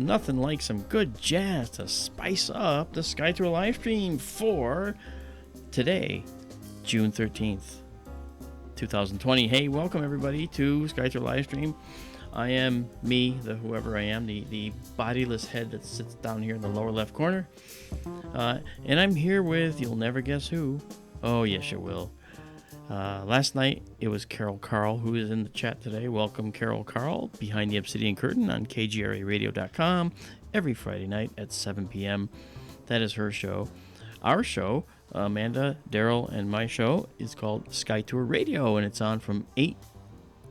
nothing like some good jazz to spice up the SkyTour LiveStream for today, June 13th, 2020. Hey, welcome everybody to SkyTour LiveStream. I am me, the whoever I am, the bodiless head that sits down here in the lower left corner. And I'm here with, you'll never guess who. Oh, yes, you will. Last night, it was Carol Carl who is in the chat today. Welcome, Carol Carl, behind the Obsidian Curtain on kgraradio.com every Friday night at 7 p.m. That is her show. Our show, Amanda, Daryl, and my show is called SkyTour Radio, and it's on from 8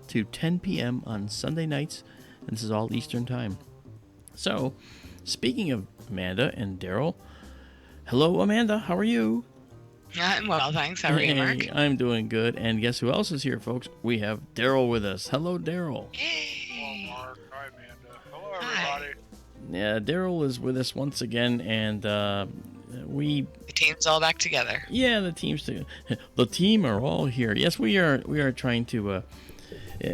to 10 p.m. on Sunday nights, and this is all Eastern Time. So, speaking of Amanda and Daryl, hello, Amanda, how are you? I'm well, thanks. How are you, Mark? I'm doing good. And guess who else is here, folks? We have Daryl with us. Hello, Daryl. Yay! Hello, Mark. Hi, Amanda. Hello, everybody. Yeah, Daryl is with us once again, and The team's all back together. Yeah, the team are all here. Yes, we are trying to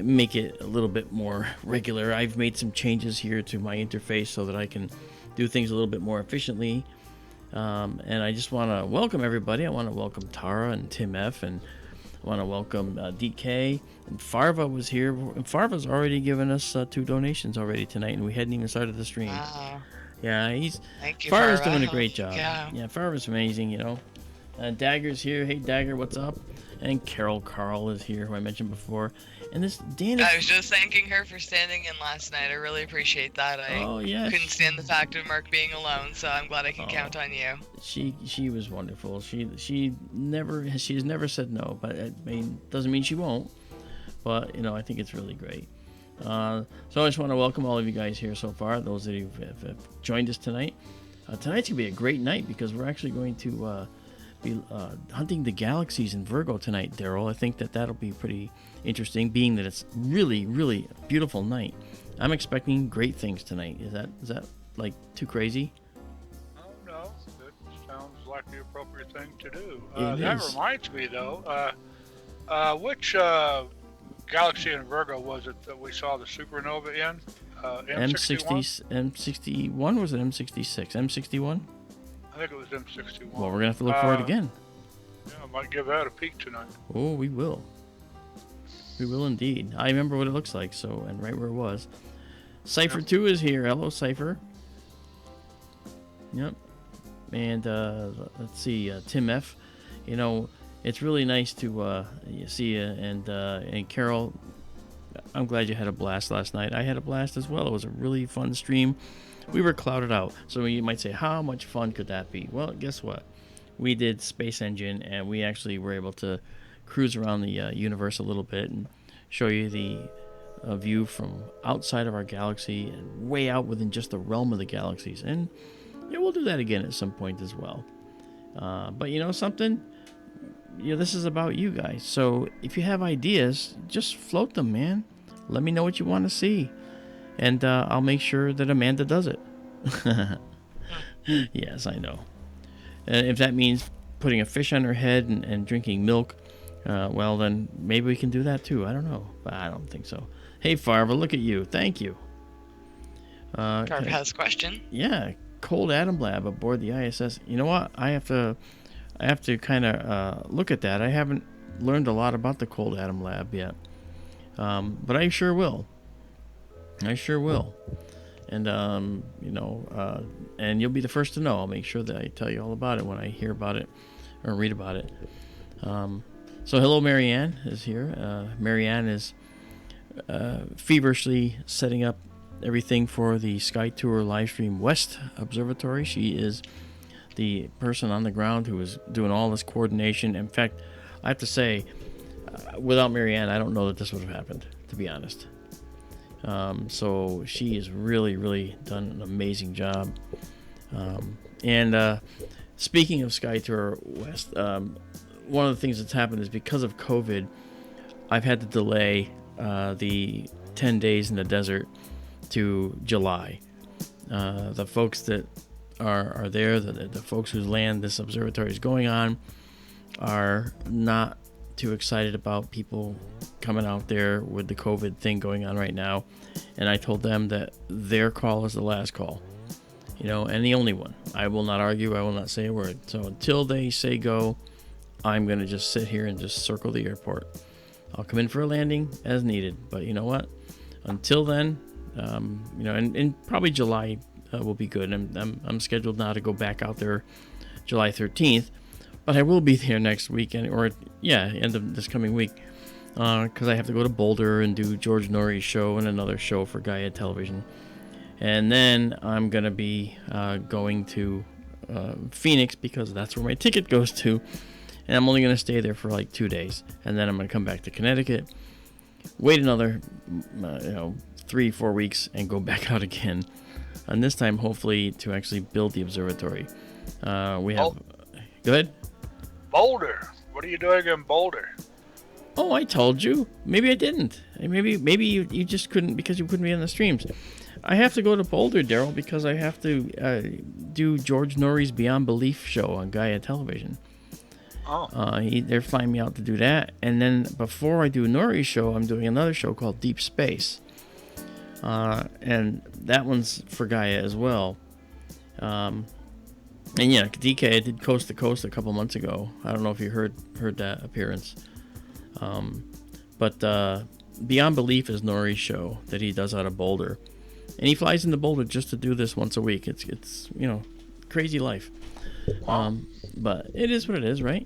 make it a little bit more regular. I've made some changes here to my interface so that I can do things a little bit more efficiently. And I just want to welcome everybody. I want to welcome Tara and Tim F. And I want to welcome DK. And Farva was here. And Farva's already given us 2 donations already tonight, and we hadn't even started the stream. Wow. Yeah, Thank you, Farva's Farva. doing a great job. Yeah. Yeah, Farva's amazing, you know. Dagger's here. Hey, Dagger, what's up? And Carol Carl is here, who I mentioned before. And this Dan. I was just thanking her for standing in last night. I really appreciate that. I couldn't stand the fact of Mark being alone, so I'm glad I can count on you. She was wonderful. She's never said no, but I mean, doesn't mean she won't. But you know, I think it's really great. So I just want to welcome all of you guys here so far. Those that have joined us tonight. Tonight's gonna be a great night because we're actually going to be hunting the galaxies in Virgo tonight, Daryl. I think that'll be pretty interesting, being that it's really, really a beautiful night. I'm expecting great things tonight. Is that like too crazy? Oh, no. It sounds like the appropriate thing to do. It that is. reminds me, though, which galaxy in Virgo was it that we saw the supernova in? M61? M61 was it M66? M61? I think it was M61. Well, we're gonna have to look for it again. Yeah, I might give that a peek tonight. Oh, we will. We will indeed. I remember what it looks like, so, and right where it was. Cypher 2 is here. Hello, Cypher. Yep. And let's see, Tim F. You know, it's really nice to see you. And Carol, I'm glad you had a blast last night. I had a blast as well. It was a really fun stream. We were clouded out. So you might say, how much fun could that be? Well, guess what? We did Space Engine, and we actually were able to cruise around the universe a little bit and show you the view from outside of our galaxy and way out within just the realm of the galaxies. And yeah, we'll do that again at some point as well. But you know something? You know, this is about you guys. So if you have ideas, just float them, man. Let me know what you want to see. And I'll make sure that Amanda does it. Yes, I know. And if that means putting a fish on her head and drinking milk, well, then maybe we can do that too. I don't know, but I don't think so. Hey, Farva, look at you. Thank you. Farva has a question. Yeah, Cold Atom Lab aboard the ISS. You know what? I have to kind of look at that. I haven't learned a lot about the Cold Atom Lab yet, but I sure will. And you know, and you'll be the first to know. I'll make sure that I tell you all about it when I hear about it or read about it. So hello, Marianne is here. Marianne is feverishly setting up everything for the SkyTour LiveStream West Observatory. She is the person on the ground who is doing all this coordination. In fact, I have to say, without Marianne, I don't know that this would have happened, to be honest. So she has really, really done an amazing job. And speaking of SkyTour West, one of the things that's happened is because of COVID, I've had to delay the 10 days in the desert to July. The folks that are there, the folks whose land this observatory is going on, are not too excited about people coming out there with the COVID thing going on right now. And I told them that their call is the last call, and the only one. I will not argue. I will not say a word. So until they say go, I'm going to just sit here and just circle the airport. I'll come in for a landing as needed. But you know what? Until then, and probably July will be good. I'm scheduled now to go back out there July 13th. But I will be there next weekend, end of this coming week, because I have to go to Boulder and do George Norrie's show and another show for Gaia Television. And then I'm going to be going to Phoenix, because that's where my ticket goes to. And I'm only going to stay there for like 2 days. And then I'm going to come back to Connecticut, wait another 3-4 weeks, and go back out again. And this time, hopefully, to actually build the observatory. We have... Go ahead. Boulder. What are you doing in Boulder? Oh, I told you. Maybe I didn't. Maybe you just couldn't, because you couldn't be on the streams. I have to go to Boulder, Daryl, because I have to do George Norrie's Beyond Belief show on Gaia Television. Oh. They're flying me out to do that. And then before I do Norrie's show, I'm doing another show called Deep Space. And that one's for Gaia as well. And yeah, DK, I did Coast to Coast a couple months ago. I don't know if you heard that appearance. But Beyond Belief is Norrie's show that he does out of Boulder. And he flies into Boulder just to do this once a week. It's crazy life. But it is what it is, right?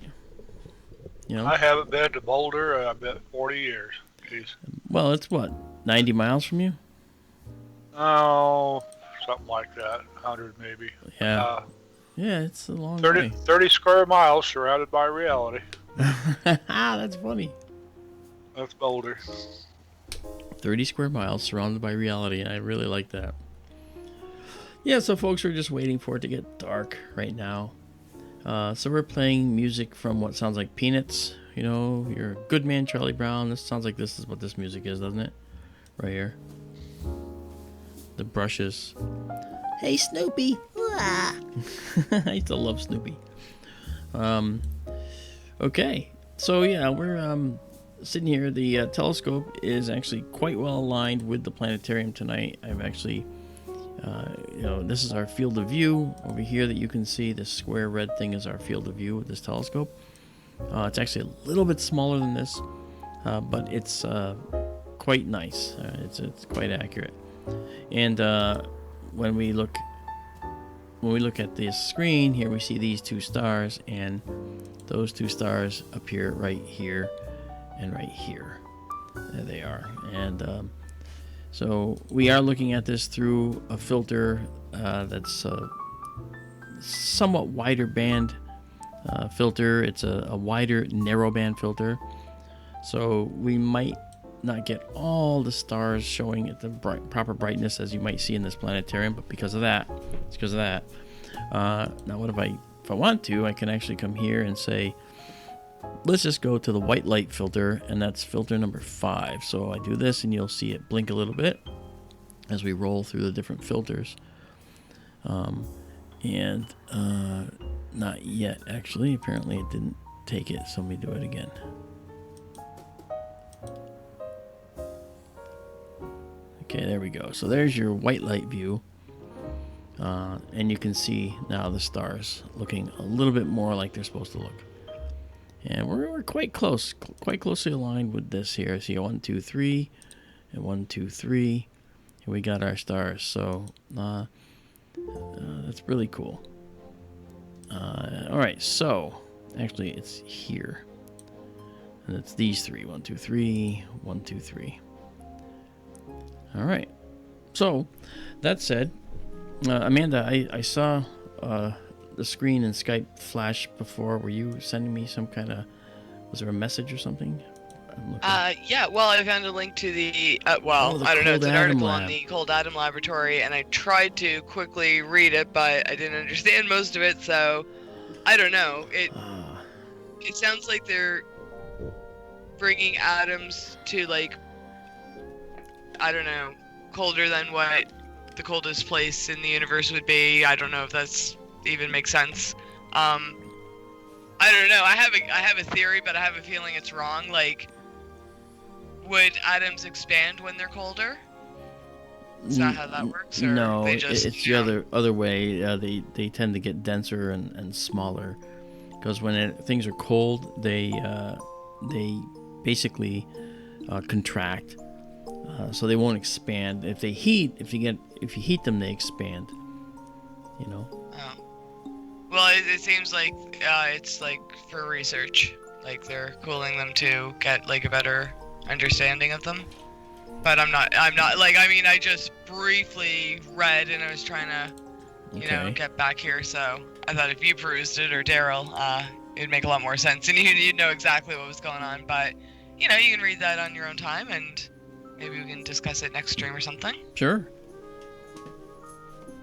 I haven't been to Boulder, I bet 40 years. Jeez. Well, it's what, 90 miles from you? Oh, something like that. 100 maybe. Yeah. Yeah, it's a long 30 square miles surrounded by reality. That's funny. That's Boulder. 30 square miles surrounded by reality, and I really like that. Yeah, so folks are just waiting for it to get dark right now. So we're playing music from what sounds like Peanuts. Your good man Charlie Brown. This sounds like this is what this music is, doesn't it? Right here. The brushes. Hey, Snoopy. I used to love Snoopy. Okay. So, yeah, we're sitting here. The telescope is actually quite well aligned with the planetarium tonight. I've actually, this is our field of view. Over here that you can see, this square red thing is our field of view with this telescope. It's actually a little bit smaller than this, but it's quite nice. It's quite accurate. And when we look at this screen here, we see these two stars, and those two stars appear right here and right here. There they are. And so we are looking at this through a filter that's a somewhat wider band filter. It's a wider narrow band filter, so we might not get all the stars showing at the proper brightness as you might see in this planetarium, but because of that, now what if I want to, I can actually come here and say, let's just go to the white light filter, and that's filter number 5. So I do this, and you'll see it blink a little bit as we roll through the different filters. Not yet, actually. Apparently it didn't take it, so let me do it again. Okay, there we go. So there's your white light view. And you can see now the stars looking a little bit more like they're supposed to look. And we're quite closely aligned with this here. See 1, 2, 3, and 1, 2, 3. And we got our stars. So that's really cool. All right, so actually it's here. And it's these 3. 1, 2, 3, 1, 2, 3. All right. So that said, Amanda, I saw the screen in Skype flash before. Were you sending me some kind of, was there a message or something? Yeah, well, I found a link to the, I don't know, it's an article on the Cold Atom Laboratory, and I tried to quickly read it, but I didn't understand most of it, so I don't know. It sounds like they're bringing atoms to, like, I don't know, colder than what the coldest place in the universe would be. I don't know if that's even makes sense. I don't know. I have a theory, but I have a feeling it's wrong. Like, would atoms expand when they're colder? Is that how that works? Or no, they just, it's the other way. They tend to get denser and smaller, because when things are cold, they basically contract, so they won't expand. If you heat them, they expand. You know. Oh. Well, it seems like it's like for research, like they're cooling them to get like a better understanding of them. But I'm not like, I mean, I just briefly read and I was trying to, you know, get back here. So I thought if you perused it, or Daryl, it'd make a lot more sense and you'd know exactly what was going on. But, you know, you can read that on your own time and maybe we can discuss it next stream or something. Sure.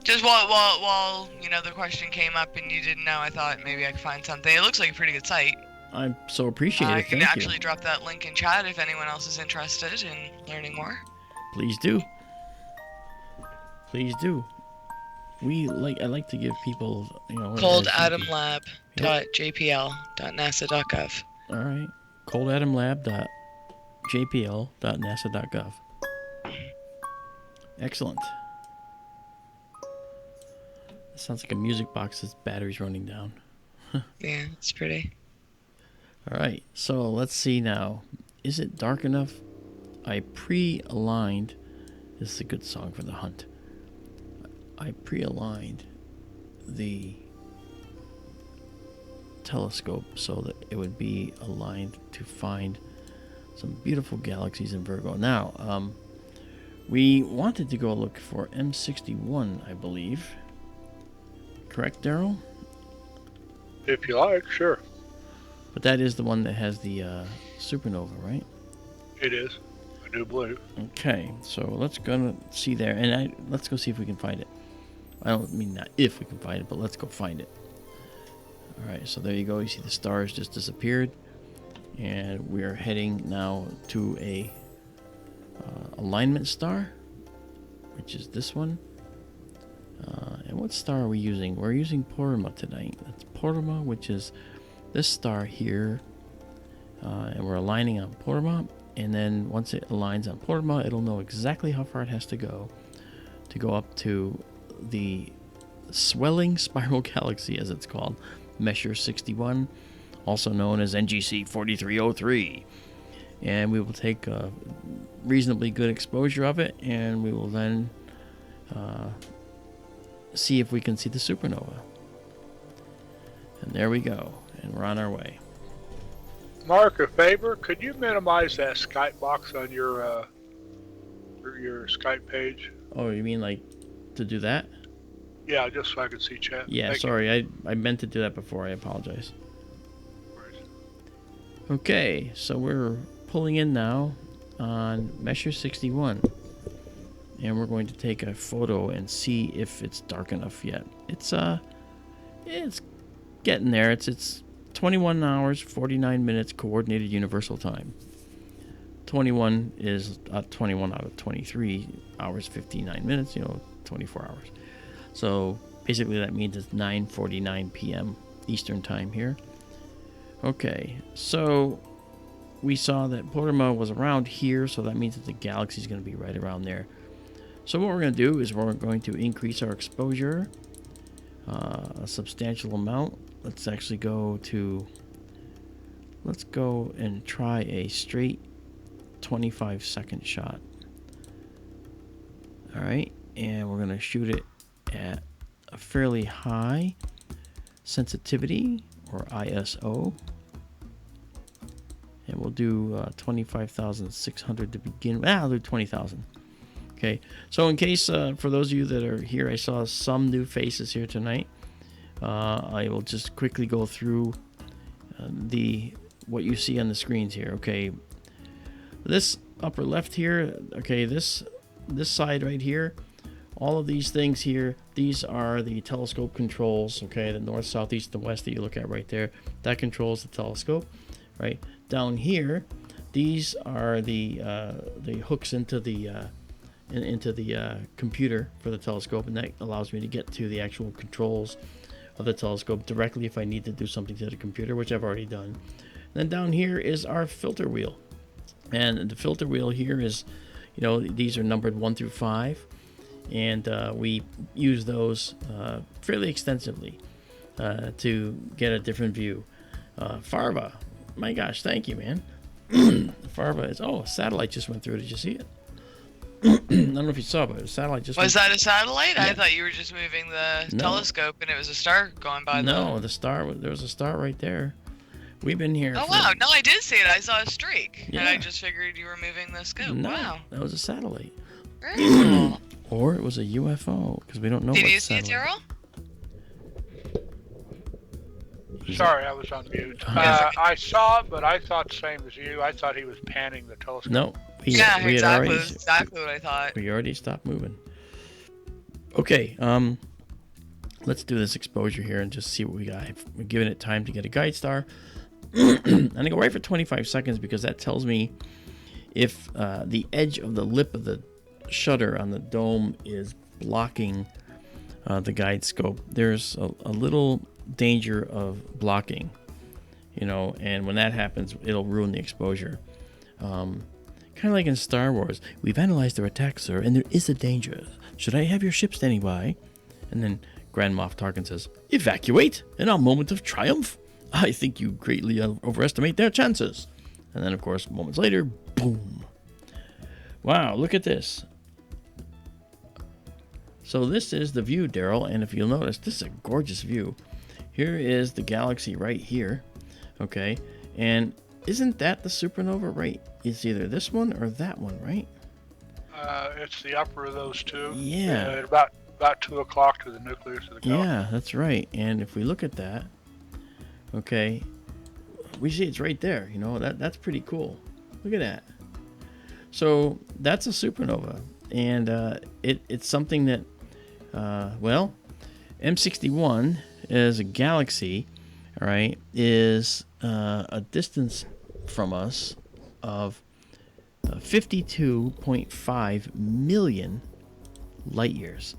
Just while you know, the question came up and you didn't know, I thought maybe I could find something. It looks like a pretty good site. I so appreciate it. I can actually drop that link in chat if anyone else is interested in learning more. Please do. Please do. I like to give people, you know, coldatomlab.jpl.nasa.gov. All right. coldatomlab.jpl.nasa.gov. Excellent. That sounds like a music box that's battery's running down. Yeah, it's pretty. All right, so let's see now. Is it dark enough? I pre-aligned. This is a good song for the hunt. I pre-aligned the telescope so that it would be aligned to find some beautiful galaxies in Virgo. Now, we wanted to go look for M61, I believe. Correct, Daryl? If you like, sure. But that is the one that has the supernova, right? It is. I do believe. Okay, so let's go see there, and let's go see if we can find it. I don't mean not if we can find it, but let's go find it. All right, so there you go. You see the stars just disappeared, and we are heading now to a alignment star, which is this one. And what star are we using? We're using Porrima tonight. That's Porrima, which is this star here, and we're aligning on Porrima, and then once it aligns on Porrima, it'll know exactly how far it has to go up to the swelling spiral galaxy, as it's called, Messier 61, also known as NGC 4303, and we will take a reasonably good exposure of it, and we will then see if we can see the supernova. And there we go. And we're on our way. Mark, a favor, could you minimize that Skype box on your Skype page? Oh, you mean like to do that? Yeah, just so I could see chat. Yeah, Thank sorry, you. I meant to do that before. I apologize. Okay, so we're pulling in now on Messier 61. And we're going to take a photo and see if it's dark enough yet. It's getting there. It's 21 hours, 49 minutes coordinated universal time. 21 is 21 out of 23 hours, 59 minutes, 24 hours. So basically that means it's 9:49 p.m. Eastern time here. Okay, so we saw that Porrima was around here, so that means that the galaxy is going to be right around there. So what we're going to do is we're going to increase our exposure a substantial amount. Let's actually let's go and try a straight 25-second shot. All right, and we're going to shoot it at a fairly high sensitivity, or ISO. And we'll do 25,600 to begin. I'll do 20,000. Okay, so in case, for those of you that are here, I saw some new faces here tonight. I will just quickly go through what you see on the screens here. Okay, this upper left here, okay, this side right here, all of these things here, these are the telescope controls, okay, the north, south, east, and west that you look at right there. That controls the telescope, right? Down here, these are the hooks into the computer for the telescope, and that allows me to get to the actual controls of the telescope directly if I need to do something to the computer, which I've already done. And then down here is our filter wheel. And the filter wheel here is, these are numbered 1 through 5, and we use those fairly extensively to get a different view. Farva, my gosh, thank you, man. Farva is, a satellite just went through. Did you see it? I don't know if you saw, but a satellite just Was went that a satellite? Yeah. I thought you were just moving the No. telescope and it was a star going by. No, the star, there was a star right there. We've been here. Oh, wow. No, I did see it. I saw a streak. Yeah. And I just figured you were moving the scope. No, Wow. that was a satellite. Very cool. Or it was a UFO, because we don't know Did what you see it, satellite. Daryl? Sorry, I was on mute. Yeah. I saw it, but I thought the same as you. I thought he was panning the telescope. No. Yeah, we had exactly. already, That's exactly what I thought. we already stopped moving. Okay, let's do this exposure here and just see what we got. We're giving it time to get a guide star. I'm gonna go right for 25 seconds because that tells me if the edge of the lip of the shutter on the dome is blocking the guide scope. There's a little danger of blocking, and when that happens, it'll ruin the exposure. Kind of like in Star Wars, we've analyzed their attack, sir, and there is a danger. Should I have your ship standing by? And then Grand Moff Tarkin says, evacuate in our moment of triumph. I think you greatly overestimate their chances. And then, of course, moments later, boom. Wow, look at this. So this is the view, Daryl, and if you'll notice, this is a gorgeous view. Here is the galaxy right here, okay? And isn't that the supernova right? It's either this one or that one, right? It's the upper of those two. Yeah. About 2 o'clock to the nucleus of the galaxy. Yeah, that's right. And if we look at that, okay, we see it's right there. That's pretty cool. Look at that. So that's a supernova, and it's something that, M61 as a galaxy, all right, is a distance from us of 52.5 million light years.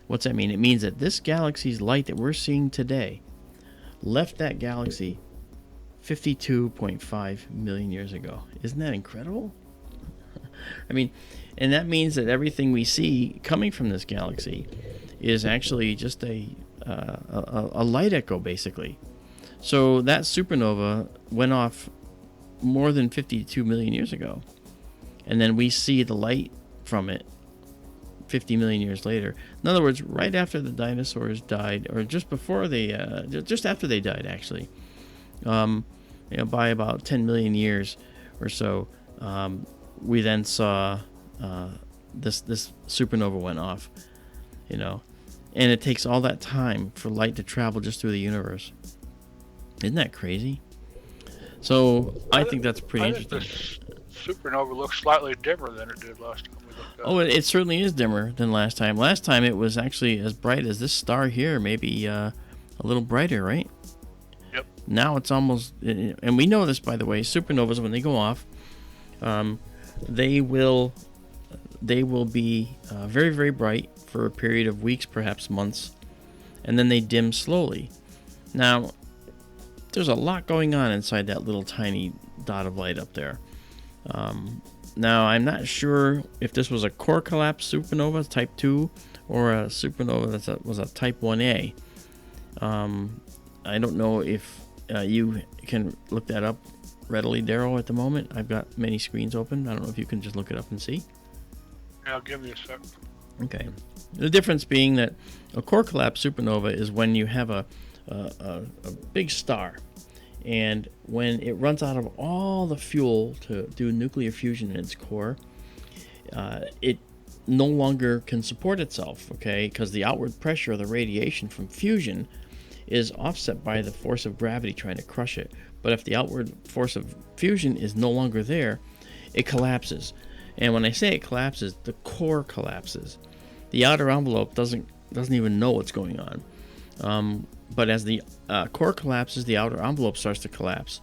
What's that mean? It means that this galaxy's light that we're seeing today left that galaxy 52.5 million years ago. Isn't that incredible? I mean, and that means that everything we see coming from this galaxy is actually just a light echo, basically. So that supernova went off more than 52 million years ago, and then we see the light from it 50 million years later. In other words, right after the dinosaurs died, or just before just after they died, actually, by about 10 million years or so, we then saw this supernova went off, and it takes all that time for light to travel just through the universe. Isn't that crazy? So I think that's pretty interesting. This supernova looks slightly dimmer than it did last time we looked at it. Oh, it certainly is dimmer than last time. Last time it was actually as bright as this star here, maybe a little brighter, right? Yep. Now it's almost, and we know this, by the way, supernovas, when they go off, they will be very, very bright for a period of weeks, perhaps months, and then they dim slowly. Now, there's a lot going on inside that little tiny dot of light up there. Now, I'm not sure if this was a core collapse supernova, type 2, or a supernova that was a type 1A. I don't know if you can look that up readily, Daryl, at the moment. I've got many screens open. I don't know if you can just look it up and see. Yeah, give me a sec. Okay. The difference being that a core collapse supernova is when you have a big star, and when it runs out of all the fuel to do nuclear fusion in its core, it no longer can support itself, okay, because the outward pressure of the radiation from fusion is offset by the force of gravity trying to crush it. But if the outward force of fusion is no longer there, it collapses. And when I say it collapses, the core collapses. The outer envelope doesn't even know what's going on. But as the core collapses, the outer envelope starts to collapse.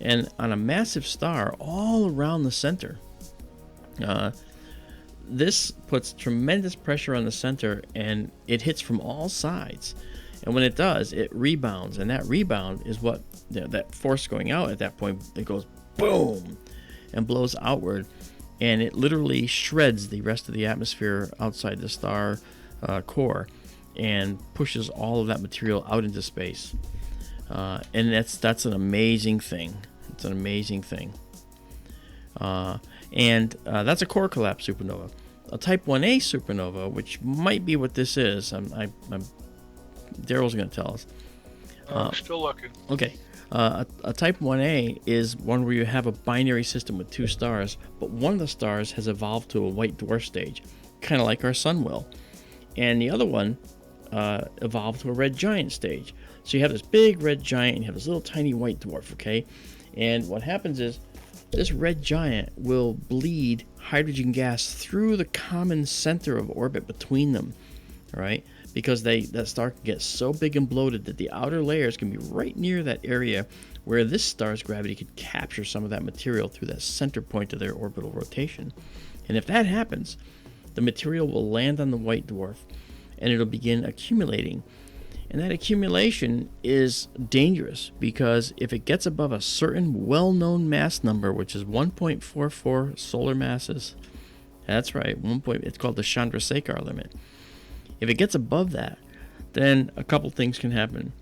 And on a massive star all around the center, this puts tremendous pressure on the center, and it hits from all sides. And when it does, it rebounds, and that rebound is what that force going out at that point, it goes boom, and blows outward, and it literally shreds the rest of the atmosphere outside the star core and pushes all of that material out into space. And that's an amazing thing. It's an amazing thing. And that's a core collapse supernova. A Type 1a supernova, which might be what this is. Daryl's going to tell us. I'm still looking. Okay. A Type 1a is one where you have a binary system with two stars, but one of the stars has evolved to a white dwarf stage, kind of like our sun will. And the other one evolved to a red giant stage. So you have this big red giant and you have this little tiny white dwarf, okay? And what happens is this red giant will bleed hydrogen gas through the common center of orbit between them, all right? Because that star can get so big and bloated that the outer layers can be right near that area where this star's gravity could capture some of that material through that center point of their orbital rotation. And if that happens, the material will land on the white dwarf and it'll begin accumulating. And that accumulation is dangerous because if it gets above a certain well-known mass number, which is 1.44 solar masses, that's right, it's called the Chandrasekhar limit. If it gets above that, then a couple things can happen.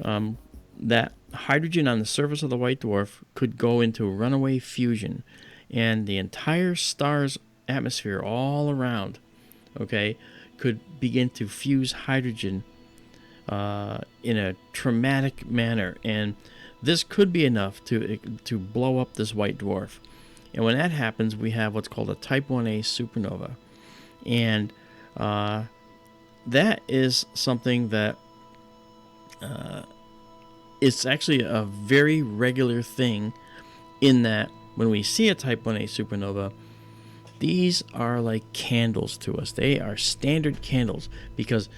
That hydrogen on the surface of the white dwarf could go into runaway fusion, and the entire star's atmosphere all around, okay, could begin to fuse hydrogen in a traumatic manner, and this could be enough to blow up this white dwarf. And when that happens, we have what's called a Type 1a supernova, and that is something that it's actually a very regular thing, in that when we see a Type 1a supernova, these are like candles to us. They are standard candles because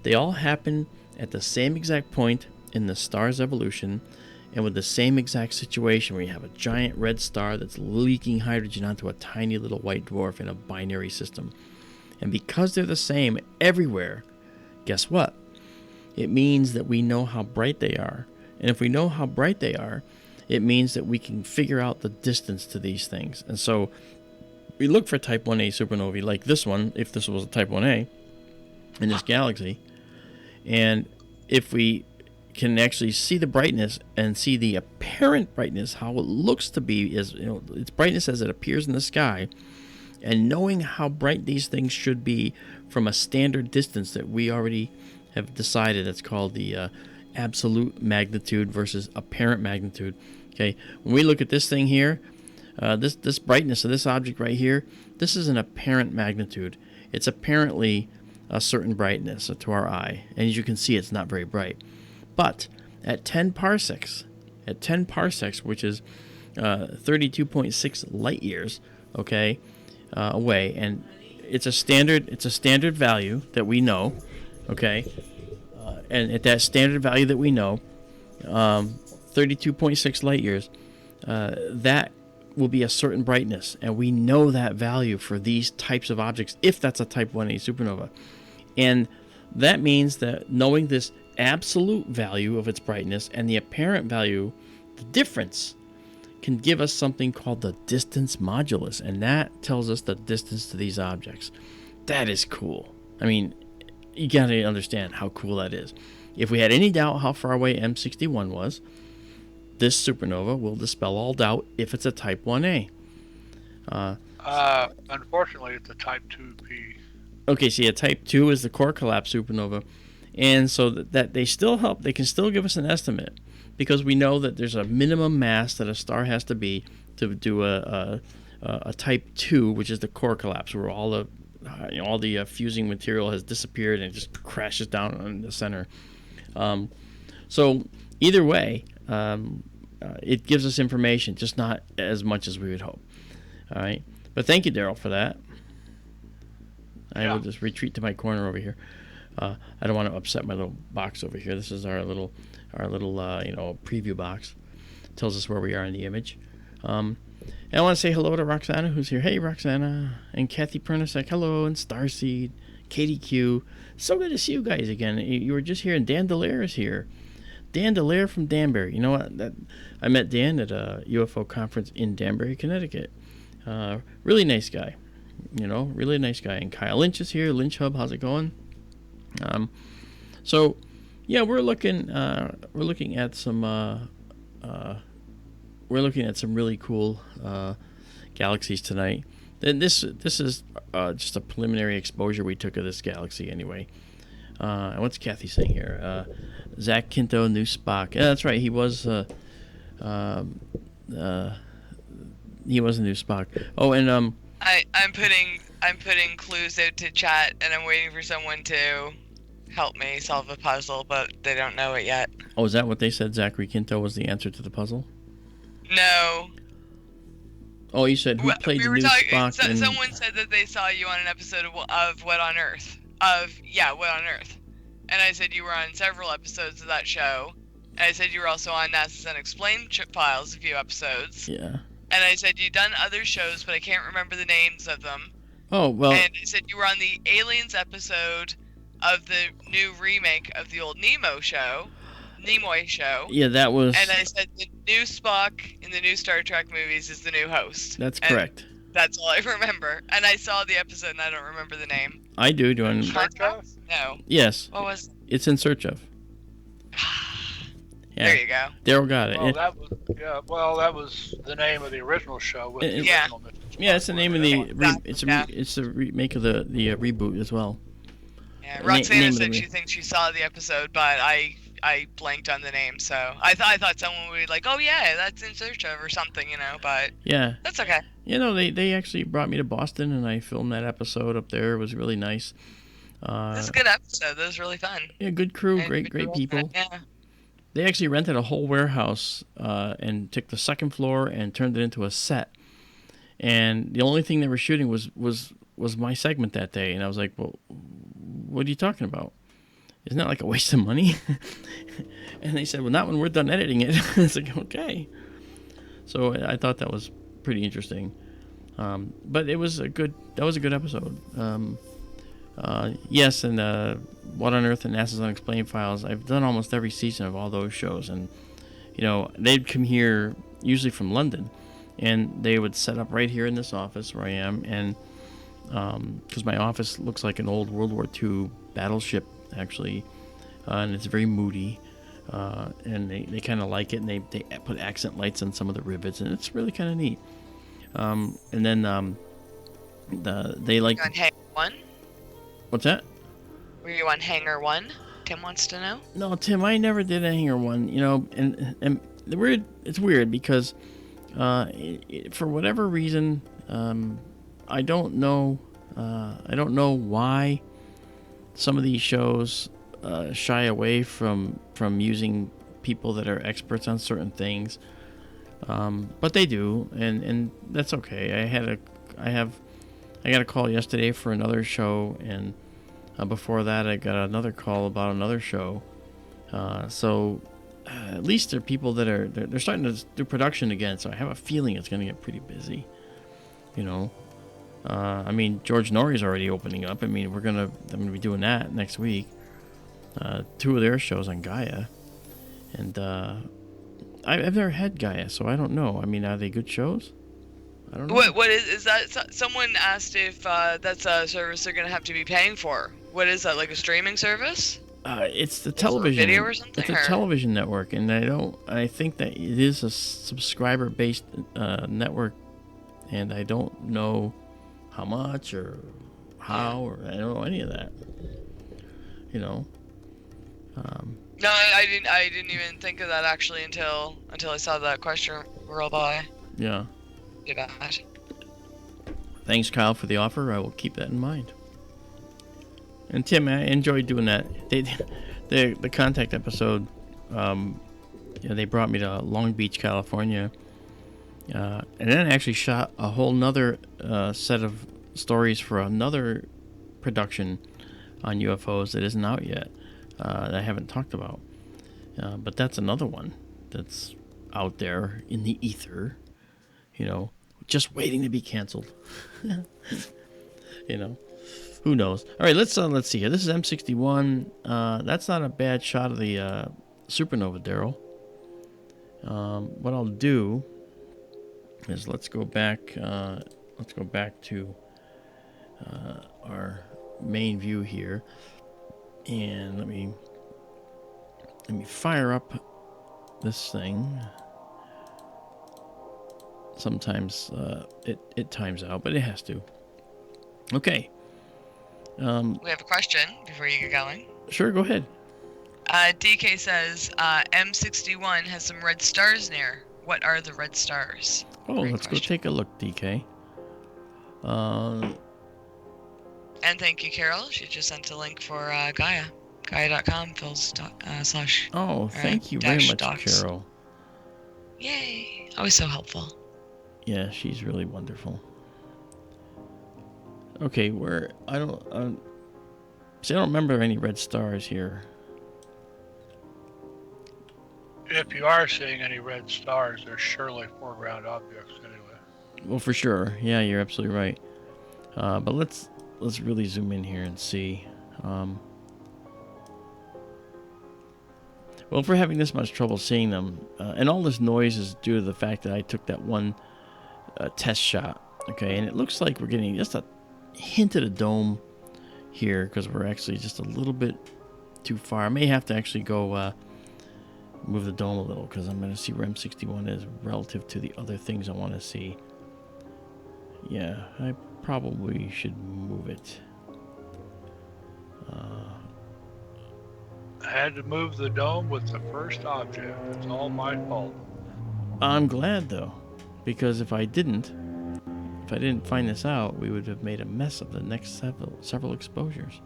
they all happen at the same exact point in the star's evolution and with the same exact situation where you have a giant red star that's leaking hydrogen onto a tiny little white dwarf in a binary system. And because they're the same everywhere, guess what? It means that we know how bright they are. And if we know how bright they are, it means that we can figure out the distance to these things. And so we look for Type 1a supernovae like this one, if this was a Type 1a in this galaxy. And if we can actually see the brightness and see the apparent brightness, how it looks to be, is, its brightness as it appears in the sky, and knowing how bright these things should be from a standard distance that we already have decided, that's called the absolute magnitude versus apparent magnitude. Okay, when we look at this thing here, this brightness of this object right here, this is an apparent magnitude. It's apparently a certain brightness to our eye, and as you can see, it's not very bright. But at 10 parsecs, which is 32.6 light years, okay, away, and it's a standard value that we know, okay, and at that standard value that we know, 32.6 light years, that will be a certain brightness, and we know that value for these types of objects if that's a Type 1a supernova. And that means that knowing this absolute value of its brightness and the apparent value, the difference, can give us something called the distance modulus, and that tells us the distance to these objects. That is cool. I mean, you gotta understand how cool that is. If we had any doubt how far away M61 was, this supernova will dispel all doubt if it's a Type 1a. Unfortunately, it's a Type 2p. Okay, see, a Type 2 is the core collapse supernova, and so that they still help. They can still give us an estimate because we know that there's a minimum mass that a star has to be to do a Type 2, which is the core collapse, where all the fusing material has disappeared and it just crashes down on the center. So either way, it gives us information, just not as much as we would hope. All right, but thank you, Daryl, for that. I will just retreat to my corner over here. I don't want to upset my little box over here. This is our little preview box. It tells us where we are in the image. And I want to say hello to Roxana, who's here. Hey, Roxana. And Kathy Pernasek, hello. And Starseed, Katie Q. So good to see you guys again. You were just here, and Dan Delaire is here. Dan Dallaire from Danbury. You know what? I met Dan at a UFO conference in Danbury, Connecticut. Really nice guy. Really nice guy. And Kyle Lynch is here. Lynch Hub, how's it going? So, yeah, we're looking at some really cool galaxies tonight. And this is just a preliminary exposure we took of this galaxy anyway. And what's Kathy saying here? Zach Quinto, new Spock. Yeah, that's right. He was a new Spock. Oh, and I'm putting clues out to chat, and I'm waiting for someone to help me solve a puzzle, but they don't know it yet. Oh, is that what they said? Zachary Quinto was the answer to the puzzle? No. Oh, you said who played the new Spock? Someone said that they saw you on an episode of What on Earth. What on Earth. And I said you were on several episodes of that show. And I said you were also on NASA's Unexplained Files, a few episodes. Yeah. And I said you'd done other shows, but I can't remember the names of them. Oh, well. And I said you were on the Aliens episode of the new remake of the old Nimoy show. Yeah, that was... And I said the new Spock in the new Star Trek movies is the new host. That's correct. That's all I remember. And I saw the episode and I don't remember the name. I do. No. Yes. What was... It's In Search Of. Yeah. There you go. Daryl got it. Well, that was the name of the original show. With the original it's the name of the... It's the remake of the reboot as well. Yeah, Roxana said she thinks she saw the episode, but I blanked on the name, so I thought someone would be like, oh yeah, that's In Search Of or something, but yeah, that's okay. They actually brought me to Boston and I filmed that episode up there. It was really nice. This is a good episode. That was really fun. Yeah, good crew, great people. Yeah. They actually rented a whole warehouse and took the second floor and turned it into a set. And the only thing they were shooting was my segment that day. And I was like, well, what are you talking about? Isn't that like a waste of money? And they said, well, not when we're done editing it. It's like, okay. So I thought that was pretty interesting. But it was a good episode. Yes, and What on Earth and NASA's Unexplained Files. I've done almost every season of all those shows. And, they'd come here usually from London. And they would set up right here in this office where I am. And because my office looks like an old World War II battleship, actually, and it's very moody, and they kind of like it, and they put accent lights on some of the rivets, and it's really kind of neat. And then they like... On Hangar 1? What's that? Were you on Hangar 1? Tim wants to know. No, Tim, I never did a Hangar 1, and it's weird because for whatever reason, I don't know why some of these shows shy away from using people that are experts on certain things, but they do, and that's okay. I got a call yesterday for another show, and before that I got another call about another show. So at least there are people that they're starting to do production again. So I have a feeling it's going to get pretty busy. George Norrie's already opening up. I'm gonna be doing that next week. 2 of their shows on Gaia, and I've never had Gaia, so I don't know. Are they good shows? I don't know. What is that? Someone asked if that's a service they're gonna have to be paying for. What is that? Like a streaming service? It's the television. Video or something? It's a television network, and I think that it is a subscriber-based network, and I don't know how much or how, or I don't know any of that. No, I didn't even think of that actually until I saw that question roll by. Yeah. Do that. Thanks, Kyle, for the offer. I will keep that in mind. And Tim, I enjoyed doing that. The contact episode. They brought me to Long Beach, California, and then I actually shot a whole nother set of stories for another production on UFOs that isn't out yet, that I haven't talked about. But that's another one that's out there in the ether, just waiting to be canceled. Who knows? All right, let's see here. This is M61. That's not a bad shot of the supernova, Daryl. What I'll do is let's go back to our main view here, and let me fire up this thing. Sometimes it times out, but it has to. Okay. We have a question before you get going. Sure, go ahead. DK says M61 has some red stars near. What are the red stars? Oh, let's go take a look, DK. And thank you, Carol. She just sent a link for Gaia. Gaia.com /. Oh, thank you very much, docs. Carol. Yay. Always so helpful. Yeah, she's really wonderful. Okay, I don't remember any red stars here. If you are seeing any red stars, they're surely foreground objects anyway. Well, for sure. Yeah, you're absolutely right. But let's really zoom in here and see. Well, if we're having this much trouble seeing them, and all this noise is due to the fact that I took that one test shot, okay, and it looks like we're getting just a hint of a dome here because we're actually just a little bit too far. I may have to actually go move the dome a little because I'm going to see where M61 is relative to the other things I want to see. Yeah, I probably should move it. I had to move the dome with the first object. It's all my fault. I'm glad though, because if I didn't find this out, we would have made a mess of the next several exposures.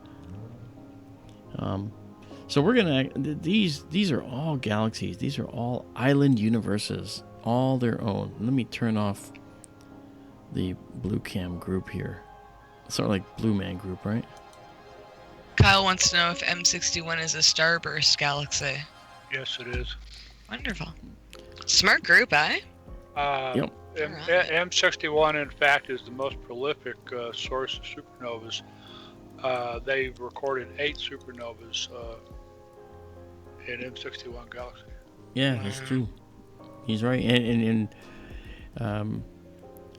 So we're gonna these are all galaxies. These are all island universes, all their own. Let me turn off the blue cam group here. Sort of like Blue Man group, right? Kyle wants to know if M61 is a starburst galaxy. Yes, it is. Wonderful. Smart group, eh? Yep. M61, in fact, is the most prolific source of supernovas. They've recorded 8 supernovas in M61 galaxy. Yeah, that's true. He's right,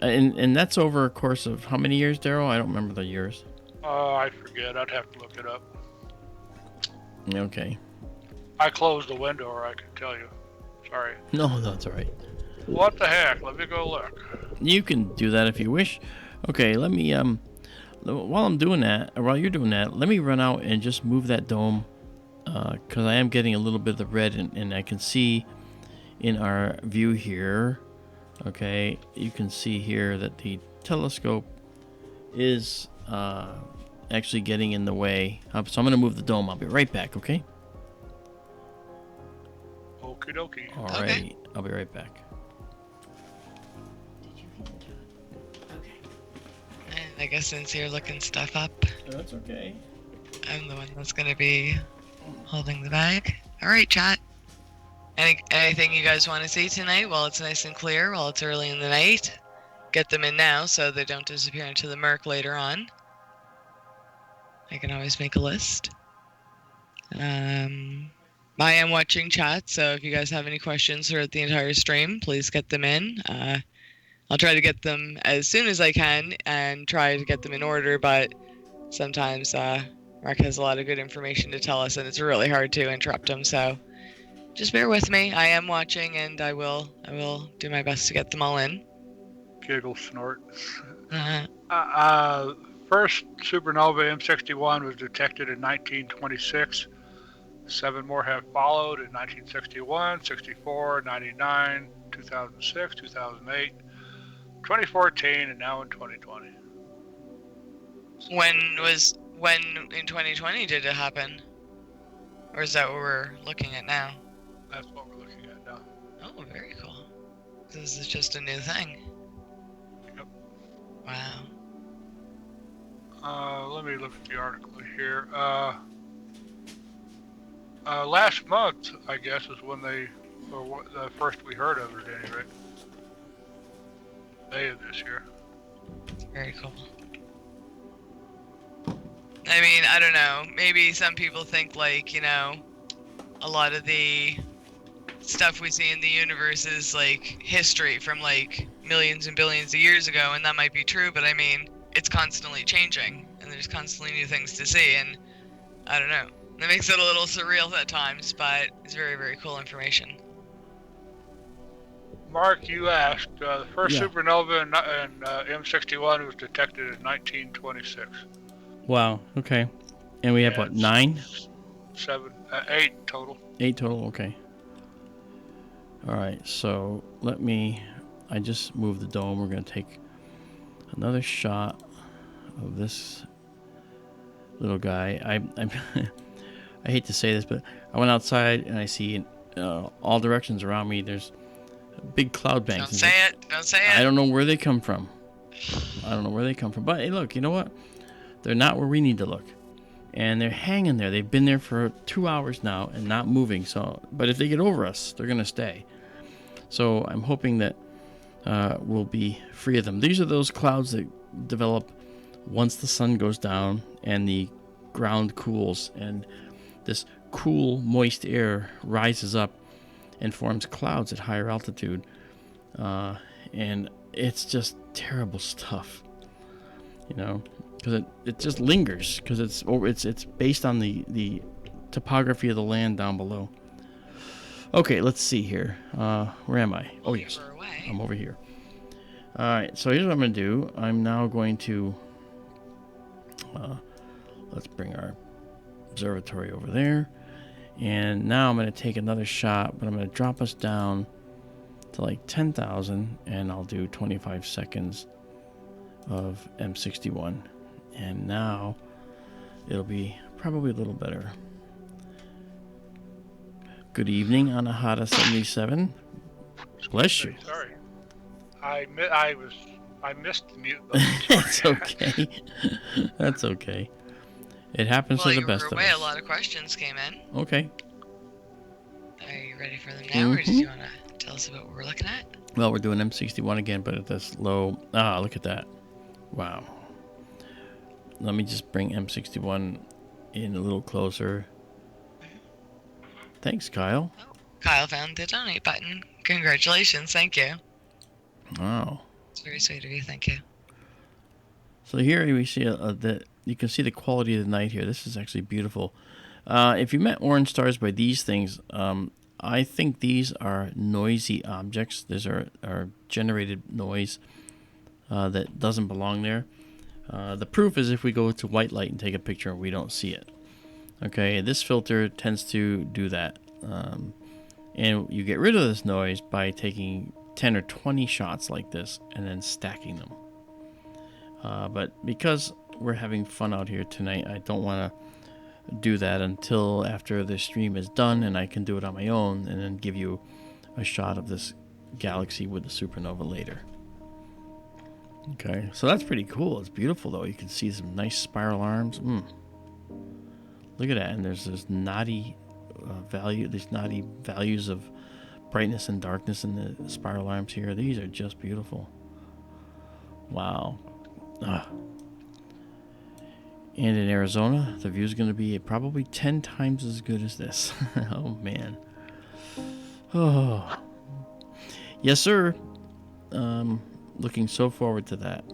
and that's over a course of how many years, Daryl? I don't remember the years. I forget. I'd have to look it up. Okay. I closed the window, or I can tell you. Sorry. No, that's all right. What the heck? Let me go look. You can do that if you wish. Okay, let me while I'm doing that, or while you're doing that, let me run out and just move that dome, because I am getting a little bit of the red, and I can see in our view here. Okay, you can see here that the telescope is actually getting in the way. So I'm going to move the dome. I'll be right back, okay? Okie dokie. All right, okay. I'll be right back. I guess since you're looking stuff up, that's okay. I'm the one that's going to be holding the bag. All right, chat. Anything you guys want to see tonight while it's nice and clear, while it's early in the night? Get them in now so they don't disappear into the murk later on. I can always make a list. I am watching chat, so if you guys have any questions throughout the entire stream, please get them in. I'll try to get them as soon as I can and try to get them in order, but sometimes Mark has a lot of good information to tell us, and it's really hard to interrupt him, so just bear with me. I am watching, and I will do my best to get them all in. Giggle snort. First supernova M61 was detected in 1926. 7 more have followed in 1961, 64, 99, 2006, 2008, 2014, and now in 2020. When in 2020 did it happen? Or is that what we're looking at now? That's what we're looking at now. Oh, very cool. This is just a new thing. Yep. Wow. Let me look at the article here. Last month, I guess, is when the first we heard of it at any rate. May of this year. Very cool. I mean, I don't know. Maybe some people think, like, you know, a lot of the stuff we see in the universe is like history from like millions and billions of years ago, and that might be true, but I mean, it's constantly changing, and there's constantly new things to see, and I don't know. That makes it a little surreal at times, but it's very, very cool information. Mark, you asked, the first supernova in M61 was detected in 1926. Wow, okay. And we have, what, 9? 8 total. 8 total, okay. All right, so I just moved the dome. We're going to take another shot of this little guy. I hate to say this, but I went outside and I see all directions around me. There's big cloud banks. Don't say it. I don't know where they come from. But hey, look, you know what? They're not where we need to look. And they're hanging there. They've been there for 2 hours now and not moving. But if they get over us, they're going to stay. So I'm hoping that we'll be free of them. These are those clouds that develop once the sun goes down and the ground cools, and this cool, moist air rises up and forms clouds at higher altitude. And it's just terrible stuff, you know, because it just lingers, because it's based on the topography of the land down below. Okay, let's see here. Where am I? Oh, yes. I'm over here. All right, so here's what I'm going to do. I'm now going to... let's bring our observatory over there. And now I'm going to take another shot, but I'm going to drop us down to like 10,000, and I'll do 25 seconds of M61. And now it'll be probably a little better. Good evening, Anahata 77. Bless you. Sorry. I missed the mute button. It's okay. That's okay. It happens to the best of us. A lot of questions came in. Okay. Are you ready for them now, or did you want to tell us about what we're looking at? Well, we're doing M61 again, but at this low... look at that. Wow. Let me just bring M61 in a little closer. Thanks, Kyle. Oh, Kyle found the donate button. Congratulations. Thank you. Wow. It's very sweet of you. Thank you. So here we see you can see the quality of the night here. This is actually beautiful. If you met orange stars by these things, I think these are noisy objects. These are generated noise that doesn't belong there. The proof is if we go to white light and take a picture, we don't see it. Okay, this filter tends to do that. And you get rid of this noise by taking 10 or 20 shots like this and then stacking them. But because we're having fun out here tonight, I don't want to do that until after the stream is done and I can do it on my own and then give you a shot of this galaxy with the supernova later. Okay, so that's pretty cool. It's beautiful, though. You can see some nice spiral arms. Look at that, and there's this knotty values of brightness and darkness in the spiral arms here. These are just beautiful. Wow. And in Arizona, the view is going to be probably 10 times as good as this. Oh, man. Oh. Yes, sir. Looking so forward to that.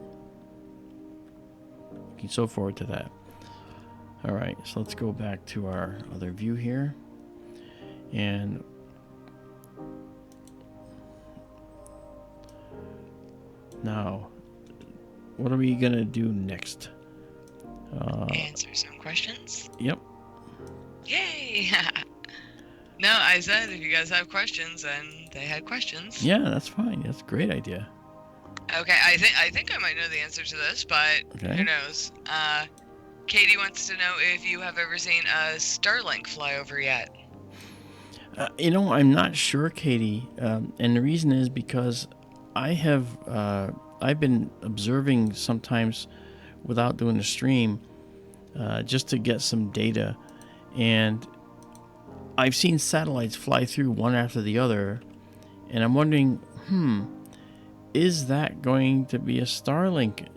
All right, so let's go back to our other view here. And now, what are we going to do next? Answer some questions. Yep. Yay! No, I said if you guys have questions, and they had questions. Yeah, that's fine. That's a great idea. Okay, I think I might know the answer to this, but who knows? Katie wants to know if you have ever seen a Starlink fly over yet. I'm not sure, Katie, and the reason is because I've been observing sometimes without doing the stream, just to get some data, and I've seen satellites fly through one after the other, and I'm wondering, is that going to be a Starlink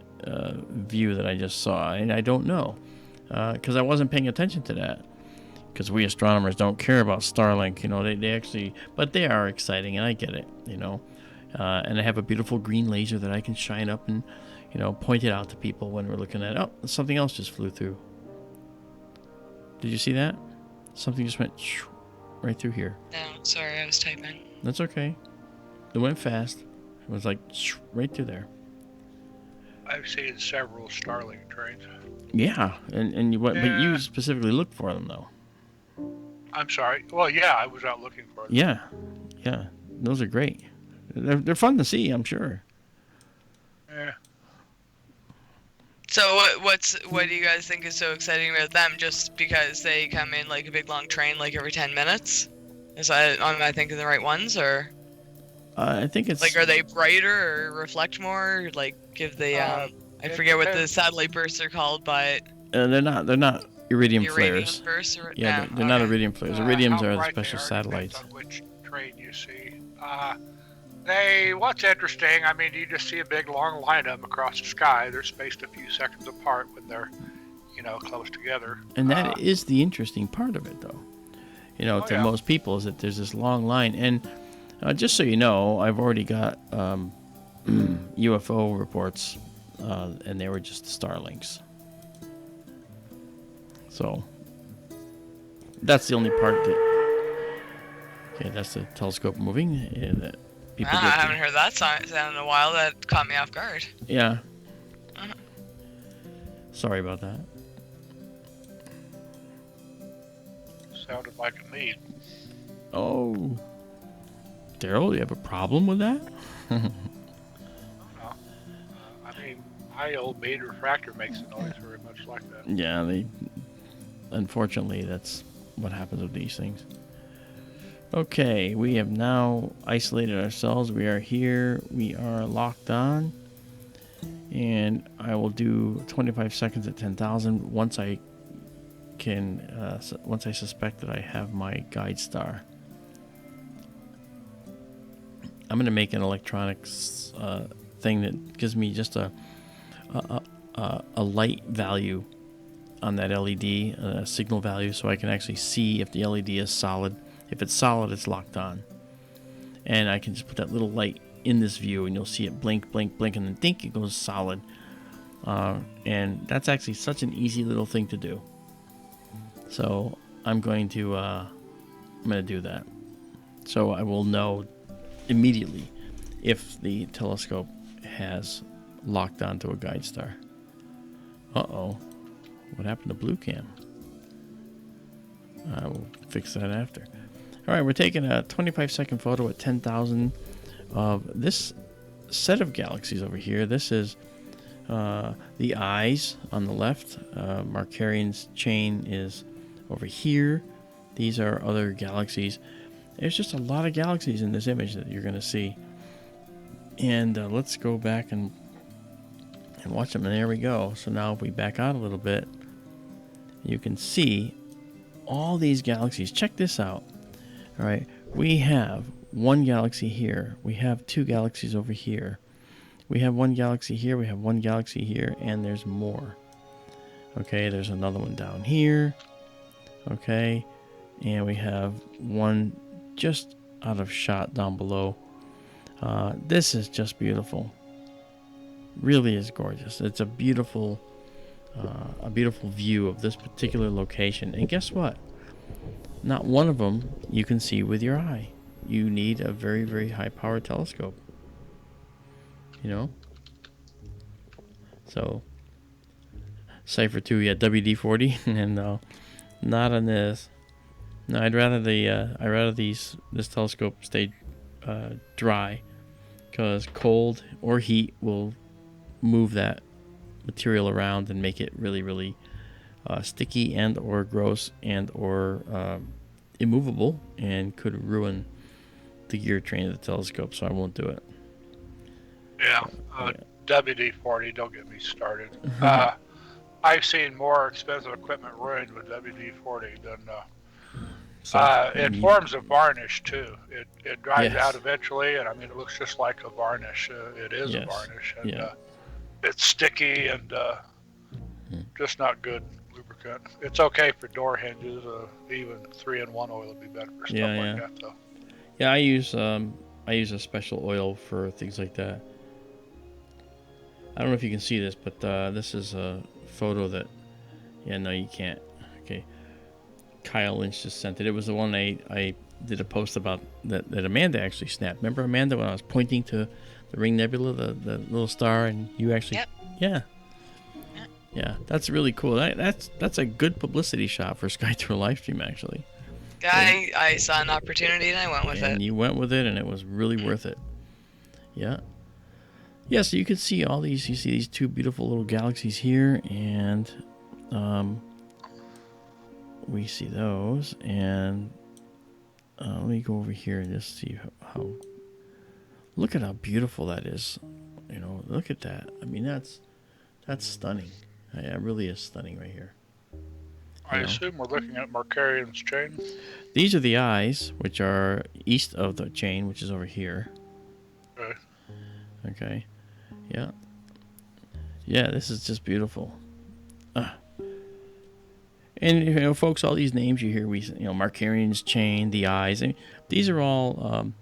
view that I just saw? And I don't know, because I wasn't paying attention to that. because we astronomers don't care about Starlink. You know, they actually, but they are exciting, and I get it. You know, and I have a beautiful green laser that I can shine up and, you know, point it out to people when we're looking at. Oh, something else just flew through. Did you see that? Something just went right through here. No, sorry, I was typing. That's okay. It went fast. It was like right through there. I've seen several Starlink trains. Yeah, and but you specifically looked for them though. I'm sorry. Well, yeah, I was out looking for them. Yeah, those are great. They're fun to see, I'm sure. Yeah. So what do you guys think is so exciting about them? Just because they come in like a big long train, like every 10 minutes? Am I thinking the right ones, or? I think it's like, are they brighter or reflect more? Like, give the I forget what the satellite bursts are called, but they're not iridium flares. Bursts or, they're not iridium flares. Iridiums are the special satellites. On which train you see. What's interesting, I mean, you just see a big long line of them across the sky. They're spaced a few seconds apart when they're, you know, close together. And that is the interesting part of it, though. You know, most people, is that there's this long line. And just so you know, I've already got UFO reports, and they were just Starlinks. So that's the only part that. Okay, that's the telescope moving. That people I haven't heard that sound in a while. That caught me off guard. Yeah. Sorry about that. Sounded like a me. Oh. Daryl, do you have a problem with that? No. I mean, my old bead refractor makes a noise very much like that. Yeah, unfortunately, that's what happens with these things. Okay, we have now isolated ourselves. We are here. We are locked on. And I will do 25 seconds at 10,000 once I suspect that I have my guide star. I'm going to make an electronics thing that gives me just a light value on that LED, a signal value, so I can actually see if the LED is solid. If it's solid, it's locked on. And I can just put that little light in this view, and you'll see it blink, blink, blink, and then think it goes solid. And that's actually such an easy little thing to do. So I'm going to do that. So I will know immediately if the telescope has locked onto a guide star. Uh-oh. What happened to Blue Cam? I will fix that after. All right, we're taking a 25-second photo at 10,000 of this set of galaxies over here. This is the eyes on the left. Marcarian's chain is over here. These are other galaxies. There's just a lot of galaxies in this image that you're going to see. And let's go back and watch them. And there we go. So now if we back out a little bit, you can see all these galaxies. Check this out. All right, we have one galaxy here. We have two galaxies over here. We have one galaxy here. We have one galaxy here, and there's more. Okay, there's another one down here. Okay, and we have one just out of shot down below. This is just beautiful. Really is gorgeous. It's a beautiful view of this particular location. And guess what? Not one of them you can see with your eye. You need a very, very high-power telescope. You know? So, Cypher 2, yeah, WD-40, and no, not on this. No, I'd rather this telescope stay dry, because cold or heat will move that material around and make it really, really sticky and or gross and or immovable, and could ruin the gear train of the telescope, so I won't do it. Yeah, WD-40, don't get me started. I've seen more expensive equipment ruined with WD-40 than it forms a varnish too. It dries out eventually, and I mean it looks just like a varnish. It is a varnish, and it's sticky and just not good lubricant. lubricant. It's okay for door hinges. Even 3-in-1 oil would be better for stuff like that, though. Yeah, I use a special oil for things like that. I don't know if you can see this, but this is a photo that. Yeah, no, you can't. Okay, Kyle Lynch just sent it. It was the one I did a post about that Amanda actually snapped. Remember, Amanda, when I was pointing to the Ring Nebula, the little star, and you actually. Yep. Yeah, that's really cool. That's a good publicity shot for SkyTour LiveStream, actually. I saw an opportunity and I went with it. And you went with it, and it was really worth it. Yeah. Yeah, so you can see all these. You see these two beautiful little galaxies here, and we see those. And let me go over here and just see how. Look at how beautiful that is. You know, look at that. I mean, that's stunning. It really is stunning right here. I assume we're looking at Marcarian's chain. These are the eyes, which are east of the chain, which is over here. Okay. Yeah. Yeah, this is just beautiful. And you know, folks, all these names you hear, Marcarian's chain, the eyes. I mean, these are all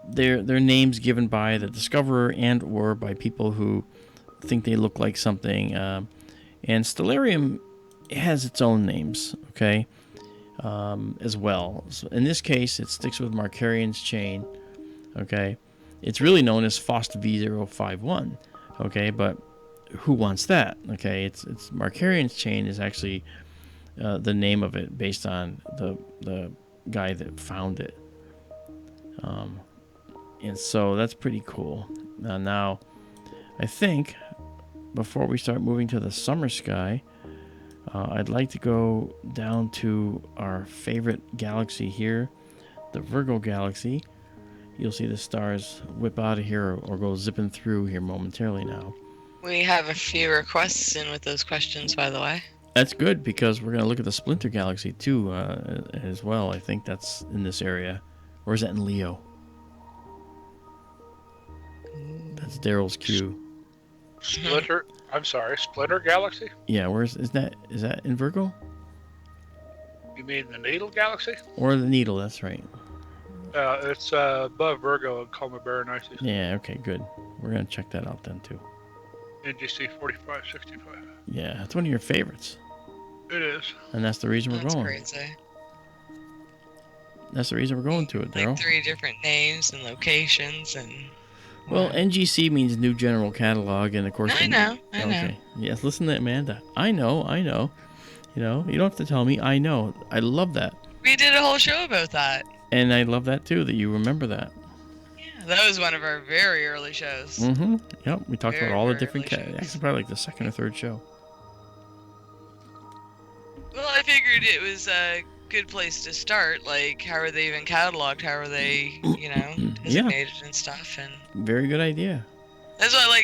they're names given by the discoverer and or by people who think they look like something. And Stellarium has its own names, okay, as well. So in this case, it sticks with Marcarian's chain, okay. It's really known as FOST V051, okay, but who wants that? Okay, it's Marcarian's chain is actually the name of it based on the guy that found it, and so that's pretty cool. Now, I think before we start moving to the summer sky, I'd like to go down to our favorite galaxy here, the Virgo galaxy. You'll see the stars whip out of here or go zipping through here momentarily now. We have a few requests in with those questions, by the way. That's good, because we're going to look at the Splinter galaxy too as well. I think that's in this area. Or is that in Leo? That's Daryl's cue. Splinter? I'm sorry, Splinter galaxy? Yeah, is that in Virgo? You mean the Needle galaxy? Or the Needle, that's right. It's above Virgo and Coma Berenices. Yeah, okay, good. We're going to check that out then, too. NGC 4565. Yeah, that's one of your favorites. It is. And that's the reason we're going. That's crazy. That's the reason we're going to it, Daryl. Like 3 different names and locations and... Well, NGC means New General Catalog, and of course... I know. Okay. Yes, listen to Amanda. I know. You know, you don't have to tell me. I know. I love that. We did a whole show about that. And I love that, too, that you remember that. Yeah, that was one of our very early shows. Mm-hmm. Yep, we talked Very, about all the very different... early shows. Actually, probably like the second or third show. Well, I figured it was a good place to start. Like, how are they even cataloged? How are they, designated and stuff? And Very good idea. that's why,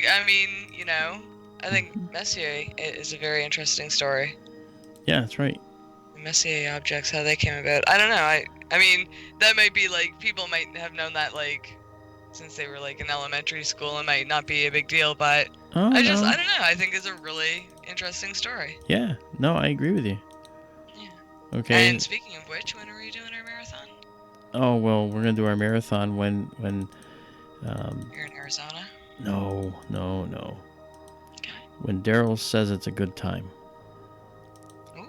I think Messier is a very interesting story. Yeah, that's right. The Messier objects, how they came about. I don't know. I mean, that might be people might have known that since they were in elementary school. It might not be a big deal, but I don't know. I think it's a really interesting story. Yeah, no, I agree with you. Yeah. Okay. And speaking of which, when are we doing our marathon? Oh, well, we're going to do our marathon when You're in Arizona? No. Okay. When Daryl says it's a good time. Ooh.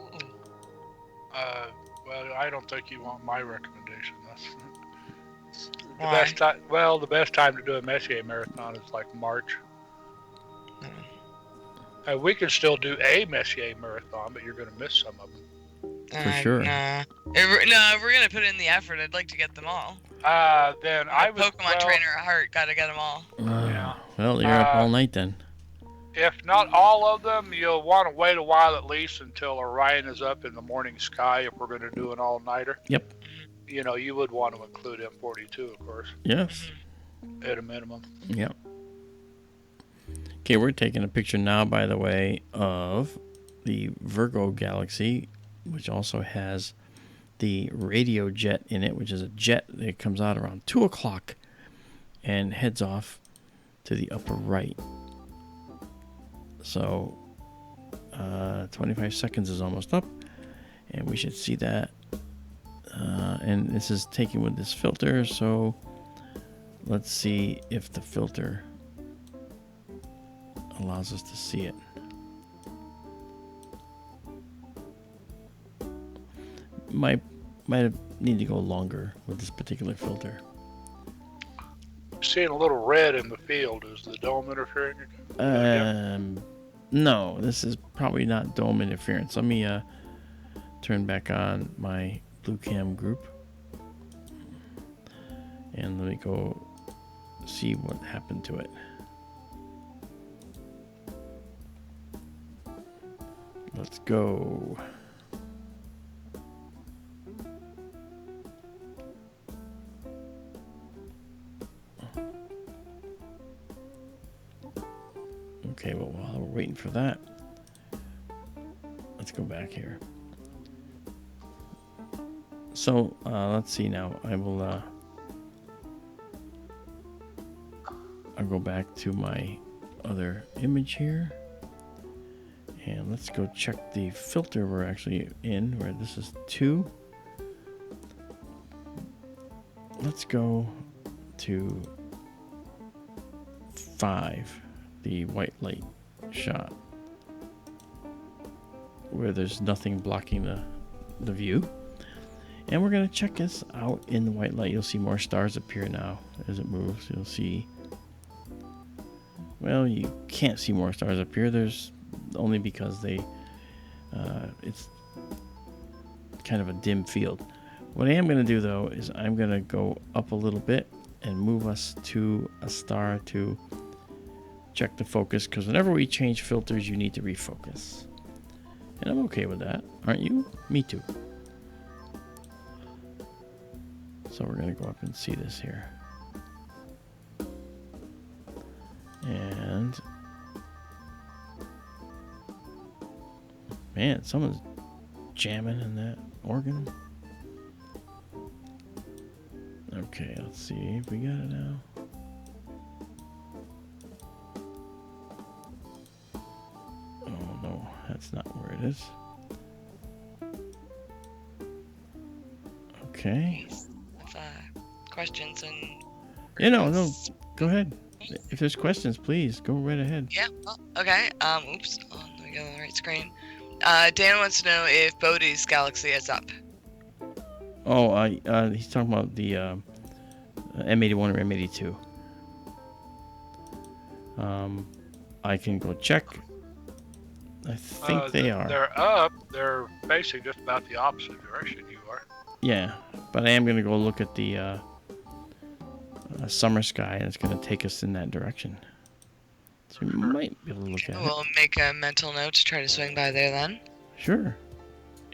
Well, I don't think you want my recommendation. That's the Why? best time. Well, the best time to do a Messier marathon is March. We can still do a Messier marathon, but you're going to miss some of them. For sure. Nah. If we're gonna put in the effort, I'd like to get them all. Then I would. Pokemon trainer at heart, gotta get them all. Yeah. Well, you're up all night then. If not all of them, you'll want to wait a while at least until Orion is up in the morning sky if we're going to do an all-nighter. Yep. You would want to include M42, of course. Yes. At a minimum. Yep. Okay, we're taking a picture now, by the way, of the Virgo galaxy, which also has the radio jet in it, which is a jet that comes out around 2 o'clock and heads off to the upper right. So 25 seconds is almost up, and we should see that. And this is taken with this filter, so let's see if the filter allows us to see it. Might need to go longer with this particular filter. Seeing a little red in the field. Is the dome interfering? No, this is probably not dome interference. Let me turn back on my blue cam group, and let me go see what happened to it. Let's go. Okay, well, while we're waiting for that, let's go back here. So, let's see now. I'll go back to my other image here. And let's go check the filter we're actually in, where this is 2. Let's go to 5. The white light shot, where there's nothing blocking the view. And we're going to check this out in the white light. You'll see more stars appear now as it moves. You'll see, well, you can't see more stars appear. There's only because it's kind of a dim field. What I am going to do, though, is I'm going to go up a little bit and move us to a star to check the focus, because whenever we change filters, you need to refocus. And I'm okay with that. Aren't you? Me too. So we're going to go up and see this here. And man, someone's jamming in that organ. Okay, let's see if we got it now. Oh no, that's not where it is. Okay. Questions and... No, go ahead. If there's questions, please go right ahead. Yeah, well, okay. Oops, let me go on the right screen. Dan wants to know if Bodhi's galaxy is up. Oh, he's talking about the M81 or M82. I can go check. I think they are. They're up. They're facing just about the opposite direction you are. Yeah, but I am going to go look at the summer sky, and it's going to take us in that direction. So we might be able to look at it. We'll make a mental note to try to swing by there then. Sure.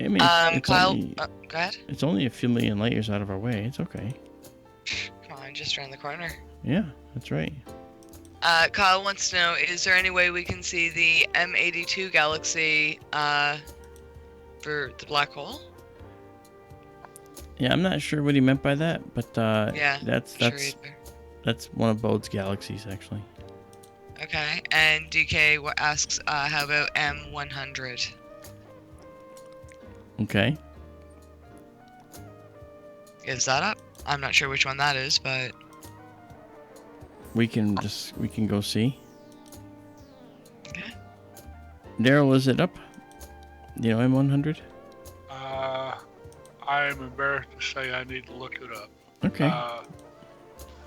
I mean, Kyle, go ahead. It's only a few million light years out of our way. It's okay. Come on, just around the corner. Yeah, that's right. Kyle wants to know, is there any way we can see the M82 galaxy for the black hole? Yeah, I'm not sure what he meant by that, but yeah, that's one of Bode's galaxies, actually. Okay, and DK asks, how about M100? Okay. Is that up? I'm not sure which one that is, but we can go see. Okay. Daryl, is it up? You know, M100? I'm embarrassed to say I need to look it up. Okay.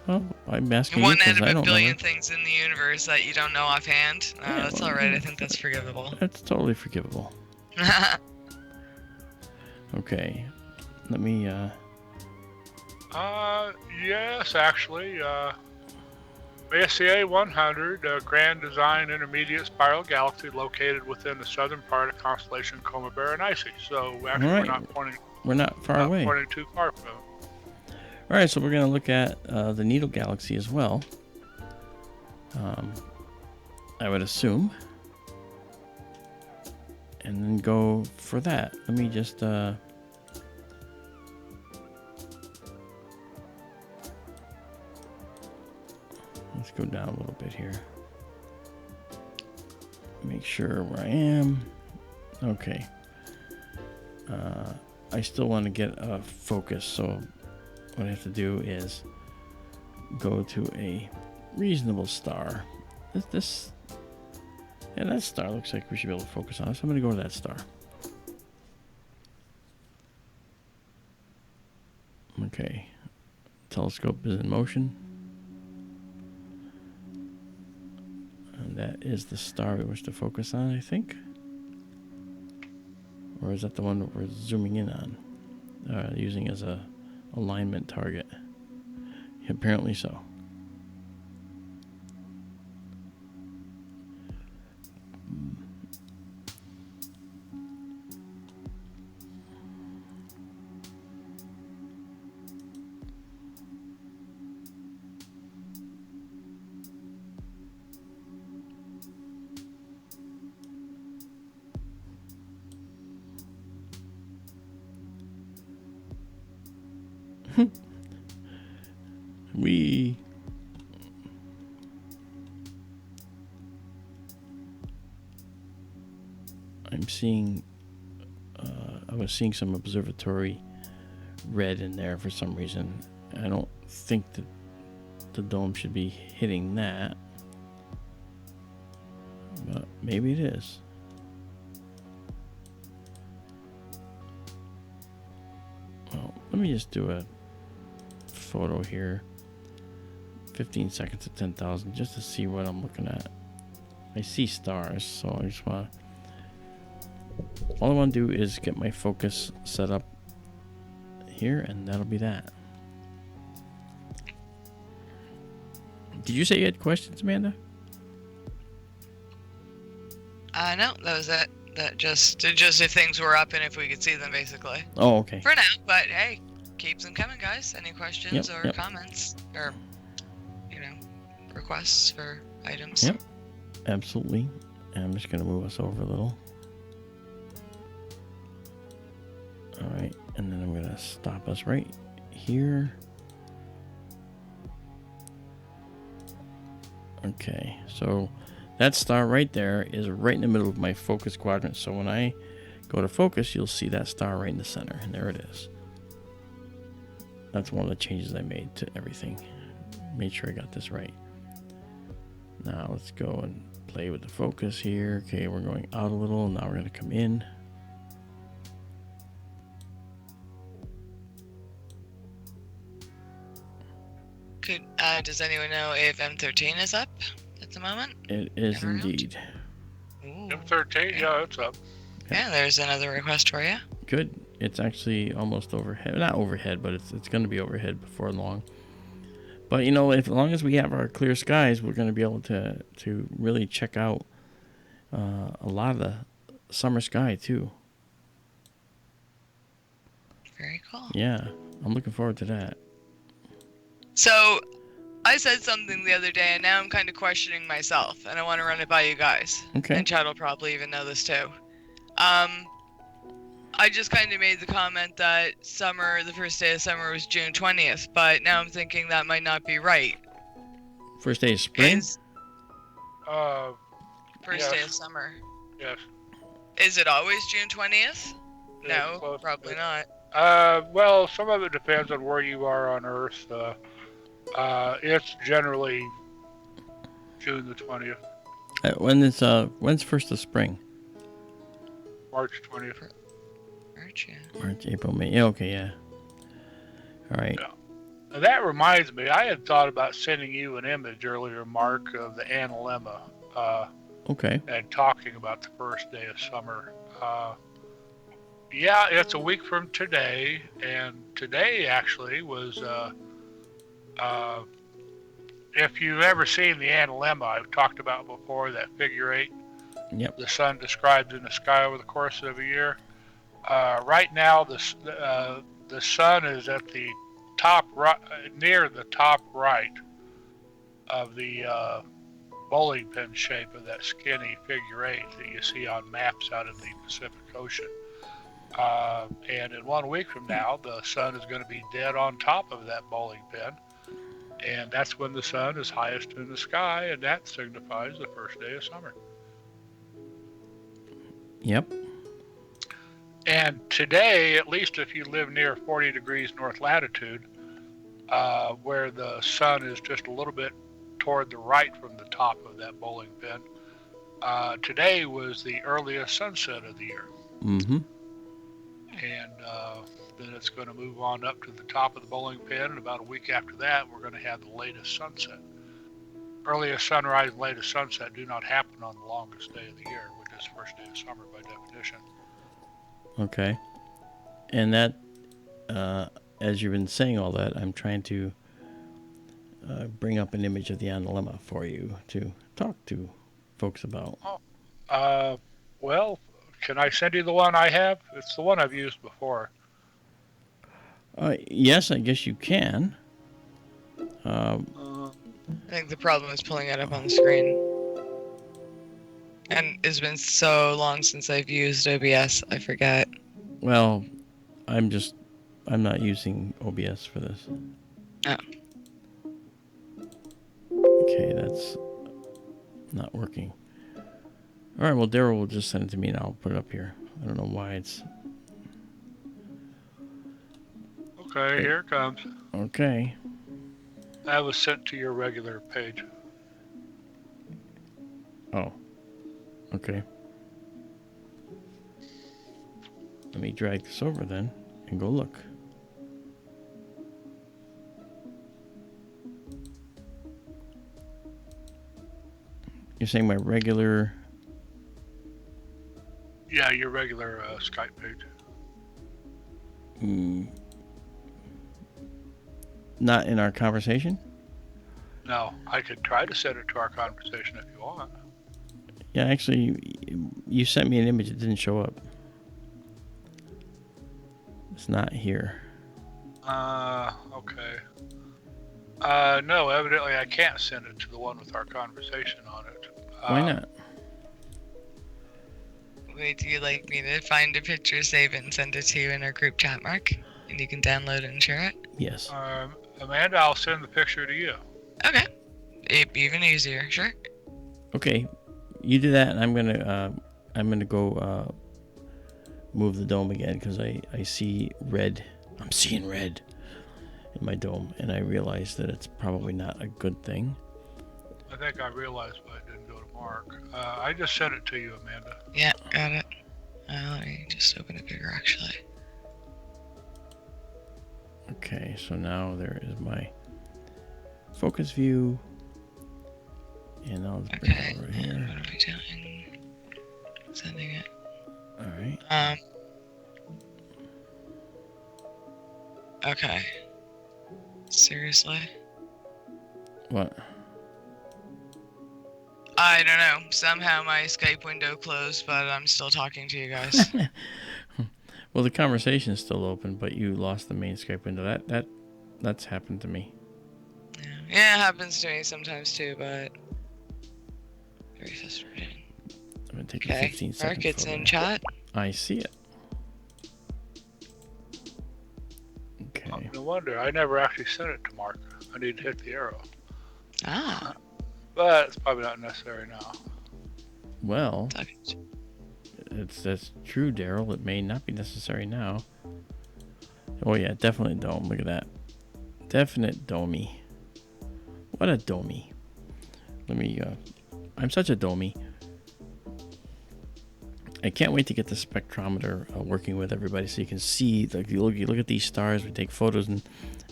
Well, I'm asking you one because out of I a don't know. billion things in the universe that you don't know offhand. Yeah, That's well, alright, I think that's forgivable. That's totally forgivable. Okay. Let me, yes, actually, Messier 100, a grand design intermediate spiral galaxy located within the southern part of constellation Coma Berenices. So actually, right. We're not far away. Pointing too far from it. All right, so we're going to look at the Needle Galaxy as well. I would assume. And then go for that. Let me just... let's go down a little bit here. Make sure where I am. Okay. I still want to get a focus, so what I have to do is go to a reasonable star. Yeah, that star looks like we should be able to focus on it, so I'm going to go to that star. Okay. Telescope is in motion. And that is the star we wish to focus on, I think. Or is that the one that we're zooming in on? Using as a alignment target. Apparently so. I'm seeing, I was seeing some observatory red in there for some reason. I don't think that the dome should be hitting that, but maybe it is. Well, let me just do a photo here. 15 seconds at 10,000 just to see what I'm looking at. I see stars, so I just want to, all I want to do is get my focus set up here, and that'll be that. Did you say you had questions, Amanda? No, that was it. That just if things were up and if we could see them, basically. Oh, okay. For now, but hey, keep them coming, guys. Any questions or comments or, requests for items? Yep, absolutely. I'm just going to move us over a little. All right, and then I'm going to stop us right here. Okay, so that star right there is right in the middle of my focus quadrant. So when I go to focus, you'll see that star right in the center, and there it is. That's one of the changes I made to everything. Made sure I got this right. Now let's go and play with the focus here. Okay, we're going out a little. Now we're going to come in. Does anyone know if M13 is up at the moment? It is indeed. Ooh. M13, yeah, it's up. Okay. Yeah, there's another request for you. Good. It's actually almost overhead. Not overhead, but it's going to be overhead before long. But as long as we have our clear skies, we're going to be able to really check out a lot of the summer sky too. Very cool. Yeah, I'm looking forward to that. So, I said something the other day, and now I'm kind of questioning myself, and I want to run it by you guys. Okay. And Chad will probably even know this too. I just kind of made the comment that the first day of summer was June 20th, but now I'm thinking that might not be right. First day of spring? First day of summer. Yes. Is it always June 20th? Yeah, No, probably not. Well, some of it depends on where you are on Earth. It's generally June the 20th. When's first of spring? March 20th. March, yeah. March, April, May. Yeah, okay, yeah. All right. Yeah. Now, that reminds me, I had thought about sending you an image earlier, Mark, of the Analemma. Okay. And talking about the first day of summer. Yeah, it's a week from today, and today actually was, if you've ever seen the Analemma, I've talked about before, that figure 8. Yep. The sun described in the sky over the course of a year. Right now, the sun is at the top right, near the top right of the bowling pin shape of that skinny figure 8 that you see on maps out in the Pacific Ocean. And in 1 week from now, the sun is going to be dead on top of that bowling pin. And that's when the sun is highest in the sky, and that signifies the first day of summer. Yep. And today, at least if you live near 40 degrees north latitude, where the sun is just a little bit toward the right from the top of that bowling pin, today was the earliest sunset of the year. Mm-hmm. And then it's going to move on up to the top of the bowling pin, and about a week after that, we're going to have the latest sunset. Earliest sunrise and latest sunset do not happen on the longest day of the year, which is first day of summer by definition. Okay. And that, as you've been saying all that, I'm trying to bring up an image of the Analemma for you to talk to folks about. Well, can I send you the one I have? It's the one I've used before. Yes, I guess you can. I think the problem is pulling it up on the screen. And it's been so long since I've used OBS, I forget. Well, I'm not using OBS for this. Oh. Okay, that's not working. All right, well, Daryl will just send it to me and I'll put it up here. I don't know why it's... Okay, here it comes. Okay. That was sent to your regular page. Oh. Okay. Let me drag this over then and go look. You're saying my regular... Yeah, your regular Skype page. Not in our conversation? No, I could try to send it to our conversation if you want. Yeah, actually, you sent me an image. It didn't show up. It's not here. Okay. No, evidently I can't send it to the one with our conversation on it. Why not? Wait, do you like me to find a picture, save it, and send it to you in our group chat, Mark? And you can download it and share it? Yes. Amanda, I'll send the picture to you. Okay. It'd be even easier, sure. Okay, you do that, and I'm gonna go move the dome again because I see red. I'm seeing red in my dome, and I realize that it's probably not a good thing. I think I realized why it didn't go to Mark. I just sent it to you, Amanda. Yeah, got it. Let me just open it bigger, actually. Okay, so now there is my focus view, and I'll just bring it over here. What are we doing? Sending it. All right. Okay. Seriously? What? I don't know. Somehow my Skype window closed, but I'm still talking to you guys. Well, the conversation is still open, but you lost the main Skype window. That's happened to me. Yeah, it happens to me sometimes too, but very frustrating. I'm gonna take a 15 second Mark, it's photo. in chat. I see it. Okay. No wonder. I never actually sent it to Mark. I need to hit the arrow. Ah. But it's probably not necessary now. Well, that's true, Daryl. It may not be necessary now. Oh yeah, definitely dome. Look at that. Definite domey. What a domey. Let me, I'm such a domey. I can't wait to get the spectrometer working with everybody so you can see, like, you look at these stars, we take photos and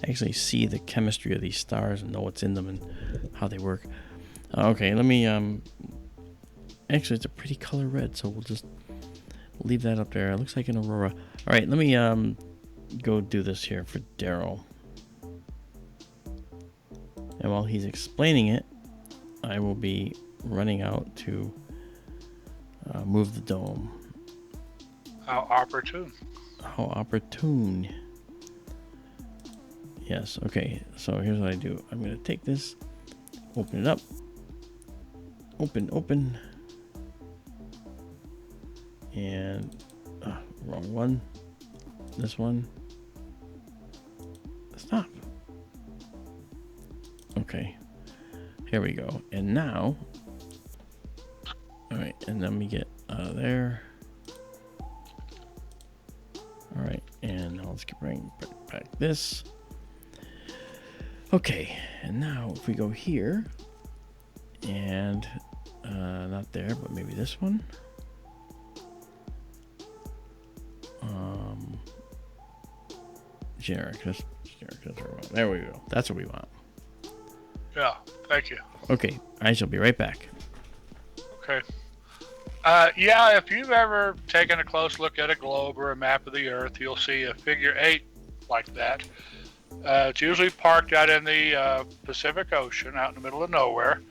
actually see the chemistry of these stars and know what's in them and how they work. Okay, let me, actually it's a pretty color red, so we'll just leave that up there. It looks like an aurora. All right, let me go do this here for Daryl. And while he's explaining it, I will be running out to move the dome. How opportune. How opportune. Yes, okay, so here's what I do. I'm going to take this, open it up. Open. And, wrong one. This one. Stop. Okay. Here we go. And now, all right, and let me get out of there. let's bring back this. Okay, and now if we go here, and not there, but maybe this one. Generic. There we go. That's what we want. Yeah, thank you. Okay, I shall be right back. Okay. Yeah, if you've ever taken a close look at a globe or a map of the Earth, you'll see a figure 8 like that. It's usually parked out in the Pacific Ocean, out in the middle of nowhere,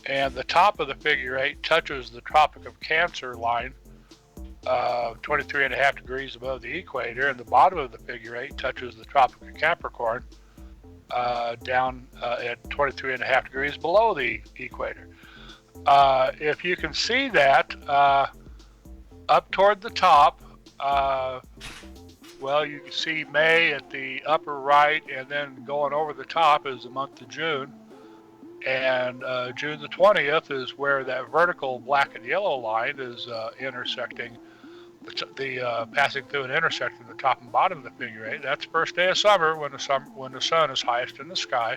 and the top of the figure 8 touches the Tropic of Cancer line, 23.5 degrees above the equator, and the bottom of the figure 8 touches the Tropic of Capricorn, down at 23.5 degrees below the equator. If you can see that, up toward the top, well, you can see May at the upper right, and then going over the top is the month of June. And June the 20th is where that vertical black and yellow line is intersecting, passing through and intersecting the top and bottom of the figure 8. That's the first day of summer when the sun is highest in the sky.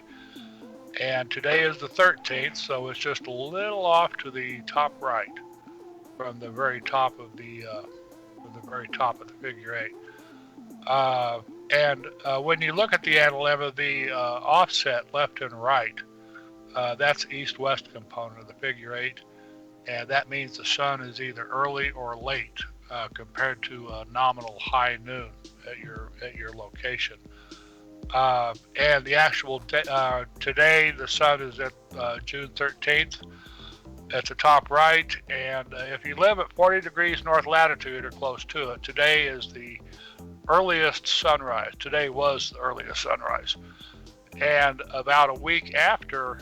And today is the 13th, so it's just a little off to the top right from the very top of the figure 8. And when you look at the Analemma, the offset left and right, that's east-west component of the figure 8, and that means the sun is either early or late compared to a nominal high noon at your location. And the actual today, the sun is at June 13th at the top right, and if you live at 40 degrees north latitude or close to it, today is the earliest sunrise. Today was the earliest sunrise. And about a week after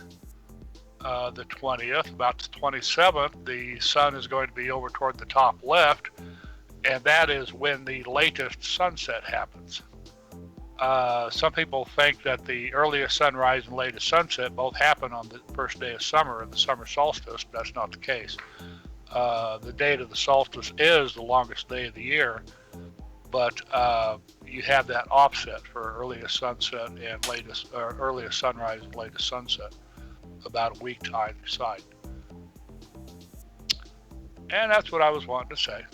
the 20th, about the 27th, the sun is going to be over toward the top left, and that is when the latest sunset happens. Some people think that the earliest sunrise and latest sunset both happen on the first day of summer and the summer solstice, but that's not the case. The date of the solstice is the longest day of the year, but you have that offset for earliest sunset and earliest sunrise and latest sunset about a week to either side. And that's what I was wanting to say.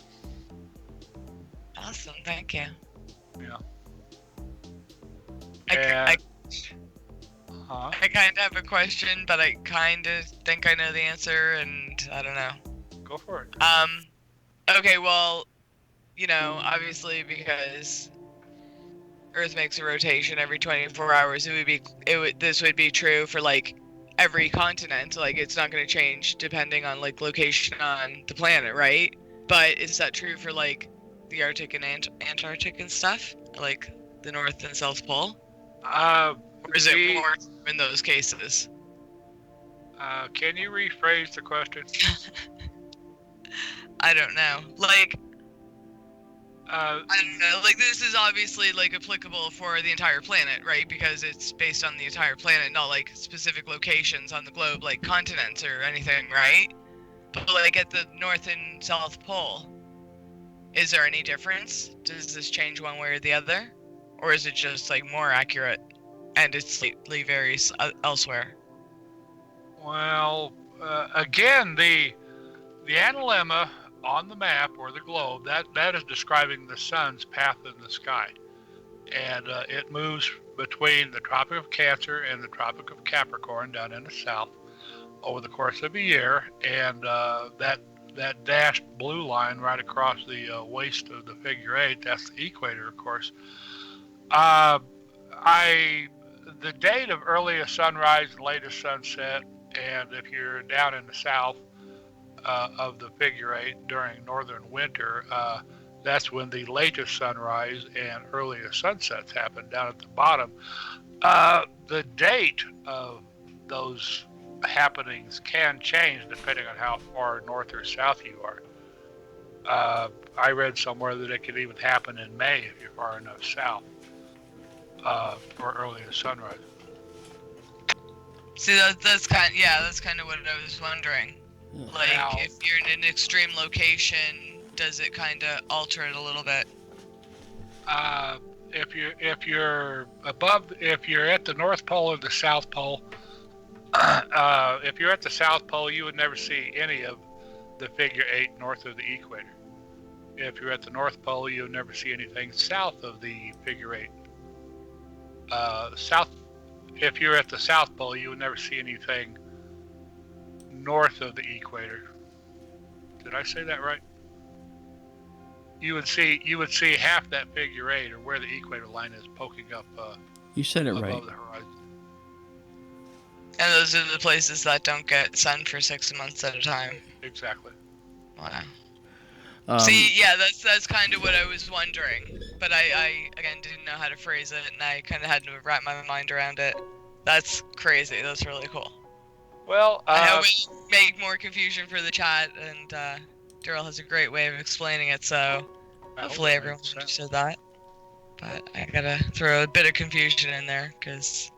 Awesome, thank you. Yeah. I kind of have a question, but I kind of think I know the answer, and I don't know. Go for it. Okay, well, obviously because Earth makes a rotation every 24 hours, this would be true for like every continent. Like it's not going to change depending on like location on the planet, right? But is that true for like the Arctic and Antarctic and stuff, like the North and South Pole? Or is it more in those cases? Can you rephrase the question? I don't know. Like, I don't know. Like, this is obviously like applicable for the entire planet, right? Because it's based on the entire planet, not like specific locations on the globe, like continents or anything, right? But like at the North and South Pole, is there any difference? Does this change one way or the other? Or is it just like more accurate and it slightly varies elsewhere? Well, again, the Analemma on the map or the globe, that is describing the sun's path in the sky. And it moves between the Tropic of Cancer and the Tropic of Capricorn down in the south over the course of a year. And that dashed blue line right across the waist of the figure 8, that's the equator, of course. The date of earliest sunrise and latest sunset, and if you're down in the south of the figure 8 during northern winter, that's when the latest sunrise and earliest sunsets happen down at the bottom. The date of those happenings can change depending on how far north or south you are. I read somewhere that it could even happen in May if you're far enough south for earliest sunrise. See, that's kind of what I was wondering. Like, if you're in an extreme location, does it kind of alter it a little bit? if you're at the North Pole or the South Pole, if you're at the South Pole, you would never see any of the figure 8 north of the equator. If you're at the North Pole, you'll never see anything south of the figure 8. If you're at the South Pole, you would never see anything north of the equator. Did I say that right? You would see half that figure 8, or where the equator line is, poking up. You said it above right. the horizon. And those are the places that don't get sun for 6 months at a time. Exactly. Wow. See, yeah, that's kind of what I was wondering, but I again didn't know how to phrase it, and I kind of had to wrap my mind around it. That's crazy. That's really cool. Well, I hope it make more confusion for the chat, and Daryl has a great way of explaining it, so hopefully everyone understood that. But I gotta throw a bit of confusion in there, because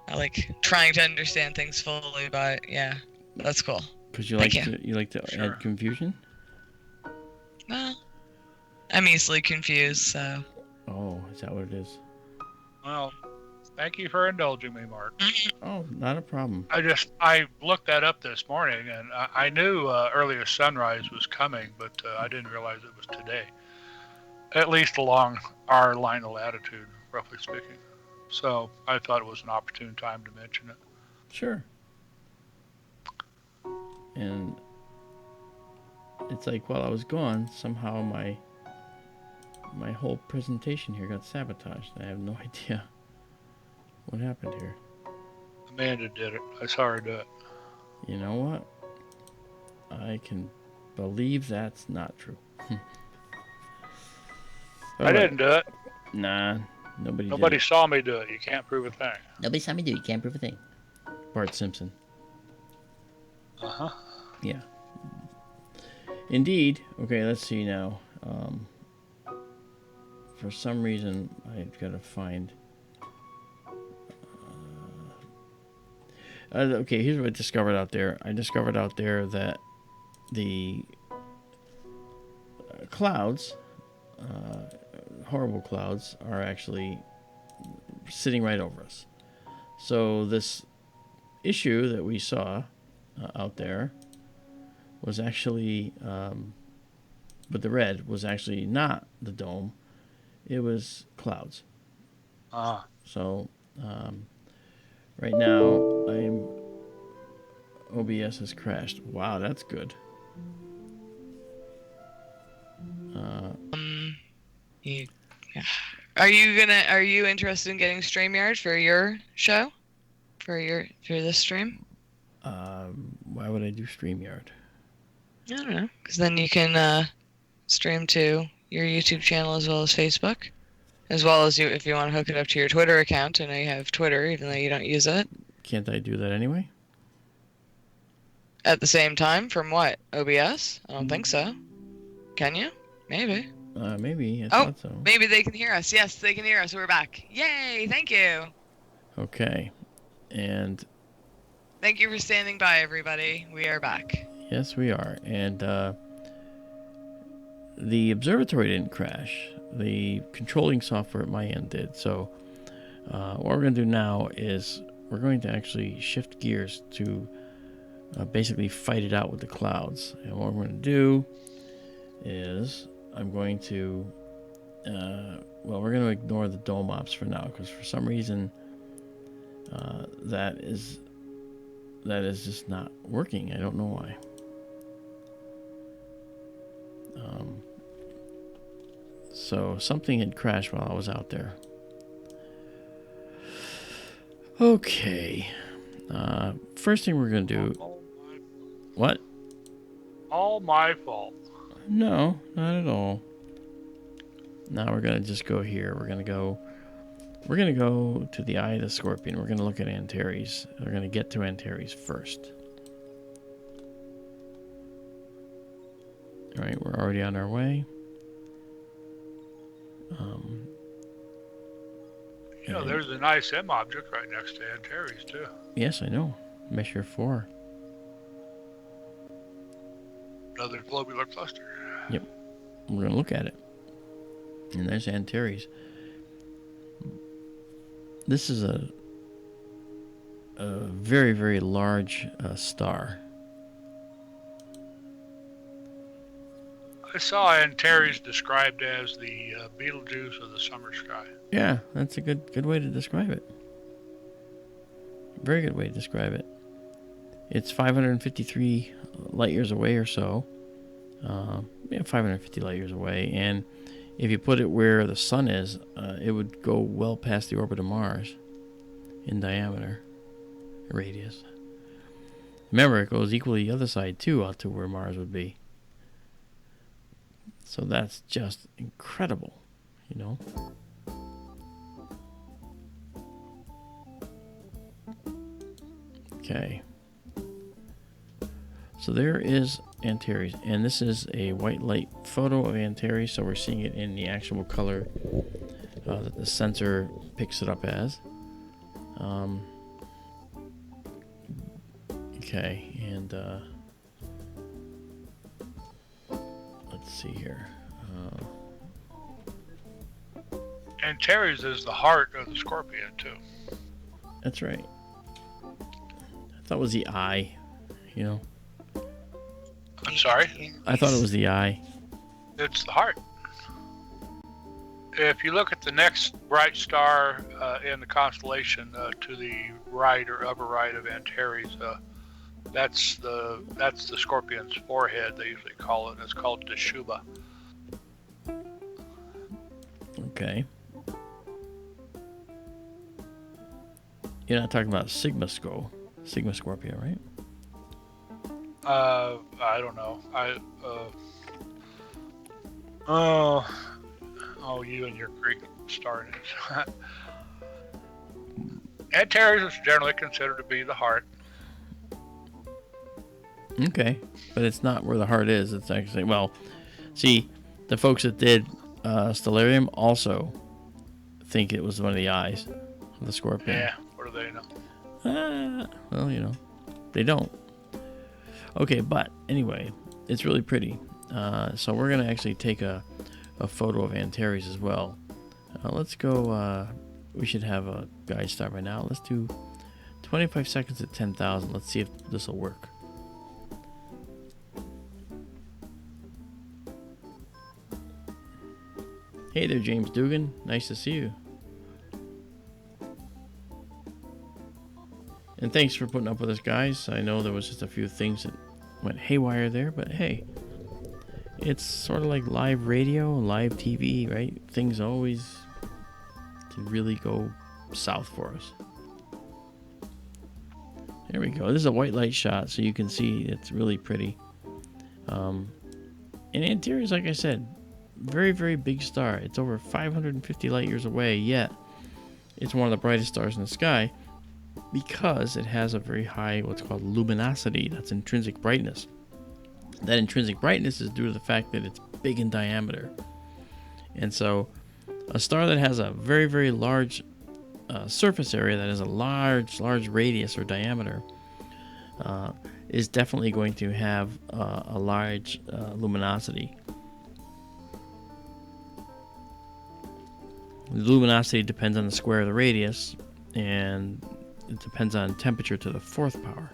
I like trying to understand things fully, but yeah, that's cool. Because you like to add confusion? Well, I'm easily confused, so. Oh, is that what it is? Well, thank you for indulging me, Mark. Oh, not a problem. I looked that up this morning, and I knew earlier sunrise was coming, but I didn't realize it was today. At least along our line of latitude, roughly speaking. So I thought it was an opportune time to mention it. Sure. And it's like while I was gone, somehow my whole presentation here got sabotaged. I have no idea what happened here. Amanda did it. I saw her do it. You know what? I can believe that's not true. I didn't do it. Nah, nobody saw me do it. You can't prove a thing. Nobody saw me do it. You can't prove a thing. Bart Simpson. Uh-huh. Yeah. Indeed. Okay, let's see now. For some reason, I've got to find... okay, here's what I discovered out there. I discovered out there that the clouds, horrible clouds, are actually sitting right over us. So this issue that we saw out there was actually, but the red was actually not the dome. It was clouds. So right now, OBS has crashed. Wow, that's good. Are you interested in getting StreamYard for your show? For this stream? Why would I do StreamYard? I don't know, because then you can stream to your YouTube channel as well as Facebook, as well as if you want to hook it up to your Twitter account. I know you have Twitter, even though you don't use it. Can't I do that anyway? At the same time, from what? OBS? I don't think so. Can you? Maybe. Maybe. I thought so. Maybe they can hear us. Yes, they can hear us. We're back. Yay! Thank you. Okay, and. Thank you for standing by, everybody. We are back. Yes, we are, and the observatory didn't crash. The controlling software at my end did. So what we're going to do now is we're going to actually shift gears to basically fight it out with the clouds. And what we're going to do is I'm going to, we're going to ignore the dome ops for now, because for some reason that is just not working. I don't know why. So something had crashed while I was out there. Okay. First thing we're going to do... What? All my fault. No, not at all. Now we're going to just go here. We're going to go to the Eye of the Scorpion. We're going to look at Antares. We're going to get to Antares first. All right, we're already on our way. There's a nice M object right next to Antares, too. Yes, I know. Messier 4. Another globular cluster. Yep. We're going to look at it. And there's Antares. this is a very, very large star. I saw Antares described as the Betelgeuse of the summer sky. Yeah, that's a good way to describe it. Very good way to describe it. It's 553 light years away or so. 550 light years away. And if you put it where the sun is, it would go well past the orbit of Mars in diameter, radius. Remember, it goes equally the other side too, out to where Mars would be. So that's just incredible, you know. Okay. So there is Antares, and this is a white light photo of Antares, so we're seeing it in the actual color that the sensor picks it up as. Okay, and let's see here. Antares is the heart of the Scorpion, too. That's right. I thought it was the eye, you know. I'm sorry? I thought it was the eye. It's the heart. If you look at the next bright star in the constellation to the right or upper right of Antares, that's the Scorpion's forehead, they usually call it. It's called Teshuba. Okay. You're not talking about Sigma Scorpio, right? I don't know. You and your Greek star names. Antares is generally considered to be the heart. Okay, but it's not where the heart is. It's actually, well, see, the folks that did Stellarium also think it was one of the eyes of the Scorpion. Yeah, what do they know? Well, you know, they don't. Okay, but anyway, it's really pretty. So we're going to actually take a photo of Antares as well. Let's go, we should have a guide start right now. Let's do 25 seconds at 10,000. Let's see if this will work. Hey there, James Dugan. Nice to see you. And thanks for putting up with us, guys. I know there was just a few things that went haywire there, but hey, it's sort of like live radio and live TV, right? Things always can really go south for us. There we go. This is a white light shot, so you can see it's really pretty. And Antares, like I said, very, very big star. It's over 550 light years away, yet it's one of the brightest stars in the sky because it has a very high, what's called luminosity. That's intrinsic brightness. That intrinsic brightness is due to the fact that it's big in diameter. And so a star that has a very, very large surface area, that has a large radius or diameter, is definitely going to have a large luminosity. The luminosity depends on the square of the radius, and it depends on temperature to the fourth power.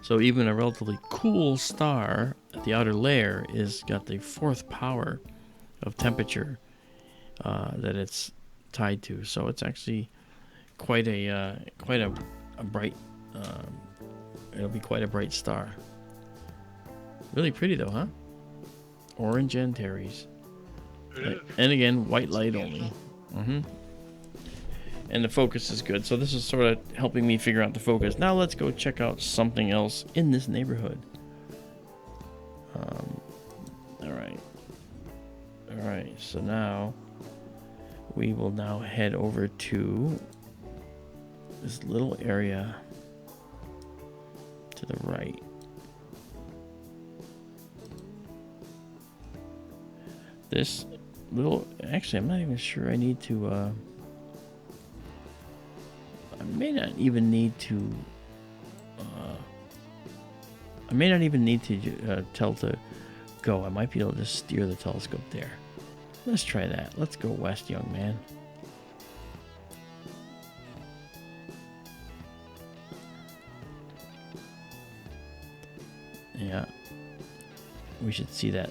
So even a relatively cool star at the outer layer is got the fourth power of temperature that it's tied to. So it's actually quite a bright. It'll be quite a bright star. Really pretty though, huh? Orange Antares. And again, white light only. And the focus is good. So this is sort of helping me figure out the focus. Now let's go check out something else in this neighborhood. All right. So now we will now head over to this little area to the right. This little, actually, I'm not even sure I need to, I may not even need to tell to go. I might be able to just steer the telescope there. Let's try that. Let's go west, young man. we should see that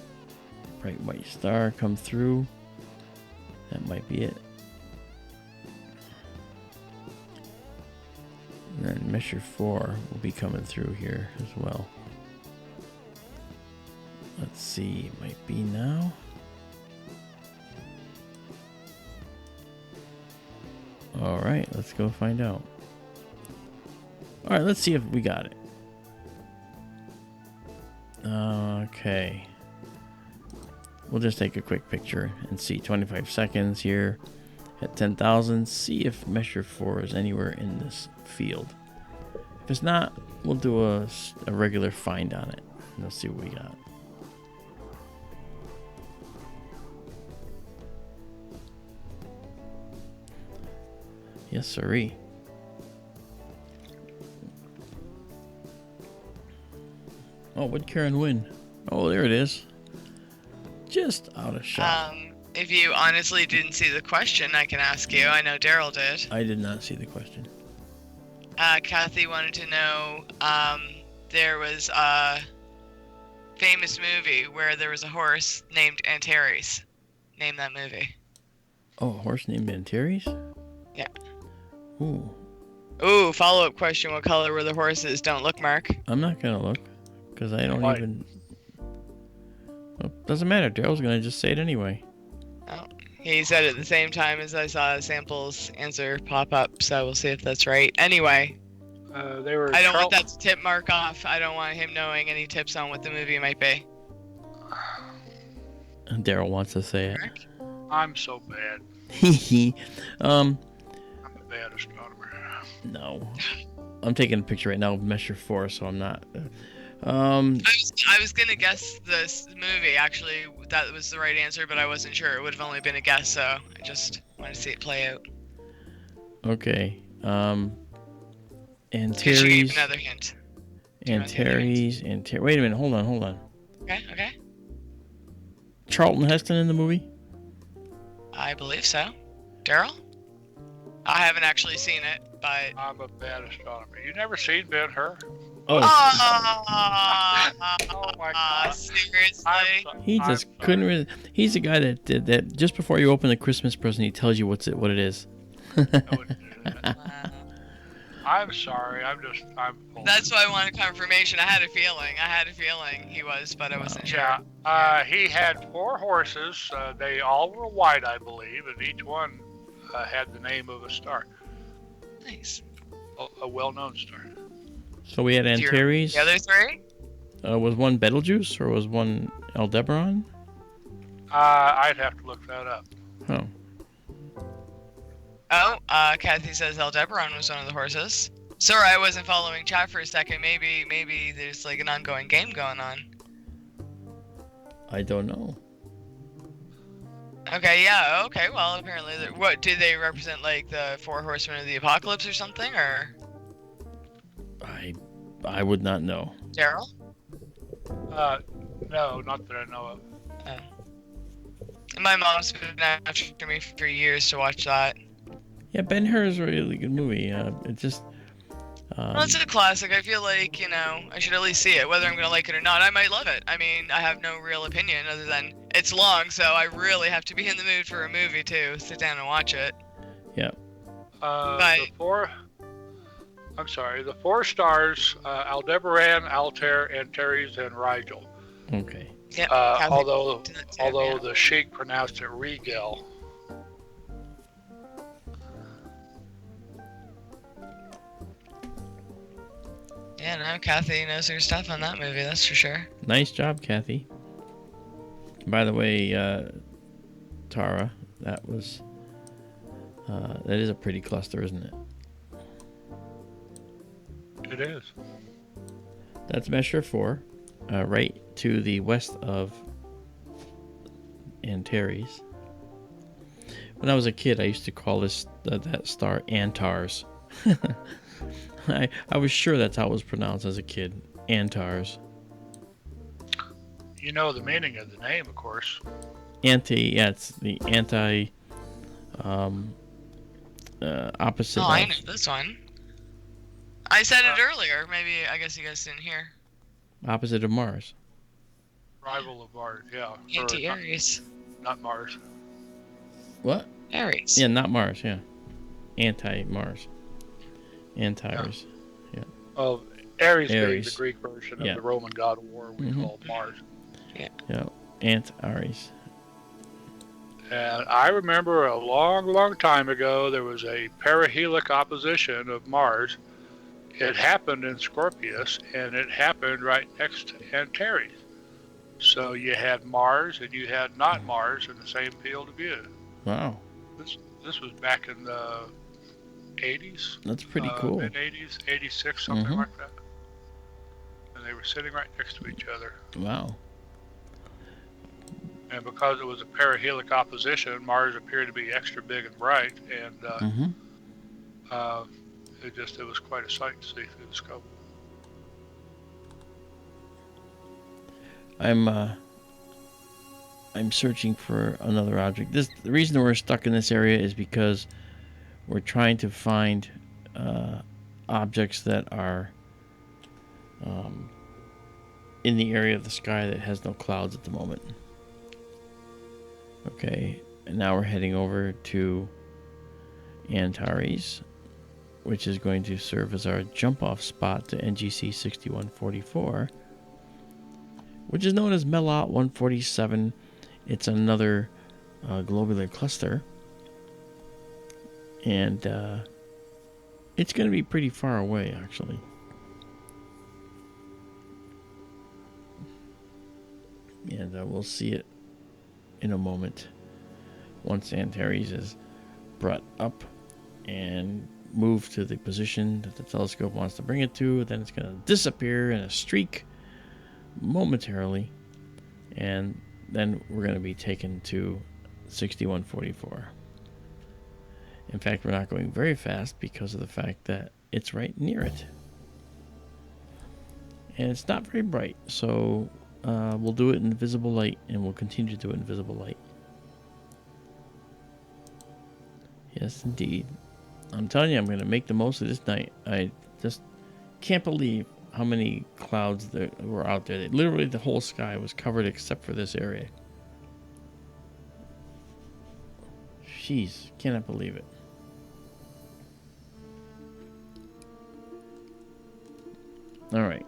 bright white star come through. That might be it. And then Messier 4 will be coming through here as well. Let's see, it might be now. All right, let's go find out. All right, let's see if we got it. Okay. We'll just take a quick picture and see 25 seconds here at 10,000. See if Messier 4 is anywhere in this field. If it's not, we'll do a regular find on it. And let's see what we got. Yes, sirree. Oh, would Karen win? Oh, there it is. Just out of shot. If you honestly didn't see the question, I can ask you. I know Daryl did. I did not see the question. Kathy wanted to know, there was a famous movie where there was a horse named Antares. Name that movie. Oh, a horse named Antares? Yeah. Ooh. Ooh, follow-up question. What color were the horses? Don't look, Mark. I'm not going to look, because I don't even... Well, doesn't matter. Daryl's going to just say it anyway. Oh, he said it at the same time as I saw Sample's answer pop up, so we'll see if that's right. Anyway, they were. I don't want that to tip Mark off. I don't want him knowing any tips on what the movie might be. Daryl wants to say it. I'm so bad. I'm a bad astronomer. No. I'm taking a picture right now of Messier 4, so I'm not... I was gonna guess this movie. Actually, that was the right answer, but I wasn't sure. It would have only been a guess, so I just wanted to see it play out. Okay. Antares. Should you give another hint? Antares. Wait a minute. Hold on. Okay. Charlton Heston in the movie? I believe so. Daryl? I haven't actually seen it, but... I'm a bad astronomer. You never seen Ben-Hur? Oh. Oh my God! Seriously? He just couldn't. He's the guy that did that. Just before you open the Christmas present, he tells you what it is. I'm sorry. I'm. That's why I wanted confirmation. I had a feeling he was, but I wasn't sure. Yeah. He had 4 horses. They all were white, I believe, and each one had the name of a star. Nice. A well-known star. So we had Antares. The other 3? Was one Betelgeuse or was one Aldebaran? I'd have to look that up. Oh. Kathy says Aldebaran was one of the horses. Sorry, I wasn't following chat for a second. Maybe there's like an ongoing game going on. I don't know. Okay, yeah, okay. Well, apparently, what do they represent? Like the 4 horsemen of the apocalypse or something, or? I would not know. Daryl? No, not that I know of. Oh. My mom's been after me for years to watch that. Yeah, Ben-Hur is a really good movie. It just... well, it's a classic. I feel like, I should at least see it. Whether I'm going to like it or not, I might love it. I mean, I have no real opinion other than it's long, so I really have to be in the mood for a movie to sit down and watch it. Yeah. The 4 stars, Aldebaran, Altair, Antares, and Rigel. Okay. Yep. Although the Sheik pronounced it Rigel. Yeah, no, Kathy knows her stuff on that movie, that's for sure. Nice job, Kathy. By the way, Tara, that is a pretty cluster, isn't it? It is. That's Messier 4, right to the west of Antares. When I was a kid, I used to call that star Antares. I was sure that's how it was pronounced as a kid. Antares. You know the meaning of the name, of course. It's the anti opposite. Oh, I know this one. I said it earlier. Maybe, I guess you guys didn't hear. Opposite of Mars. Rival of Mars, yeah. Anti-Aries. Not Mars. What? Aries. Yeah, not Mars, yeah. Anti-Mars. Antares. Yeah. Well, Ares being Aries. the Greek version Yeah. of the Roman god of war we call Mars. Yeah. Antares. And I remember a long, long time ago, there was a perihelic opposition of Mars. It happened in Scorpius, and it happened right next to Antares. So you had Mars and you had not Mars in the same field of view. Wow. This was back in the 80s. That's pretty cool. Mid-80s, 86, something like that. And they were sitting right next to each other. Wow. And because it was a perihelic opposition, Mars appeared to be extra big and bright, and it was quite a sight to see through the scope. I'm searching for another object. The reason we're stuck in this area is because we're trying to find objects that are in the area of the sky that has no clouds at the moment. Okay, and now we're heading over to Antares, which is going to serve as our jump-off spot to NGC 6144, which is known as Melot 147. It's another globular cluster, and it's going to be pretty far away, actually. And we'll see it in a moment once Antares is brought up and moved to the position that the telescope wants to bring it to. Then it's going to disappear in a streak momentarily, and then we're going to be taken to 6144. In fact, we're not going very fast because of the fact that it's right near it, and it's not very bright, so we'll do it in visible light, and we'll continue to do it in visible light. Yes, indeed. I'm telling you, I'm going to make the most of this night. I just can't believe how many clouds there were out there. Literally, the whole sky was covered except for this area. Jeez, cannot believe it. All right.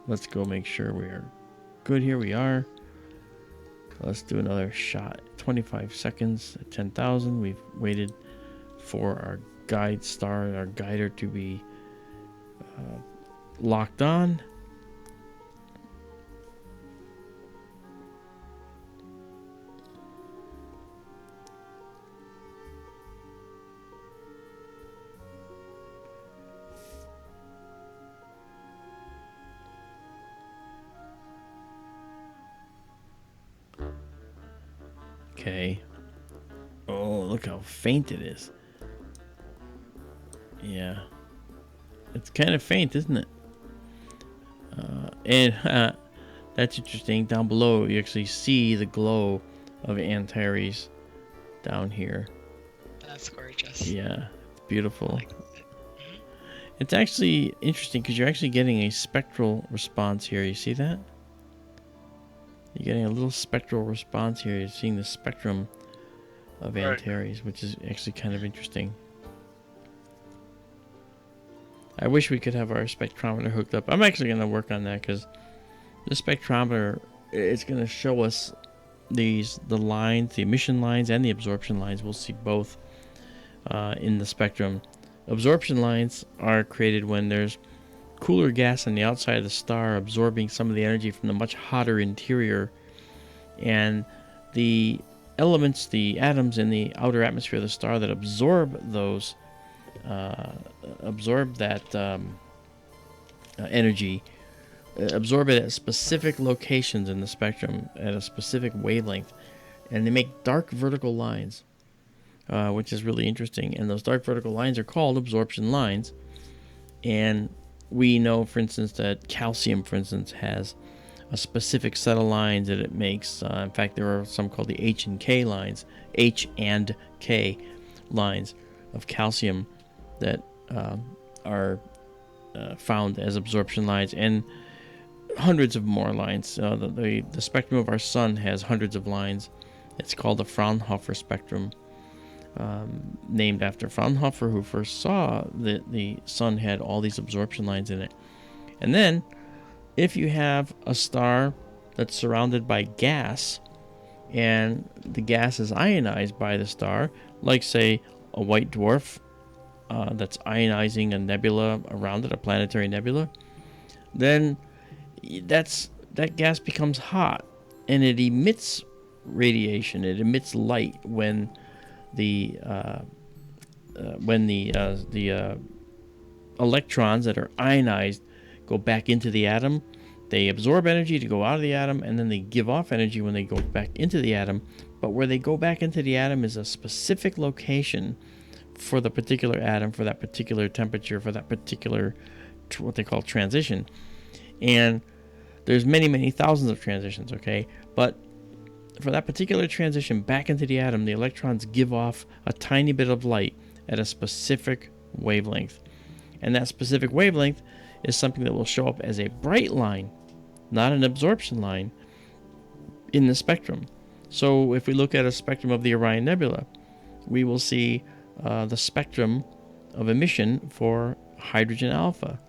Let's go make sure we are good. Here we are. Let's do another shot. 25 seconds at 10,000. We've waited for our guide star, our guider, to be locked on. Okay. Oh, look how faint it is. Yeah. It's kind of faint, isn't it? And that's interesting. Down below, you actually see the glow of Antares down here. That's gorgeous. Yeah, beautiful. It's actually interesting because you're actually getting a spectral response here. You see that? You're getting a little spectral response here. You're seeing the spectrum of Antares, which is actually kind of interesting. I wish we could have our spectrometer hooked up. I'm actually going to work on that because the spectrometer, it's going to show us the lines, the emission lines and the absorption lines. We'll see both in the spectrum. Absorption lines are created when there's cooler gas on the outside of the star absorbing some of the energy from the much hotter interior, and the elements, the atoms in the outer atmosphere of the star that absorb those that energy, absorb it at specific locations in the spectrum at a specific wavelength, and they make dark vertical lines, which is really interesting. And those dark vertical lines are called absorption lines. And we know, for instance, that calcium, for instance, has a specific set of lines that it makes. In fact, there are some called the H and K lines, H and K lines of calcium that are found as absorption lines. And hundreds of more lines. The spectrum of our sun has hundreds of lines. It's called the Fraunhofer spectrum, named after Fraunhofer, who first saw that the sun had all these absorption lines in it. And then, if you have a star that's surrounded by gas, and the gas is ionized by the star, like, say, a white dwarf that's ionizing a nebula around it, a planetary nebula, then that gas becomes hot, and it emits radiation. It emits light when the electrons that are ionized go back into the atom. They absorb energy to go out of the atom, and then they give off energy when they go back into the atom. But where they go back into the atom is a specific location for the particular atom, for that particular temperature, for that particular what they call transition. And there's many, many thousands of transitions, okay? But for that particular transition back into the atom, the electrons give off a tiny bit of light at a specific wavelength. And that specific wavelength is something that will show up as a bright line, not an absorption line, in the spectrum. So if we look at a spectrum of the Orion Nebula, we will see the spectrum of emission for hydrogen alpha.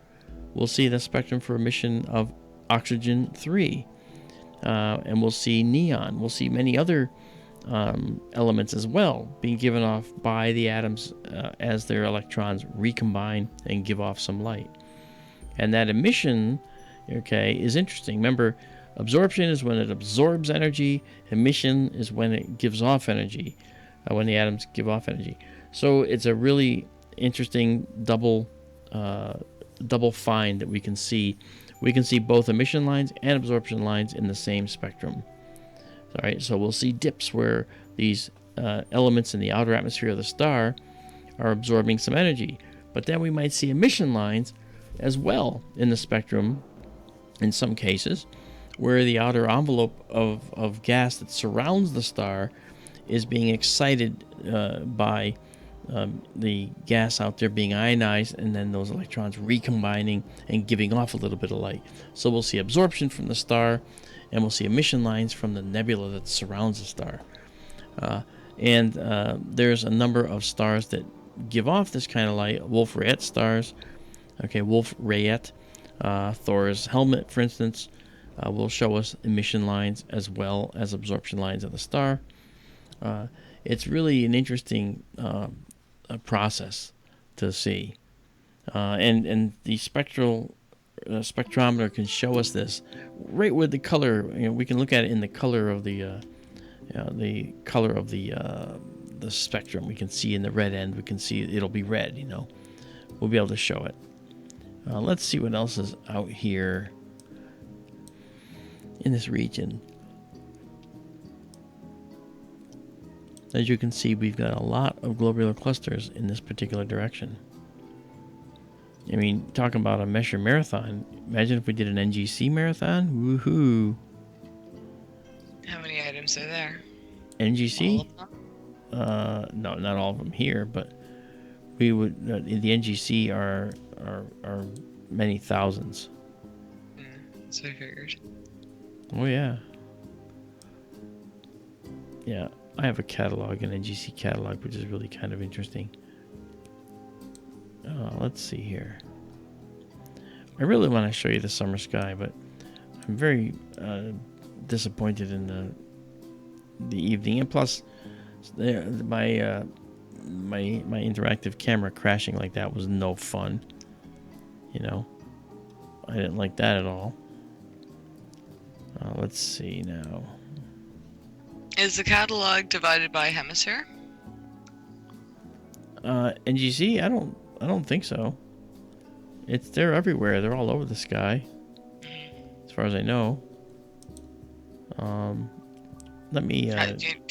We'll see the spectrum for emission of oxygen 3. And we'll see neon. We'll see many other elements as well being given off by the atoms as their electrons recombine and give off some light. And that emission, okay, is interesting. Remember, absorption is when it absorbs energy. Emission is when it gives off energy, when the atoms give off energy. So it's a really interesting double find that we can see. We can see both emission lines and absorption lines in the same spectrum. All right, so we'll see dips where these elements in the outer atmosphere of the star are absorbing some energy. But then we might see emission lines as well in the spectrum in some cases, where the outer envelope of gas that surrounds the star is being excited by the gas out there being ionized, and then those electrons recombining and giving off a little bit of light. So we'll see absorption from the star, and we'll see emission lines from the nebula that surrounds the star. And there's a number of stars that give off this kind of light. Wolf-Rayet stars, okay, Wolf-Rayet, Thor's helmet, for instance, will show us emission lines as well as absorption lines of the star. It's really an interesting process to see, and the spectrometer can show us this right with the color. We can look at it in the color of the spectrum. We can see in the red end. We can see it'll be red. We'll be able to show it. Let's see what else is out here in this region. As you can see, we've got a lot of globular clusters in this particular direction. I mean, talking about a Messier marathon, imagine if we did an NGC marathon. Woohoo! How many items are there? NGC? All of them? No, not all of them here, but we would. The NGC are many thousands. So I figured. Oh yeah. Yeah. I have a catalog, an NGC catalog, which is really kind of interesting. Let's see here. I really want to show you the summer sky, but I'm very disappointed in the evening, and plus, my interactive camera crashing like that was no fun. I didn't like that at all. Let's see now. Is the catalog divided by hemisphere? NGC? I don't think so. They're everywhere. They're all over the sky, as far as I know. Let me. Do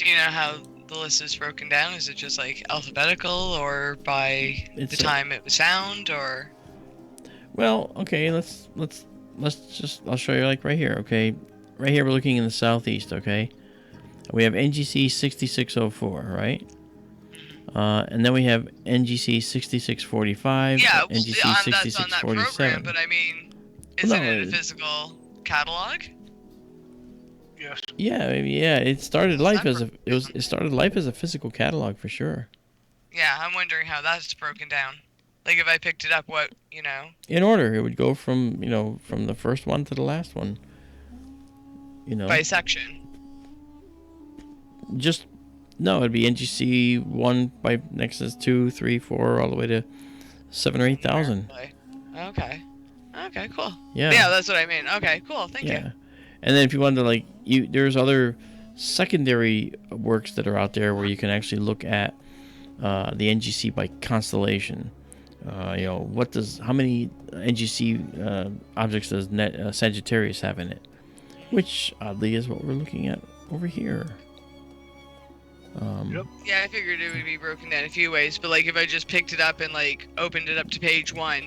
you know how the list is broken down? Is it just like alphabetical, or by the time it was found, or? Well, okay. Let's just. I'll show you like right here. Okay, right here we're looking in the southeast. Okay. We have NGC 6604, right? And then we have NGC 6645. Yeah, NGC that's on that program, but I mean, isn't it a physical catalog? Yes. Yeah, it started life as it started life as a physical catalog for sure. Yeah, I'm wondering how that's broken down. Like if I picked it up, what, In order, it would go from, from the first one to the last one. By section. No, it'd be NGC 1 by Nexus 2, 3, 4, all the way to 7 or 8,000. Okay. Okay, cool. Yeah. Yeah, that's what I mean. Okay, cool. Thank you. And then if you want to, there's other secondary works that are out there where you can actually look at the NGC by constellation. How many NGC objects does Sagittarius have in it? Which, oddly, is what we're looking at over here. Yep. Yeah, I figured it would be broken down a few ways, but if I just picked it up and opened it up to page 1,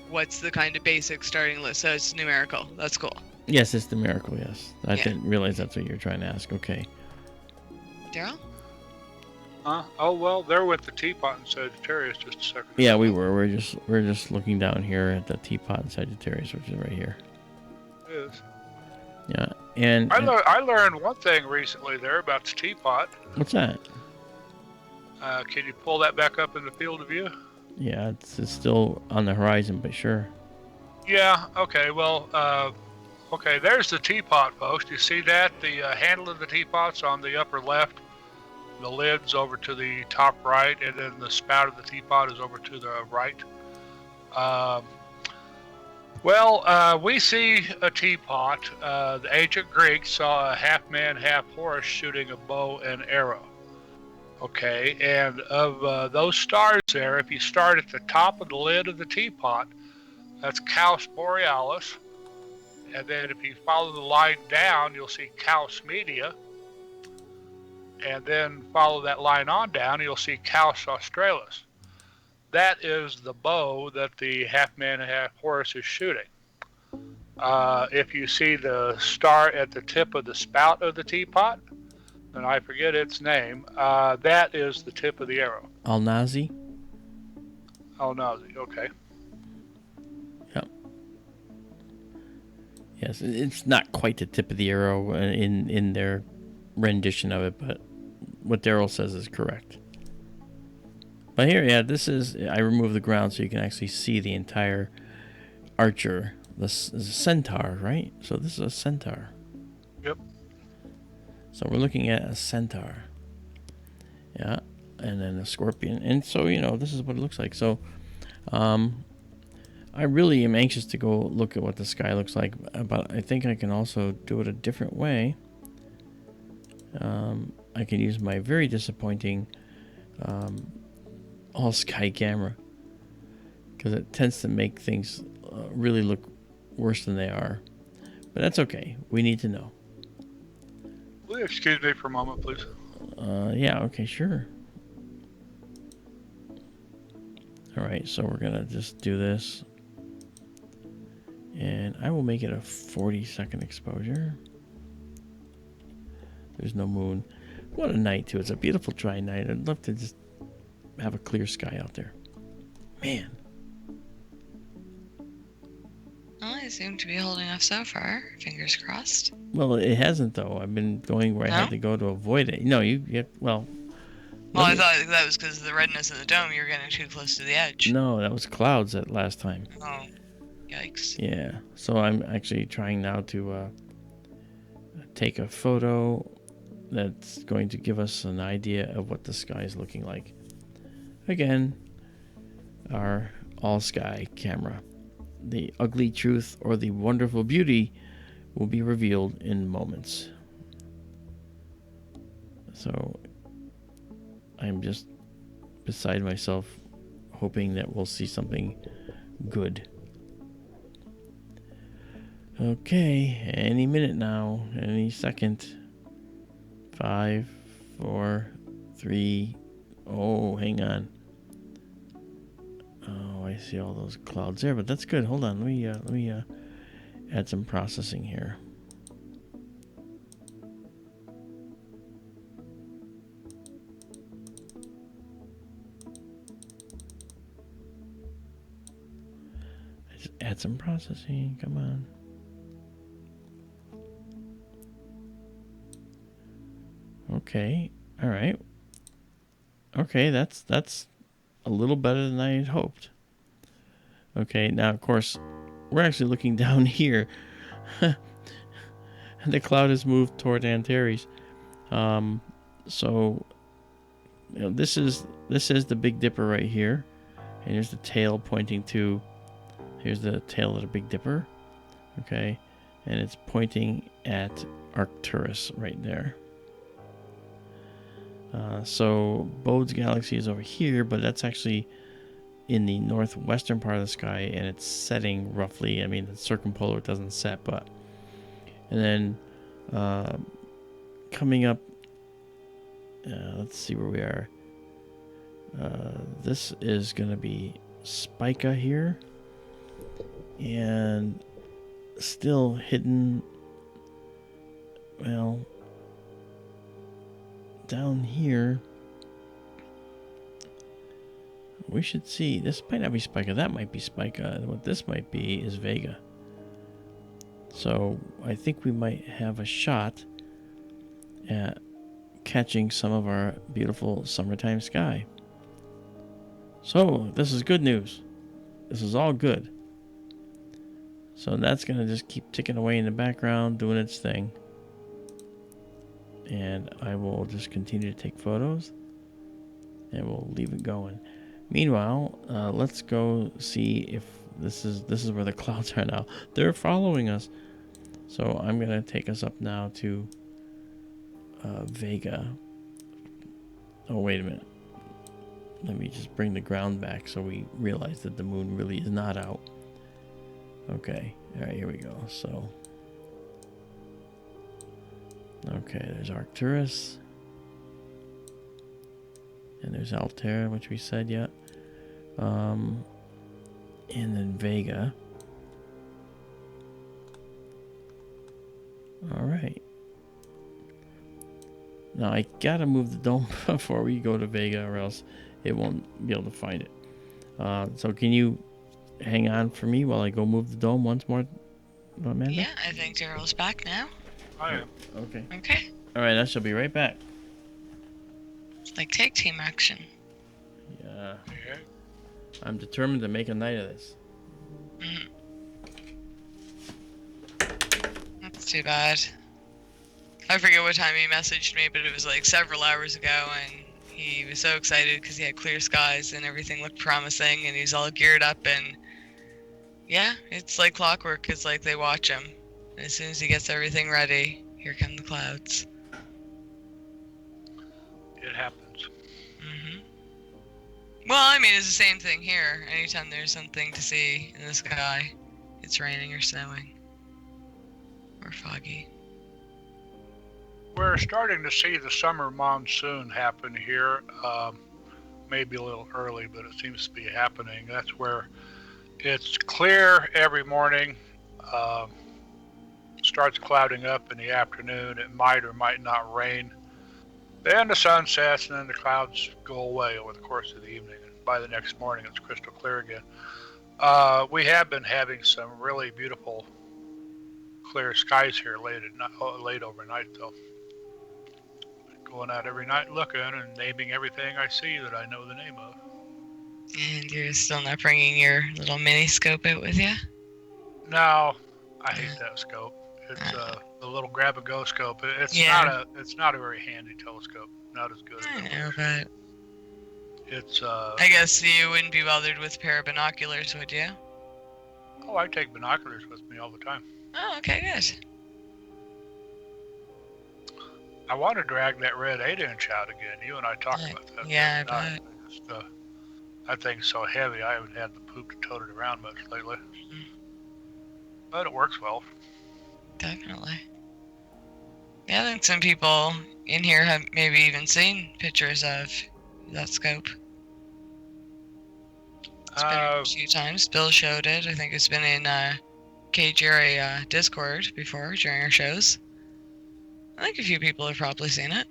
what's the kind of basic starting list? So it's numerical. That's cool. Yes, it's numerical, yes. I didn't realize that's what you're trying to ask. Okay. Daryl? Oh, well, they're with the teapot and Sagittarius just a second ago. Yeah, we were. We're just looking down here at the teapot and Sagittarius, which is right here. It is. Yeah, and I learned one thing recently there about the teapot. What's that? Can you pull that back up in the field of view? Yeah, it's still on the horizon, but sure. Yeah, okay, well, okay, there's the teapot, folks. Do you see that? The handle of the teapot's on the upper left. The lid's over to the top right, and then the spout of the teapot is over to the right. We see a teapot. The ancient Greeks saw a half-man, half-horse shooting a bow and arrow. Okay, and of those stars there, if you start at the top of the lid of the teapot, that's Caus Borealis. And then if you follow the line down, you'll see Caus Media. And then follow that line on down, you'll see Caus Australis. That is the bow that the half-man, half-horse is shooting. If you see the star at the tip of the spout of the teapot, and I forget its name, that is the tip of the arrow. Alnazi? Alnazi, okay. Yep. Yes, it's not quite the tip of the arrow in their rendition of it, but what Daryl says is correct. But here, I removed the ground so you can actually see the entire archer. This is a centaur, right? So this is a centaur. Yep. So we're looking at a centaur. Yeah, and then a scorpion. And so, this is what it looks like. So, I really am anxious to go look at what the sky looks like, but I think I can also do it a different way. I can use my very disappointing all-sky camera because it tends to make things really look worse than they are. But that's okay. We need to know. Will you excuse me for a moment, please? Yeah, okay, sure. All right, so we're going to just do this. And I will make it a 40-second exposure. There's no moon. What a night, too. It's a beautiful, dry night. I'd love to just have a clear sky out there. Man. Well, I seem to be holding off so far. Fingers crossed. Well, it hasn't, though. I've been going where I had to go to avoid it. No, well... Well, I thought that was because of the redness of the dome. You were getting too close to the edge. No, that was clouds that last time. Oh, yikes. Yeah, so I'm actually trying now to take a photo that's going to give us an idea of what the sky is looking like. Again, our all-sky camera. The ugly truth or the wonderful beauty will be revealed in moments. So I'm just beside myself hoping that we'll see something good. Okay, any minute now, any second. 5, 4, 3. Oh, hang on. Oh, I see all those clouds there, but that's good. Hold on, let me add some processing here. Just add some processing. Come on. Okay. All right. Okay, that's a little better than I had hoped. Okay, now of course we're actually looking down here. And the cloud has moved toward Antares. So this is the Big Dipper right here. And here's the tail pointing to, here's the tail of the Big Dipper. Okay, and it's pointing at Arcturus right there. So Bode's galaxy is over here, but that's actually in the northwestern part of the sky, and it's setting roughly. I mean, the circumpolar doesn't set, but. And then coming up, let's see where we are. This is going to be Spica here, and still hidden, well, down here. We should see. This might not be Spica. That might be Spica. What this might be is Vega. So I think we might have a shot at catching some of our beautiful summertime sky. So this is good news. This is all good. So that's going to just keep ticking away in the background, doing its thing. And I will just continue to take photos, and we'll leave it going. Meanwhile, let's go see if this is where the clouds are now. They're following us. So I'm going to take us up now to Vega. Oh, wait a minute. Let me just bring the ground back so we realize that the moon really is not out. Okay. All right, here we go. So, okay, there's Arcturus. And there's Altair, which we said yet. And then Vega. All right. Now I gotta move the dome before we go to Vega, or else it won't be able to find it. So can you hang on for me while I go move the dome once more, Amanda? Yeah, I think Daryl's back now. I am. Okay. Okay. All right, I shall be right back. It's like tag team action. Yeah. Yeah. I'm determined to make a night of this. Mm. That's too bad. I forget what time he messaged me, but it was like several hours ago, and he was so excited because he had clear skies and everything looked promising, and he's all geared up, and yeah, it's like clockwork. It's like they watch him. And as soon as he gets everything ready, here come the clouds. It happens. Hmm. Well, I mean, it's the same thing here. Anytime there's something to see in the sky, it's raining or snowing or foggy. We're starting to see the summer monsoon happen here. Maybe a little early, but it seems to be happening. That's where it's clear every morning. Starts clouding up in the afternoon. It might or might not rain. Then the sun sets, and then the clouds go away over the course of the evening. And by the next morning, it's crystal clear again. We have been having some really beautiful clear skies here late overnight, though. Going out every night looking and naming everything I see that I know the name of. And you're still not bringing your little mini scope out with you? No, I hate that scope. It's the little grab-and-go scope. It's not a very handy telescope. Not as good. I know, but it's I guess you wouldn't be bothered with a pair of binoculars, would you? Oh, I take binoculars with me all the time. Oh, okay, good. I want to drag that red 8-inch out again. You and I talked about that. Yeah, I bet. That thing's so heavy, I haven't had the poop to tote it around much lately. But it works well. Definitely. Yeah, I think some people in here have maybe even seen pictures of that scope. It's been a few times. Bill showed it. I think it's been in KJRA Discord before during our shows. I think a few people have probably seen it.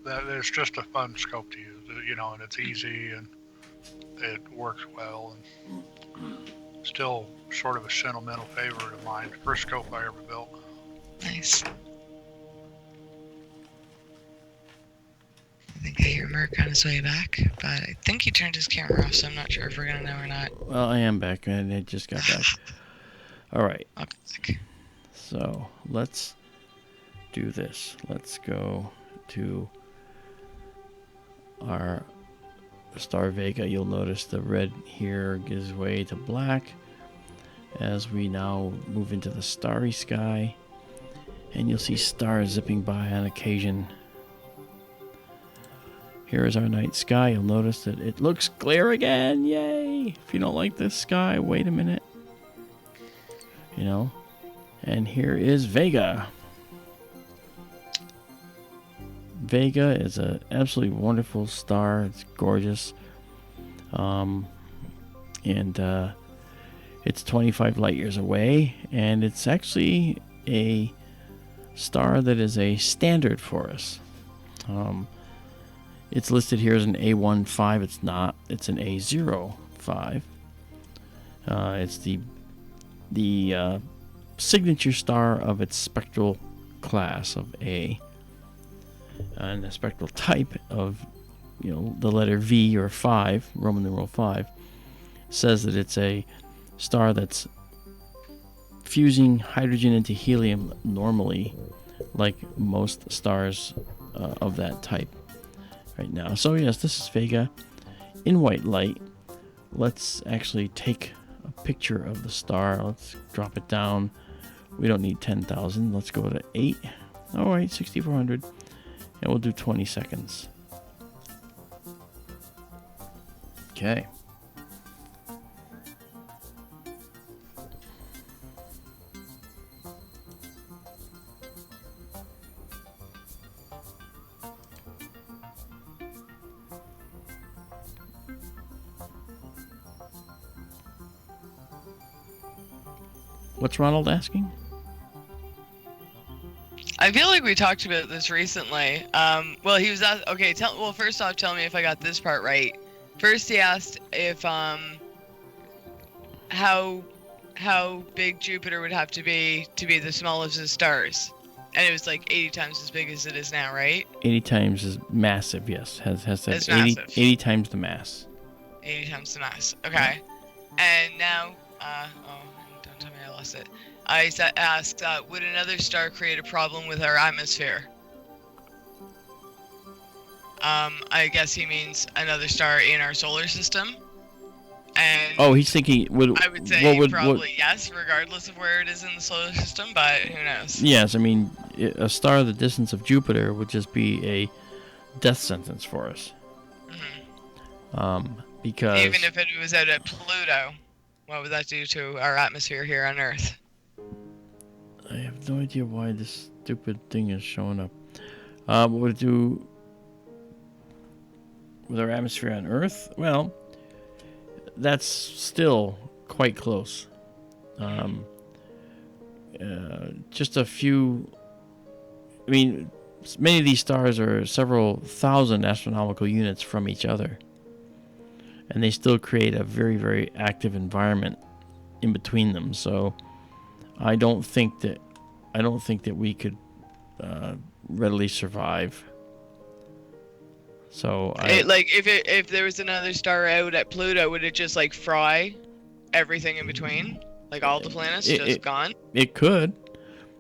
That is just a fun scope to use, and it's easy and it works well, and still sort of a sentimental favorite of mine. First scope I ever built. Nice. I think I hear Merc on his way back, but I think he turned his camera off, so I'm not sure if we're going to know or not. Well, I am back, and I just got back. All right. Okay. So let's do this. Let's go to our star Vega. You'll notice the red here gives way to black as we now move into the starry sky, and you'll see stars zipping by on occasion. Here is our night sky. You'll notice that it looks clear again. Yay! If you don't like this sky, wait a minute. You know, and here is Vega. Vega is an absolutely wonderful star. It's gorgeous. It's 25 light years away, and it's actually a star that is a standard for us. It's listed here as an A15. It's not. It's an A05. It's the signature star of its spectral class of A, and the spectral type of, the letter V or 5, Roman numeral 5, says that it's a star that's fusing hydrogen into helium normally, like most stars of that type right now. So yes, this is Vega in white light. Let's actually take a picture of the star. Let's drop it down. We don't need 10,000. Let's go to 8. All right, 6,400. And we'll do 20 seconds. Okay. What's Ronald asking? I feel like we talked about this recently. Well, he was asked. Okay, first off, tell me if I got this part right. First, he asked if how big Jupiter would have to be the smallest of the stars, and it was like 80 times as big as it is now, right? 80 times is massive. Yes, has that it's 80, massive. 80 times the mass. 80 times the mass. Okay, and now don't tell me I lost it. I asked, would another star create a problem with our atmosphere? I guess he means another star in our solar system. And he's thinking I would say probably yes, regardless of where it is in the solar system, but who knows? Yes, I mean, a star the distance of Jupiter would just be a death sentence for us. Mm-hmm. Because even if it was out at Pluto, what would that do to our atmosphere here on Earth? I have no idea why this stupid thing is showing up. What would it do with our atmosphere on Earth? Well, that's still quite close. Just a few. I mean, many of these stars are several thousand astronomical units from each other, and they still create a very, very active environment in between them. So I don't think that we could readily survive. So if there was another star out at Pluto, would it just like fry everything in between? Like all the planets gone? It could.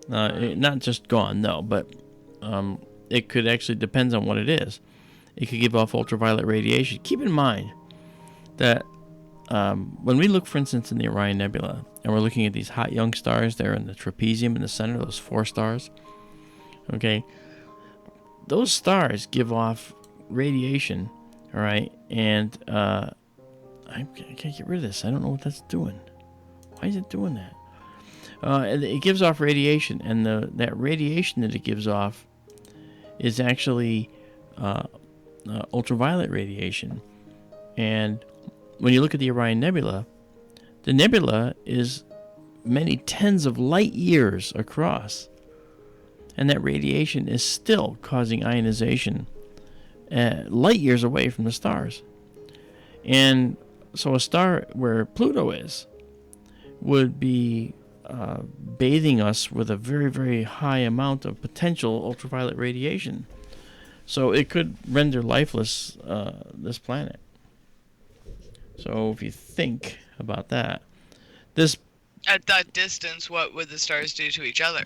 Not just gone, no, but it could actually, depends on what it is. It could give off ultraviolet radiation. Keep in mind that when we look, for instance, in the Orion Nebula, and we're looking at these hot young stars there in the trapezium in the center, those 4 stars, okay, those stars give off radiation, all right, and I can't get rid of this. I don't know what that's doing. Why is it doing that? It gives off radiation, and that radiation that it gives off is actually ultraviolet radiation. And when you look at the Orion Nebula, the nebula is many tens of light years across, and that radiation is still causing ionization light years away from the stars. And so a star where Pluto is would be bathing us with a very, very high amount of potential ultraviolet radiation. So it could render lifeless this planet. So if you think about that, this at that distance, what would the stars do to each other?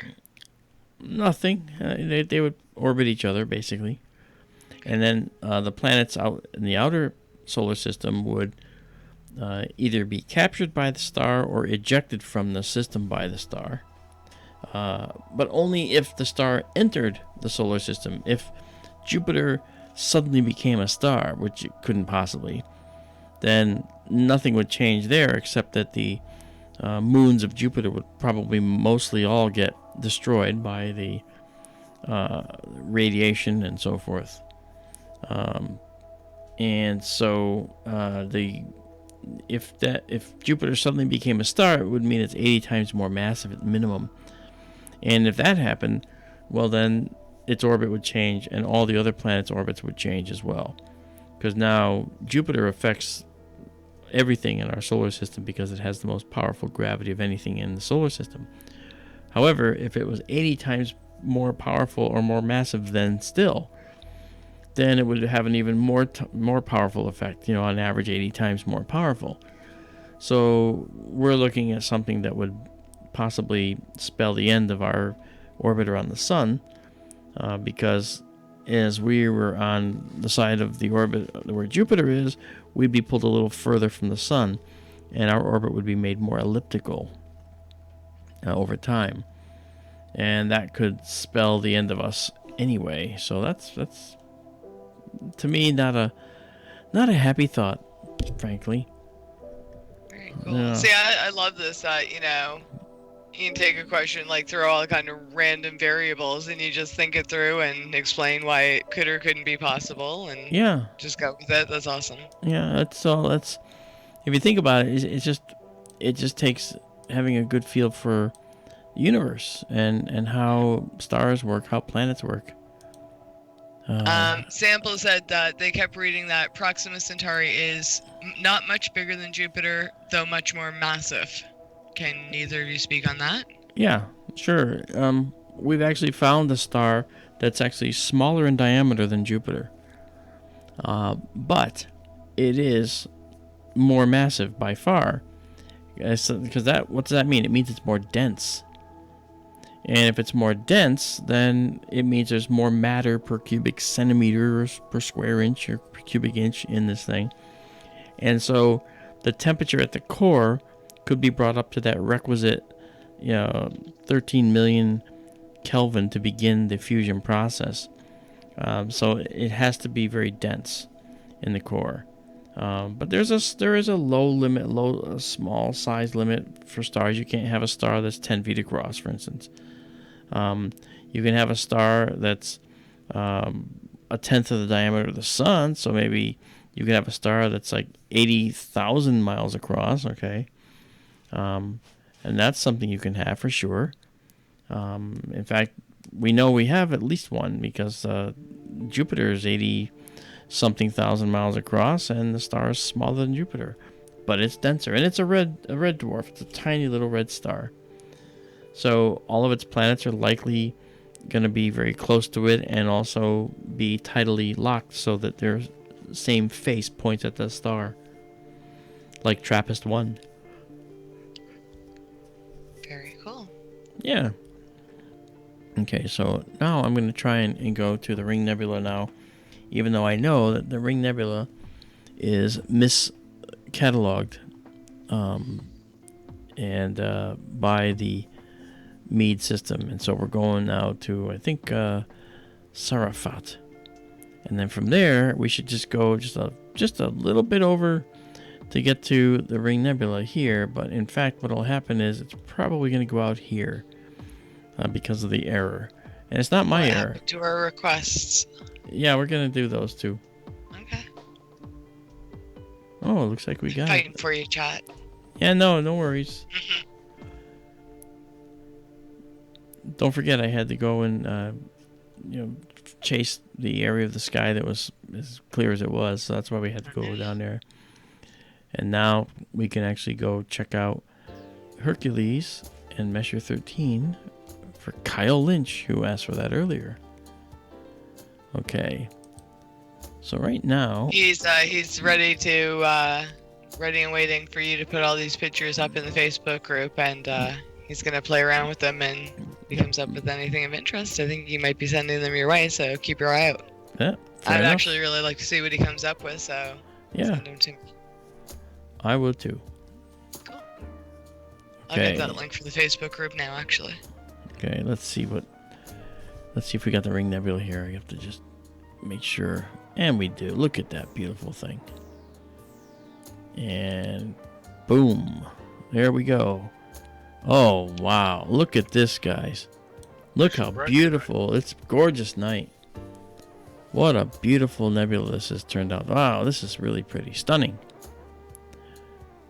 Nothing. They would orbit each other, basically. And then the planets out in the outer solar system would either be captured by the star or ejected from the system by the star. But only if the star entered the solar system. If Jupiter suddenly became a star, which it couldn't possibly, then nothing would change there except that the moons of Jupiter would probably mostly all get destroyed by the radiation and so forth. And so if Jupiter suddenly became a star, it would mean it's 80 times more massive at minimum. And if that happened, well, then its orbit would change and all the other planets' orbits would change as well. Because now Jupiter affects everything in our solar system because it has the most powerful gravity of anything in the solar system. However, if it was 80 times more powerful or more massive than still, then it would have an even more powerful effect, on average 80 times more powerful. So we're looking at something that would possibly spell the end of our orbit around the sun, because as we were on the side of the orbit where Jupiter is, we'd be pulled a little further from the sun, and our orbit would be made more elliptical over time. And that could spell the end of us anyway. So that's to me not a happy thought, frankly. Very cool. Yeah. See, I love this. You can take a question, like throw all kind of random variables, and you just think it through and explain why it could or couldn't be possible, and just go with it. That's awesome. Yeah, that's if you think about it, it just takes having a good feel for the universe and how stars work, how planets work. Sample said that they kept reading that Proxima Centauri is not much bigger than Jupiter, though much more massive. Can either of you speak on that? Yeah, sure. We've actually found a star that's actually smaller in diameter than Jupiter. But it is more massive by far. Because what does that mean? It means it's more dense. And if it's more dense, then it means there's more matter per cubic centimeter or per square inch or per cubic inch in this thing. And so the temperature at the core could be brought up to that requisite 13 million Kelvin to begin the fusion process. So it has to be very dense in the core. But there is a small size limit for stars. You can't have a star that's 10 feet across, for instance. You can have a star that's a tenth of the diameter of the sun, so maybe you can have a star that's like 80,000 miles across, okay? And that's something you can have for sure. In fact, we know we have at least one because Jupiter is 80-something thousand miles across, and the star is smaller than Jupiter, but it's denser, and it's a red dwarf. It's a tiny little red star. So all of its planets are likely going to be very close to it and also be tidally locked so that their same face points at the star, like TRAPPIST-1. Very cool. Yeah. Okay, so now I'm going to try and go to the Ring Nebula now, even though I know that the Ring Nebula is miscatalogued by the Meade system. And so we're going now to, I think, Sarafat. And then from there, we should just go just a little bit over to get to the Ring Nebula here. But in fact, what will happen is it's probably going to go out here because of the error. And it's not my error. To our requests. Yeah, we're going to do those too. Okay. Oh, it looks like we got Fighting it. for you, chat. Yeah, no worries. Don't forget, I had to go and chase the area of the sky that was as clear as it was, so that's why we had to go down there. And now we can actually go check out Hercules and Messier 13 for Kyle Lynch, who asked for that earlier. Okay. So right now he's ready and waiting for you to put all these pictures up in the Facebook group, and he's gonna play around with them, and if he comes up with anything of interest, I think he might be sending them your way. So keep your eye out. Yeah, I'd actually really like to see what he comes up with. So send him to me. I would too. Cool. I'll get that link for the Facebook group now, actually. Okay, let's see if we got the ring nebula here. I have to just make sure. And we do. Look at that beautiful thing. And boom. There we go. Oh, wow. Look at this, guys. Look how beautiful. It's a gorgeous night. What a beautiful nebula this has turned out. Wow, this is really pretty. Stunning.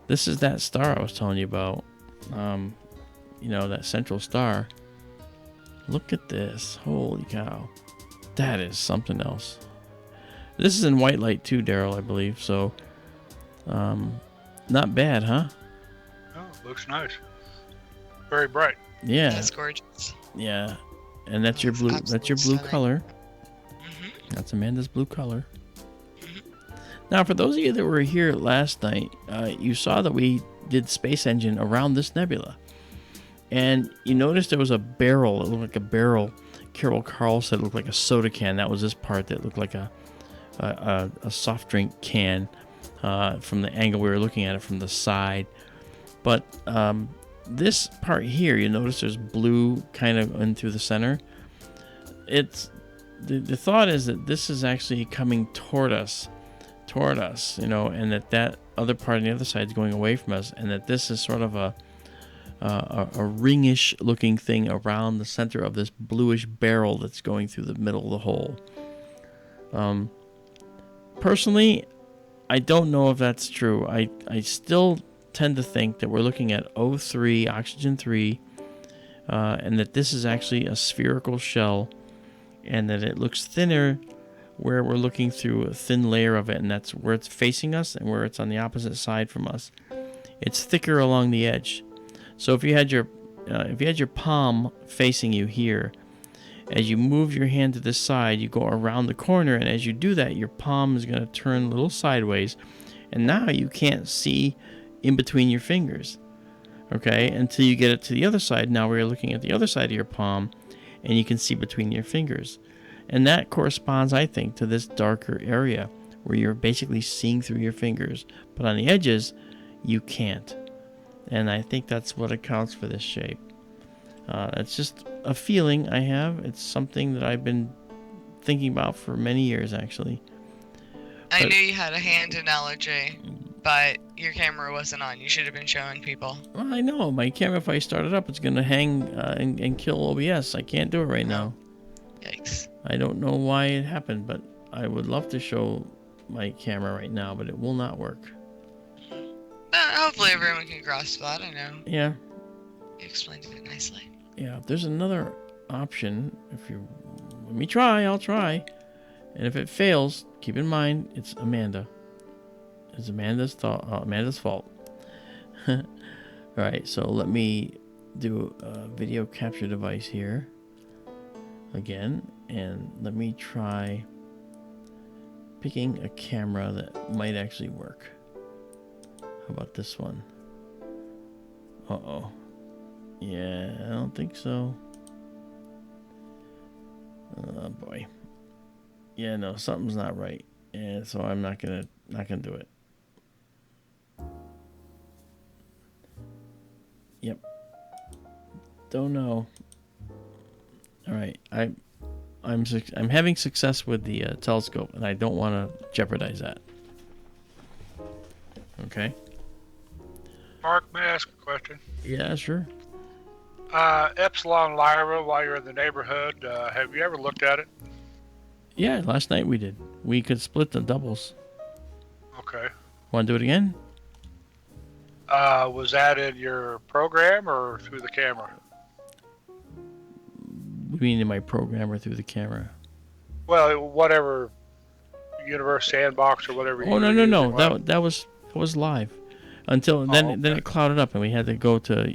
This is that star I was telling you about. That central star. Look at this. Holy cow. That is something else. This is in white light too, Daryl, I believe. So, not bad, huh? Oh, looks nice. Very bright. Yeah. That's gorgeous. Yeah, and that's your blue. That's your blue color. Mm-hmm. That's Amanda's blue color. Mm-hmm. Now, for those of you that were here last night, you saw that we did Space Engine around this nebula, and you noticed there was a barrel. It looked like a barrel. Carol Carl said it looked like a soda can. That was this part that looked like a soft drink can from the angle we were looking at it from the side. But this part here, you notice there's blue kind of in through the center. It's the thought is that this is actually coming toward us, and that other part on the other side is going away from us, and that this is sort of a ringish looking thing around the center of this bluish barrel that's going through the middle of the hole. Personally, I don't know if that's true. I still tend to think that we're looking at O3, oxygen 3, and that this is actually a spherical shell, and that it looks thinner where we're looking through a thin layer of it, and that's where it's facing us and where it's on the opposite side from us. It's thicker along the edge. So if you had your palm facing you here, as you move your hand to this side, you go around the corner, and as you do that, your palm is going to turn a little sideways, and now you can't see in between your fingers, okay, until you get it to the other side. Now we're looking at the other side of your palm, and you can see between your fingers, and that corresponds, I think, to this darker area where you're basically seeing through your fingers, but on the edges, you can't, and I think that's what accounts for this shape. It's just a feeling I have. It's something that I've been thinking about for many years, actually. I knew you had a hand analogy, but your camera wasn't on. You should have been showing people. Well, I know. My camera, if I start it up, it's going to hang and kill OBS. I can't do it right now. Yikes. I don't know why it happened, but I would love to show my camera right now, but it will not work. Hopefully everyone can grasp that, I know. Yeah. You explained it nicely. Yeah, there's another option. If you let me try, I'll try. And if it fails, keep in mind it's Amanda. It's Amanda's fault. All right, so let me do a video capture device here again, and let me try picking a camera that might actually work. How about this one? Uh-oh. Yeah, I don't think so. Oh boy. Yeah, no, something's not right. And so I'm not gonna do it. Yep. Don't know. All right, I'm having success with the telescope, and I don't want to jeopardize that. Okay. Mark, may I ask a question? Yeah, sure. Epsilon Lyra, while you're in the neighborhood, have you ever looked at it? Yeah, last night we did. We could split the doubles. Okay. Want to do it again? Was that in your program or through the camera? What do you mean in my program or through the camera? Well, whatever, Universe Sandbox or whatever. Oh, no. That was live. Until then, then it clouded up, and we had to go to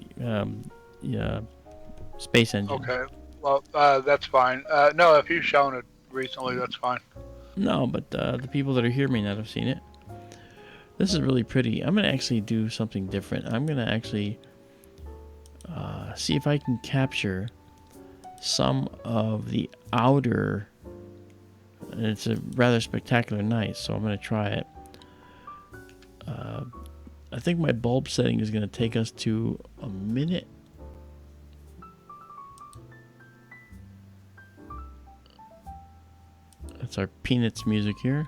space engine. Okay. Well, that's fine. No, if you've shown it recently, that's fine. No, but the people that are hearing may not have seen it. This is really pretty. I'm going to actually do something different. I'm going to actually see if I can capture some of the outer... And it's a rather spectacular night, so I'm going to try it. I think my bulb setting is going to take us to a minute. That's our Peanuts music here.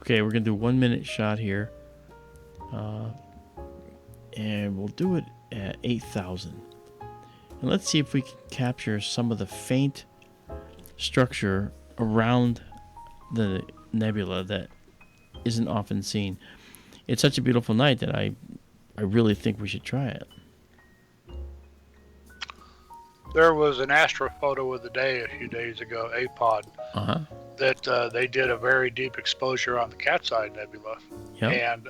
Okay, we're going to do 1 minute shot here. And we'll do it at 8,000. And let's see if we can capture some of the faint structure around the nebula that isn't often seen. It's such a beautiful night that I really think we should try it. There was an astrophoto of the day a few days ago, APOD, that they did a very deep exposure on the Cat's Eye Nebula. Yep. And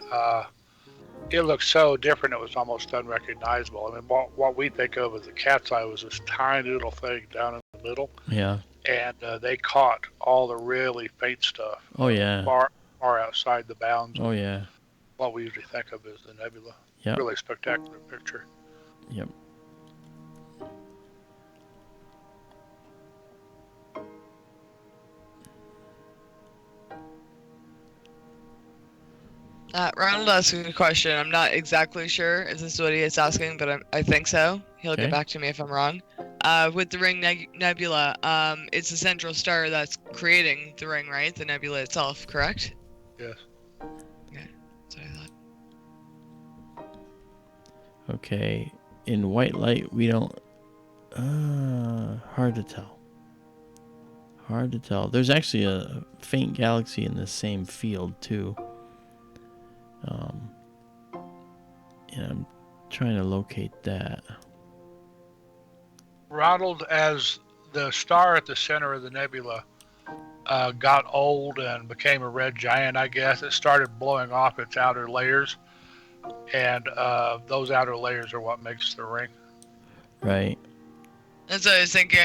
it looked so different, it was almost unrecognizable. I mean, what we think of as the Cat's Eye was this tiny little thing down in the middle. Yeah. And they caught all the really faint stuff. Oh, yeah. Far outside the bounds Oh, yeah. what we usually think of as the nebula. Yep. Really spectacular picture. Yep. Ronald asked a question. I'm not exactly sure if this is what he is asking, but I think so. He'll get back to me if I'm wrong. With the ring nebula, it's the central star that's creating the ring, right? The nebula itself, correct? Yes. Okay, that's what I thought. Okay. In white light, we don't... hard to tell. Hard to tell. There's actually a faint galaxy in the same field, too. And I'm trying to locate that. Ronald, as the star at the center of the nebula got old and became a red giant, I guess, it started blowing off its outer layers. And those outer layers are what makes the ring. Right. That's what I was thinking.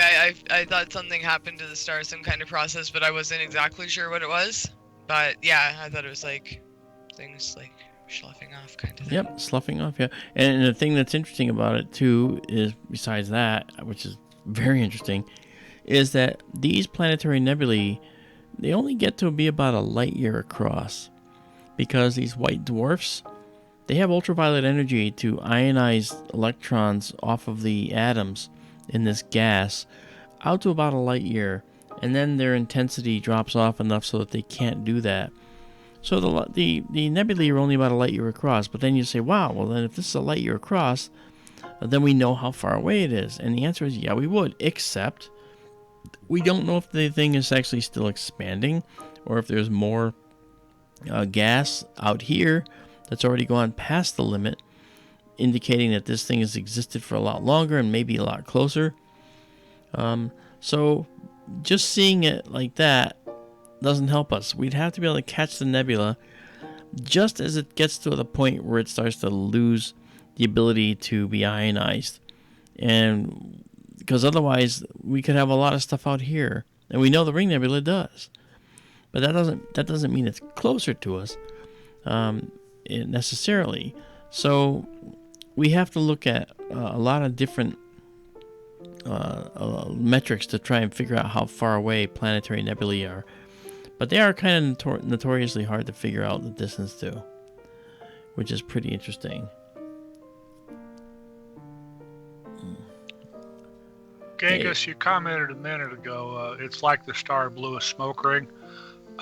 I thought something happened to the star, some kind of process, but I wasn't exactly sure what it was. But yeah, I thought it was like things like sloughing off kind of thing. Yep, sloughing off, yeah. And the thing that's interesting about it, too, is besides that, which is very interesting, is that these planetary nebulae, they only get to be about a light year across. Because these white dwarfs, they have ultraviolet energy to ionize electrons off of the atoms in this gas out to about a light year. And then their intensity drops off enough so that they can't do that. So the nebulae are only about a light year across, but then you say, wow, well then if this is a light year across, then we know how far away it is. And the answer is, yeah, we would, except we don't know if the thing is actually still expanding or if there's more gas out here that's already gone past the limit, indicating that this thing has existed for a lot longer and maybe a lot closer. So just seeing it like that doesn't help us. We'd have to be able to catch the nebula just as it gets to the point where it starts to lose the ability to be ionized. And because otherwise we could have a lot of stuff out here, and we know the ring nebula does, but that doesn't mean it's closer to us necessarily. So we have to look at a lot of different metrics to try and figure out how far away planetary nebulae are. But they are kind of notoriously hard to figure out the distance to, which is pretty interesting. Genghis, you commented a minute ago, it's like the star blew a smoke ring.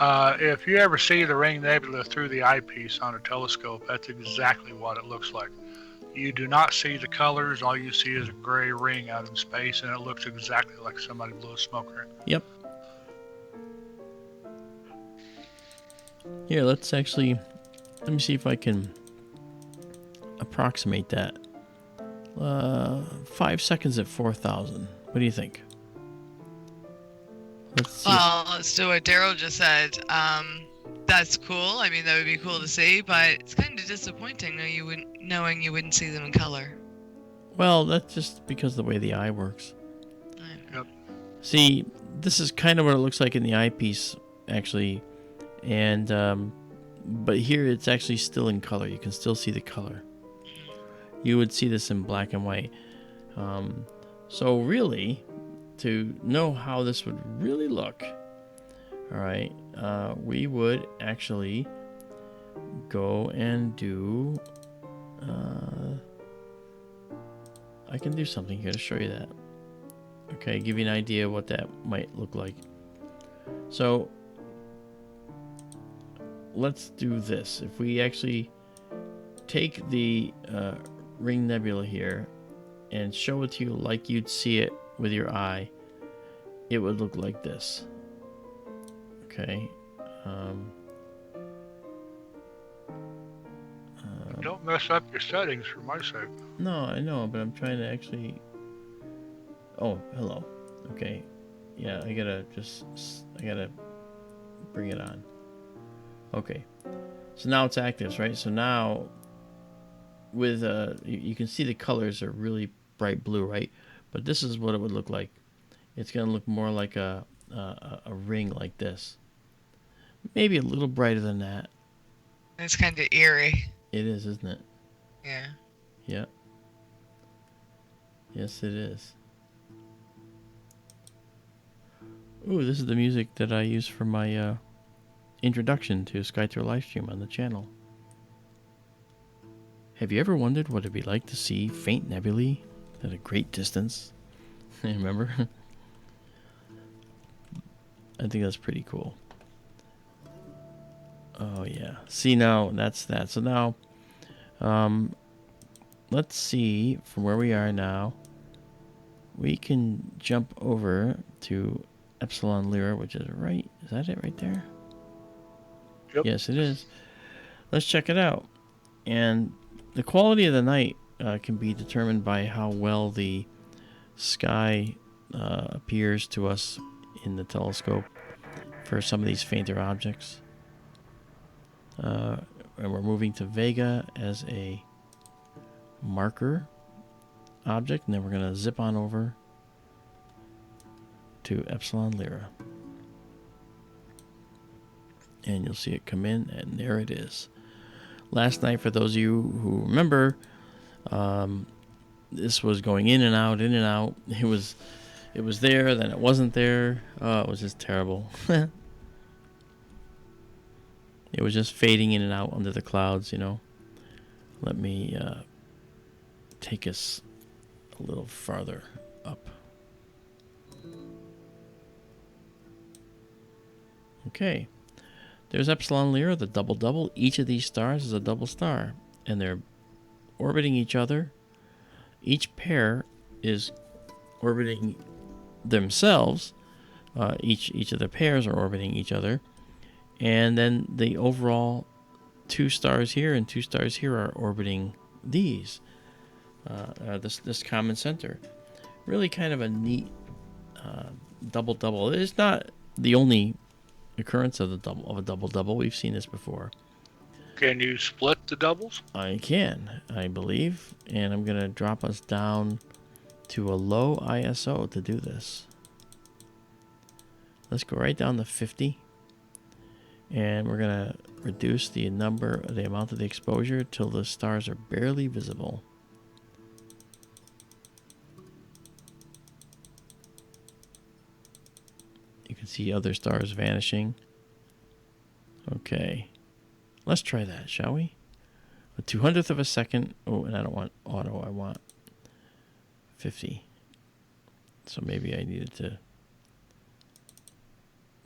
If you ever see the ring nebula through the eyepiece on a telescope, that's exactly what it looks like. You do not see the colors. All you see is a gray ring out in space, and it looks exactly like somebody blew a smoke ring. Yep. Here, let me see if I can approximate that. 5 seconds at 4,000. What do you think? Well, let's do what Daryl just said. that's cool. I mean, that would be cool to see, but it's kind of disappointing knowing you wouldn't see them in color. Well, that's just because of the way the eye works. Yep. See, this is kind of what it looks like in the eyepiece, actually, and but here it's actually still in color. You can still see the color. You would see this in black and white. So really, to know how this would really look, all right, we would actually go and do. I can do something here to show you that. Okay, give you an idea what that might look like. So let's do this. If we actually take the ring nebula here and show it to you like you'd see it with your eye, it would look like this. Okay. Don't mess up your settings for my sake. No, I know, but I'm trying to actually... Oh, hello. Okay. Yeah, I gotta bring it on. Okay. So now it's active, right? So now with you can see the colors are really bright blue, right? But this is what it would look like. It's gonna look more like a ring like this. Maybe a little brighter than that. It's kind of eerie. It is, isn't it? Yeah. Yeah. Yes, it is. Ooh, this is the music that I use for my introduction to SkyTour LiveStream on the channel. Have you ever wondered what it'd be like to see faint nebulae at a great distance? Remember? I think that's pretty cool. Oh yeah. See, now that's that. So now, let's see from where we are now. We can jump over to Epsilon Lyra, which is right. Is that it right there? Yep. Yes, it is. Let's check it out. And the quality of the night can be determined by how well the sky appears to us in the telescope for some of these fainter objects. And we're moving to Vega as a marker object, and then we're going to zip on over to Epsilon Lyra. And you'll see it come in, and there it is. Last night, for those of you who remember, this was going in and out, in and out. It was there, then it wasn't there. Oh, it was just terrible. It was just fading in and out under the clouds, you know. Let me take us a little farther up. Okay. There's Epsilon Lyra, the double-double. Each of these stars is a double star, and they're orbiting each other. Each pair is orbiting themselves. Each of the pairs are orbiting each other. And then the overall 2 stars here and 2 stars here are orbiting these, this common center. Really kind of a neat double-double. It's not the only occurrence of a double-double. We've seen this before. Can you split the doubles? I can, I believe. And I'm going to drop us down to a low ISO to do this. Let's go right down to 50. And we're going to reduce the amount of the exposure till the stars are barely visible. You can see other stars vanishing. Okay. Let's try that, shall we? A 200th of a second. Oh, and I don't want auto. I want 50. So maybe I needed to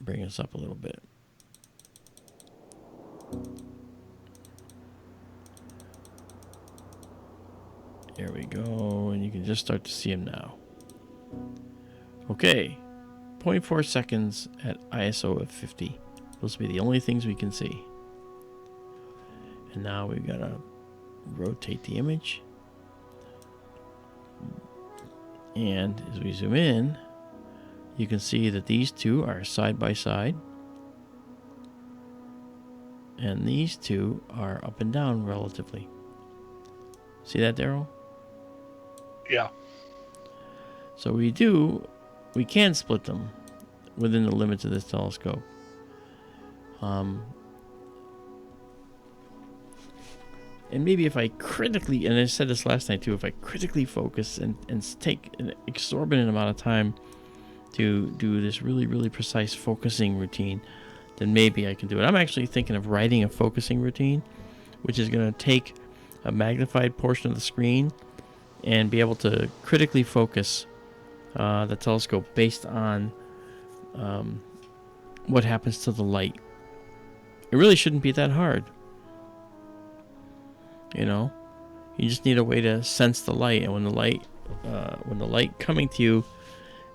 bring us up a little bit. There we go, and you can just start to see them now. Okay, 0.4 seconds at ISO of 50. Those will be the only things we can see. And now we've got to rotate the image. And as we zoom in, you can see that these two are side by side. And these two are up and down relatively. See that, Daryl? Yeah. So we can split them within the limits of this telescope. And maybe if I critically, and I said this last night too, if I critically focus and take an exorbitant amount of time to do this really, really precise focusing routine, then maybe I can do it. I'm actually thinking of writing a focusing routine, which is going to take a magnified portion of the screen and be able to critically focus the telescope based on what happens to the light. It really shouldn't be that hard. You know, you just need a way to sense the light, and when the light coming to you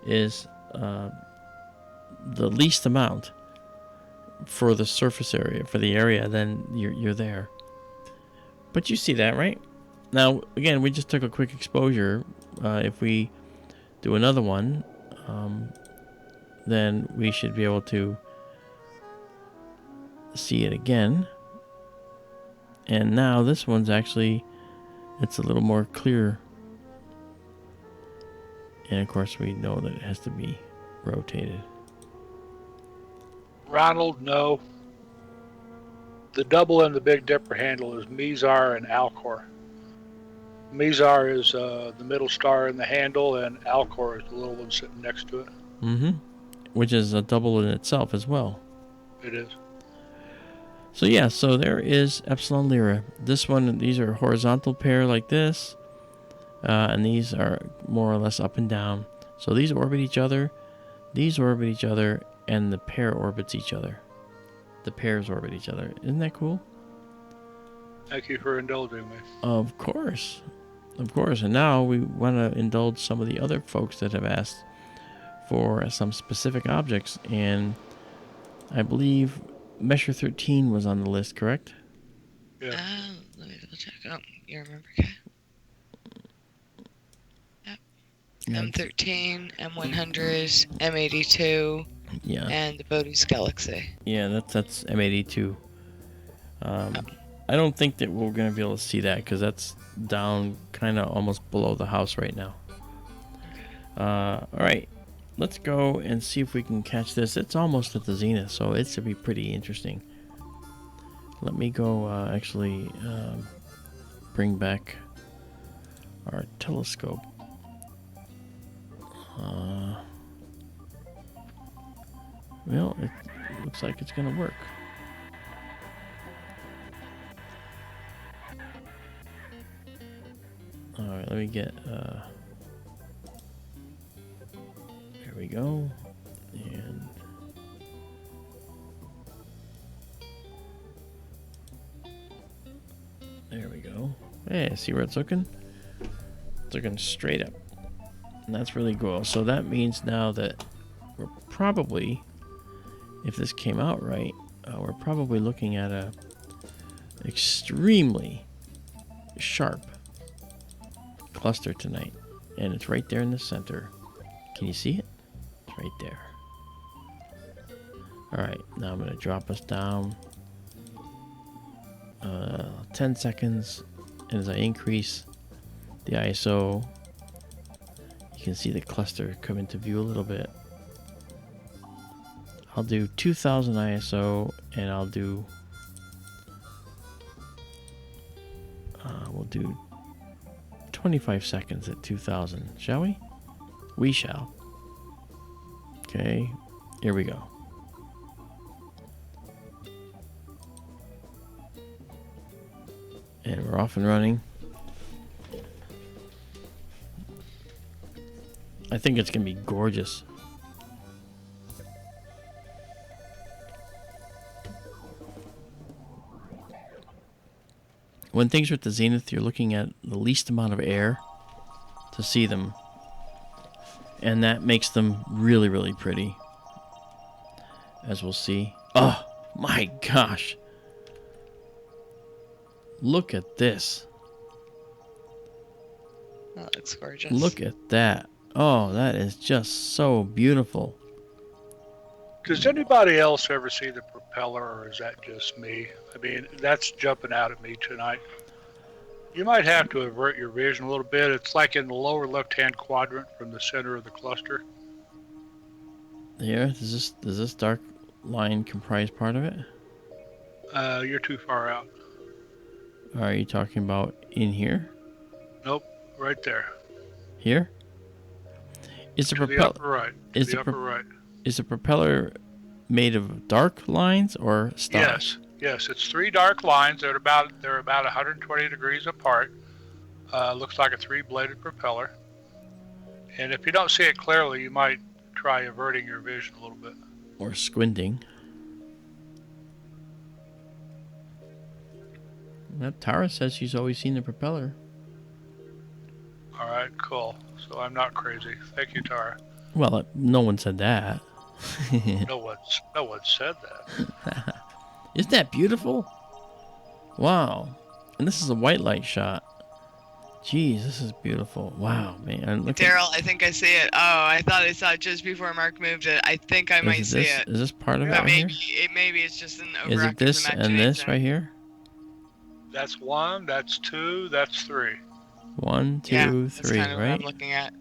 is the least amount for the surface area, for the area, then you're there. But you see that, right? Now, again, we just took a quick exposure. If we do another one, then we should be able to see it again. And now this one's actually, it's a little more clear. And of course we know that it has to be rotated. Ronald, no. The double in the Big Dipper handle is Messier and Alcor. Messier is the middle star in the handle, and Alcor is the little one sitting next to it. Mm-hmm. Which is a double in itself as well. It is. So yeah, so there is Epsilon Lyra. This one, these are horizontal pair like this, and these are more or less up and down. So these orbit each other, these orbit each other, and the pair orbits each other. The pairs orbit each other. Isn't that cool? Thank you for indulging me. Of course. Of course. And now we want to indulge some of the other folks that have asked for some specific objects. And I believe Messier 13 was on the list, correct? Yeah. Let me double check. Oh, you remember, okay. Yep. Yeah. M13, M100, M82, Yeah. and the Bode's Galaxy. Yeah, that's M82. I don't think that we're going to be able to see that because that's down kind of almost below the house right now. All right. Let's go and see if we can catch this. It's almost at the zenith, so it should be pretty interesting. Let me go actually bring back our telescope. Well, it looks like it's going to work. All right, let me get... There we go. And there we go. Hey, see where it's looking? It's looking straight up. And that's really cool. So that means now that we're probably, if this came out right, we're probably looking at a extremely sharp cluster tonight. And it's right there in the center. Can you see it? It's right there. Alright, now I'm going to drop us down 10 seconds. And as I increase the ISO, you can see the cluster come into view a little bit. I'll do 2000 ISO, and I'll do we'll do 25 seconds at 2000, shall we? We shall. Okay, here we go. And we're off and running. I think it's going to be gorgeous. When things are at the zenith, you're looking at the least amount of air to see them. And that makes them really, really pretty. As we'll see. Oh, my gosh. Look at this. That looks gorgeous. Look at that. Oh, that is just so beautiful. Does anybody else ever see the propeller, or is that just me? I mean, that's jumping out at me tonight. You might have to avert your vision a little bit. It's like in the lower left-hand quadrant from the center of the cluster. Here, does this dark line comprise part of it? You're too far out. Are you talking about in here? Nope, right there. Here? Is the to the upper right. To the upper right. Is the propeller made of dark lines or stars? Yes. It's 3 dark lines. They're about 120 degrees apart. Looks like a 3-bladed propeller. And if you don't see it clearly, you might try averting your vision a little bit. Or squinting. That Tara says she's always seen the propeller. All right, cool. So I'm not crazy. Thank you, Tara. Well, no one said that. No one said that. Isn't that beautiful? Wow. And this is a white light shot. Jeez, this is beautiful. Wow, man. Daryl, I think I see it. Oh, I thought I saw it just before Mark moved it. I think I might see it. Is this part of it? But Right maybe it's just an overactive Is it this and this right here? That's 1, that's 2, that's 3. 1, 2, 3, that's kind of right? what I'm looking at.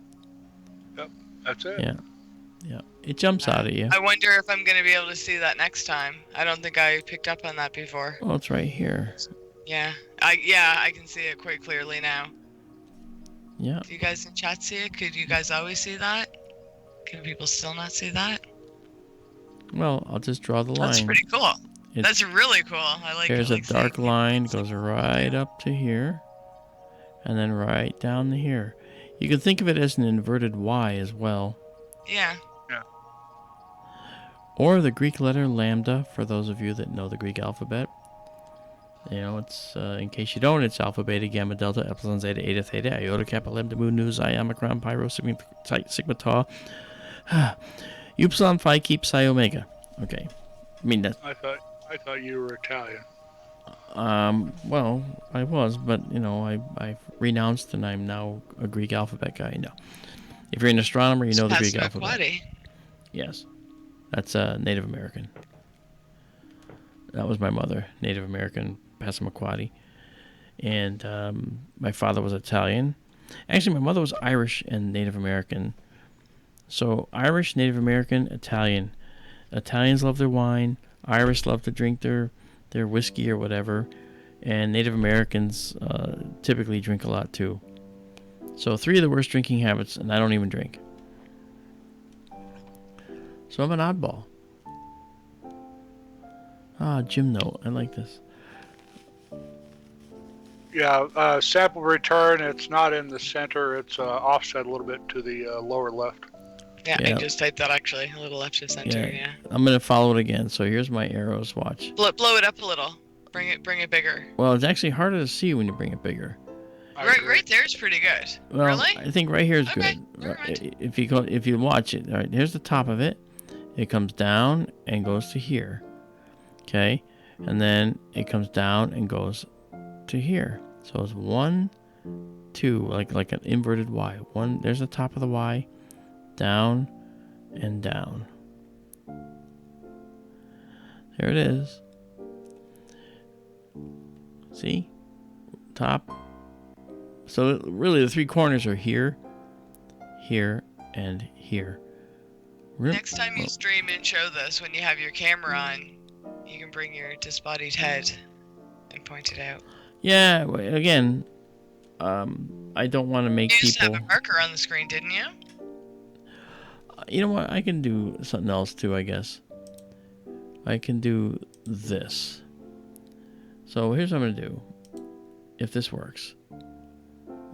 Yep, that's it. Yeah. It jumps out at you. I wonder if I'm going to be able to see that next time. I don't think I picked up on that before. Oh, it's right here. Yeah. I can see it quite clearly now. Yeah. Do you guys in chat see it? Could you guys always see that? Can people still not see that? Well, I'll just draw the line. That's pretty cool. That's really cool. I like. There's a dark line, goes right up to here, and then right down to here. You can think of it as an inverted Y as well. Yeah. Or the Greek letter lambda, for those of you that know the Greek alphabet. You know, it's, in case you don't, it's alpha, beta, gamma, delta, epsilon, zeta, eta, theta, iota, kappa, lambda, mu, nu, xi, omicron, pi, rho, sigma, tau, upsilon, phi, keep, psi, omega. Okay. I mean, that's... I thought you were Italian. Well, I was, but, you know, I've renounced and I'm now a Greek alphabet guy. No. If you're an astronomer, you know the Greek alphabet. Yes. That's Native American. That was my mother, Native American, Passamaquoddy. And my father was Italian. Actually, my mother was Irish and Native American. So Irish, Native American, Italian. Italians love their wine. Irish love to drink their whiskey or whatever. And Native Americans typically drink a lot too. So 3 of the worst drinking habits, and I don't even drink. So I'm an oddball. Jim note. I like this. Yeah, sample return, it's not in the center. It's offset a little bit to the lower left. Yeah, I just typed that actually. A little left of center, yeah. I'm going to follow it again. So here's my arrows. Watch. Blow it up a little. Bring it bigger. Well, it's actually harder to see when you bring it bigger. Right there is pretty good. Well, really? I think right here is okay. good. Right. If you watch it, all right, here's the top of it. It comes down and goes to here. Okay? And then it comes down and goes to here. So it's 1, 2, like an inverted Y. There's the top of the Y, down and down. There it is. See? Top. So really the 3 corners are here, here, and here. Next time you stream and show this, when you have your camera on, you can bring your disembodied head and point it out. Yeah, again, I don't want to make people... You used to have a marker on the screen, didn't you? You know what? I can do something else too, I guess. I can do this. So here's what I'm going to do. If this works.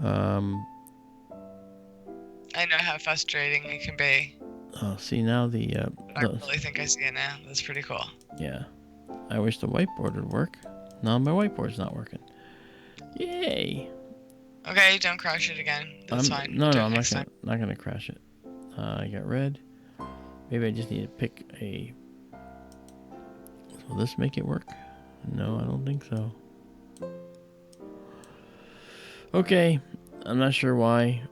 I know how frustrating it can be. Oh, see now I really think I see it now. That's pretty cool. Yeah. I wish the whiteboard would work. No, my whiteboard's not working. Yay! Okay, don't crash it again. That's fine. No, I'm not gonna crash it. I got red. Maybe I just need to pick a... Will this make it work? No, I don't think so. Okay, I'm not sure why.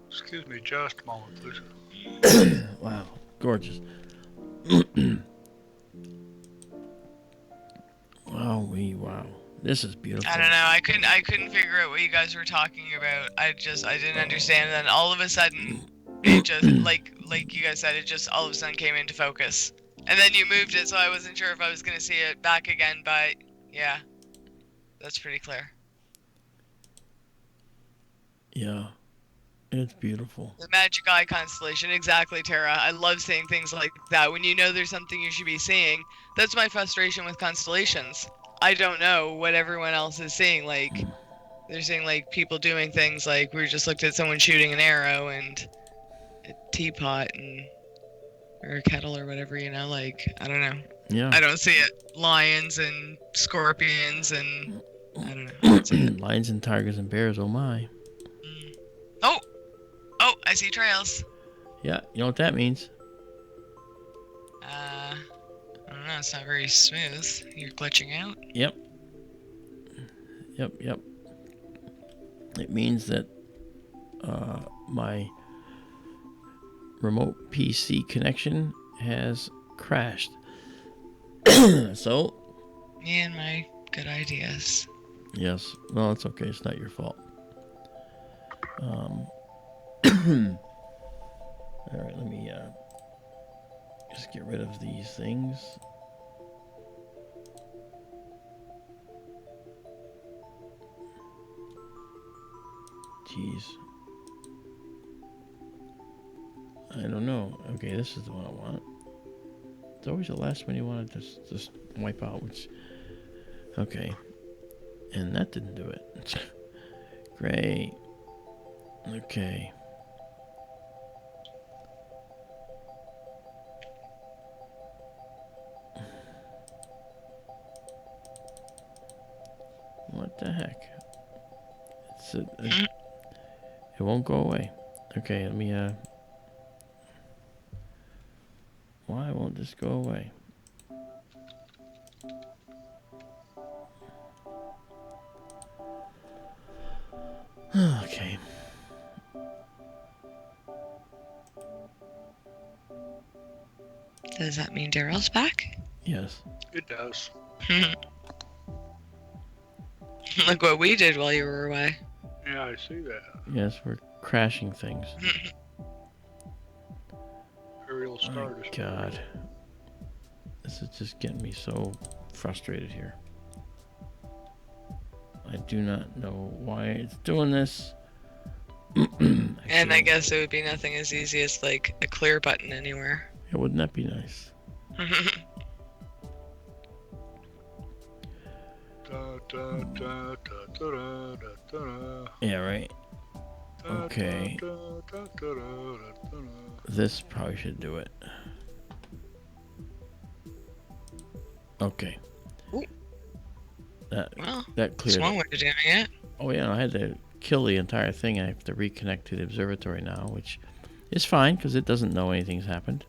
Excuse me just a moment, please. Wow. gorgeous. Wow. This is beautiful. I don't know. I couldn't figure out what you guys were talking about. I didn't understand. And then all of a sudden, it just like you guys said, it just all of a sudden came into focus. And then you moved it, so I wasn't sure if I was gonna see it back again. But yeah, that's pretty clear. Yeah, it's beautiful. The Magic Eye constellation, exactly, Tara. I love seeing things like that. When you know there's something you should be seeing, that's my frustration with constellations. I don't know what everyone else is seeing. Like, they're seeing like people doing things like we just looked at someone shooting an arrow and a teapot or a kettle or whatever, you know. Like, I don't know. Yeah. I don't see it. Lions and scorpions and I don't know. That's it. Lions and tigers and bears. Oh my. Oh, I see trails. Yeah, you know what that means? I don't know, it's not very smooth. You're glitching out? Yep. It means that my remote PC connection has crashed. So? Me and my good ideas. Yes. Well, it's okay. It's not your fault. All right, let me just get rid of these things. Jeez. I don't know. Okay, this is the one I want. It's always the last one you want to just wipe out, which... Okay. And that didn't do it. Great. Okay. What the heck? It won't go away. Okay, let me why won't this go away? Okay. Does that mean Daryl's back? Yes. It does. Look what we did while you were away. Yeah, I see that. Yes, we're crashing things. Aerial star My God. This is just getting me so frustrated here. I do not know why it's doing this. And I guess it would be nothing as easy as like a clear button anywhere. Yeah, wouldn't that be nice? Yeah, right. Okay. This probably should do it. Okay. Ooh. That cleared That's one it. way of doing it. Oh yeah, I had to kill the entire thing. I have to reconnect to the observatory now, which is fine because it doesn't know anything's happened.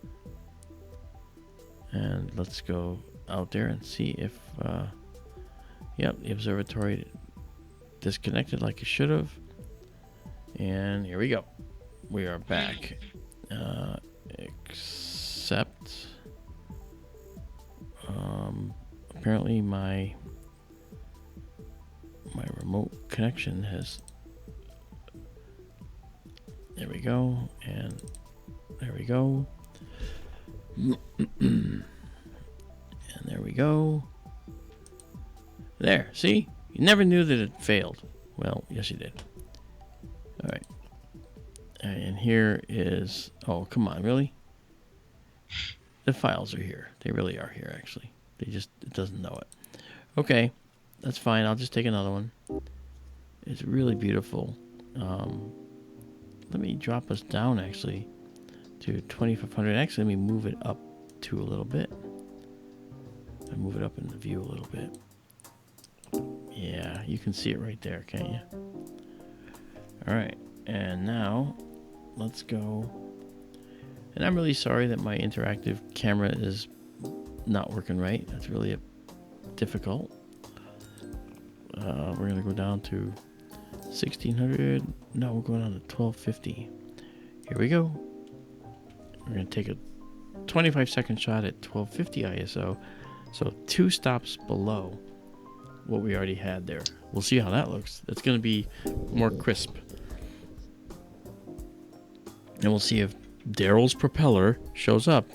And let's go out there and see if yep, the observatory disconnected like it should have. And here we go. We are back. Except apparently my remote connection has... There we go, and there we go. And there we go. There, see? You never knew that it failed. Well, yes you did. Alright. And here is... Oh, come on, really? The files are here. They really are here, actually. They just... It doesn't know it. Okay. That's fine. I'll just take another one. It's really beautiful. Let me drop us down, actually, to 2500. Actually, let me move it up to a little bit. And move it up in the view a little bit. Yeah, you can see it right there, can't you? Alright, and now let's go. And I'm really sorry that my interactive camera is not working right. That's really difficult. We're going to go down to 1600. No, we're going down to 1250. Here we go. We're going to take a 25-second shot at 1250 ISO. So 2 stops below what we already had there. We'll see how that looks. It's going to be more crisp. And we'll see if Daryl's propeller shows up.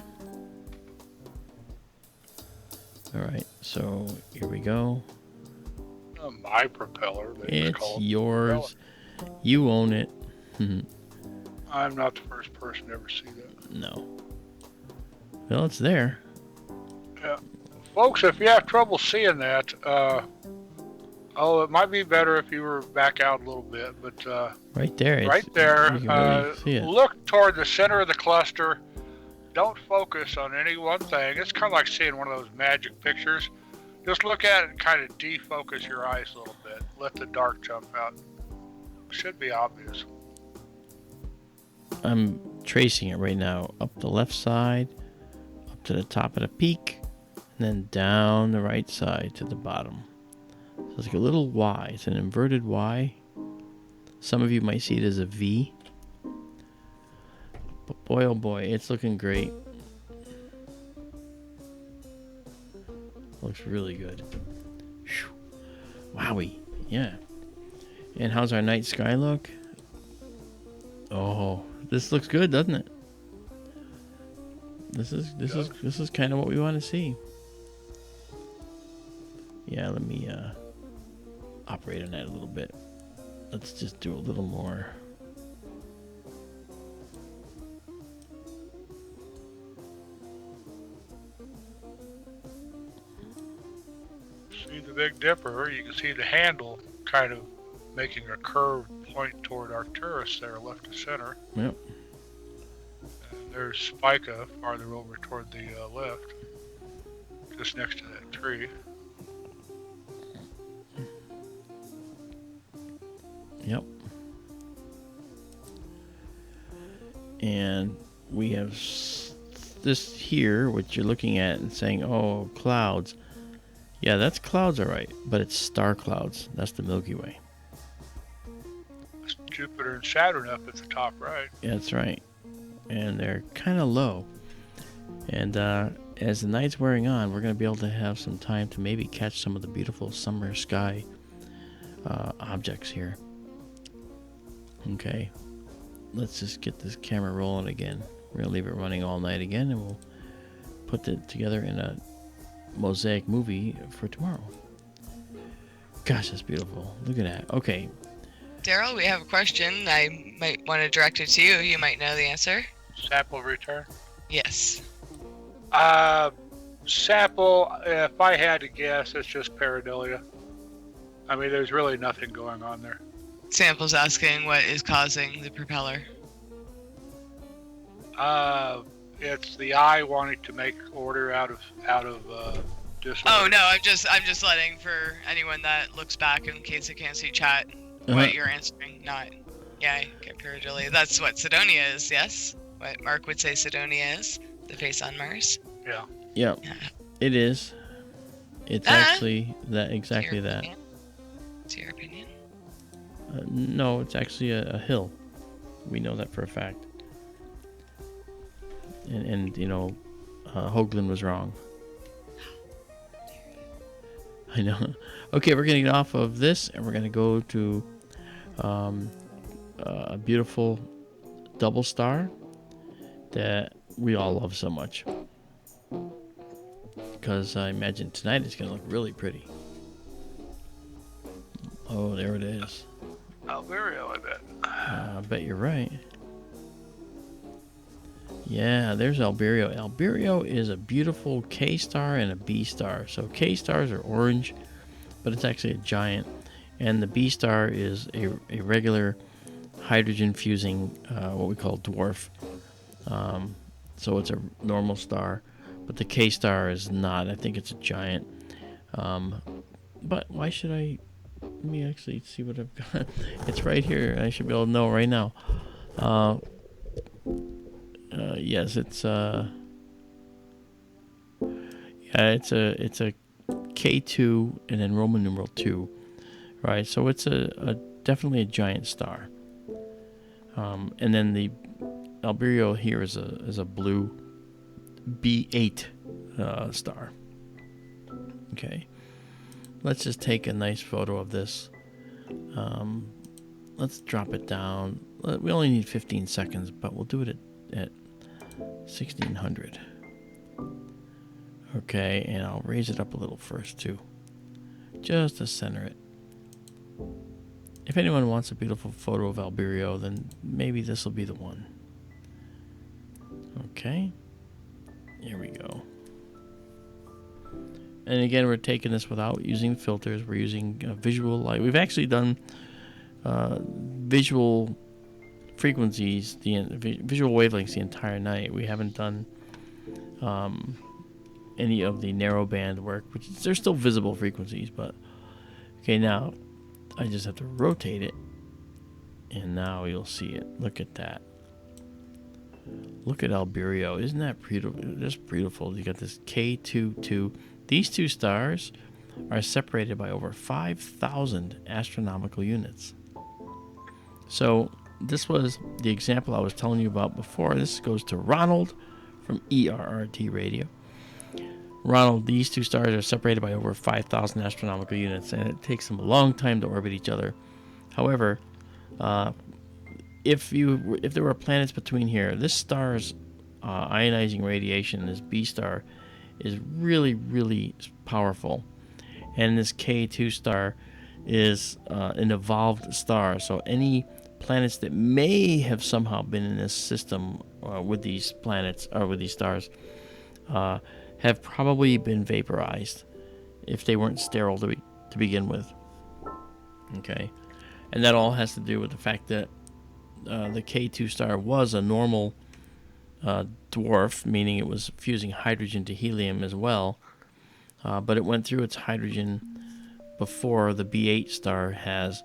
All right, so here we go. My propeller. It's yours. You own it. I'm not the first person to ever see that. No. Well, it's there. Yeah. Folks, if you have trouble seeing that, it might be better if you were back out a little bit, but right there. Right there. You can really see it. Look toward the center of the cluster. Don't focus on any one thing. It's kind of like seeing one of those magic pictures. Just look at it and kind of defocus your eyes a little bit. Let the dark jump out. Should be obvious. I'm tracing it right now. Up the left side, up to the top of the peak, and then down the right side to the bottom. So it's like a little Y. It's an inverted Y. Some of you might see it as a V. But boy, oh boy, it's looking great. Looks really good. Whew. Wowie. Yeah. And how's our night sky look? Oh, this looks good, doesn't it? This is kind of what we want to see. Yeah, let me operate on that a little bit. Let's just do a little more. See the Big Dipper, you can see the handle kind of making a curved point toward Arcturus there, left to center. Yep. And there's Spica farther over toward the left, just next to that tree. Yep. And we have this here, what you're looking at and saying, oh, clouds. Yeah, that's clouds, all right, but it's star clouds. That's the Milky Way. It's Jupiter and Saturn up at the top right. Yeah, that's right. And they're kind of low. And as the night's wearing on, we're going to be able to have some time to maybe catch some of the beautiful summer sky objects here. Okay, let's just get this camera rolling again. We're going to leave it running all night again, and we'll put it together in a mosaic movie for tomorrow. Gosh, that's beautiful. Look at that. Okay. Daryl, we have a question. I might want to direct it to you. You might know the answer. Sample return? Yes. Sample, if I had to guess, it's just pareidolia. I mean, there's really nothing going on there. Sample's asking what is causing the propeller. It's the eye wanting to make order out of disorder. Oh no, I'm just letting for anyone that looks back in case they can't see chat what you're answering. Not, yeah, get pareidolia. That's what Sidonia is. Yes, what Mark would say Sidonia is, the face on Mars. Yeah. Yeah. It is. It's actually that exactly that. It's your opinion. No, it's actually a hill. We know that for a fact. And you know, Hoagland was wrong. I know. Okay, we're going to get off of this, and we're going to go to a beautiful double star that we all love so much. Because I imagine tonight it's going to look really pretty. Oh, there it is. Albireo, I bet. I bet you're right. Yeah, there's Albireo. Albireo is a beautiful K star and a B star. So K stars are orange, but it's actually a giant. And the B star is a regular hydrogen fusing, what we call dwarf. So it's a normal star, but the K star is not. I think it's a giant. But why should I? Let me actually see what I've got. It's right here. I should be able to know right now. Yes, it's it's a K2 and then Roman numeral 2, right? So it's a definitely a giant star. And then the Albireo here is a blue B8 star. Okay, let's just take a nice photo of this. Let's drop it down. We only need 15 seconds, but we'll do it at 1600. Okay, and I'll raise it up a little first too, just to center it. If anyone wants a beautiful photo of Albireo, then maybe this will be the one. Okay, here we go. And again, we're taking this without using filters. We're using visual light. We've actually done visual frequencies, visual wavelengths the entire night. We haven't done any of the narrow band work, which they're still visible frequencies, but okay, now I just have to rotate it, and now you'll see it. Look at that. Look at Albireo. Isn't that beautiful? Just beautiful. You got this K22. These two stars are separated by over 5,000 astronomical units. So this was the example I was telling you about before. This goes to Ronald from ERRT Radio. Ronald, these two stars are separated by over 5,000 astronomical units, and it takes them a long time to orbit each other. However, if there were planets between here, this star's ionizing radiation, this B star, is really, really powerful. And this K2 star is an evolved star. So any planets that may have somehow been in this system with these planets or with these stars have probably been vaporized if they weren't sterile to begin with. Okay, and that all has to do with the fact that the K2 star was a normal dwarf, meaning it was fusing hydrogen to helium as well, but it went through its hydrogen before the B8 star has,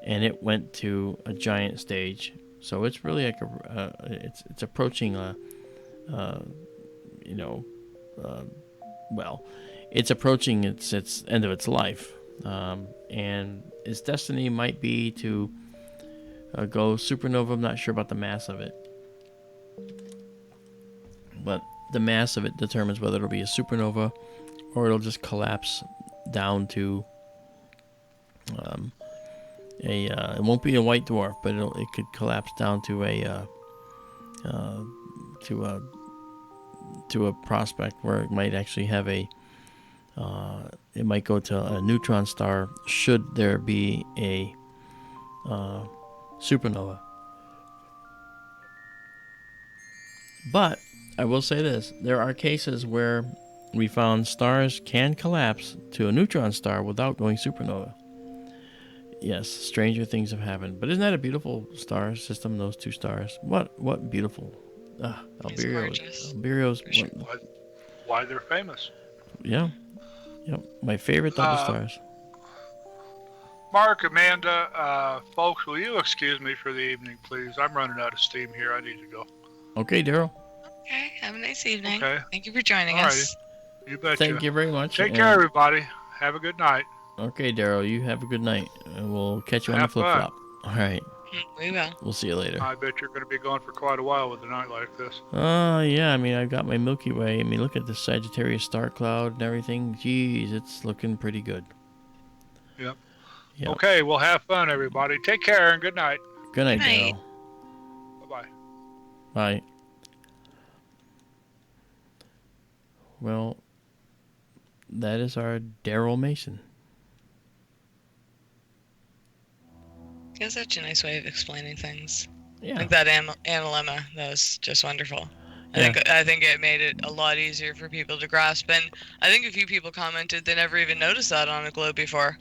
and it went to a giant stage. So it's really like it's approaching it's approaching its end of its life, and its destiny might be to go supernova. I'm not sure about the mass of it, but the mass of it determines whether it'll be a supernova or it'll just collapse down to it won't be a white dwarf, but it could collapse down to a prospect where it might actually have it might go to a neutron star should there be a supernova. But I will say this, there are cases where we found stars can collapse to a neutron star without going supernova. Yes, stranger things have happened. But isn't that a beautiful star system, those two stars? What beautiful. Albireo's why they're famous. Yeah. Yep. My favorite double stars. Mark, Amanda, folks, will you excuse me for the evening, please? I'm running out of steam here. I need to go. Okay, Daryl. Okay, have a nice evening. Okay. Thank you for joining us. You betcha. Thank you very much. Take care, everybody. Have a good night. Okay, Daryl, you have a good night. And we'll catch you on the flip-flop. All right. We will. We'll see you later. I bet you're going to be gone for quite a while with a night like this. Yeah. I mean, I've got my Milky Way. I mean, look at the Sagittarius star cloud and everything. Jeez, it's looking pretty good. Yep. Okay, well, have fun, everybody. Take care and good night. Good night, Daryl. Bye-bye. Bye. Well, that is our Daryl Mason. He has such a nice way of explaining things. Yeah. Like that Analemma, that was just wonderful. I think it made it a lot easier for people to grasp, and I think a few people commented they never even noticed that on a globe before.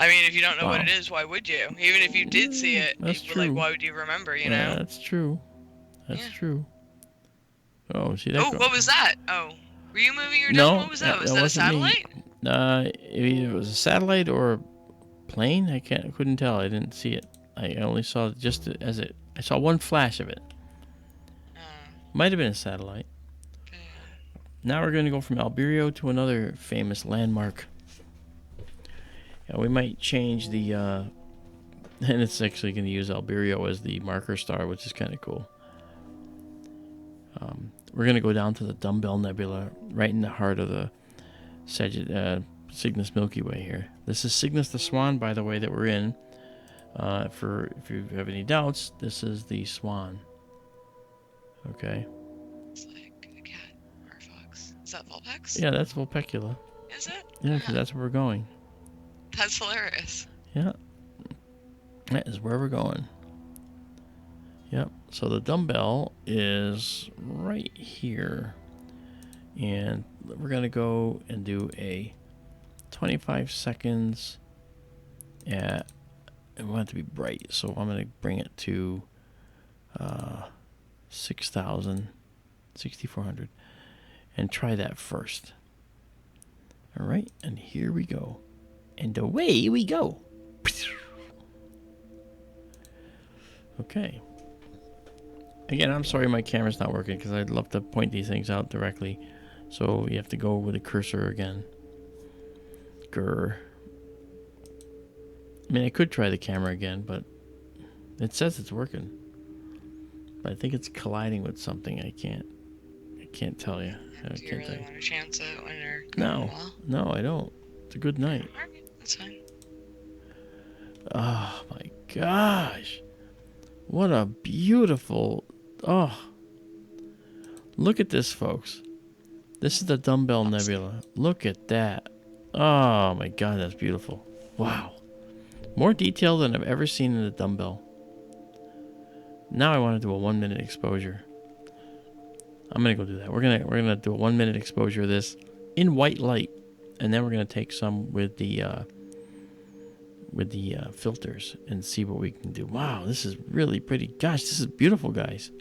I mean, if you don't know what it is, why would you? Even if you did see it, like, why would you remember, you know? That's true. That's true. Oh, see that? Oh, what was that? Oh, were you moving your dome? What was that? Was that a satellite? It was a satellite or a plane. I couldn't tell. I didn't see it. I only saw just as it. I saw one flash of it. Might have been a satellite. Now we're going to go from Albireo to another famous landmark. We might change the, and it's actually going to use Albireo as the marker star, which is kind of cool. we're going to go down to the Dumbbell Nebula, right in the heart of the Cygnus Milky Way here. This is Cygnus the Swan, by the way, that we're in. If you have any doubts, this is the Swan. Okay. It's like a cat or a fox. Is that Vulpix? Yeah, that's Vulpecula. Is it? Yeah, because that's where we're going. That's hilarious. Yeah. That is where we're going. Yep. So the dumbbell is right here. And we're going to go and do a 25 seconds at, I want it to be bright, so I'm going to bring it to 6,000, 6,400, and try that first. All right, and here we go. And away we go. Okay. Again, I'm sorry my camera's not working because I'd love to point these things out directly. So you have to go with the cursor again. Grr. I mean, I could try the camera again, but it says it's working. But I think it's colliding with something. I can't tell you. Do you really want to chance it when you're going well? No, I don't. It's a good night. Alright, that's fine. Oh my gosh. What a beautiful... Oh. Look at this, folks. This is the Dumbbell Nebula. Look at that. Oh my god, that's beautiful. Wow. More detail than I've ever seen in a dumbbell. Now I want to do a 1 minute exposure. I'm gonna go do that. We're gonna do a 1 minute exposure of this in white light, and then we're gonna take some with the filters and see what we can do. Wow, this is really pretty. Gosh, this is beautiful, guys.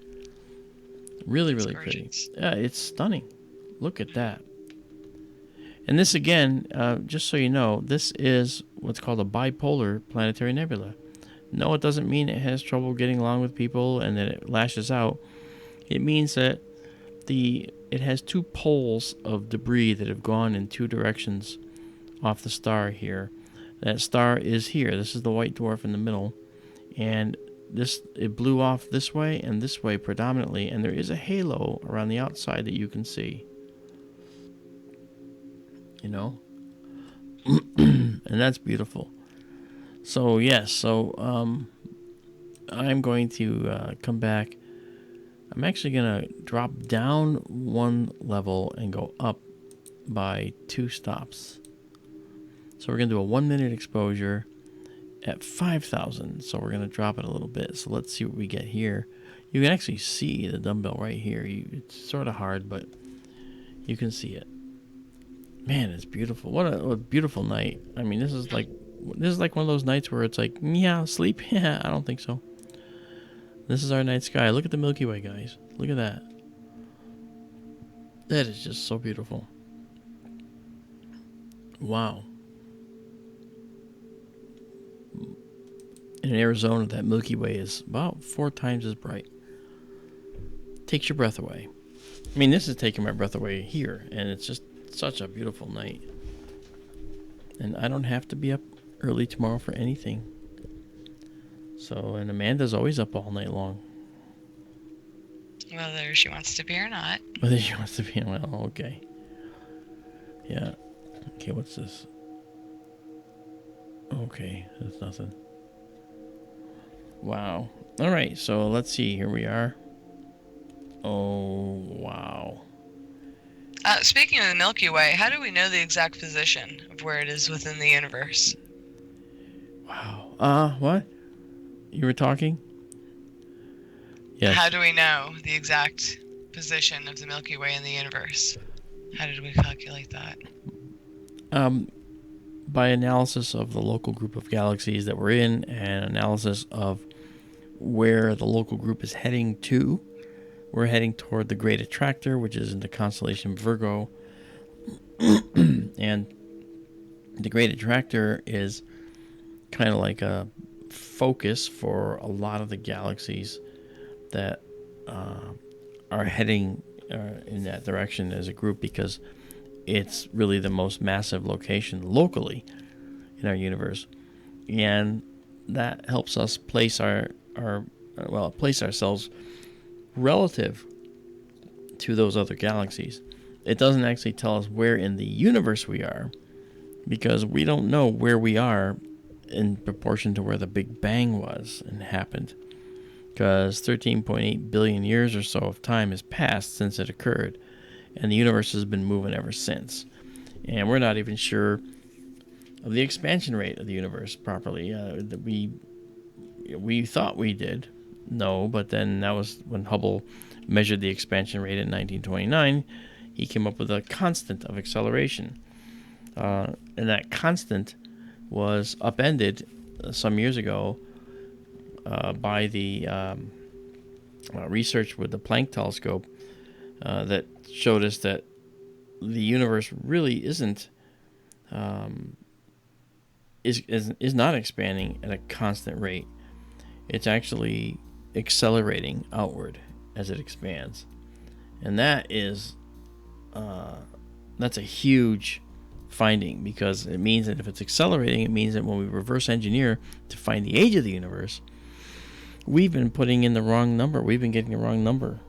Really, really pretty. Yeah, it's stunning. Look at that. And this again, just so you know, this is what's called a bipolar planetary nebula. No, it doesn't mean it has trouble getting along with people and that it lashes out. It means that it has two poles of debris that have gone in two directions off the star here. That star is here. This is the white dwarf in the middle. And it blew off this way and this way predominantly, and there is a halo around the outside that you can see. You know? And that's beautiful. So yes, I'm going to come back. I'm actually going to drop down one level and go up by 2 stops. So we're going to do a 1 minute exposure at 5,000. So we're going to drop it a little bit. So let's see what we get here. You can actually see the dumbbell right here. It's sort of hard, but you can see it. Man, it's beautiful. What a beautiful night. I mean, this is like one of those nights where it's like, yeah, sleep. Yeah, I don't think so. This is our night sky. Look at the Milky Way, guys. Look at that. That is just so beautiful. Wow. In Arizona, that Milky Way is about 4 times as bright. Takes your breath away. I mean, this is taking my breath away here, and it's just such a beautiful night. And I don't have to be up early tomorrow for anything. So, and Amanda's always up all night long. Whether she wants to be or not. Whether she wants to be, well, okay. Yeah. Okay, what's this? Okay, that's nothing. Wow. All right, so let's see. Here we are. Oh, wow. Speaking of the Milky Way, how do we know the exact position of where it is within the universe? Wow. What? You were talking? Yes. How do we know the exact position of the Milky Way in the universe? How did we calculate that? By analysis of the local group of galaxies that we're in and analysis of where the local group is heading to. We're heading toward the Great Attractor, which is in the constellation Virgo. And the Great Attractor is kind of like a focus for a lot of the galaxies that are heading in that direction as a group, because it's really the most massive location locally in our universe. And that helps us place ourselves relative to those other galaxies. It doesn't actually tell us where in the universe we are, because we don't know where we are in proportion to where the Big Bang was and happened, because 13.8 billion years or so of time has passed since it occurred, and the universe has been moving ever since. And we're not even sure of the expansion rate of the universe properly. We thought we did know, but then that was when Hubble measured the expansion rate in 1929. He came up with a constant of acceleration, and that constant was upended some years ago by the research with the Planck telescope that showed us that the universe really isn't is not expanding at a constant rate. It's actually accelerating outward as it expands, and that is that's a huge finding, because it means that if it's accelerating, it means that when we reverse engineer to find the age of the universe, we've been putting in the wrong number. We've been getting the wrong number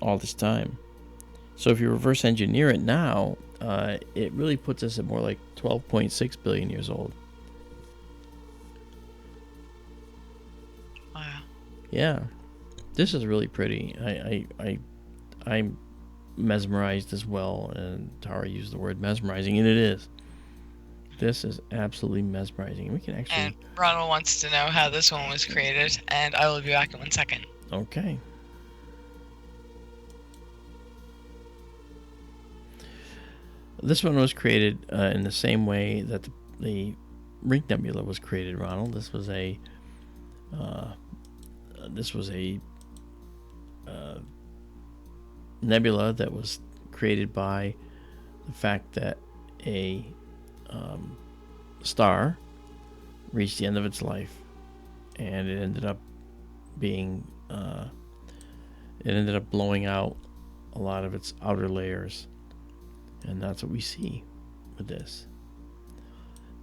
all this time. So if you reverse engineer it now, it really puts us at more like 12.6 billion years old. Wow. Yeah, this is really pretty. I'm mesmerized as well, and Tara used the word mesmerizing, and it is. This is absolutely mesmerizing. We can actually... And Ronald wants to know how this one was created, and I will be back in 1 second. Okay. This one was created in the same way that the Ring Nebula was created, Ronald. This was a nebula that was created by the fact that a star reached the end of its life, and it ended up being blowing out a lot of its outer layers, and that's what we see with this.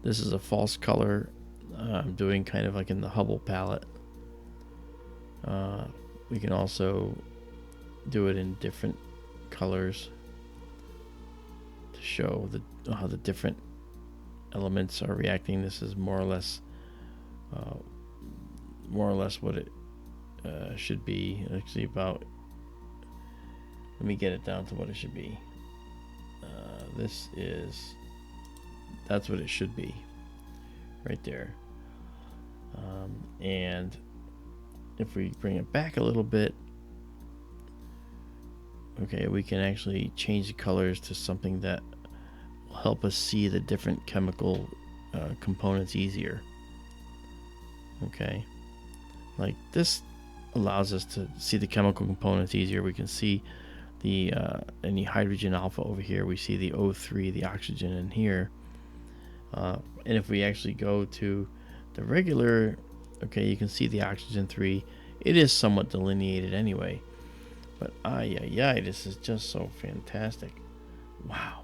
This is a false color I'm doing kind of like in the Hubble palette. We can also do it in different colors to show how the different elements are reacting. This is more or less what it should be. Actually, let me get it down to what it should be. That's what it should be, right there. And if we bring it back a little bit, okay, we can actually change the colors to something that will help us see the different chemical components easier. Okay, like this allows us to see the chemical components easier. We can see the any hydrogen alpha over here. We see the O3, the oxygen in here. And if we actually go to the regular, okay, you can see the oxygen 3. It is somewhat delineated anyway. But this is just so fantastic. Wow.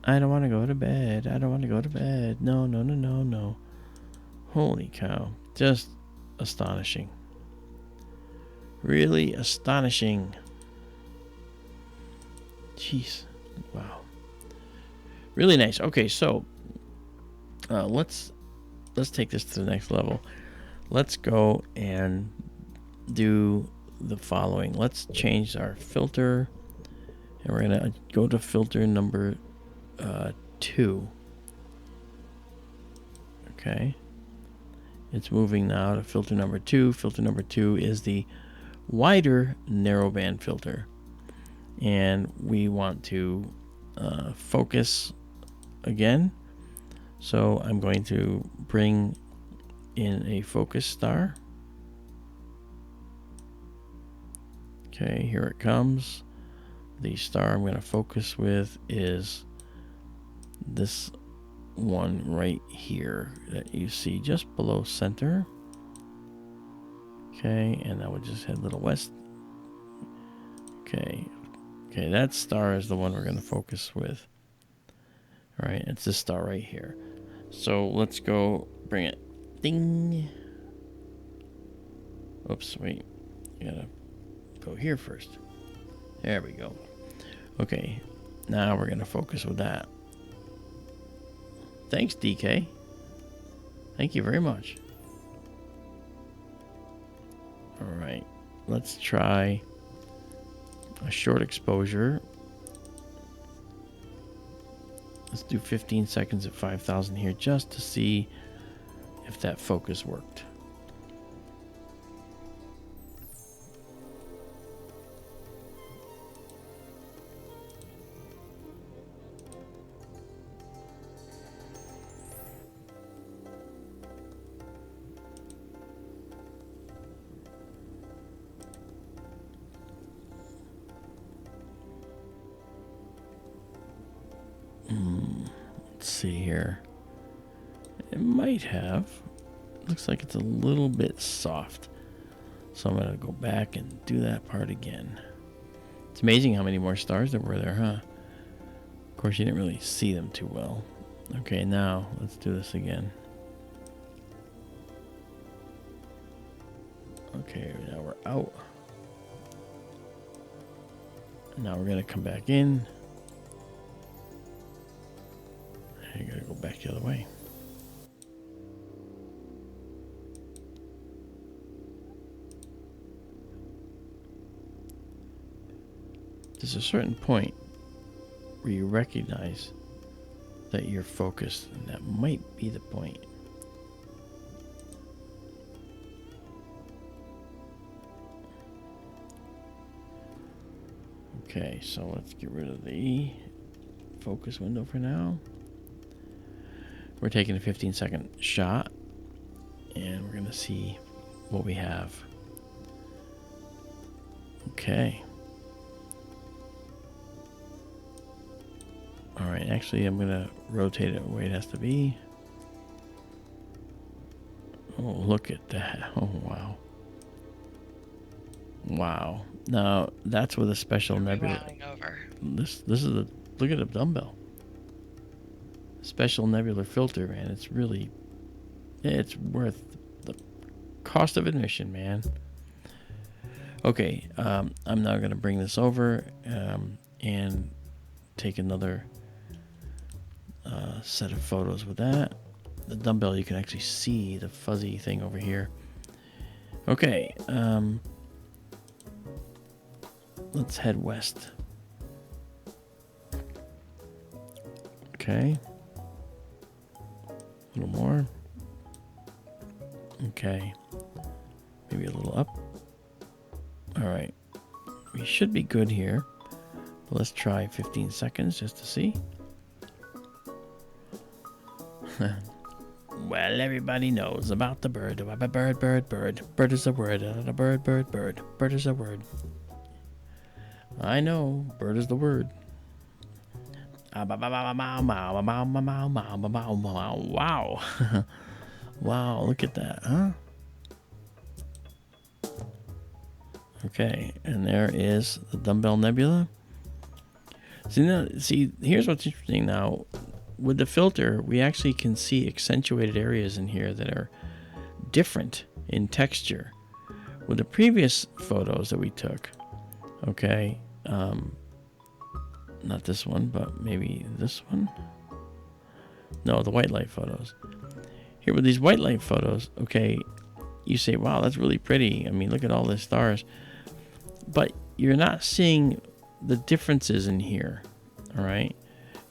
I don't want to go to bed. I don't want to go to bed. No. Holy cow. Just astonishing. Really astonishing. Jeez. Wow. Really nice. Okay, so let's take this to the next level. Let's go and do the following. Let's change our filter, and we're gonna go to filter number 2. Okay, it's moving now to filter number 2. Filter number 2 is the wider narrowband filter, and we want to focus again. So I'm going to bring in a focus star. Okay, here it comes. The star I'm going to focus with is this one right here that you see just below center. Okay, and that would just head a little west. Okay, that star is the one we're going to focus with. All right, it's this star right here. So let's go bring it. Ding. Oops, wait. You gotta go here first. There we go. Okay, now we're going to focus with that. Thanks, DK. Thank you very much. All right, let's try a short exposure. Let's do 15 seconds at 5,000 here just to see if that focus worked. Let's see here. It might have. Looks like it's a little bit soft. So I'm going to go back and do that part again. It's amazing how many more stars there were there, huh? Of course, you didn't really see them too well. Okay, now let's do this again. Okay, now we're out. Now we're going to come back in. You gotta go back the other way. There's a certain point where you recognize that you're focused, and that might be the point. Okay, so let's get rid of the focus window for now. We're taking a 15-second shot, and we're going to see what we have. Okay. All right, actually, I'm going to rotate it the way it has to be. Oh, look at that. Oh, wow. Wow. Now, that's with a special nebula. This is the, look at the dumbbell. Special nebular filter, man. It's really, it's worth the cost of admission, man. Okay, I'm now going to bring this over and take another set of photos with that. The dumbbell, you can actually see the fuzzy thing over here. Okay, let's head west. Okay. A little more. Okay. Maybe a little up. All right. We should be good here. But let's try 15 seconds just to see. Well, everybody knows about the bird. Bird, bird, bird. Bird is a word. Bird, bird, bird. Bird is a word. I know. Bird is the word. Wow. Wow, look at that, huh? Okay, and there is the Dumbbell Nebula. See, here's what's interesting now. With the filter, we actually can see accentuated areas in here that are different in texture. With the previous photos that we took, okay, not this one, but maybe this one. No, the white light photos. Here with these white light photos, okay, you say, wow, that's really pretty. I mean, look at all the stars. But you're not seeing the differences in here, all right?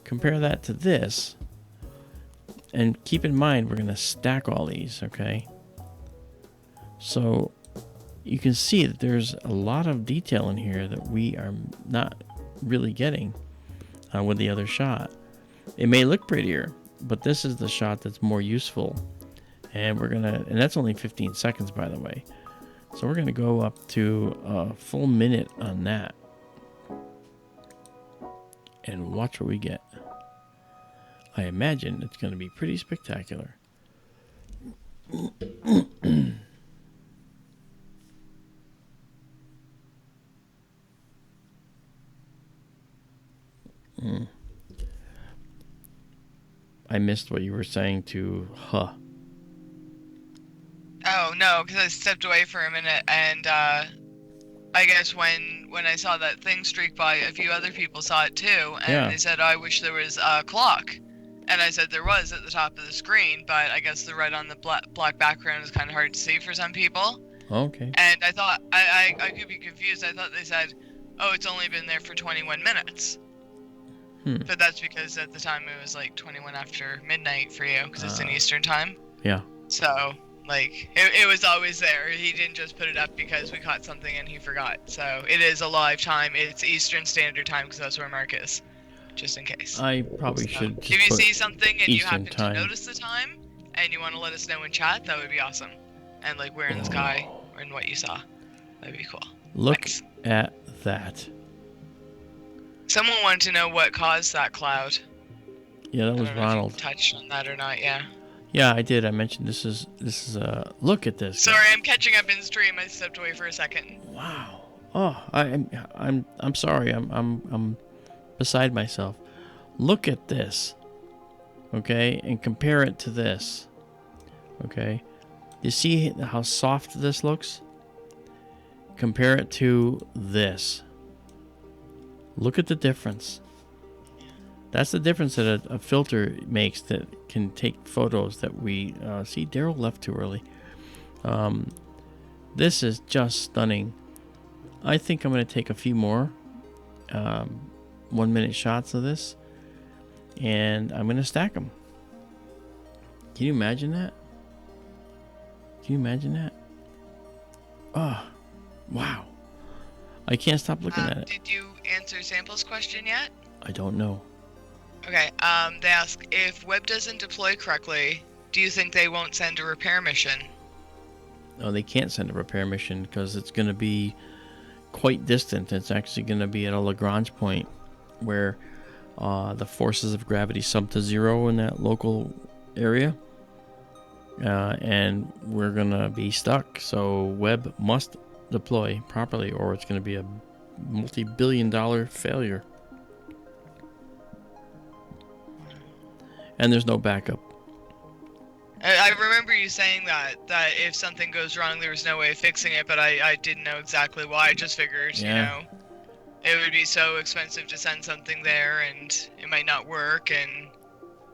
Compare that to this. And keep in mind, we're going to stack all these, okay? So you can see that there's a lot of detail in here that we are not really getting with the other shot. It may look prettier, but this is the shot that's more useful. And we're going to, and that's only 15 seconds, by the way. So we're going to go up to a full minute on that. And watch what we get. I imagine it's going to be pretty spectacular. I missed what you were saying to huh. Oh, no, because I stepped away for a minute, and I guess when when I saw that thing streak by, a few other people saw it too, and they said, "Oh, I wish there was a clock." And I said there was at the top of the screen, but I guess the red on the black background is kind of hard to see for some people. Okay. And I thought, I could be confused. I thought they said, "Oh, it's only been there for 21 minutes." But that's because at the time it was like 21 after midnight for you, because it's in Eastern time. Yeah. So, like, it was always there. He didn't just put it up because we caught something and he forgot. So it is a live time. It's Eastern Standard Time, because that's where Mark is, just in case. I probably should just if you see something and Eastern you happen time. to notice the time and you want to let us know in chat, that would be awesome. And like where in the sky and what you saw. That'd be cool. Look Thanks. at that. Someone wanted to know what caused that cloud. Yeah, that was I don't know Ronald. if you touched on that or not, yeah. Yeah, I did. I mentioned this is look at this. Sorry, I'm catching up in stream. I stepped away for a second. Wow. Oh, I'm sorry. I'm beside myself. Look at this. Okay, and compare it to this. Okay. You see how soft this looks? Compare it to this. Look at the difference. That's the difference that a filter makes that can take photos that we see. Daryl left too early. This is just stunning. I think I'm going to take a few more 1-minute shots of this, and I'm going to stack them. Can you imagine that? Can you imagine that? Oh, wow. I can't stop looking at it. Did you answer Sample's question yet? I don't know. Okay, they ask, if Webb doesn't deploy correctly, do you think they won't send a repair mission? No, they can't send a repair mission because it's going to be quite distant. It's actually going to be at a Lagrange point where the forces of gravity sub to zero in that local area. And we're going to be stuck. So Webb must deploy properly or it's going to be a multi-billion-dollar failure. And there's no backup. I remember you saying that if something goes wrong, there was no way of fixing it, but I didn't know exactly why. I just figured, you know, it would be so expensive to send something there, and it might not work, and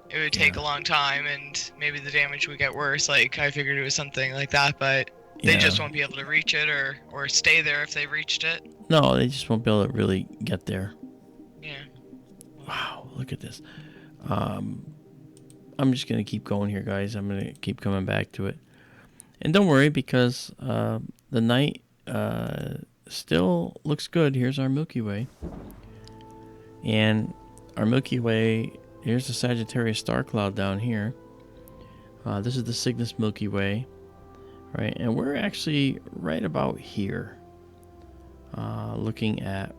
it would take a long time, and maybe the damage would get worse. Like, I figured it was something like that, but they just won't be able to reach it or stay there if they reached it. No, they just won't be able to really get there. Yeah. Wow, look at this. I'm just going to keep going here, guys. I'm going to keep coming back to it. And don't worry, because the night still looks good. Here's our Milky Way. And our Milky Way, here's the Sagittarius star cloud down here. This is the Cygnus Milky Way. Right, and we're actually right about here. Looking at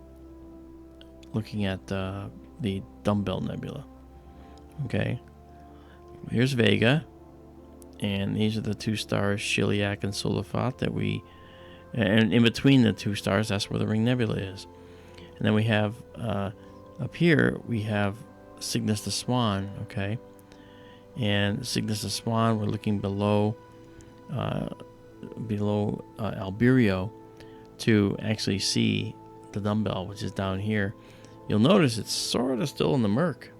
the Dumbbell Nebula. Okay. Here's Vega, and these are the two stars, Chiliac and Solifat, and in between the two stars, that's where the Ring Nebula is. And then we have, up here, we have Cygnus the Swan, okay? And Cygnus the Swan, we're looking below Albireo to actually see the Dumbbell, which is down here. You'll notice it's sort of still in the murk.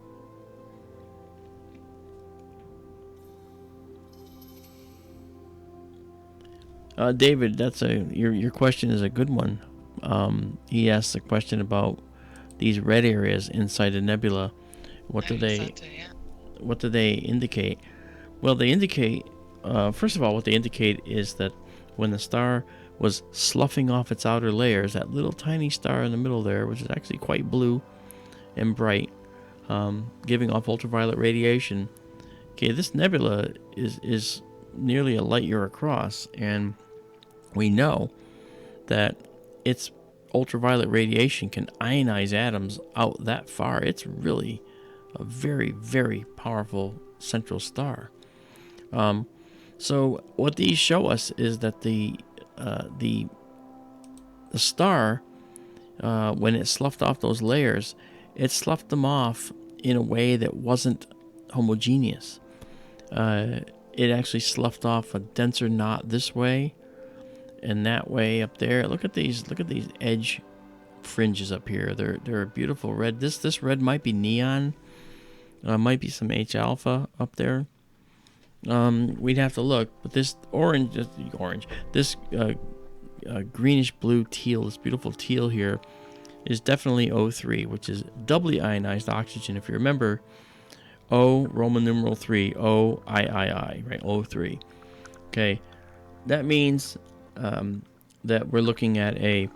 David, that's your question is a good one. He asked a question about these red areas inside the nebula. What do they indicate? Well, they indicate first of all, what they indicate is that when the star was sloughing off its outer layers, that little tiny star in the middle there, which is actually quite blue and bright, giving off ultraviolet radiation. Okay, this nebula is nearly a light year across, and we know that its ultraviolet radiation can ionize atoms out that far. It's really a very, very powerful central star. So what these show us is that the star, when it sloughed off those layers, it sloughed them off in a way that wasn't homogeneous. It actually sloughed off a denser knot this way and that way up there. Look at these edge fringes up here. They're a beautiful red. This red might be neon. Might be some H alpha up there. We'd have to look, but this this greenish blue teal, this beautiful teal here, is definitely O3, which is doubly ionized oxygen. If you remember, O Roman numeral 3, O I, right? O3. Okay, that means that we're looking at a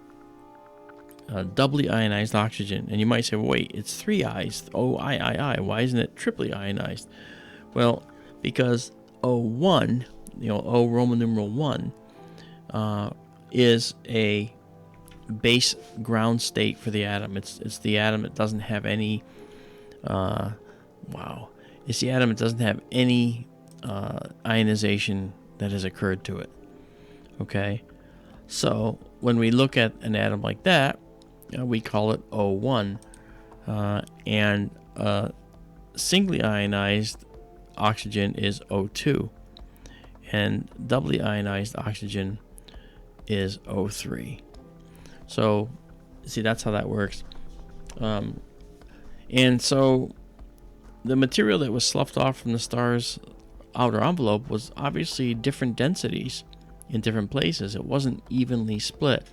doubly ionized oxygen. And you might say, well, wait, it's 3 I's, O I. Why isn't it triply ionized? Well, because O1, O Roman numeral 1, is a base ground state for the atom. It's the atom that doesn't have any it's the atom that doesn't have any ionization that has occurred to it. Okay, so when we look at an atom like that, we call it O1, and singly ionized oxygen is O2, and doubly ionized oxygen is O3. So, see, that's how that works. And so, the material that was sloughed off from the star's outer envelope was obviously different densities in different places. It wasn't evenly split.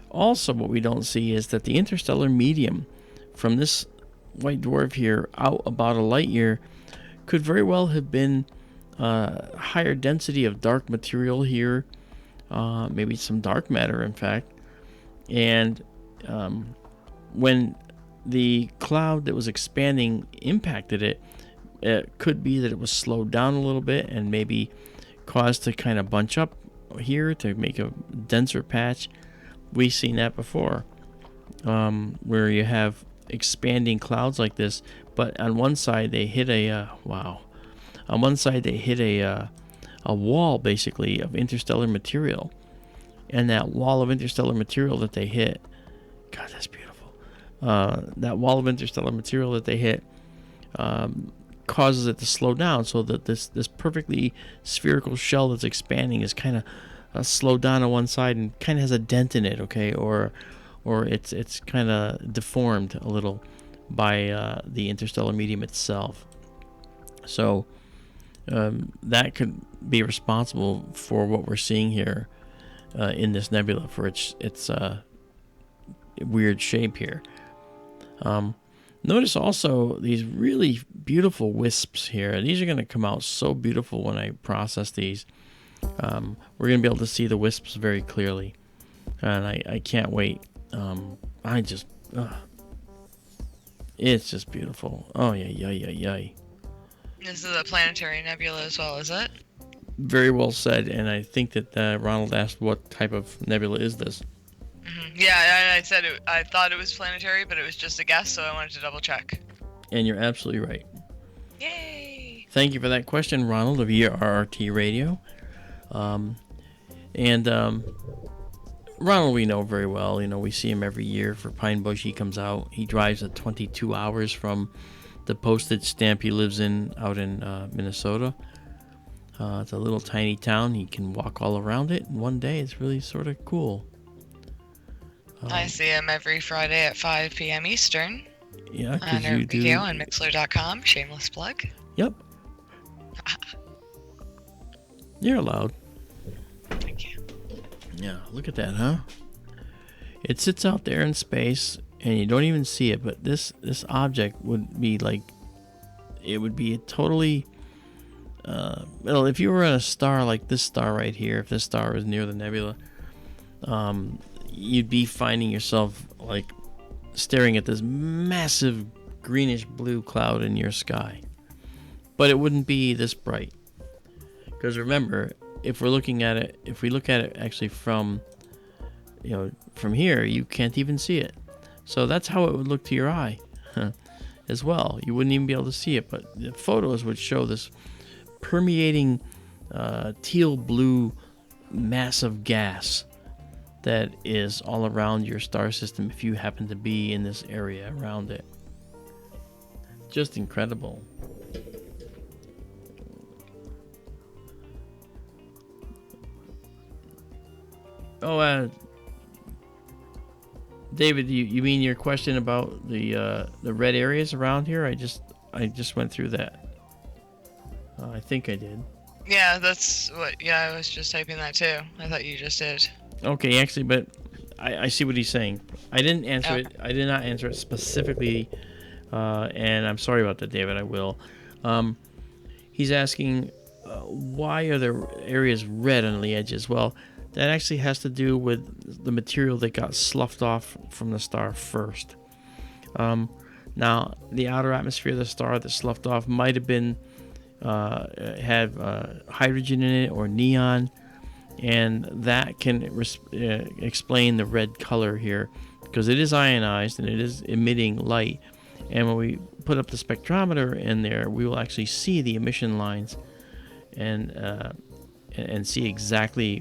Also, what we don't see is that the interstellar medium from this white dwarf here out about a light year could very well have been higher density of dark material here, maybe some dark matter, in fact. And when the cloud that was expanding impacted it, it could be that it was slowed down a little bit and maybe caused to kind of bunch up here to make a denser patch. We've seen that before, where you have expanding clouds like this, but on one side they hit a wall basically of interstellar material, and that wall of interstellar material that they hit, God, that's beautiful. That wall of interstellar material that they hit causes it to slow down, so that this perfectly spherical shell that's expanding is kind of slowed down on one side and kind of has a dent in it, okay, or it's kind of deformed a little by the interstellar medium itself. So that could be responsible for what we're seeing here in this nebula, for its weird shape here. Notice also these really beautiful wisps here. These are going to come out so beautiful when I process these. We're going to be able to see the wisps very clearly, and I can't wait. It's just beautiful. Oh, yeah. This is a planetary nebula as well, is it? Very well said, and I think that Ronald asked what type of nebula is this. Mm-hmm. Yeah, I said I thought it was planetary, but it was just a guess, so I wanted to double check. And you're absolutely right. Yay! Thank you for that question, Ronald of RRT Radio. Ronald we know very well. We see him every year for Pine Bush. He comes out. He drives at 22 hours from the postage stamp he lives in out in Minnesota. It's a little tiny town. He can walk all around it in one day. It's really sort of cool. I see him every Friday at 5 p.m. Eastern. Yeah, on our video on Mixler.com. Shameless plug. Yep. You're allowed. Thank you. Yeah, look at that, huh? It sits out there in space, and you don't even see it. But this object would be like, it would be a totally. Well, if you were on a star like this star right here, if this star was near the nebula, you'd be finding yourself like staring at this massive greenish blue cloud in your sky. But it wouldn't be this bright. Because remember, if we look at it actually from here, you can't even see it. So that's how it would look to your eye as well. You wouldn't even be able to see it, but the photos would show this permeating teal blue massive gas that is all around your star system if you happen to be in this area around it. Just incredible. David, you mean your question about the red areas around here? I just went through that. I think I did. Yeah, that's what. Yeah, I was just typing that too. I thought you just did. Okay, actually, but I see what he's saying. I didn't answer it. I did not answer it specifically, and I'm sorry about that, David. I will. He's asking, why are there areas red on the edges? Well, that actually has to do with the material that got sloughed off from the star first. Now, the outer atmosphere of the star that sloughed off might have been have hydrogen in it or neon, and that can explain the red color here, because it is ionized and it is emitting light. And when we put up the spectrometer in there, we will actually see the emission lines and see exactly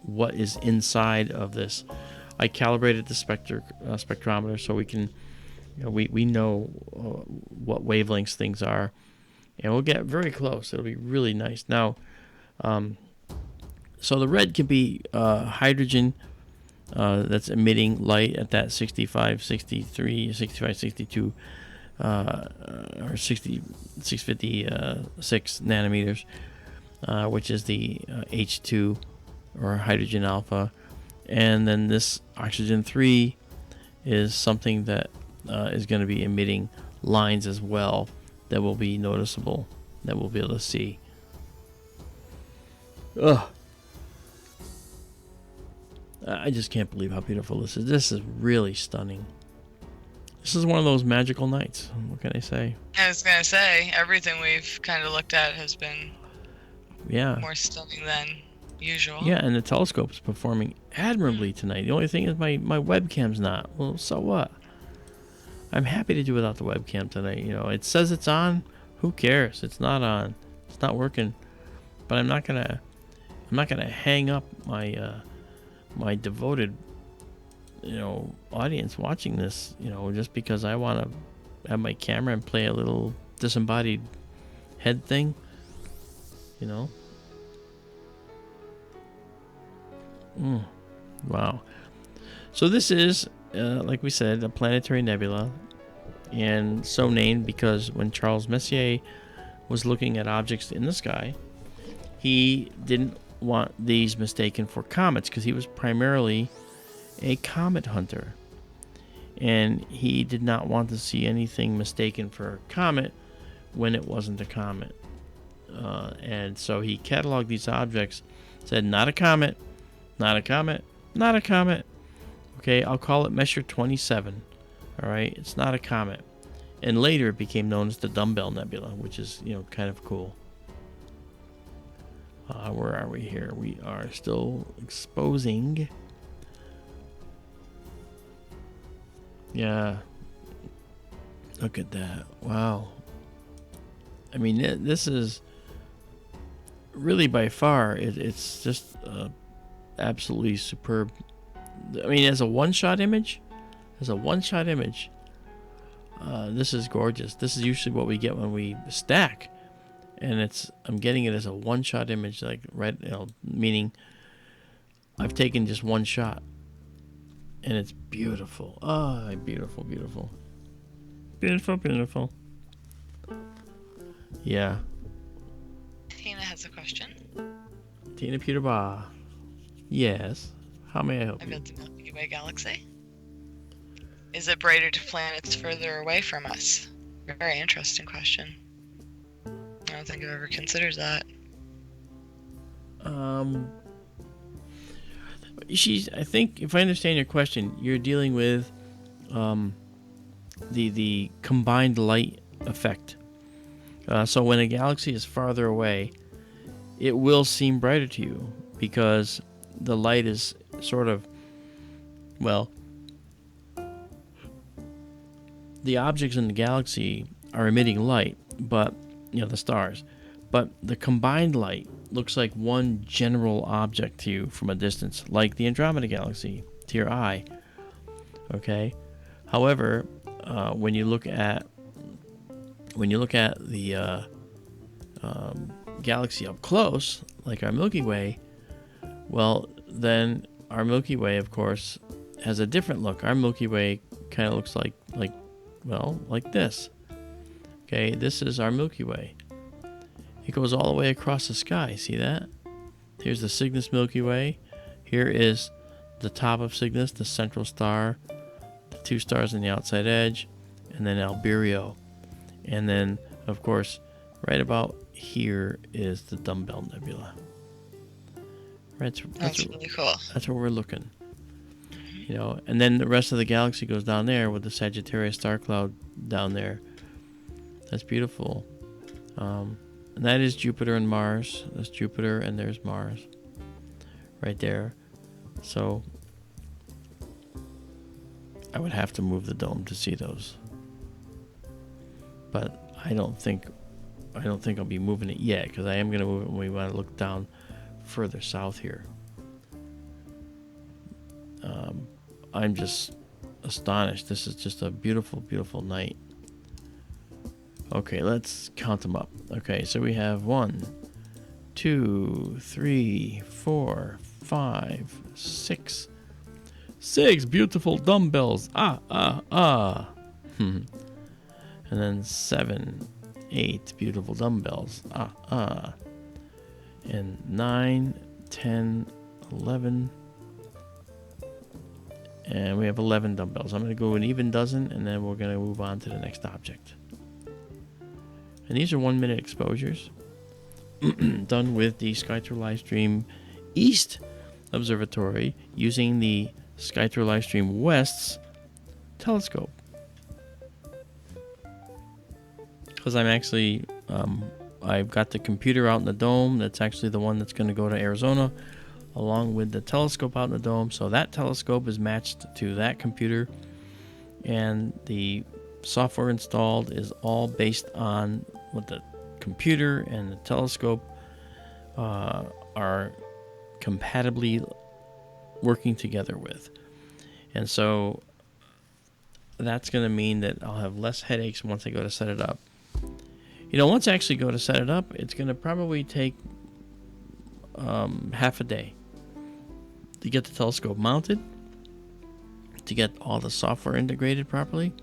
what is inside of this. I calibrated the spectrometer so we can, we know what wavelengths things are, and we'll get very close. It'll be really nice. Now, so the red can be hydrogen that's emitting light at that 65, 63, 65, 62, or 60, 656 nanometers, which is the H2 or hydrogen alpha. And then this oxygen 3 is something that is going to be emitting lines as well that will be noticeable, that we'll be able to see. Ugh. I just can't believe how beautiful this is. This is really stunning. This is one of those magical nights. What can I say? I was going to say, everything we've kind of looked at has been more stunning than usual. Yeah, and the telescope is performing admirably tonight. The only thing is my webcam's not. Well, so what? I'm happy to do without the webcam tonight. It says it's on. Who cares? It's not on. It's not working. But I'm not gonna hang up my devoted audience watching this, just because I want to have my camera and play a little disembodied head thing, Wow. So this is, like we said, a planetary nebula, and so named because when Charles Messier was looking at objects in the sky, he didn't want these mistaken for comets, because he was primarily a comet hunter, and he did not want to see anything mistaken for a comet when it wasn't a comet. And so he cataloged these objects, said not a comet, not a comet, not a comet. Okay, I'll call it Messier 27. All right, it's not a comet. And later it became known as the Dumbbell Nebula, which is kind of cool. Where are we here? We are still exposing. Yeah. Look at that. Wow. I mean, this is really by far, it's just absolutely superb. I mean, as a one-shot image, this is gorgeous. This is usually what we get when we stack. And I'm getting it as a one-shot image, like meaning I've taken just one shot, and it's beautiful. Oh, beautiful, beautiful, beautiful, beautiful. Yeah. Tina has a question. Tina Peterbaugh. Yes. How may I help you? About the Milky Way galaxy. Is it brighter to planets further away from us? Very interesting question. I don't think I've ever considered that. I think if I understand your question, you're dealing with the combined light effect. So when a galaxy is farther away, it will seem brighter to you because the light is sort of, the objects in the galaxy are emitting light, but the stars, but the combined light looks like one general object to you from a distance, like the Andromeda Galaxy to your eye. Okay. However, when you look at the galaxy up close, like our Milky Way, well, then our Milky Way, of course, has a different look. Our Milky Way kind of looks like this. Okay, this is our Milky Way. It goes all the way across the sky. See that? Here's the Cygnus Milky Way. Here is the top of Cygnus, the central star, the 2 stars on the outside edge, and then Albireo. And then, of course, right about here is the Dumbbell Nebula. Right, that's really cool. That's where we're looking. You know, and then the rest of the galaxy goes down there with the Sagittarius star cloud down there. That's beautiful. And that is Jupiter and Mars. That's Jupiter and there's Mars right there. So I would have to move the dome to see those. But I don't think I'll be moving it yet, because I am going to move it when we want to look down further south here. I'm just astonished. This is just a beautiful, beautiful night. Okay, let's count them up. Okay, so we have 1, 2, 3, 4, 5, 6. 6 beautiful dumbbells. And then 7, 8 beautiful dumbbells. And 9, 10, 11. And we have 11 dumbbells. I'm going to go an even dozen, and then we're going to move on to the next object. And these are 1-minute exposures done with the SkyTour LiveStream East Observatory using the SkyTour LiveStream West's telescope. Because I'm actually, I've got the computer out in the dome. That's actually the one that's going to go to Arizona, along with the telescope out in the dome. So that telescope is matched to that computer, and the software installed is all based on what the computer and the telescope are compatibly working together with. And so that's going to mean that I'll have less headaches once I go to set it up. You know, once I actually go to set it up, it's going to probably take half a day to get the telescope mounted, to get all the software integrated properly,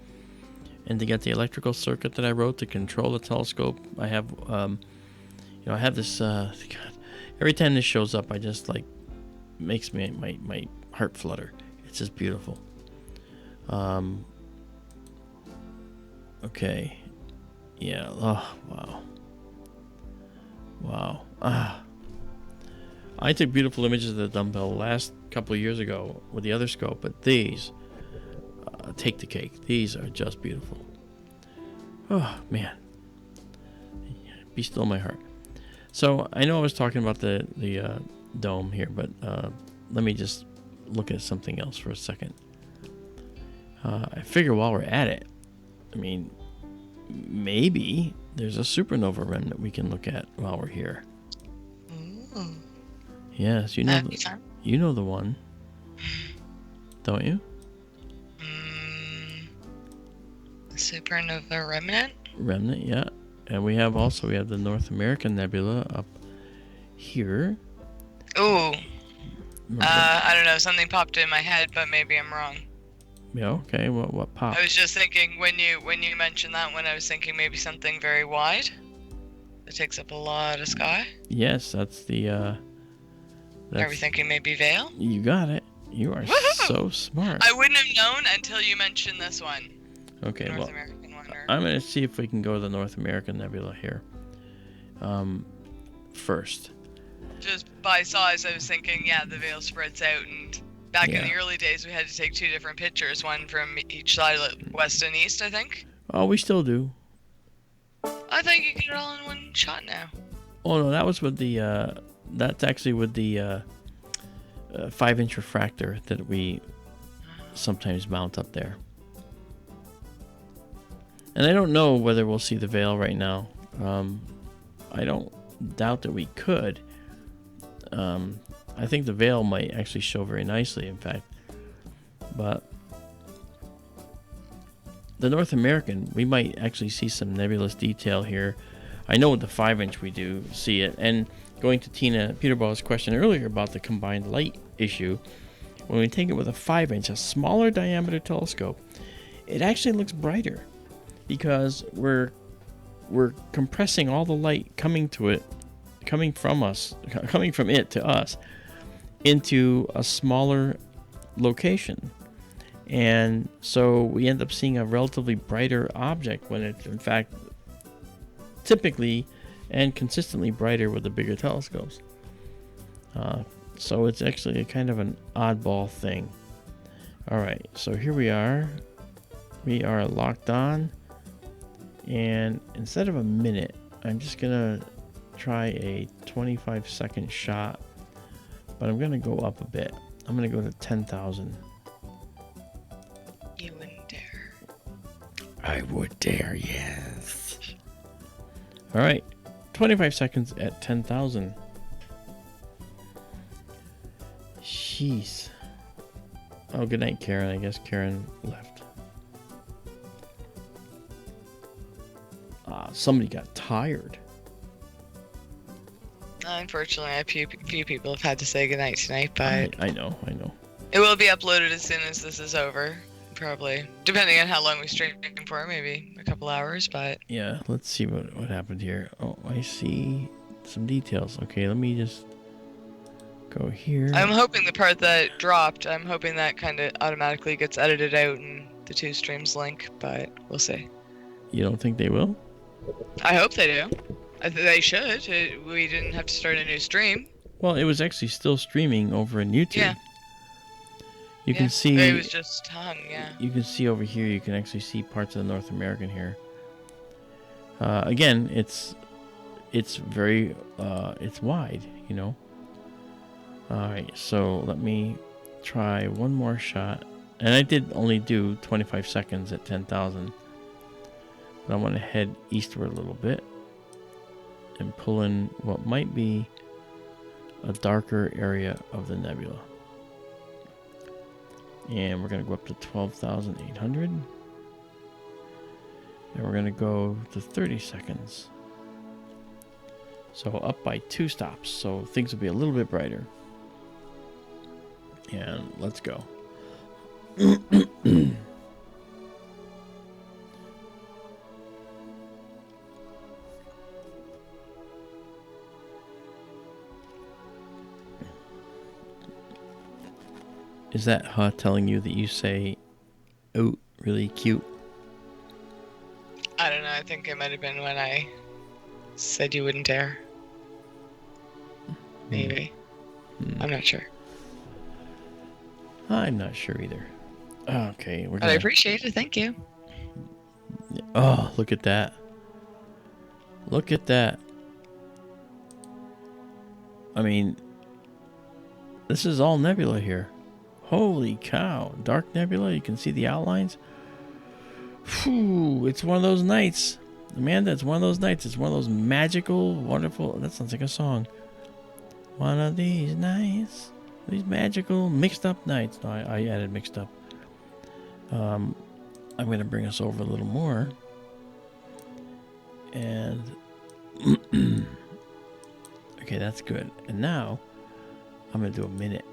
and to get the electrical circuit that I wrote to control the telescope. I have, I have this. God, every time this shows up, I just makes me my heart flutter. It's just beautiful. Okay. Yeah. Oh, wow. I took beautiful images of the dumbbell last couple of years ago with the other scope, but these take the cake. These are just beautiful. Oh, man. Be still my heart. So I know I was talking about the dome here, but let me just look at something else for a second. I figure while we're at it, I mean, maybe there's a supernova remnant we can look at while we're here. Ooh. Yes, you know the one, don't you? Supernova remnant? Remnant, yeah. And we have the North American Nebula up here. Ooh. I don't know, something popped in my head, but maybe I'm wrong. Yeah, okay. What popped? I was just thinking when you mentioned that one, I was thinking maybe something very wide that takes up a lot of sky. Yes, that's the Are we thinking maybe Veil? You got it. You are so smart. I wouldn't have known until you mentioned this one. Okay, North American one. I'm going to see if we can go to the North American Nebula here. First. Just by size, I was thinking, yeah, the Veil spreads out, and back in the early days, we had to take 2 different pictures, one from each side, west and east, I think. Oh, we still do. I think you get it all in one shot now. Oh no, that was with the. That's actually with the 5-inch refractor that we sometimes mount up there. And I don't know whether we'll see the Veil right now. I don't doubt that we could. I think the Veil might actually show very nicely, in fact. But the North American, we might actually see some nebulous detail here. I know with the 5-inch we do see it. And going to Tina Peterbaugh's question earlier about the combined light issue, when we take it with a 5-inch, a smaller diameter telescope, it actually looks brighter because we're compressing all the light coming from it to us into a smaller location. And so we end up seeing a relatively brighter object when it's in fact typically and consistently brighter with the bigger telescopes. So it's actually a kind of an oddball thing. All right, so here we are. We are locked on. And instead of a minute, I'm just going to try a 25-second shot. But I'm going to go up a bit. I'm going to go to 10,000. You wouldn't dare. I would dare, yes. All right, 25 seconds at 10,000. Jeez. Oh, good night, Karen. I guess Karen left. Somebody got tired. Unfortunately, a few people have had to say goodnight tonight, but I know. it will be uploaded as soon as this is over. Probably, depending on how long we stream for, maybe a couple hours, but... Yeah, let's see what happened here. Oh, I see some details. Okay, let me just go here. I'm hoping the part that dropped, I'm hoping that kind of automatically gets edited out in the two streams link, but we'll see. You don't think they will? I hope they do. They should. We didn't have to start a new stream. Well, it was actually still streaming over in YouTube. Yeah. You can see... It was just hung, yeah. You can see over here, you can actually see parts of the North American here. Again, it's very... it's wide, you know. Alright, so let me try one more shot. And I did only do 25 seconds at 10,000. But I want to head eastward a little bit. And pull in what might be a darker area of the nebula. And we're going to go up to 12,800. And we're going to go to 30 seconds. So up by 2 stops. So things will be a little bit brighter. And let's go. Is that telling you that you say, "Oh, really cute"? I don't know. I think it might have been when I said you wouldn't dare. Maybe. I'm not sure. I'm not sure either. Okay, we're But gonna... I appreciate it. Thank you. Oh, look at that. Look at that. I mean, this is all nebula here. Holy cow. Dark nebula. You can see the outlines. Whew, it's one of those nights. Amanda, it's one of those nights. It's one of those magical, wonderful... That sounds like a song. One of these nights. These magical, mixed up nights. No, I added mixed up. I'm going to bring us over a little more. And... okay, that's good. And now, I'm going to do a minute.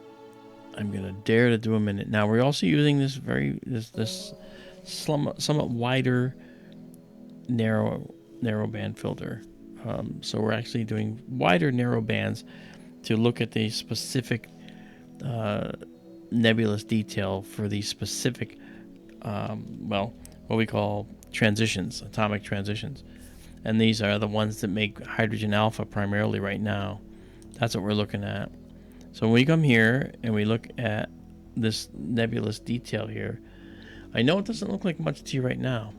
I'm going to dare to do a minute. Now, we're also using this this somewhat wider narrow band filter. So we're actually doing wider narrow bands to look at the specific nebulous detail for these specific, what we call transitions, atomic transitions. And these are the ones that make hydrogen alpha primarily right now. That's what we're looking at. So when we come here and we look at this nebulous detail here, I know it doesn't look like much to you right now,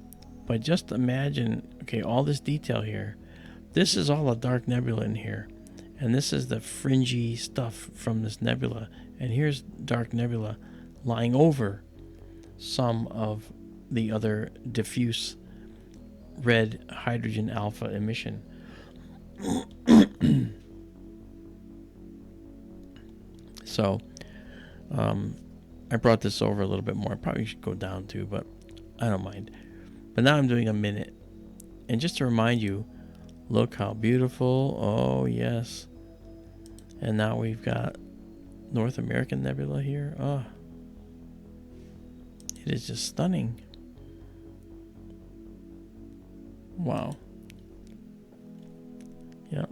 but just imagine, okay, all this detail here. This is all a dark nebula in here. And this is the fringy stuff from this nebula. And here's dark nebula lying over some of the other diffuse red hydrogen alpha emission. So, I brought this over a little bit more. I probably should go down too, but I don't mind. But now I'm doing a minute. And just to remind you, look how beautiful. Oh, yes. And now we've got North American Nebula here. Oh, it is just stunning. Wow. Yeah.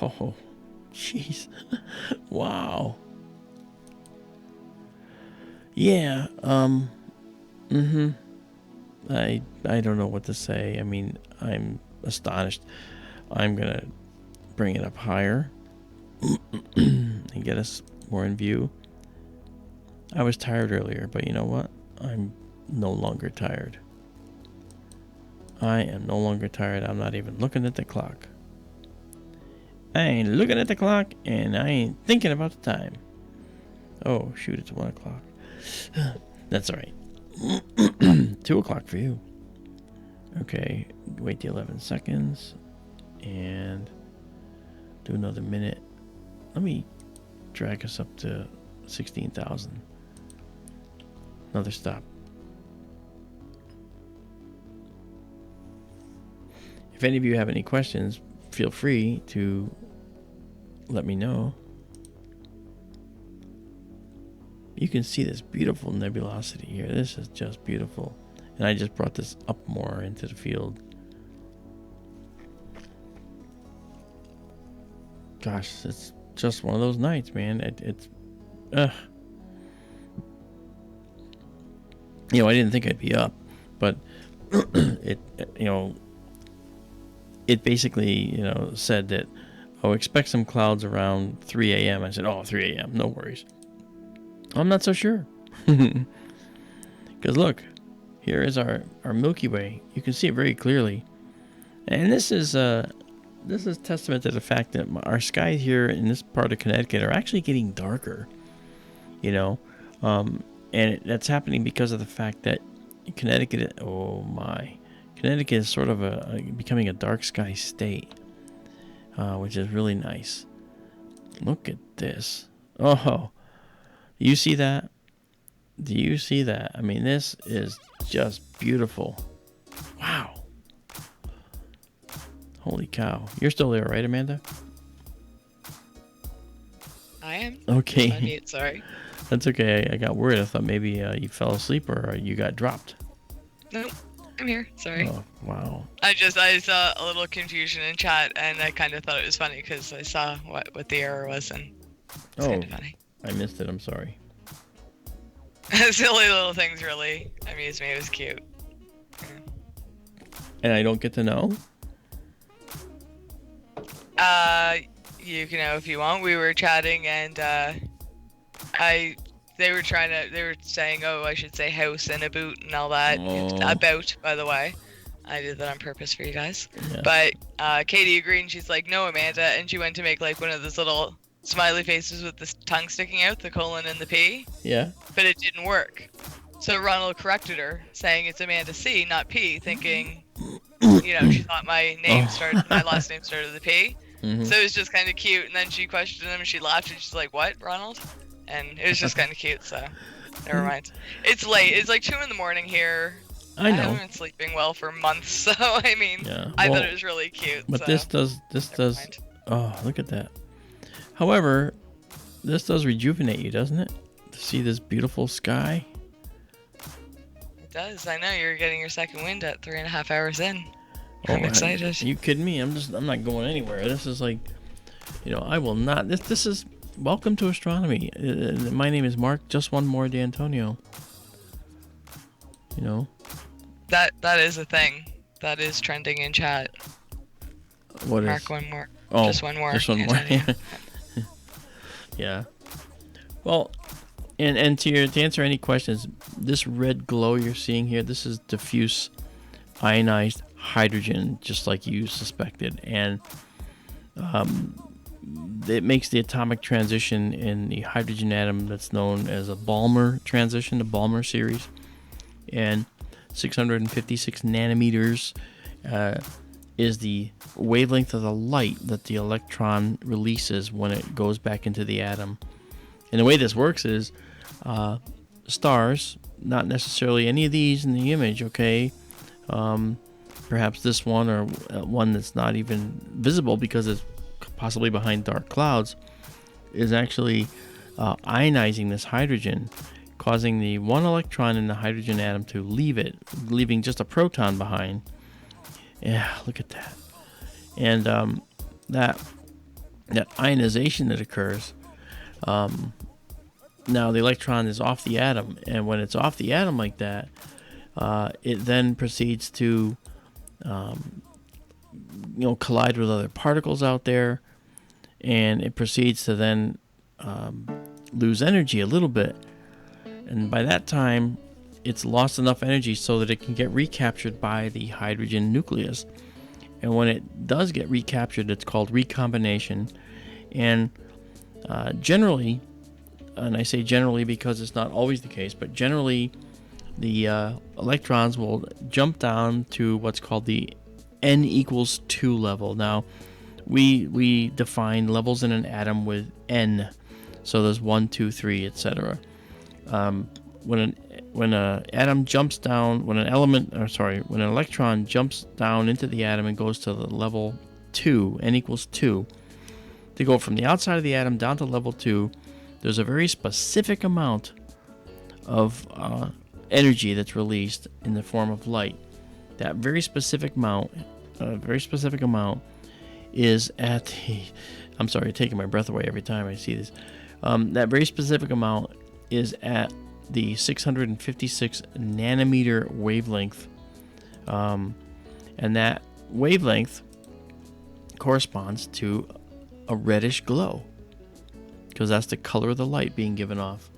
Oh, jeez. Wow. Yeah. I don't know what to say. I mean, I'm astonished. I'm gonna bring it up higher and get us more in view. I was tired earlier, but you know what? I'm no longer tired. I am no longer tired. I'm not even looking at the clock. I ain't looking at the clock, and I ain't thinking about the time. Oh, shoot, it's 1 o'clock. That's all right. 2 o'clock for you. Okay, wait the 11 seconds, and do another minute. Let me drag us up to 16,000. Another stop. If any of you have any questions, feel free to let me know. You can see this beautiful nebulosity here. This is just beautiful. And I just brought this up more into the field. Gosh, it's just one of those nights, man. It's you know, I didn't think I'd be up, but it basically, said that, oh, expect some clouds around 3 a.m. I said, oh, 3 a.m., no worries. I'm not so sure. Because look, here is our Milky Way. You can see it very clearly. And this is testament to the fact that our skies here in this part of Connecticut are actually getting darker. And that's happening because of the fact that Connecticut is sort of becoming a dark sky state, which is really nice. Look at this. Oh, you see that? Do you see that? I mean, this is just beautiful. Wow. Holy cow. You're still there, right, Amanda? I am. Okay. On mute, sorry. That's okay. I got worried. I thought maybe you fell asleep or you got dropped. Nope. I'm here. Sorry. Oh, wow. I saw a little confusion in chat, and I kind of thought it was funny because I saw what the error was, and it's kind of funny. I missed it. I'm sorry. Silly little things really amused me. It was cute. Yeah. And I don't get to know? You can know if you want. We were chatting, and they were saying, oh, I should say house and a boot and all that. About, by the way. I did that on purpose for you guys. Yeah. But Katie agreed, and she's like, no, Amanda. And she went to make like one of those little smiley faces with the tongue sticking out, the colon and the P. Yeah. But it didn't work. So Ronald corrected her, saying it's Amanda C, not P, thinking, she thought my last name started with a P. Mm-hmm. So it was just kind of cute. And then she questioned him, and she laughed, and she's like, what, Ronald? And it was just kind of cute, so never mind. It's late. It's like 2 a.m. here. I know. I haven't been sleeping well for months, so I mean, I thought it was really cute. But this does. Oh, look at that. However, this does rejuvenate you, doesn't it? To see this beautiful sky. It does. I know you're getting your second wind at 3.5 hours in. I'm excited. Are you kidding me? I'm not going anywhere. This is like, I will not. This is. Welcome to astronomy. My name is Mark. Just one more D'Antonio. That is a thing. That is trending in chat. What Mark, is? one more. Oh, just one more. Just one more. Yeah. Well, and to answer any questions, this red glow you're seeing here, this is diffuse ionized hydrogen, just like you suspected, and it makes the atomic transition in the hydrogen atom that's known as a Balmer transition, the Balmer series. And 656 nanometers is the wavelength of the light that the electron releases when it goes back into the atom. And the way this works is stars, not necessarily any of these in the image, okay? perhaps this one, or one that's not even visible because it's possibly behind dark clouds, is actually ionizing this hydrogen, causing the one electron in the hydrogen atom to leave it, leaving just a proton behind. Yeah, look at that. And that ionization that occurs, now the electron is off the atom, and when it's off the atom like that, it then proceeds to collide with other particles out there, and it proceeds to then lose energy a little bit. And by that time, it's lost enough energy so that it can get recaptured by the hydrogen nucleus. And when it does get recaptured, it's called recombination. And generally, and I say generally because it's not always the case, but generally the electrons will jump down to what's called the n equals 2 level. Now, we define levels in an atom with n. So there's 1, 2, 3, etc. When an atom jumps down, when an electron jumps down into the atom and goes to the level 2, n equals 2, to go from the outside of the atom down to level 2, there's a very specific amount of energy that's released in the form of light. That very specific amount is at the, I'm sorry, taking my breath away every time I see this. That very specific amount is at the 656 nanometer wavelength, and that wavelength corresponds to a reddish glow, because that's the color of the light being given off.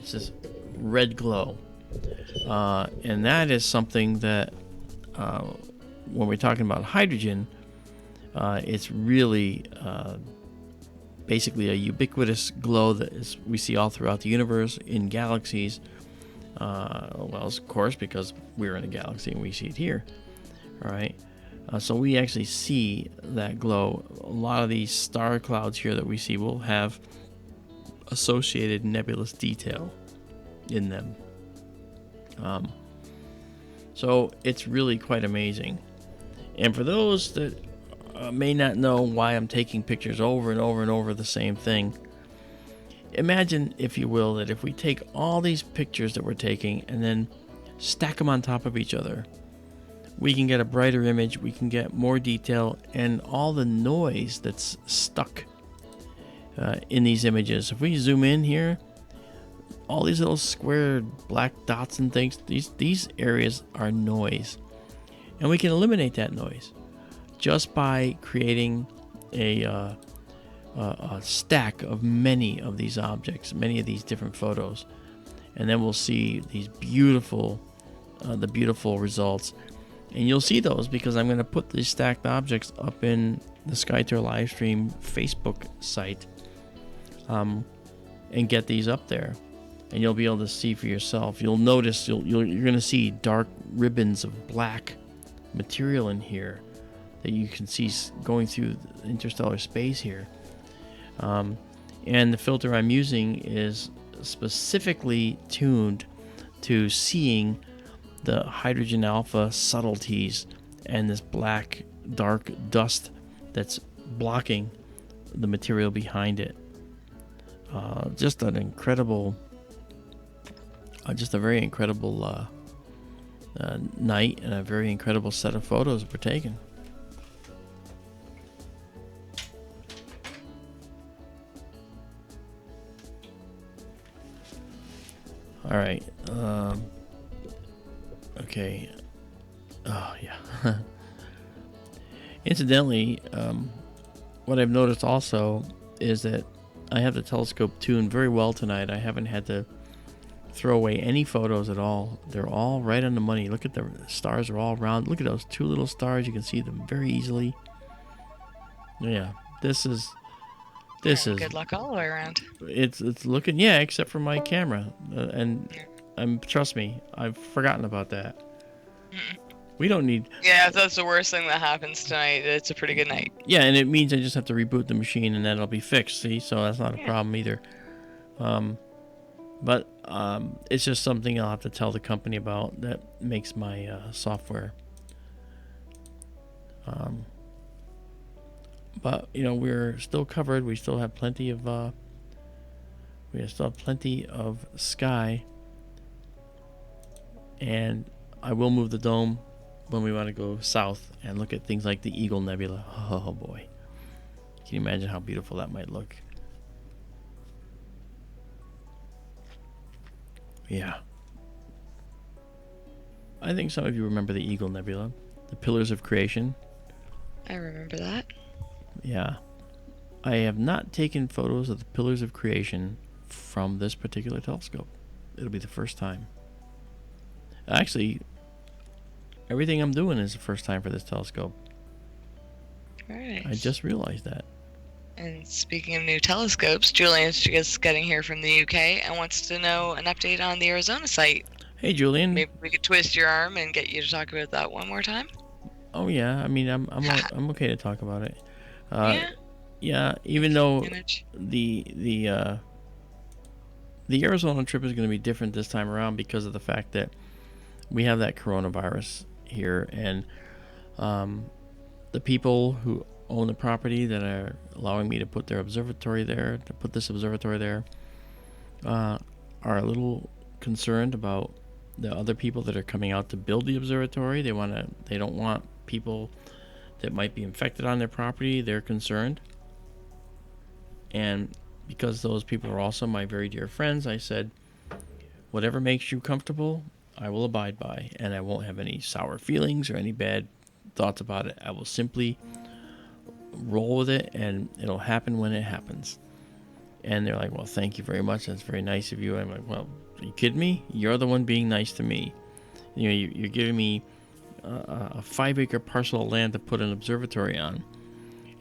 It's this red glow, and that is something that when we're talking about hydrogen, it's really basically a ubiquitous glow that we see all throughout the universe, in galaxies. Well, of course, because we're in a galaxy and we see it here. All right. So we actually see that glow. A lot of these star clouds here that we see will have associated nebulous detail in them. So it's really quite amazing. And for those that may not know why I'm taking pictures over and over and over the same thing, imagine, if you will, that if we take all these pictures that we're taking and then stack them on top of each other, we can get a brighter image, we can get more detail, and all the noise that's stuck in these images. If we zoom in here, all these little square black dots and things, these areas are noise. And we can eliminate that noise just by creating a stack of many of these objects, many of these different photos. And then we'll see these beautiful, the beautiful results. And you'll see those because I'm going to put these stacked objects up in the SkyTour LiveStream Facebook site, and get these up there. And you'll be able to see for yourself. You'll notice, you're going to see dark ribbons of black material in here that you can see going through interstellar space here. And the filter I'm using is specifically tuned to seeing the hydrogen alpha subtleties and this black dark dust that's blocking the material behind it. Just an incredible, just a very incredible night, and a very incredible set of photos we're taking. All right. Okay. Oh, yeah. Incidentally, what I've noticed also is that I have the telescope tuned very well tonight. I haven't had to throw away any photos at all. They're all right on the money. Look at the stars are all round. Look at those two little stars. You can see them very easily. Yeah, this is good luck all the way around. It's looking, yeah, except for my camera, and trust me, I've forgotten about that. We don't need. Yeah, if that's the worst thing that happens tonight, it's a pretty good night. Yeah, and it means I just have to reboot the machine and then it'll be fixed. See, so that's not a problem either. But it's just something I'll have to tell the company about that makes my software But we're still covered. We still have plenty of sky, and I will move the dome when we want to go south and look at things like the Eagle Nebula. Oh boy, can you imagine how beautiful that might look? Yeah. I think some of you remember the Eagle Nebula, the Pillars of Creation. I remember that. Yeah. I have not taken photos of the Pillars of Creation from this particular telescope. It'll be the first time. Actually, everything I'm doing is the first time for this telescope. Very nice. I just realized that. And speaking of new telescopes, Julian's just getting here from the UK and wants to know an update on the Arizona site. Hey, Julian. Maybe we could twist your arm and get you to talk about that one more time. Oh yeah, I mean I'm okay to talk about it. Yeah. Yeah, even though the Arizona trip is going to be different this time around because of the fact that we have that coronavirus here, and the people who own the property that are allowing me to put this observatory there, are a little concerned about the other people that are coming out to build the observatory. They don't want people that might be infected on their property. They're concerned. And because those people are also my very dear friends, I said, whatever makes you comfortable, I will abide by, and I won't have any sour feelings or any bad thoughts about it. I will simply roll with it, and it'll happen when it happens. And they're like, well, thank you very much. That's very nice of you. I'm like, well, are you kidding me? You're the one being nice to me. You're giving me a 5-acre parcel of land to put an observatory on.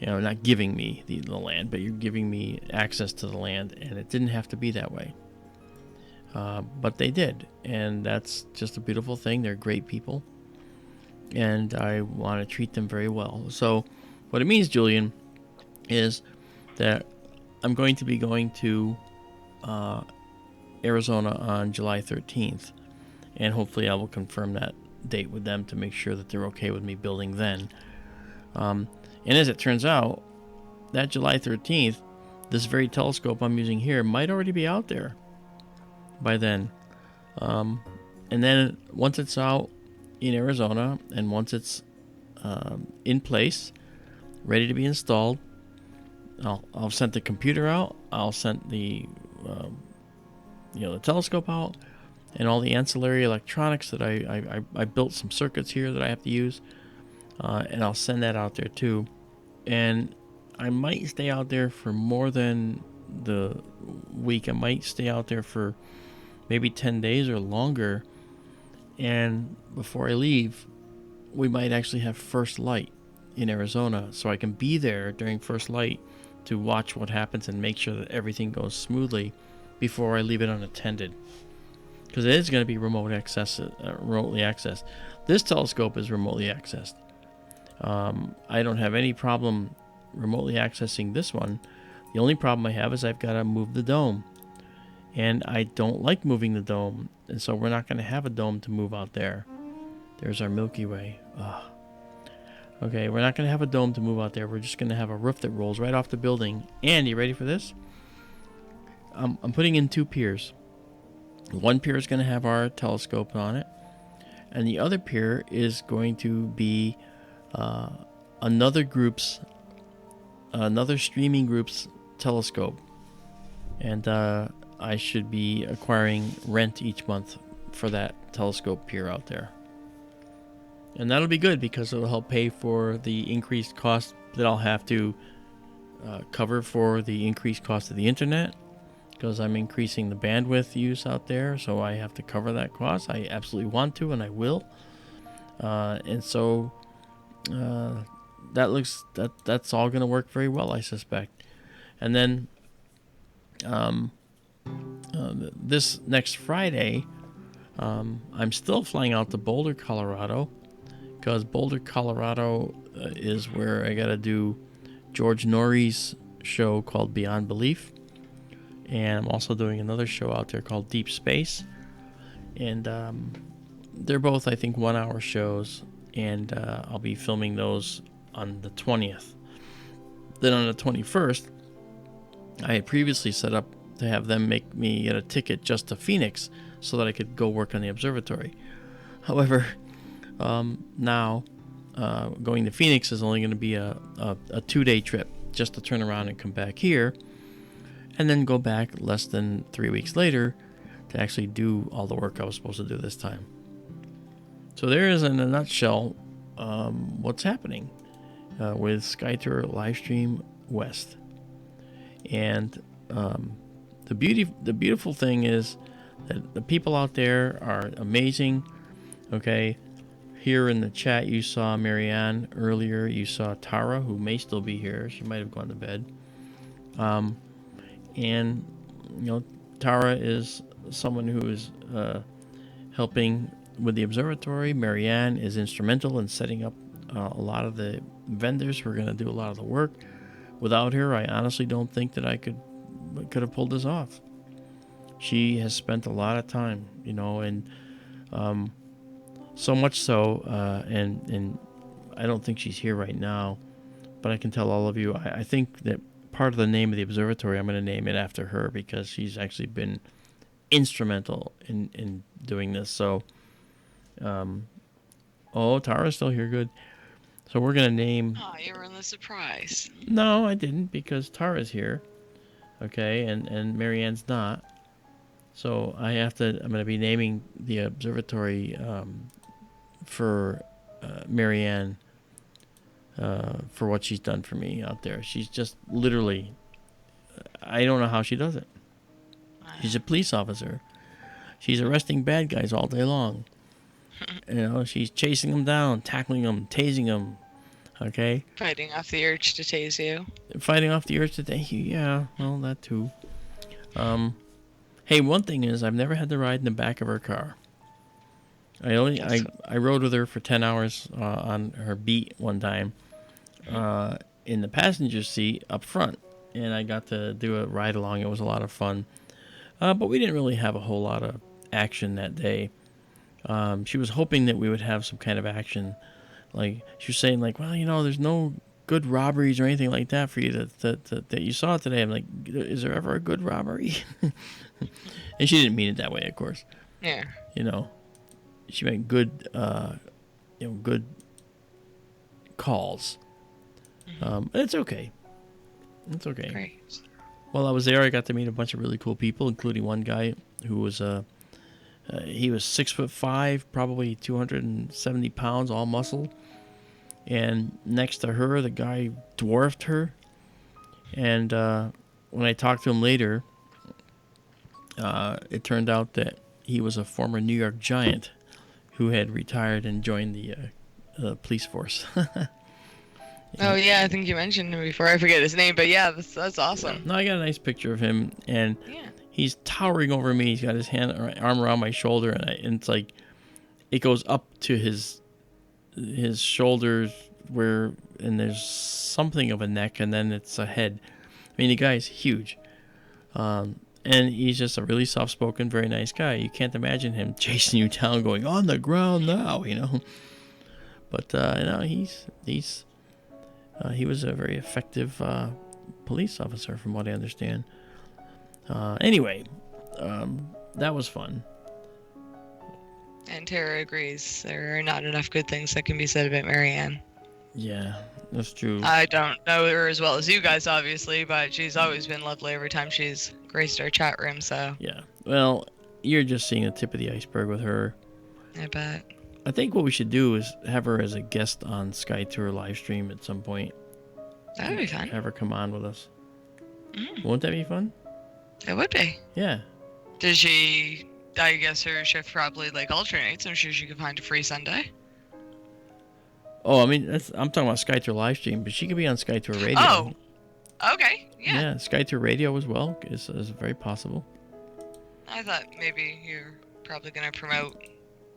Not giving me the land, but you're giving me access to the land, and it didn't have to be that way. But they did, and that's just a beautiful thing. They're great people, and I want to treat them very well. So what it means, Julian, is that I'm going to be going to Arizona on July 13th, and hopefully I will confirm that date with them to make sure that they're okay with me building then. And as it turns out, that July 13th, this very telescope I'm using here might already be out there by then. And then once it's out in Arizona, and once it's in place, ready to be installed, I'll send the computer out. I'll send the the telescope out, and all the ancillary electronics that I built some circuits here that I have to use, and I'll send that out there too. And I might stay out there for more than the week. I might stay out there for maybe 10 days or longer. And before I leave, we might actually have first light in Arizona, so I can be there during first light to watch what happens and make sure that everything goes smoothly before I leave it unattended, because it is going to be remotely accessed. This telescope is remotely accessed. I don't have any problem remotely accessing this one. The only problem I have is I've got to move the dome, and I don't like moving the dome, and so we're not going to have a dome to move out there. There's our Milky Way. Okay, we're not going to have a dome to move out there. We're just going to have a roof that rolls right off the building. And you ready for this? I'm putting in 2 piers. One pier is going to have our telescope on it, and the other pier is going to be another streaming group's telescope, and I should be acquiring rent each month for that telescope pier out there, and that'll be good because it'll help pay for the increased cost that I'll have to cover for the increased cost of the internet, because I'm increasing the bandwidth use out there, so I have to cover that cost. I absolutely want to, and I will, and so that's all going to work very well, I suspect. And then this next Friday, I'm still flying out to Boulder, Colorado, because Boulder, Colorado is where I got to do George Norrie's show called Beyond Belief, and I'm also doing another show out there called Deep Space, and they're both, I think, 1-hour shows, and I'll be filming those on the 20th. Then on the 21st, I had previously set up to have them make me get a ticket just to Phoenix so that I could go work on the observatory. However, now going to Phoenix is only going to be a 2-day trip just to turn around and come back here and then go back less than 3 weeks later to actually do all the work I was supposed to do this time. So there is, in a nutshell, what's happening with SkyTour LiveStream West. And the beautiful thing is that the people out there are amazing. Okay, here in the chat you saw Marianne earlier. You saw Tara, who may still be here. She might have gone to bed. And Tara is someone who is helping with the observatory. Marianne is instrumental in setting up a lot of the vendors who are going to do a lot of the work. Without her, I honestly don't think that I could have pulled this off. She has spent a lot of time, and so much so, and I don't think she's here right now, but I can tell all of you, I think that part of the name of the observatory, I'm going to name it after her because she's actually been instrumental in doing this. So, Tara's still here, good. So we're going to name... Oh, you ruined the surprise. No, I didn't, because Tara's here, okay, and Marianne's not. So I'm going to be naming the observatory for Marianne for what she's done for me out there. She's just literally, I don't know how she does it. She's a police officer. She's arresting bad guys all day long. She's chasing them down, tackling them, tasing them. Okay? Fighting off the urge to tase you. Fighting off the urge to tase you, yeah. Well, that too. Hey, one thing is, I've never had to ride in the back of her car. I rode with her for 10 hours on her beat one time in the passenger seat up front, and I got to do a ride along. It was a lot of fun, but we didn't really have a whole lot of action that day. She was hoping that we would have some kind of action, like she was saying, like, well, there's no good robberies or anything like that for you that you saw today. I'm like, is there ever a good robbery? And she didn't mean it that way, of course. Yeah. She meant good, good calls. But it's okay. It's okay. Great. While I was there, I got to meet a bunch of really cool people, including one guy who was he was 6'5", probably 270 pounds, all muscle. And next to her, the guy dwarfed her. And when I talked to him later, it turned out that he was a former New York Giant who had retired and joined the police force. Oh, yeah, I think you mentioned him before. I forget his name, but yeah, that's awesome. No, I got a nice picture of him, and he's towering over me. He's got his arm around my shoulder, and it's like it goes up to his shoulders and there's something of a neck, and then it's a head. I mean, the guy's huge. And he's just a really soft-spoken, very nice guy. You can't imagine him chasing you down, going, on the ground now, But, he was a very effective police officer, from what I understand. Anyway, that was fun. And Tara agrees. There are not enough good things that can be said about Marianne. Yeah, that's true. I don't know her as well as you guys, obviously, but she's always been lovely every time she's graced our chat room, so... Yeah, well, you're just seeing the tip of the iceberg with her. I bet. I think what we should do is have her as a guest on SkyTour LiveStream at some point. That would be fun. Have her come on with us. Won't that be fun? It would be. Yeah. Does she... I guess her shift probably, alternates. I'm sure she could find a free Sunday. Oh, I mean, I'm talking about SkyTour LiveStream, but she could be on SkyTour Radio. Oh, okay, yeah. Yeah, SkyTour Radio as well is very possible. I thought maybe you're probably going to promote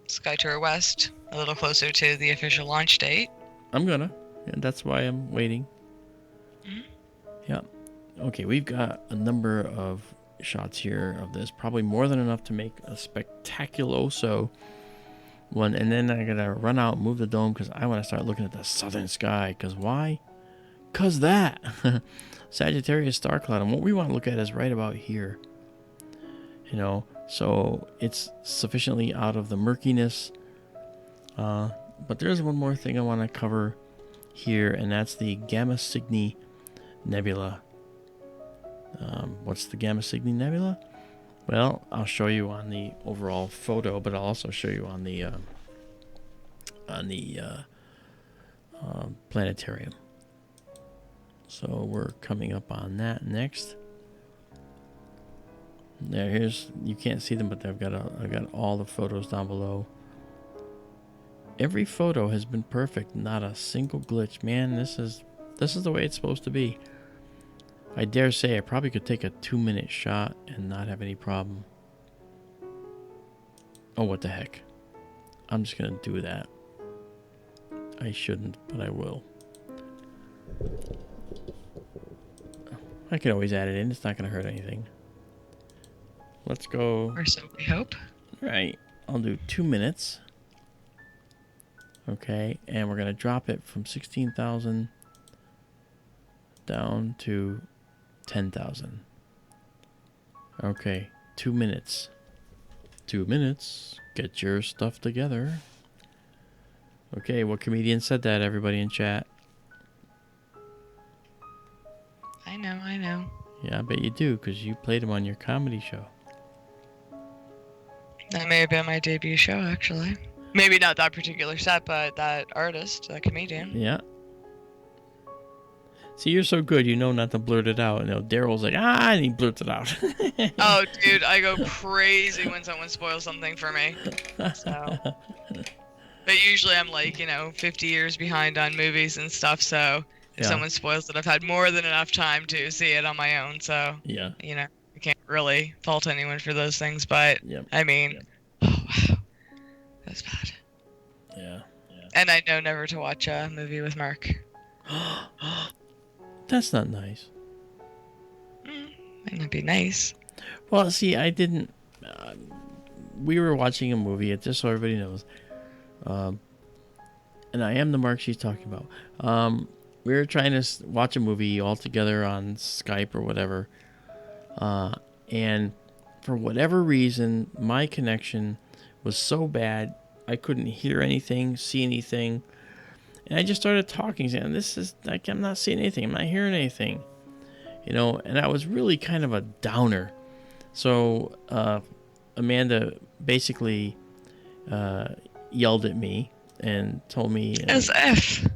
SkyTour West a little closer to the official launch date. I'm gonna. And that's why I'm waiting. Yeah. Okay, we've got a number of shots here of this. Probably more than enough to make a spectaculoso one, and then I gotta run out, move the dome, because I want to start looking at the southern sky. Because why? Because that Sagittarius star cloud, and what we want to look at is right about here. You know, so it's sufficiently out of the murkiness. But there's one more thing I want to cover here, and that's the Gamma Cygni Nebula. What's the Gamma Cygni Nebula? Well, I'll show you on the overall photo, but I'll also show you on the planetarium. So we're coming up on that next. You can't see them, but I've got all the photos down below. Every photo has been perfect, not a single glitch. Man, this is the way it's supposed to be. I dare say I probably could take a 2-minute shot and not have any problem. Oh, what the heck. I'm just gonna do that. I shouldn't, but I will. I can always add it in. It's not gonna hurt anything. Let's go. Or so we hope. Right. I'll do 2 minutes. Okay, and we're gonna drop it from 16,000 down to 10,000. Okay, 2 minutes. 2 minutes. Get your stuff together. Okay, what comedian said that, everybody in chat? I know. Yeah, I bet you do, because you played him on your comedy show. That may have been my debut show, actually. Maybe not that particular set, but that artist, that comedian. Yeah. See, you're so good, you know not to blurt it out. You know, Daryl's like, and he blurts it out. Oh, dude, I go crazy when someone spoils something for me. So. But usually I'm like, 50 years behind on movies and stuff, so if someone spoils it, I've had more than enough time to see it on my own, so, yeah. I can't really fault anyone for those things, but, I mean, oh, wow. That's bad. Yeah. And I know never to watch a movie with Mark. That's not nice. Might not be nice. Well, see, I didn't. We were watching a movie, just so everybody knows. And I am the Mark she's talking about. We were trying to watch a movie all together on Skype or whatever. And for whatever reason, my connection was so bad I couldn't hear anything, see anything, and I just started talking, saying, "This is like I'm not seeing anything, I'm not hearing anything," And I was really kind of a downer. So Amanda basically yelled at me and told me, as if,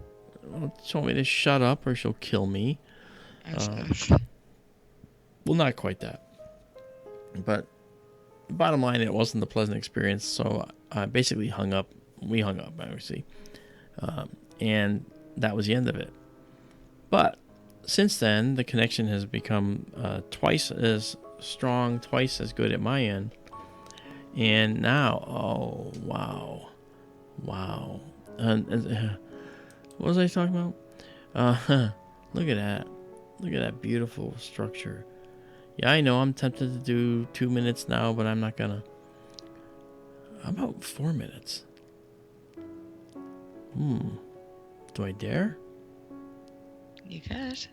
told me to shut up or she'll kill me. As if. Well, not quite that, but. Bottom line, it wasn't a pleasant experience, so I basically hung up. We hung up, obviously. And that was the end of it. But since then, the connection has become twice as strong, twice as good at my end. And now, oh, wow. And what was I talking about? Look at that. Look at that beautiful structure. Yeah, I know I'm tempted to do 2 minutes now, but I'm not gonna. How about 4 minutes? Do I dare? You could.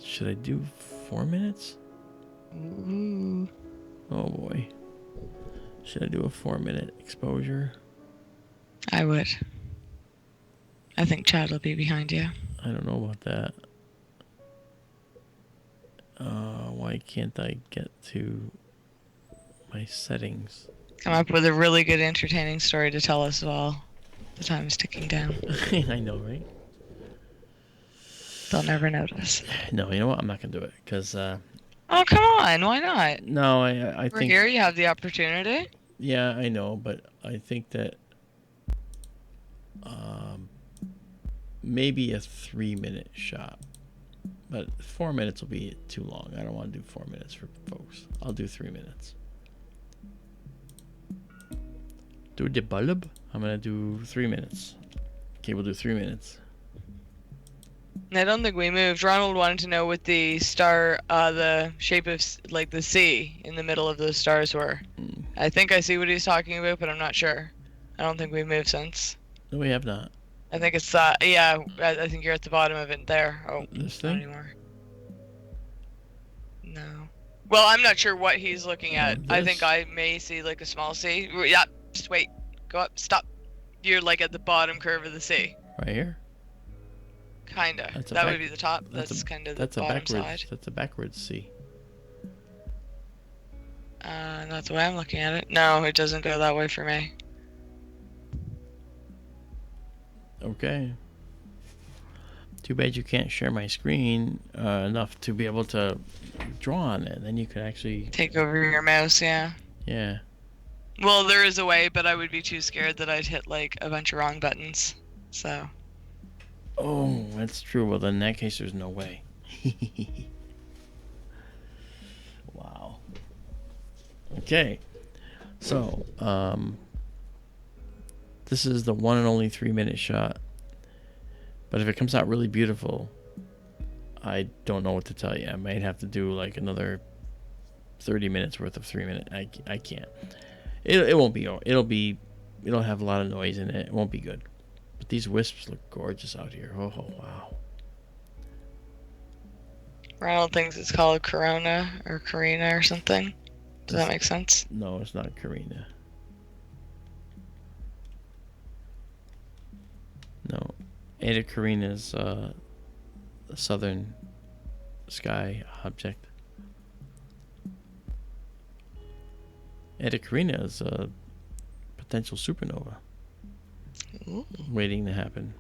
Should I do 4 minutes? Ooh. Oh boy. Should I do a 4-minute exposure? I would. I think Chad will be behind you. I don't know about that. Why can't I get to my settings? Come up with a really good, entertaining story to tell us while the time is ticking down. I know, right? They'll never notice. No, you know what? I'm not gonna do it because. Oh, come on! Why not? No, I think. We're here. You have the opportunity. Yeah, I know, but I think that maybe a 3-minute shot. But 4 minutes will be too long. I don't want to do 4 minutes for folks. I'll do 3 minutes. Do the bulb? I'm going to do 3 minutes. Okay, we'll do 3 minutes. I don't think we moved. Ronald wanted to know what the star, the shape of, like, the C in the middle of those stars were. I think I see what he's talking about, but I'm not sure. I don't think we've moved since. No, we have not. I think it's yeah, I think you're at the bottom of it there. Oh, This not thing? anymore. No. Well, I'm not sure what he's looking at. I think I may see like a small C. Yeah, just wait. Go up. Stop. You're like at the bottom curve of the C. Right here? Kinda. That would be the top. That's kind of the bottom side. That's a backwards C. That's the way I'm looking at it. No, it doesn't go that way for me. Okay. Too bad you can't share my screen enough to be able to draw on it. Then you could actually take over your mouse, yeah. Yeah. Well, there is a way, but I would be too scared that I'd hit like a bunch of wrong buttons. So. Oh, that's true. Well, then in that case, there's no way. Wow. Okay. So, this is the one and only 3-minute shot. But if it comes out really beautiful, I don't know what to tell you. I might have to do like another 30 minutes worth of 3-minute. I can't. It won't be. It'll have a lot of noise in it. It won't be good. But these wisps look gorgeous out here. Oh wow. Ronald thinks it's called Corona or Carina or something. Does that make sense? No, it's not Carina. No. Eta Carina is a southern sky object. Eta Carina is a potential supernova. Ooh. Waiting to happen.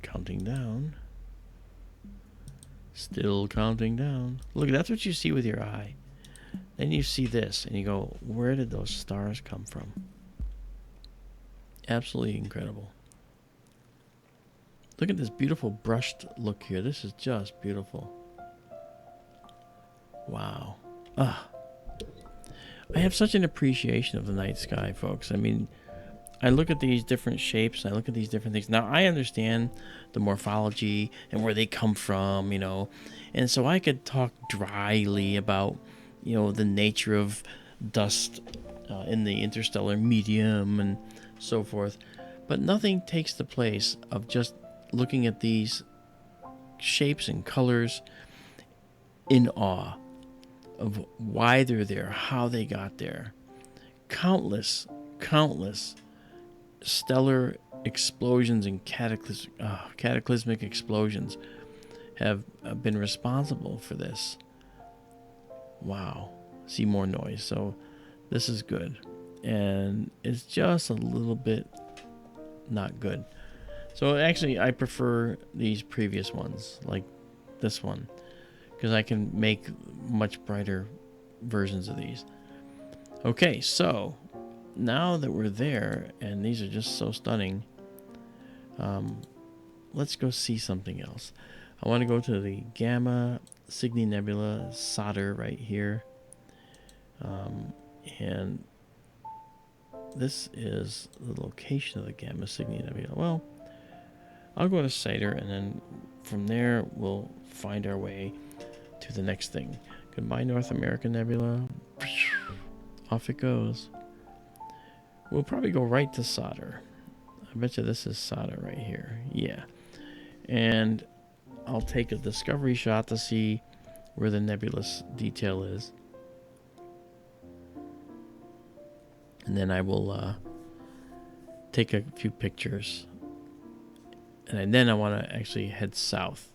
Counting down. Still counting down. Look, that's what you see with your eye. Then you see this and you go, where did those stars come from? Absolutely incredible. Look at this beautiful brushed look here. This is just beautiful. Wow. I have such an appreciation of the night sky, folks. I mean, I look at these different shapes, I look at these different things. Now, I understand the morphology and where they come from, you know. And so I could talk dryly about, you know, the nature of dust in the interstellar medium and so forth. But nothing takes the place of just looking at these shapes and colors in awe of why they're there, how they got there. Countless stellar explosions and cataclysmic explosions have been responsible for this. Wow. See more noise. So this is good. And it's just a little bit not good. So actually, I prefer these previous ones, like this one, because I can make much brighter versions of these. Okay, so now that we're there, and these are just so stunning, let's go see something else. I want to go to the Gamma Cygni Nebula, Saturn, right here. And this is the location of the Gamma Cygni Nebula. Well, I'll go to Saturn, and then from there we'll find our way to the next thing. Goodbye, North American Nebula. Off it goes. We'll probably go right to Saturn. I bet you this is Saturn right here. Yeah. And I'll take a discovery shot to see where the nebulous detail is. And then I will take a few pictures. And then I want to actually head south.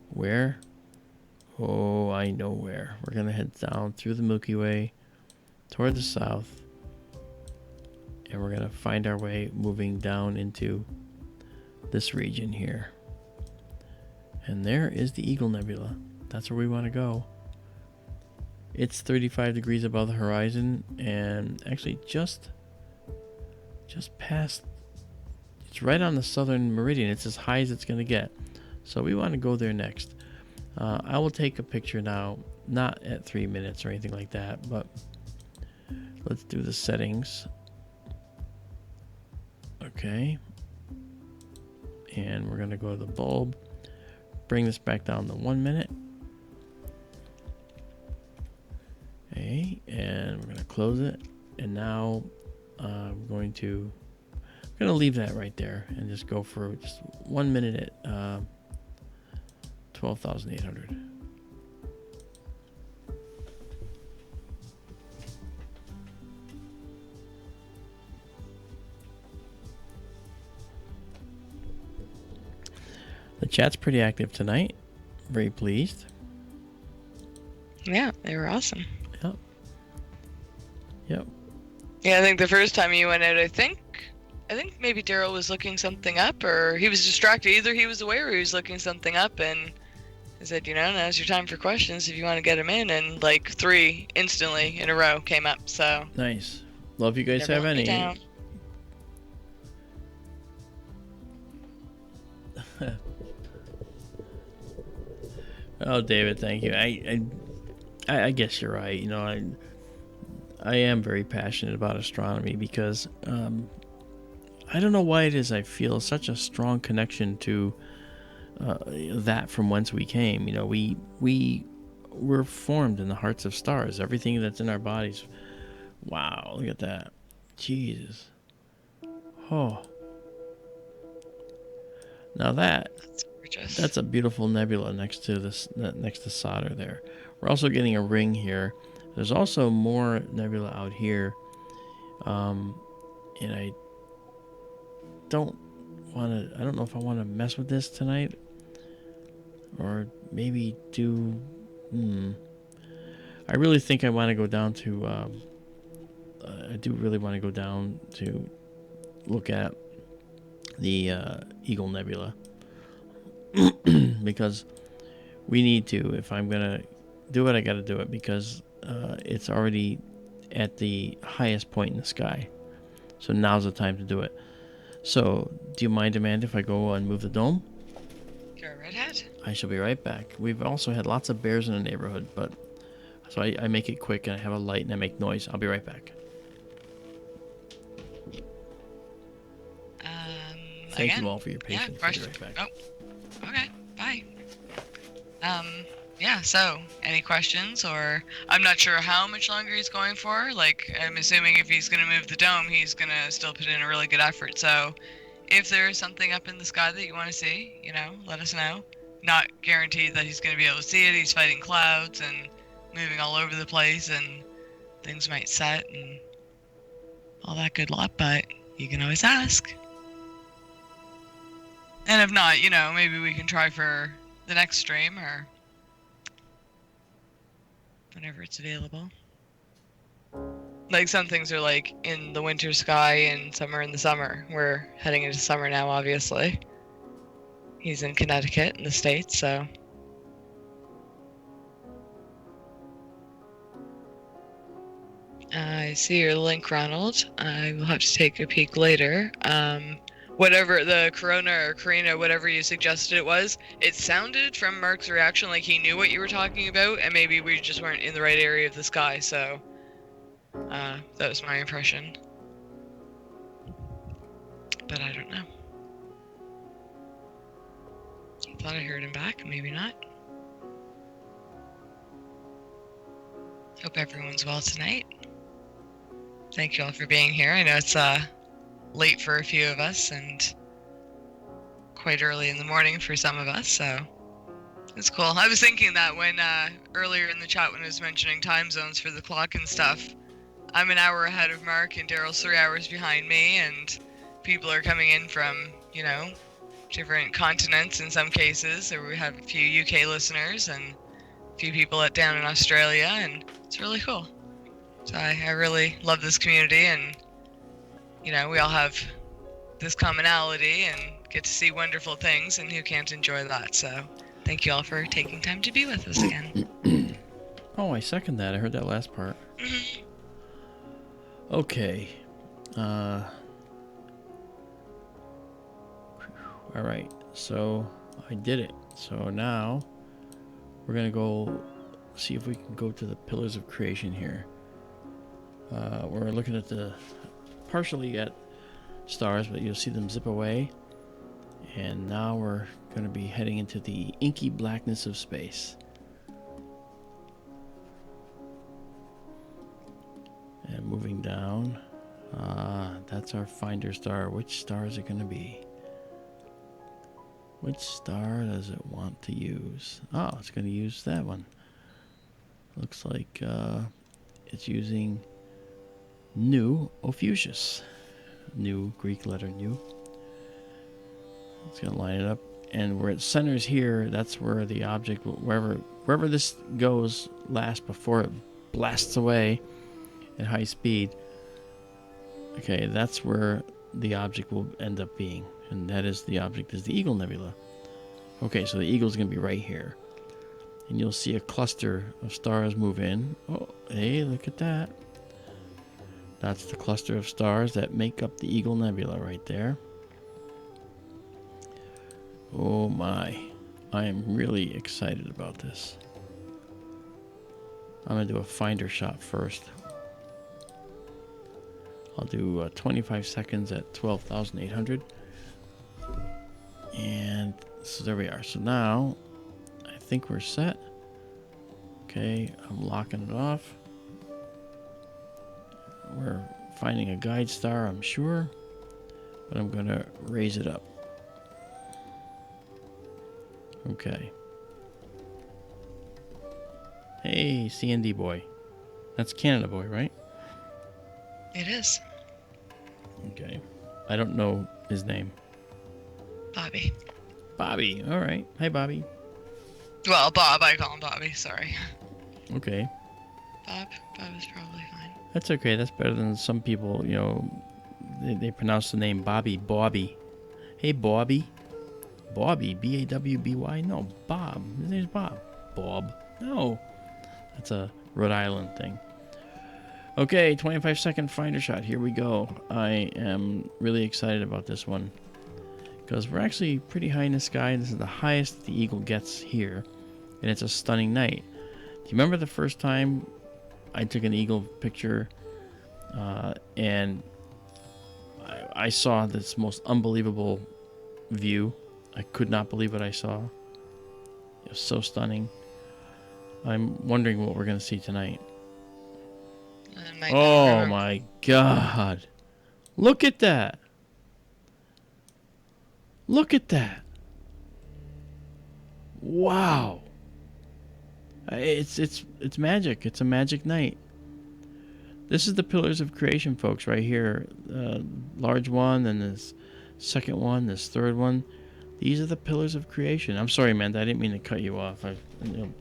Where? Oh, I know where. We're going to head down through the Milky Way toward the south. And we're going to find our way moving down into this region here. And there is the Eagle Nebula. That's where we want to go. It's 35 degrees above the horizon, and actually just past, it's right on the southern meridian. It's as high as it's going to get. So we want to go there next. I will take a picture now, not at 3 minutes or anything like that, but let's do the settings. Okay. And we're going to go to the bulb, bring this back down to 1 minute. Okay, and we're going to close it. And now I'm going to leave that right there and just go for just 1 minute at 12,800. The chat's pretty active tonight. Very pleased. Yeah, they were awesome. Yep. Yep. Yeah, I think the first time you went out, I think maybe Daryl was looking something up, or he was distracted. Either he was aware or he was looking something up, and I said, now's your time for questions if you want to get them in, and like 3 instantly in a row came up, so. Nice. Well, if you guys have any. Oh, David, thank you. I guess you're right. I am very passionate about astronomy because I don't know why it is I feel such a strong connection to that from whence we came. We're formed in the hearts of stars. Everything that's in our bodies. Wow, look at that. Jesus. Oh. Now that's a beautiful nebula next to Saturn there. We're also getting a ring here. There's also more nebula out here. And I don't know if I want to mess with this tonight. Or maybe do... I really think I want to go down to... I do really want to go down to look at the Eagle Nebula. Because we need to. If I'm going to do it, I got to do it because it's already at the highest point in the sky. So now's the time to do it. So, do you mind, Amanda, if I go and move the dome? Go right ahead. I shall be right back. We've also had lots of bears in the neighborhood, but so I make it quick and I have a light and I make noise. I'll be right back. Thank you all for your patience. Yeah, question. I'll be right back. Oh, okay. Bye. Yeah, so any questions, or I'm not sure how much longer he's going for. Like, I'm assuming if he's going to move the dome, he's going to still put in a really good effort. So if there's something up in the sky that you want to see, let us know. Not guaranteed that he's going to be able to see it. He's fighting clouds and moving all over the place, and things might set and all that good luck, but you can always ask. And if not, maybe we can try for the next stream or whenever it's available. Like, some things are like in the winter sky and some are in the summer. We're heading into summer now, obviously. He's in Connecticut in the States, so. I see your link, Ronald. I will have to take a peek later. Whatever the Corona or Carina, whatever you suggested it was, it sounded from Mark's reaction like he knew what you were talking about, and maybe we just weren't in the right area of the sky, so that was my impression. But I don't know. I thought I heard him back, maybe not. Hope everyone's well tonight. Thank you all for being here. I know it's late for a few of us and quite early in the morning for some of us, so it's cool. I was thinking that when earlier in the chat when I was mentioning time zones for the clock and stuff, I'm an hour ahead of Mark and Daryl's 3 hours behind me, and people are coming in from, different continents in some cases. So we have a few UK listeners and a few people down in Australia, and it's really cool. So I really love this community, and we all have this commonality and get to see wonderful things, and who can't enjoy that? So thank you all for taking time to be with us again. Oh, I second that. I heard that last part. Okay. All right. So I did it. So now we're going to go see if we can go to the pillars of creation here. We're looking at partially at stars, but you'll see them zip away. And now we're going to be heading into the inky blackness of space. And moving down. That's our finder star. Which star is it going to be? Which star does it want to use? Oh, it's going to use that one. Looks like it's using Nu Ophiuchus. Nu, Greek letter Nu. It's going to line it up. And where it centers here, that's where the object, wherever this goes last before it blasts away at high speed. Okay, that's where the object will end up being. And that is the object is the Eagle Nebula. Okay, so the Eagle's going to be right here. And you'll see a cluster of stars move in. Oh, hey, look at that. That's the cluster of stars that make up the Eagle Nebula right there. Oh my, I am really excited about this. I'm going to do a finder shot first. I'll do 25 seconds at 12,800. And so there we are. So now, I think we're set. Okay, I'm locking it off. We're finding a guide star, I'm sure. But I'm going to raise it up. Okay. Hey, CND boy. That's Canada boy, right? It is. Okay. I don't know his name. Bobby. Bobby. All right. Hi, Bobby. Well, Bob. I call him Bobby. Sorry. Okay. Bob is probably fine. That's okay. That's better than some people, you know, they pronounce the name Bobby. Hey, Bobby. Bobby. B-A-W-B-Y. No, Bob. His name's Bob. Bob. No. That's a Rhode Island thing. Okay, 25-second finder shot. Here we go. I am really excited about this one because we're actually pretty high in the sky. This is the highest the Eagle gets here, and it's a stunning night. Do you remember the first time I took an Eagle picture and I saw this most unbelievable view? I could not believe what I saw. It was so stunning. I'm wondering what we're going to see tonight. Oh my God. Look at that. Look at that. Wow. It's magic. It's a magic night. This is the pillars of creation, folks, right here. Large one, then this second one, this third one. These are the pillars of creation. I'm sorry, Amanda. I didn't mean to cut you off. I don't know.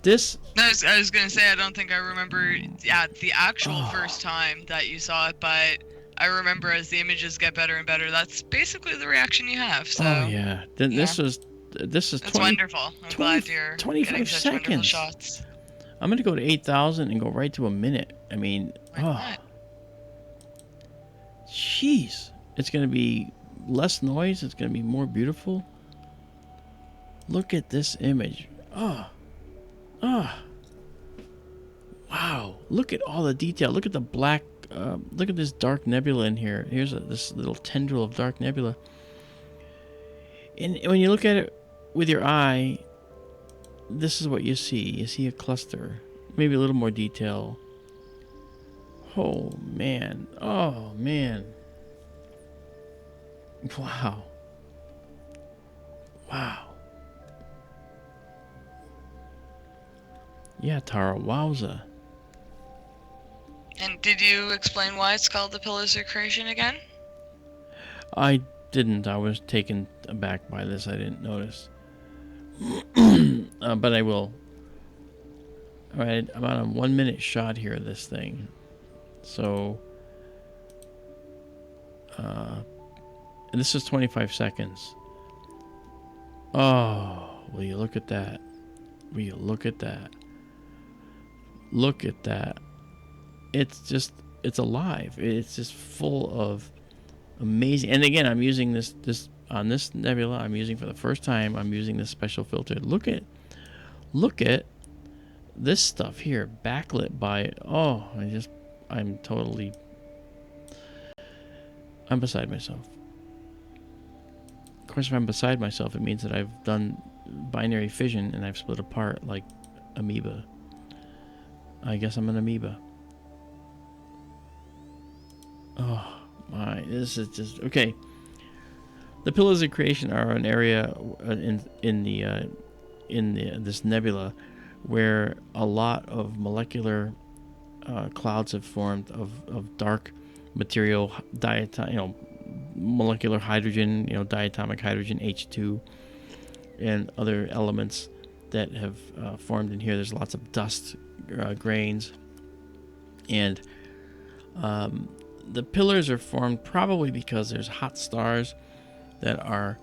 This. I was gonna say I don't think I remember the actual first time that you saw it, but I remember as the images get better and better, that's basically the reaction you have. So. Oh yeah. This is. That's 20, wonderful. I'm glad you're 25 getting such seconds. wonderful shots. I'm gonna go to 8,000 and go right to a minute. I mean, jeez, it's gonna be less noise. It's gonna be more beautiful. Look at this image. Wow. Look at all the detail. Look at the black. Look at this dark nebula in here. Here's this little tendril of dark nebula. And when you look at it with your eye, this is what you see. You see a cluster. Maybe a little more detail. Oh, man. Oh, man. Wow. Wow. Yeah, Tara, wowza. And did you explain why it's called the Pillars of Creation again? I didn't. I was taken aback by this. I didn't notice. But I will. All right, I'm on a 1 minute shot here of this thing. So, and this is 25 seconds. Oh, will you look at that? Will you look at that? Look at that. It's alive. It's just full of amazing. And again, I'm using this on this nebula. I'm using for the first time. I'm using this special filter. Look at this stuff here, backlit by. Oh, I'm beside myself. course, if I'm beside myself, it means that I've done binary fission and I've split apart like amoeba. I guess I'm an amoeba. Oh my, this is just okay. The pillars of creation are an area in this nebula where a lot of molecular clouds have formed of dark material, molecular hydrogen, diatomic hydrogen, H2, and other elements that have formed in here. There's lots of dust grains, and the pillars are formed probably because there's hot stars that are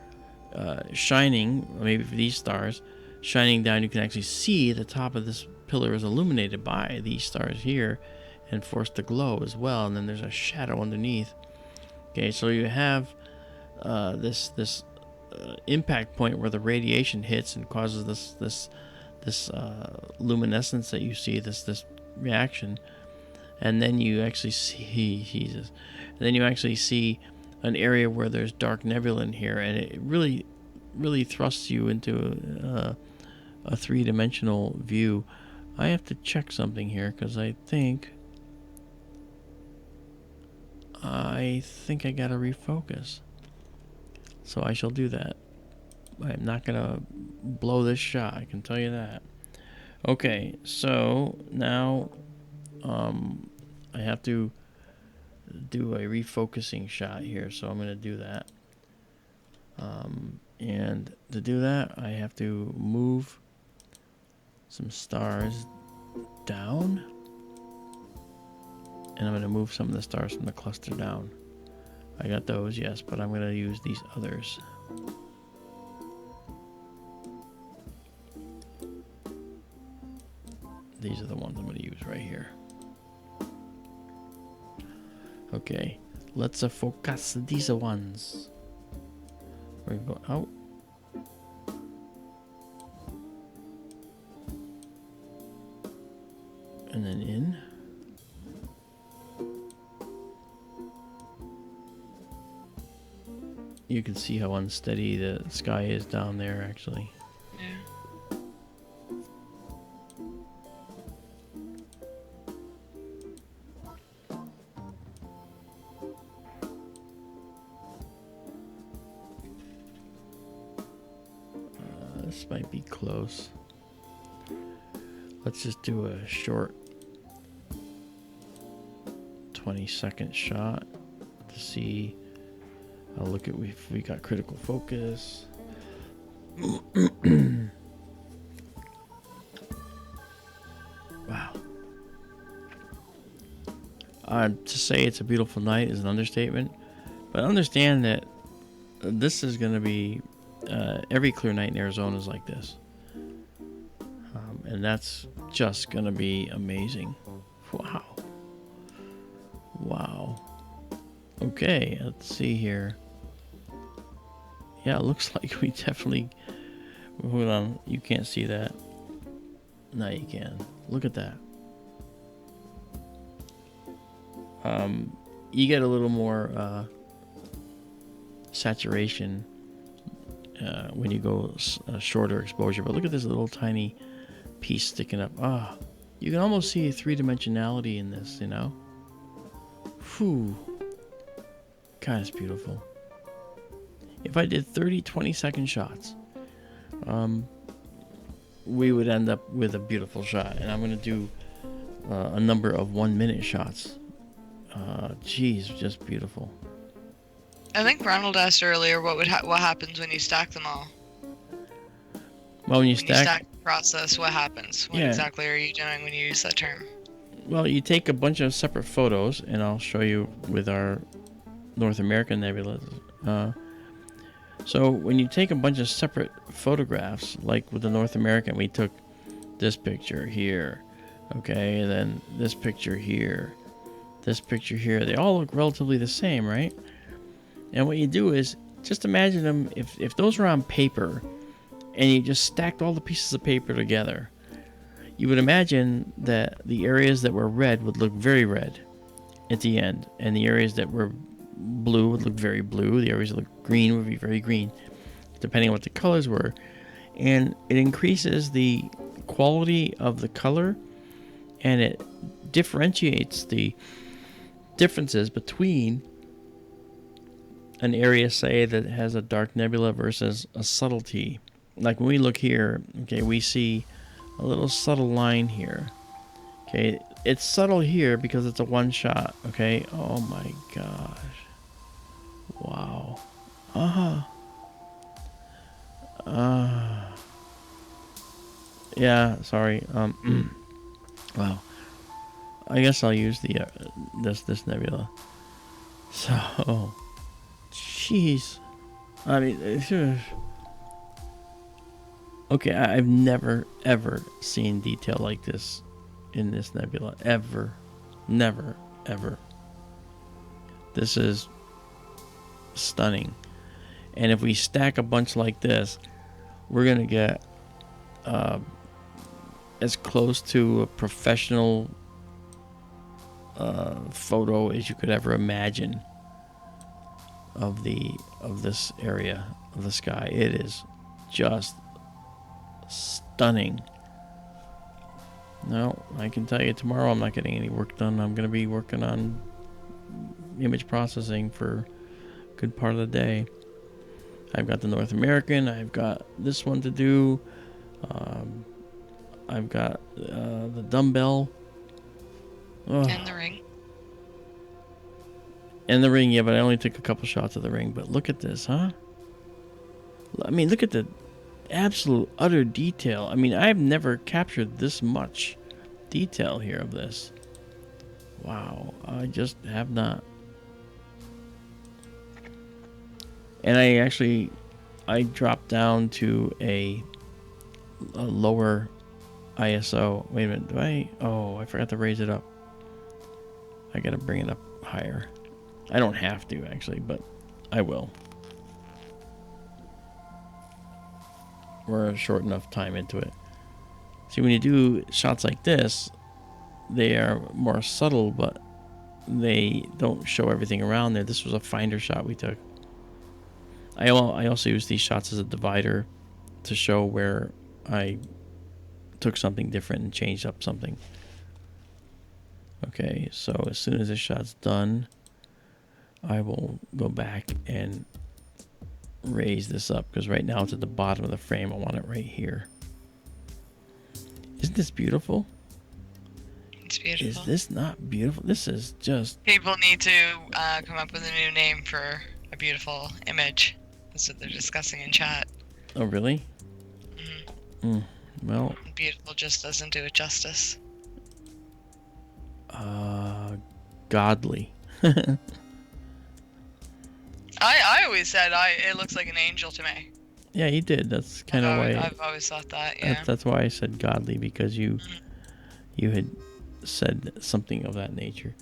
shining, maybe for these stars, shining down. You can actually see the top of this pillar is illuminated by these stars here and forced to glow as well, and then there's a shadow underneath. Okay, so you have this impact point where the radiation hits and causes this luminescence that you see, this reaction, and then you actually see an area where there's dark nebula in here, and it really thrusts you into a three-dimensional view. I have to check something here because I think I gotta refocus. So I shall do that. I'm not gonna blow this shot, I can tell you that. Okay, so now I have to do a refocusing shot here, so I'm gonna do that. And to do that, I have to move some stars down, and I'm going to move some of the stars from the cluster down. I got those, yes, but I'm going to use these others. These are the ones I'm going to use right here. Okay, let's focus these ones. We're going to go out. And then in. You can see how unsteady the sky is down there, actually. Yeah. This might be close. Let's just do a short 20-second shot to see. I'll look at if we got critical focus. Wow. To say it's a beautiful night is an understatement, but understand that this is going to be every clear night in Arizona is like this, and that's just going to be amazing. Wow. Okay, let's see here. Yeah, it looks like we definitely... Hold on, you can't see that. No, you can. Look at that. You get a little more saturation when you go shorter exposure, but look at this little tiny piece sticking up. You can almost see a three-dimensionality in this, you know? Whew. God, it's beautiful. If I did 30 20-second shots, we would end up with a beautiful shot. And I'm going to do a number of 1-minute shots. Geez, just beautiful. I think Ronald asked earlier what happens when you stack them all. Well, when you stack the process, what happens? What exactly are you doing when you use that term? Well, you take a bunch of separate photos, and I'll show you with our North American nebula. So when you take a bunch of separate photographs, like with the North American, we took this picture here, okay, and then this picture here, this picture here. They all look relatively the same, right? And what you do is just imagine them, if those were on paper, and you just stacked all the pieces of paper together, you would imagine that the areas that were red would look very red at the end, and the areas that were blue would look very blue, the areas that look green would be very green. depending on what the colors were. And it increases the quality of the color, and it differentiates the differences between an area, say, that has a dark nebula versus a subtlety. Like when we look here, okay, we see a little subtle line here. Okay, it's subtle here because it's a one shot. Okay, oh my gosh, wow. Yeah, sorry. Wow. I guess I'll use the this nebula. So, jeez. I mean, okay, I've never ever seen detail like this in this nebula. Ever. Never ever. This is stunning. And if we stack a bunch like this, we're gonna get as close to a professional photo as you could ever imagine of this area of the sky. It is just stunning. No, I can tell you tomorrow I'm not getting any work done. I'm going to be working on image processing for a good part of the day. I've got the North American. I've got this one to do. I've got the Dumbbell. And the ring. And the ring, yeah, but I only took a couple shots of the ring. But look at this, huh? I mean, look at the absolute utter detail. I mean, I've never captured this much detail here of this. Wow, I just have not. And I dropped down to a lower ISO. Wait a minute, I forgot to raise it up. I gotta bring it up higher. I don't have to, actually, but I will. We're a short enough time into it. See, when you do shots like this, they are more subtle, but they don't show everything around there. This was a finder shot we took. I also use these shots as a divider to show where I took something different and changed up something. Okay, so as soon as this shot's done, I will go back and raise this up, because right now it's at the bottom of the frame. I want it right here. Isn't this beautiful? It's beautiful. Is this not beautiful? This is just... People need to come up with a new name for a beautiful image. That's what they're discussing in chat. Oh, really? Mm-hmm. Well... Beautiful just doesn't do it justice. Godly. I always said it looks like an angel to me. Yeah, you did. That's kind of why... I've always thought that, yeah. That's why I said godly, because you had said something of that nature.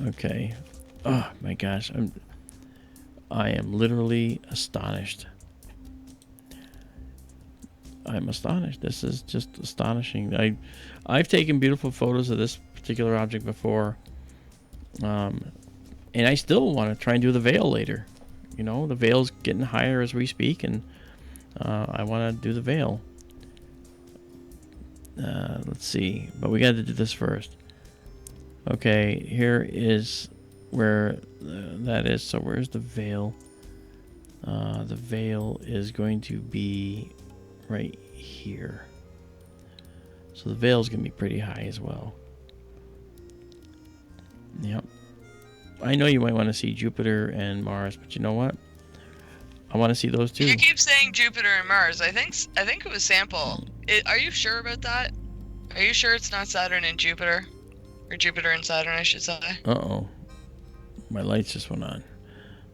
Okay. Oh, my gosh. I am literally astonished. I'm astonished. This is just astonishing. I've taken beautiful photos of this particular object before. And I still want to try and do the veil later. You know, the veil's getting higher as we speak, and I want to do the veil. Let's see, but we got to do this first. Okay, here is where that is. So where's the veil? The veil is going to be right here. So the veil's going to be pretty high as well. Yep. I know you might want to see Jupiter and Mars, but you know what? I want to see those too. You keep saying Jupiter and Mars. I think it was sample. Are you sure about that? Are you sure it's not Saturn and Jupiter? Or Jupiter and Saturn, I should say. Uh-oh. My lights just went on.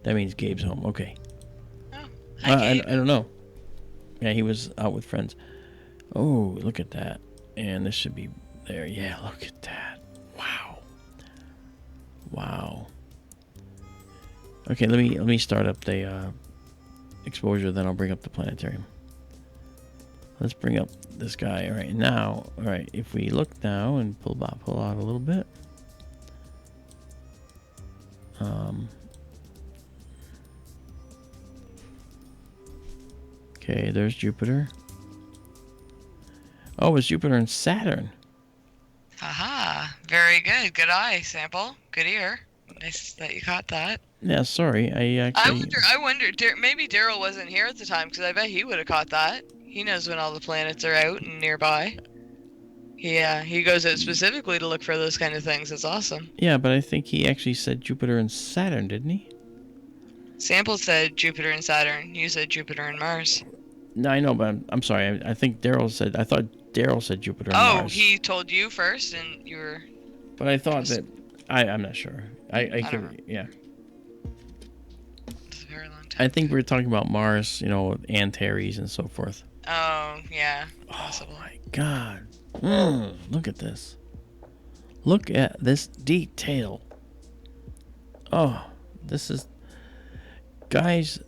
That means Gabe's home. Okay. Oh, hi, Gabe. I don't know. Yeah, he was out with friends. Oh, look at that. And this should be there. Yeah, look at that. Wow. Wow. Okay, let me start up the exposure, then I'll bring up the planetarium. Let's bring up this guy. All right, now, all right, if we look now and pull out a little bit. Okay, there's Jupiter. Oh, it's Jupiter and Saturn. Aha, very good. Good eye, Sample. Good ear. Nice that you caught that. Yeah, sorry. I wonder, maybe Daryl wasn't here at the time, because I bet he would have caught that. He knows when all the planets are out and nearby. He goes out specifically to look for those kind of things. It's awesome. Yeah, but I think he actually said Jupiter and Saturn, didn't he? Sample said Jupiter and Saturn. You said Jupiter and Mars. No, I know, but I'm sorry. I think Daryl said. I thought Daryl said Jupiter and Mars. Oh, he told you first, and you were. But I thought that. I'm not sure. I don't know. Yeah. It's a very long time. I think we were talking about Mars, Antares and so forth. Oh yeah, possible. Oh my God! Look at this. Look at this detail. Oh, this is. Guys,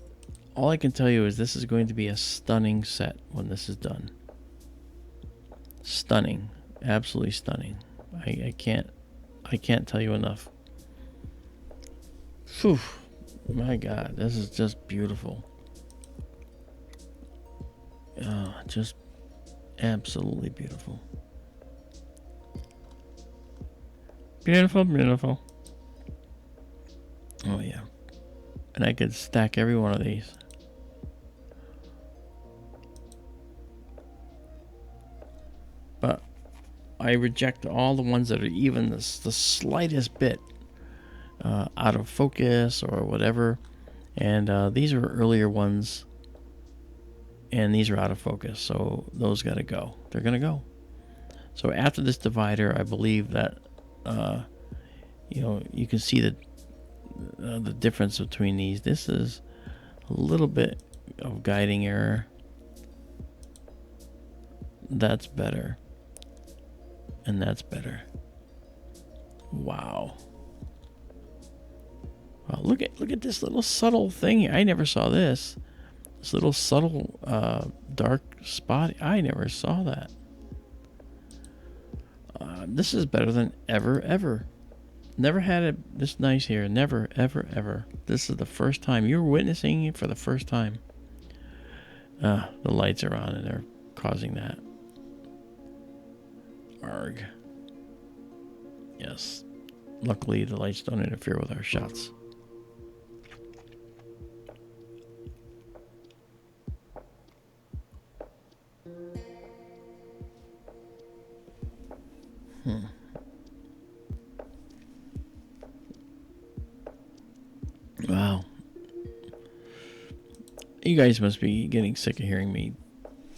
all I can tell you is this is going to be a stunning set when this is done. Stunning. Absolutely stunning. I can't tell you enough. Phew. My God, this is just beautiful. Oh, just absolutely beautiful. Beautiful, beautiful. Oh yeah. And I could stack every one of these. But I reject all the ones that are even the slightest bit out of focus or whatever. And these are earlier ones. And these are out of focus. So those got to go. They're going to go. So after this divider, I believe that, you can see the difference between these. This is a little bit of guiding error. That's better. And that's better. Wow. Wow, look at this little subtle thing. I never saw this. This little subtle dark spot. I never saw that. This is better than ever. Never had it this nice here. Never, ever. This is the first time. You're witnessing it for the first time. The lights are on and they're causing that. Arg. Yes. Luckily, the lights don't interfere with our shots. Wow. You guys must be getting sick of hearing me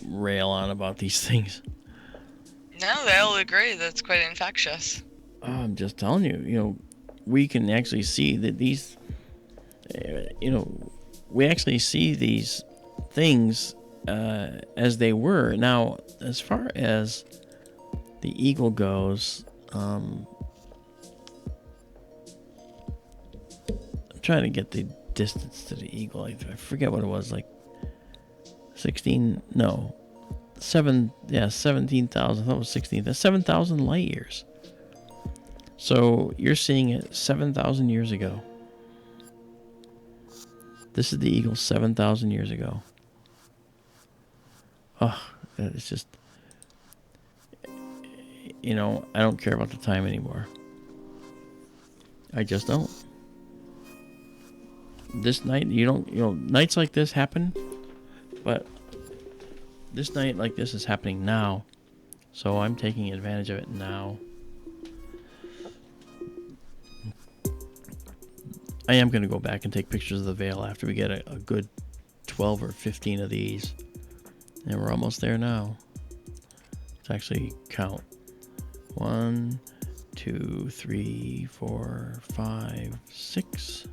rail on about these things. No, they all agree. That's quite infectious. I'm just telling you, we can actually see that these, we actually see these things as they were. Now, as far as the eagle goes, I'm trying to get the distance to the eagle. I forget what it was, like 17,000. I thought it was 16. That's 7,000 light years. So you're seeing it 7,000 years ago. This is the eagle 7,000 years ago. Oh, it's just, I don't care about the time anymore. I just don't. This night, nights like this happen, but this night like this is happening now. So I'm taking advantage of it now. I am going to go back and take pictures of the veil after we get a good 12 or 15 of these. And we're almost there now. Let's actually count. 1, 2, 3, 4, 5, 6,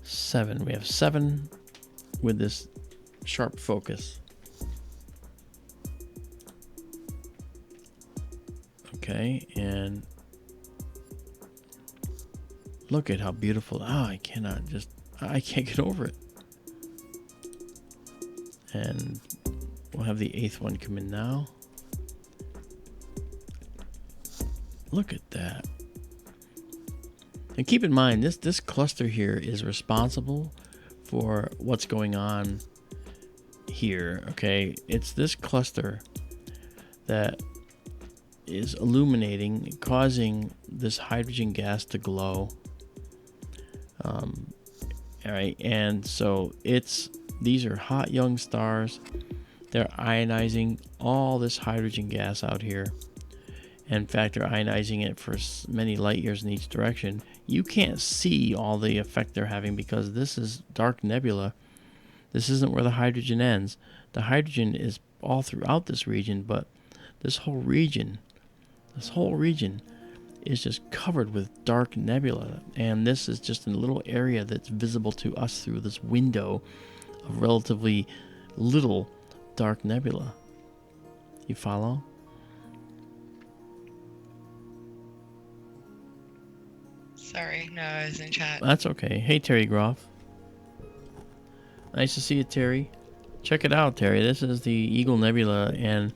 7. We have 7 with this sharp focus. Okay, and look at how beautiful. I can't get over it. And we'll have the 8th one come in now. Look at that. And keep in mind, this cluster here is responsible for what's going on here. Okay, it's this cluster that is illuminating, causing this hydrogen gas to glow. All right, and so these are hot young stars. They're ionizing all this hydrogen gas out here. In fact, they're ionizing it for many light years in each direction. You can't see all the effect they're having because this is dark nebula. This isn't where the hydrogen ends. The hydrogen is all throughout this region, but this whole region is just covered with dark nebula. And this is just a little area that's visible to us through this window of relatively little dark nebula. You follow? Sorry, no, I was in chat. That's okay. Hey, Terry Groff. Nice to see you, Terry. Check it out, Terry. This is the Eagle Nebula, and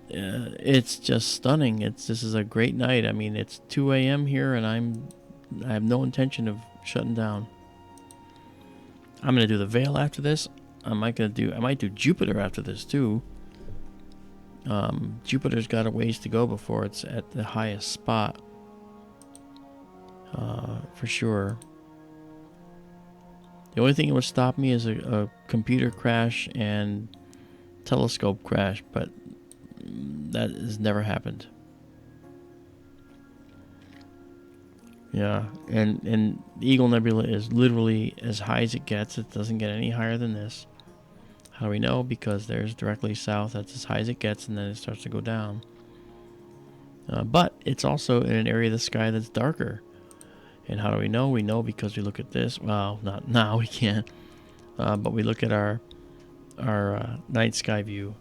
it's just stunning. This is a great night. I mean, it's 2 a.m. here, and I have no intention of shutting down. I'm gonna do the Veil after this. I might do Jupiter after this too. Jupiter's got a ways to go before it's at the highest spot. For sure. The only thing that would stop me is a computer crash and telescope crash, but that has never happened. Yeah, and the Eagle Nebula is literally as high as it gets. It doesn't get any higher than this. How do we know? Because there's directly south. That's as high as it gets, and then it starts to go down. But it's also in an area of the sky that's darker. And how do we know? We know because we look at this. Well, not now, we can't. But we look at our night sky view,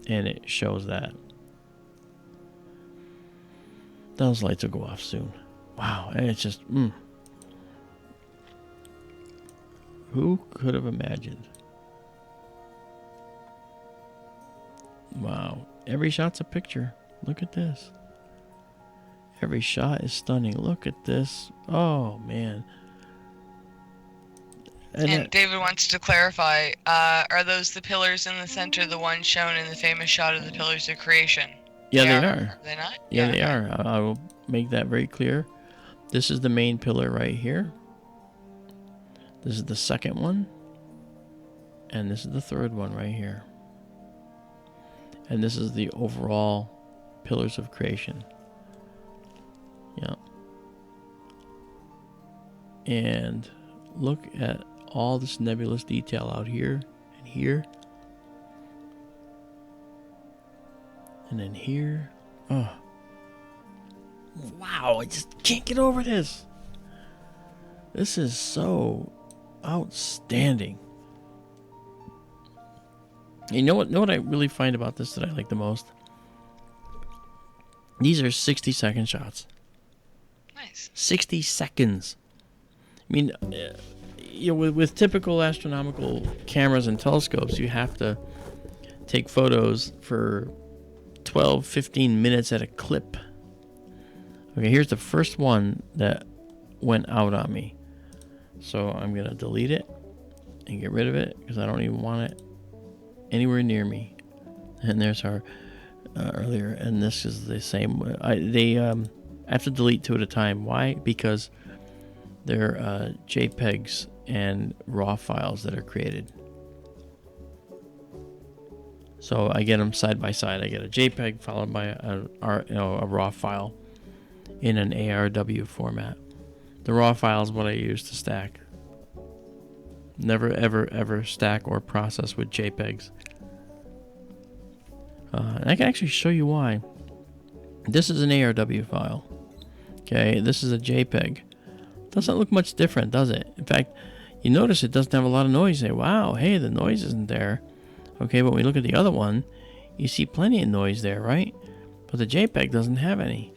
and it shows that. Those lights will go off soon. Wow, and it's just, Who could have imagined? Wow, every shot's a picture. Look at this. Every shot is stunning. Look at this. Oh, man. And David wants to clarify, are those the pillars in the center, the ones shown in the famous shot of the pillars of creation? Yeah, they are. Are they not? Yeah, they are. I will make that very clear. This is the main pillar right here. This is the second one. And this is the third one right here. And this is the overall pillars of creation. Yeah. And look at all this nebulous detail out here and here. And then here. Oh. Wow, I just can't get over this. This is so outstanding. You know what I really find about this that I like the most? These are 60-second shots. Nice. 60 seconds. I mean, with typical astronomical cameras and telescopes, you have to take photos for 12, 15 minutes at a clip. Okay, here's the first one that went out on me. So I'm going to delete it and get rid of it because I don't even want it anywhere near me. And there's our earlier, and this is the same. They have to delete two at a time. Why? Because they're JPEGs and RAW files that are created. So I get them side by side. I get a JPEG followed by a RAW file in an ARW format. The RAW file is what I use to stack. Never, ever, ever stack or process with JPEGs. And I can actually show you why. This is an ARW file. Okay, this is a JPEG. Doesn't look much different, does it? In fact, you notice it doesn't have a lot of noise. You say, wow, hey, the noise isn't there. Okay, but when we look at the other one, you see plenty of noise there, right? But the JPEG doesn't have any.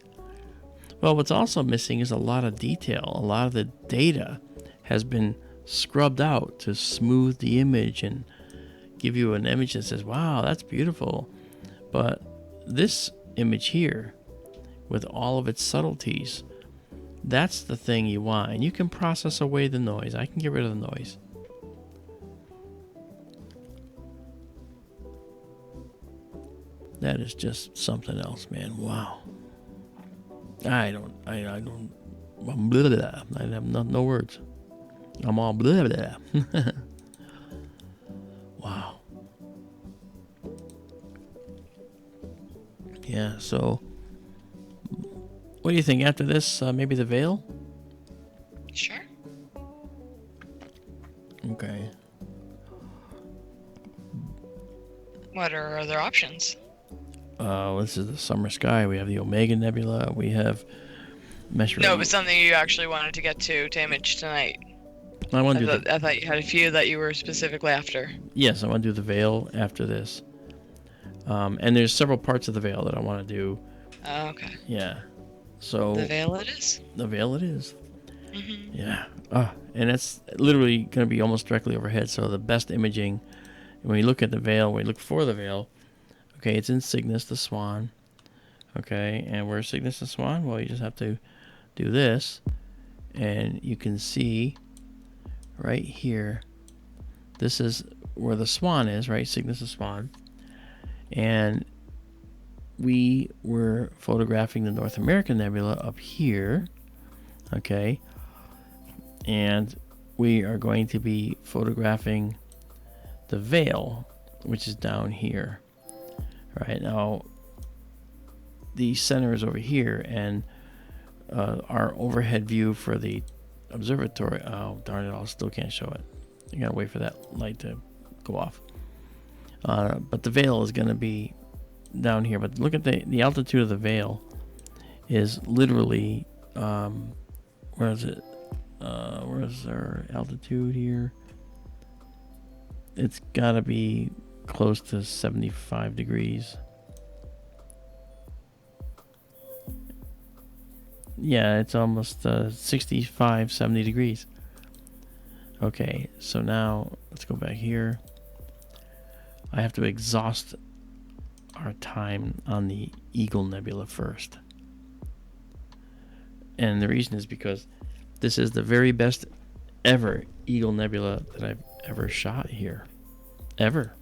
Well, what's also missing is a lot of detail. A lot of the data has been scrubbed out to smooth the image and give you an image that says, wow, that's beautiful. But this image here, with all of its subtleties, that's the thing you want. And you can process away the noise. I can get rid of the noise. That is just something else, man. Wow. I don't, I'm blah, blah, blah. I have no words. I'm all blah, blah. Wow. Yeah, so what do you think after this? Maybe the Veil? Sure. Okay. What are other options? This is the Summer Sky. We have the Omega Nebula. We have Messier. No, it was something you actually wanted to get to image tonight. I want to I thought you had a few that you were specifically after. Yes, I want to do the Veil after this. And there's several parts of the Veil that I want to do. Oh, okay. Yeah. So the Veil it is. The Veil it is. Mm-hmm. Yeah. And it's literally going to be almost directly overhead. So the best imaging, when you look at the Veil, when you look for the Veil, okay, it's in Cygnus, the Swan. Okay, and where's Cygnus, the Swan? Well, you just have to do this, and you can see right here, this is where the Swan is, right? Cygnus, the Swan. And we were photographing the North American Nebula up here, okay? And we are going to be photographing the Veil, which is down here. Right now, the center is over here, and our overhead view for the observatory. Oh, darn it! I still can't show it. You gotta wait for that light to go off. But the Veil is gonna be down here. But look at the altitude of the Veil is literally where is it? Where's our altitude here? It's gotta be close to 75 degrees. Yeah, it's almost 65, 70 degrees. Okay, so now let's go back here. I have to exhaust our time on the Eagle Nebula first. And the reason is because this is the very best ever Eagle Nebula that I've ever shot here. Ever.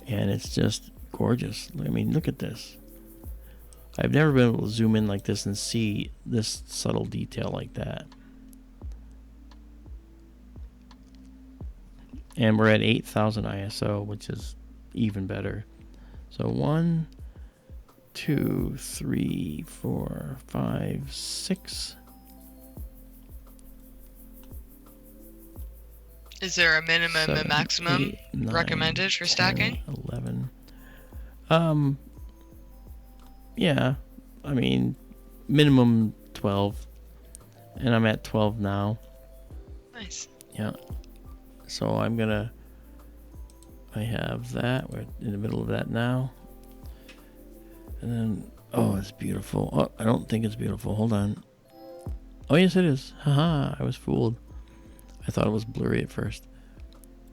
And it's just gorgeous. I mean, look at this. I've never been able to zoom in like this and see this subtle detail like that. And we're at 8,000 ISO, which is even better. So 1, 2, 3, 4, 5, 6. Is there a minimum 7, and maximum 8, 9, recommended for 10, stacking? 11. Yeah, I mean, minimum 12, and I'm at 12 now. Nice. Yeah. So I have that. We're in the middle of that now. And then, oh, it's beautiful. Oh, I don't think it's beautiful. Hold on. Oh, yes, it is. Haha, I was fooled. I thought it was blurry at first.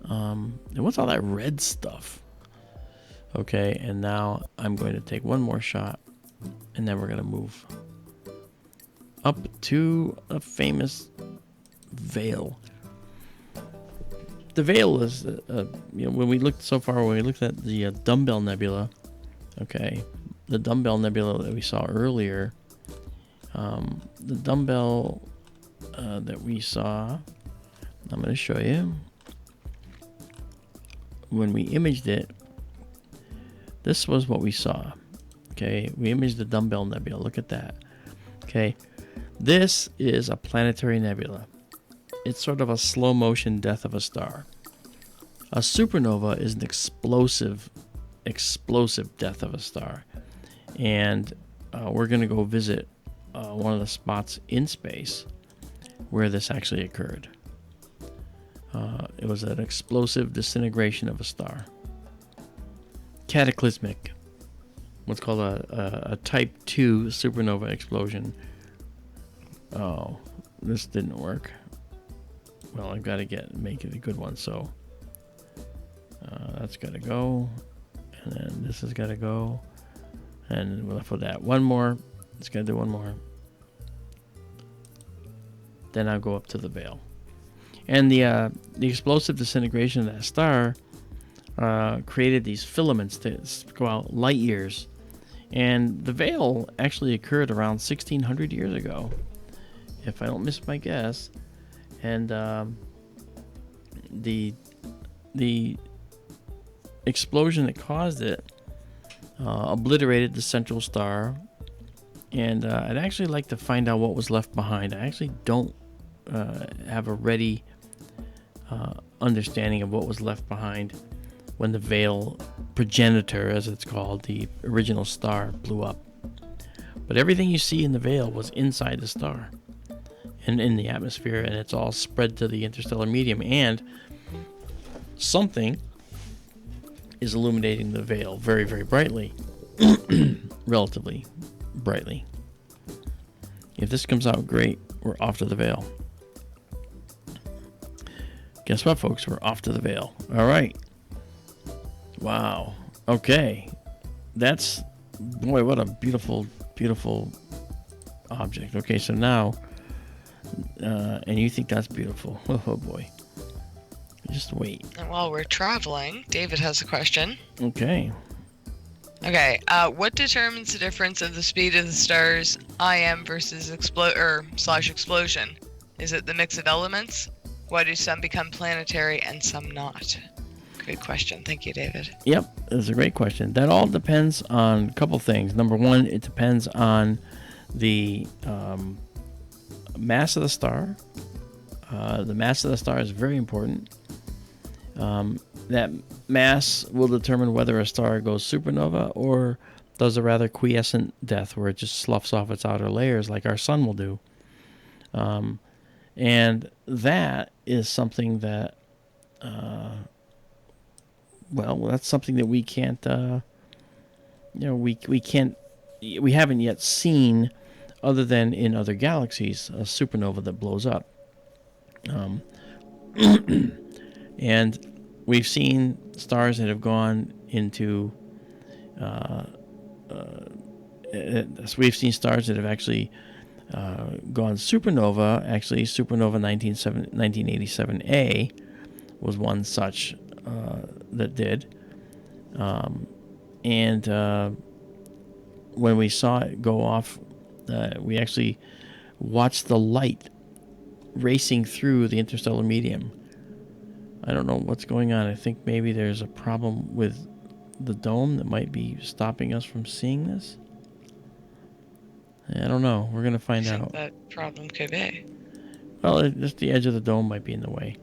And what's all that red stuff? Okay, and now I'm going to take one more shot, and then we're going to move up to a famous Veil. The Veil is, when we looked at the Dumbbell Nebula, okay, the Dumbbell Nebula that we saw earlier, the Dumbbell that we saw, I'm going to show you. When we imaged it, this was what we saw. Okay, we imaged the Dumbbell Nebula. Look at that. Okay, this is a planetary nebula. It's sort of a slow motion death of a star. A supernova is an explosive death of a star. And we're going to go visit one of the spots in space where this actually occurred. It was an explosive disintegration of a star. Cataclysmic. What's called a type 2 supernova explosion. Oh, this didn't work. Well, I've got to make it a good one, so that's got to go, and then this has got to go, and we're left with that. One more. It's got to do one more. Then I'll go up to the Veil. And the explosive disintegration of that star created these filaments that go out light years. And the veil actually occurred around 1600 years ago, if I don't miss my guess. And the explosion that caused it obliterated the central star. And I'd actually like to find out what was left behind. I actually don't have a ready understanding of what was left behind when the veil progenitor, as it's called, the original star, blew up. But everything you see in the veil was inside the star and in the atmosphere, and it's all spread to the interstellar medium. And something is illuminating the veil very, very brightly, relatively brightly. If this comes out great, we're off to the veil. Guess what, folks? We're off to the veil. All right. Wow. Okay. That's, boy, what a beautiful, beautiful object. Okay, so now, and you think that's beautiful. Oh, boy. Just wait. And while we're traveling, David has a question. Okay. Okay, what determines the difference of the speed of the star's IM versus explosion? Is it the mix of elements? Why do some become planetary and some not? Good question. Thank you, David. Yep, it's a great question. That all depends on a couple things. Number one, it depends on the mass of the star. The mass of the star is very important. That mass will determine whether a star goes supernova or does a rather quiescent death where it just sloughs off its outer layers like our sun will do. And that is something that, that's something that we can't, we haven't yet seen other than in other galaxies, a supernova that blows up. And we've seen stars that have gone into, we've seen stars that have actually gone supernova. Actually, supernova 1987A was one such that did. And when we saw it go off, we actually watched the light racing through the interstellar medium. I don't know what's going on. I think maybe there's a problem with the dome that might be stopping us from seeing this. I don't know. We're going to find out. That problem could be. Well, just the edge of the dome might be in the way.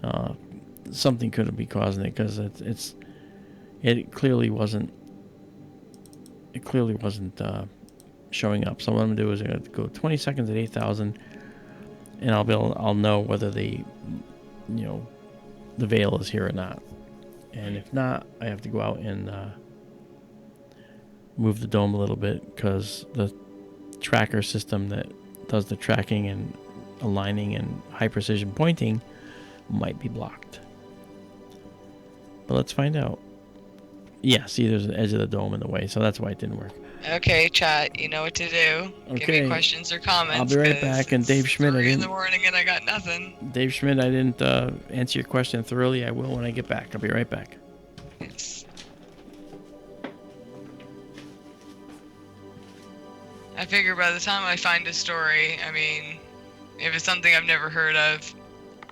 Oh. Something could be causing it because it clearly wasn't. It clearly wasn't showing up. So what I'm gonna do is I'm gonna go 20 seconds at 8,000, and I'll know whether the veil is here or not. And if not, I have to go out and move the dome a little bit because the tracker system that does the tracking and aligning and high precision pointing might be blocked. But let's find out. Yeah, see, there's an edge of the dome in the way, so that's why it didn't work. Okay, chat, you know what to do. Okay. Give me questions or comments. I'll be right back. And Dave Schmidt, 3 in the morning and I got nothing. Dave Schmidt, I didn't answer your question thoroughly. I will when I get back. I'll be right back. Yes. I figure by the time I find a story, I mean, if it's something I've never heard of,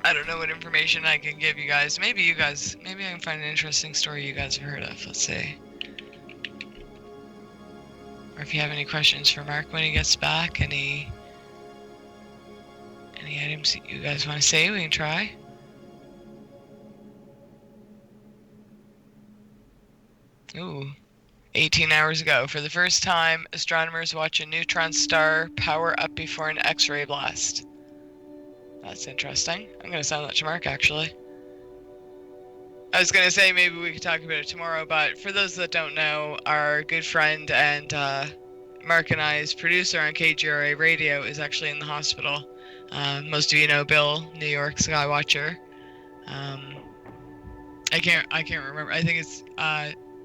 I don't know what information I can give you guys. Maybe I can find an interesting story you guys have heard of. Let's see. Or if you have any questions for Mark when he gets back, any items that you guys want to say, we can try. Ooh. 18 hours ago, for the first time, astronomers watch a neutron star power up before an X-ray blast. That's interesting. I'm going to send that to Mark, actually. I was going to say maybe we could talk about it tomorrow, but for those that don't know, our good friend and Mark and I's producer on KGRA Radio is actually in the hospital. Most of you know Bill, New York Skywatcher. I can't remember. I think it's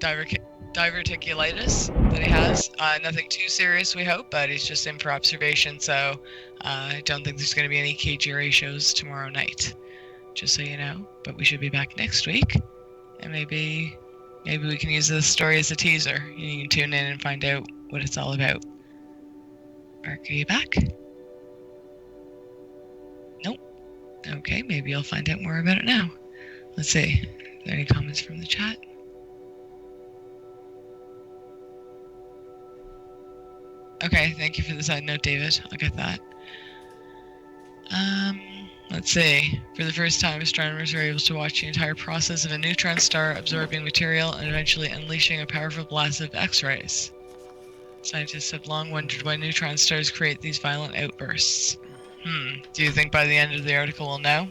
diverticulitis that he has. Nothing too serious, we hope, but he's just in for observation, so I don't think there's going to be any KGRA shows tomorrow night, just so you know. But we should be back next week. And maybe we can use this story as a teaser. You can tune in and find out what it's all about. Mark, are you back? Nope. Okay, maybe I'll find out more about it now. Let's see. Are there any comments from the chat? Okay, thank you for the side note, David. I'll get that. Let's see. For the first time, astronomers were able to watch the entire process of a neutron star absorbing material and eventually unleashing a powerful blast of X-rays. Scientists have long wondered why neutron stars create these violent outbursts. Do you think by the end of the article we'll know?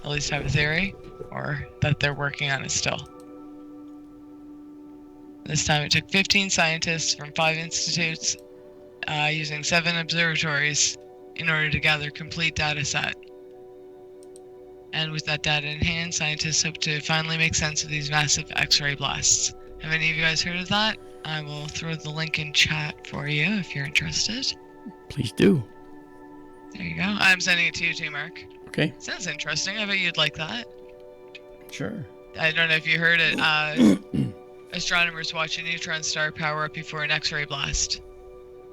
At least have a theory? Or that they're working on it still? This time it took 15 scientists from 5 institutes using 7 observatories in order to gather a complete data set. And with that data in hand, scientists hope to finally make sense of these massive X-ray blasts. Have any of you guys heard of that? I will throw the link in chat for you if you're interested. Please do. There you go. I'm sending it to you too, Mark. Okay. Sounds interesting. I bet you'd like that. Sure. I don't know if you heard it. Astronomers watch a neutron star power up before an X-ray blast.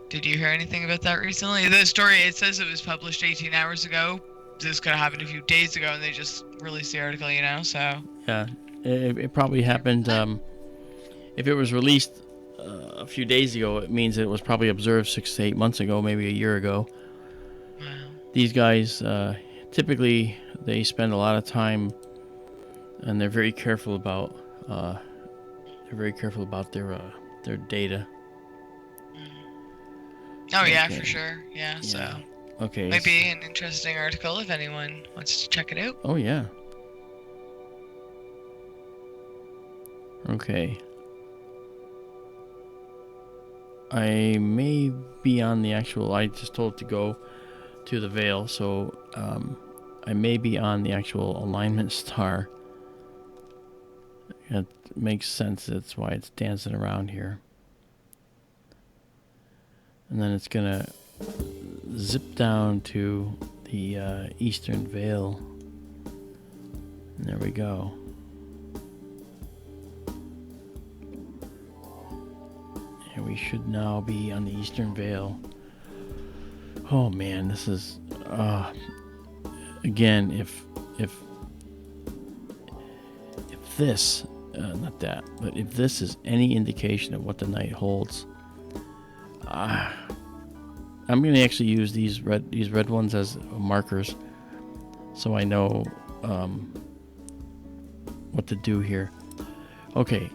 Did you hear anything about that recently? The story, it says it was published 18 hours ago. This could have happened a few days ago, and they just released the article, you know, so... Yeah, it probably happened, if it was released a few days ago, it means it was probably observed 6 to 8 months ago, maybe a year ago. Wow. These guys, typically, they spend a lot of time, and they're very careful about, their data. Oh, yeah, for sure. Yeah, so... Okay. Might be an interesting article if anyone wants to check it out. Oh, yeah. Okay. I may be on the actual... I just told it to go to the veil, so I may be on the actual alignment star. It makes sense. That's why it's dancing around here. And then it's going to zip down to the eastern veil. And there we go. And we should now be on the eastern veil. Oh man, this is again, if this not that, but if this is any indication of what the night holds, I'm going to actually use these red ones as markers, so I know what to do here. Okay,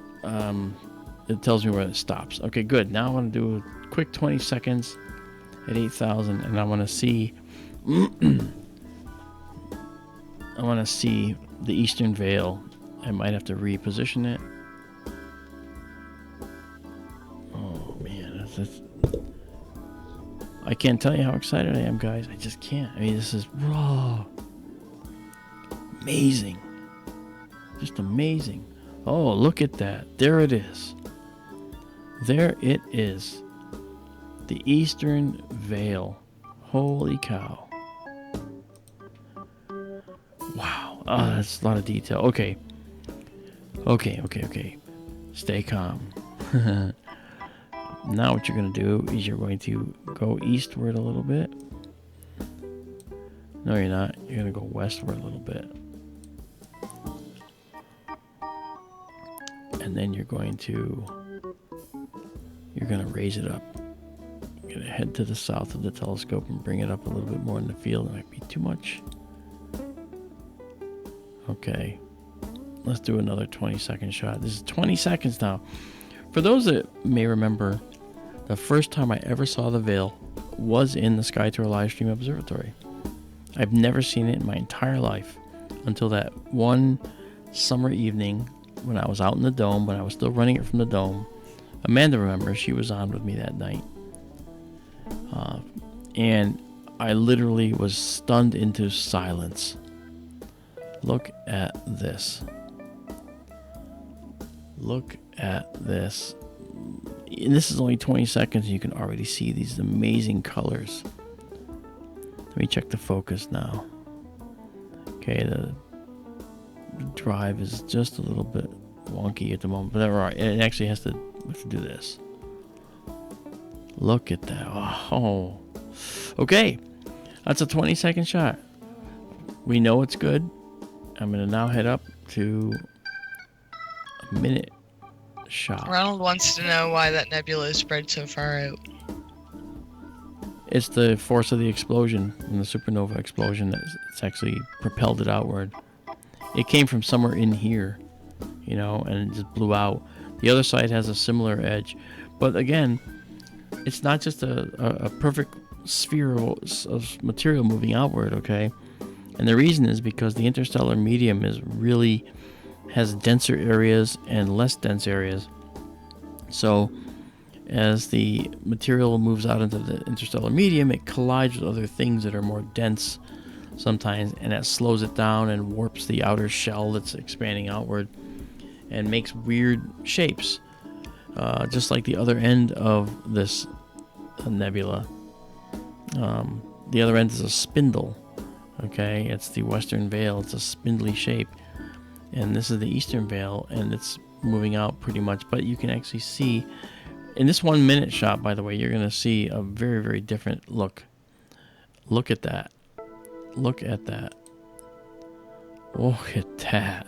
it tells me where it stops. Okay, good. Now I want to do a quick 20 seconds at 8,000, and I want to see. I want to see the eastern veil. I might have to reposition it. Oh man, that's I can't tell you how excited I am, guys. I just can't. I mean, this is raw. Amazing. Just amazing. Oh, look at that. There it is. There it is. The eastern veil. Holy cow. Wow. Oh, that's a lot of detail. Okay. Okay. Stay calm. Now what you're going to do is you're going to go eastward a little bit. No, you're not. You're going to go westward a little bit. And then you're going to raise it up. You're going to head to the south of the telescope and bring it up a little bit more in the field. It might be too much. Okay. Let's do another 20-second shot. This is 20 seconds now. For those that may remember, the first time I ever saw the veil was in the SkyTour LiveStream Observatory. I've never seen it in my entire life until that one summer evening when I was out in the dome, when I was still running it from the dome. Amanda remembers, she was on with me that night. And I literally was stunned into silence. Look at this. Look at this. And this is only 20 seconds and you can already see these amazing colors. Let me check the focus now. Okay, the drive is just a little bit wonky at the moment, but it actually has to do this. Look at that. Oh. Okay. That's a 20-second shot. We know it's good. I'm going to now head up to a minute shot. Ronald wants to know why that nebula is spread so far out. It's the force of the explosion, and the supernova explosion that's actually propelled it outward. It came from somewhere in here, and it just blew out. The other side has a similar edge. But again, it's not just a perfect sphere of material moving outward, okay? And the reason is because the interstellar medium has denser areas and less dense areas. So as the material moves out into the interstellar medium, it collides with other things that are more dense sometimes, and that slows it down and warps the outer shell that's expanding outward and makes weird shapes, just like the other end of this nebula. The other end is a spindle. Okay, it's the western veil. It's a spindly shape, and this is the eastern veil, and it's moving out pretty much. But you can actually see in this 1 minute shot, by the way, you're going to see a very, very different look. Look at that. Look at that. Look at that.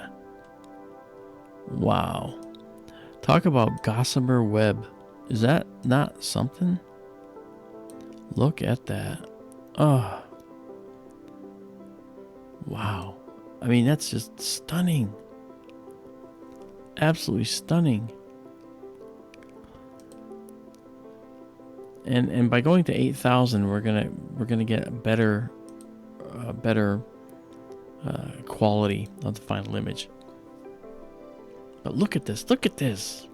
Wow. Talk about gossamer web. Is that not something? Look at that. Oh. Wow. I mean, that's just stunning. Absolutely stunning. And by going to 8,000, we're gonna get a better quality of the final image. But look at this. Look at this.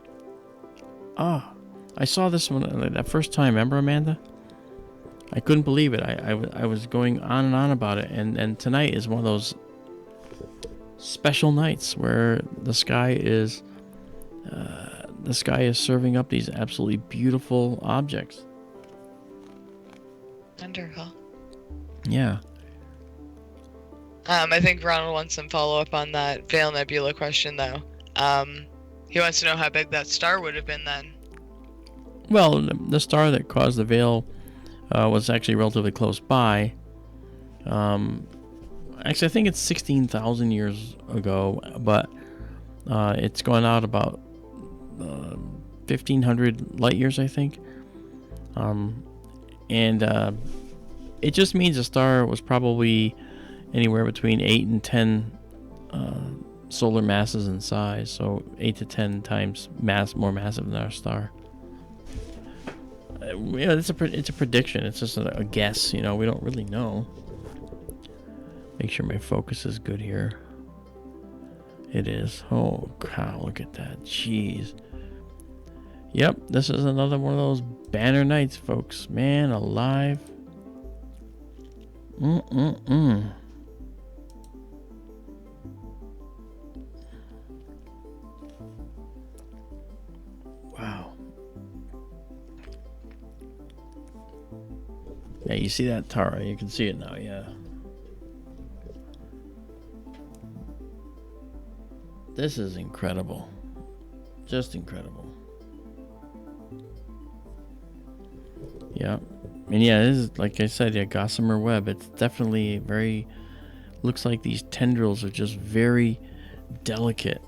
Ah, I saw this one that first time. Remember, Amanda? I couldn't believe it. I was going on and on about it. And tonight is one of those special nights where the sky is serving up these absolutely beautiful objects. Wonderful. Yeah. I think Ronald wants some follow-up on that Veil Nebula question, though. He wants to know how big that star would have been then. Well, the star that caused the veil was actually relatively close by. Actually, I think it's 16,000 years ago, but it's going out about 1,500 light years, I think. And it just means the star was probably anywhere between 8 and 10 solar masses in size, so 8 to 10 times more massive than our star. It's a prediction. It's just a guess. We don't really know. Make sure my focus is good here. It is. Oh, wow, look at that. Jeez. Yep, this is another one of those banner nights, folks. Man alive. Wow. Yeah, you see that, Tara? You can see it now, yeah. This is incredible. Just incredible. Yeah. And yeah, this is, like I said, yeah, gossamer web. It's definitely very... Looks like these tendrils are just very delicate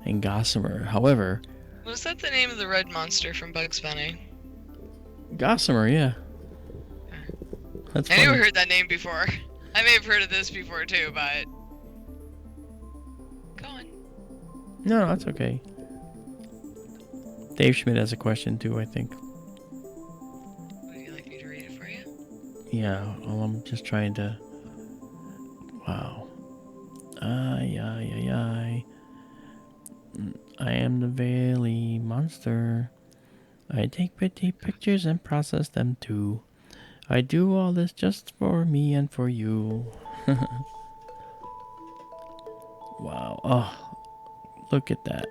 and gossamer. However... Was that the name of the red monster from Bugs Bunny? Gossamer, yeah. That's I funny. never heard that name before. I may have heard of this before too, but... Go on. No, that's okay. Dave Schmidt has a question too, I think. Would you like me to read it for you? Yeah, well, I'm just trying to... Wow. Ay. I am the Veily monster. I take pretty pictures and process them too. I do all this just for me and for you. Wow. Oh, look at that.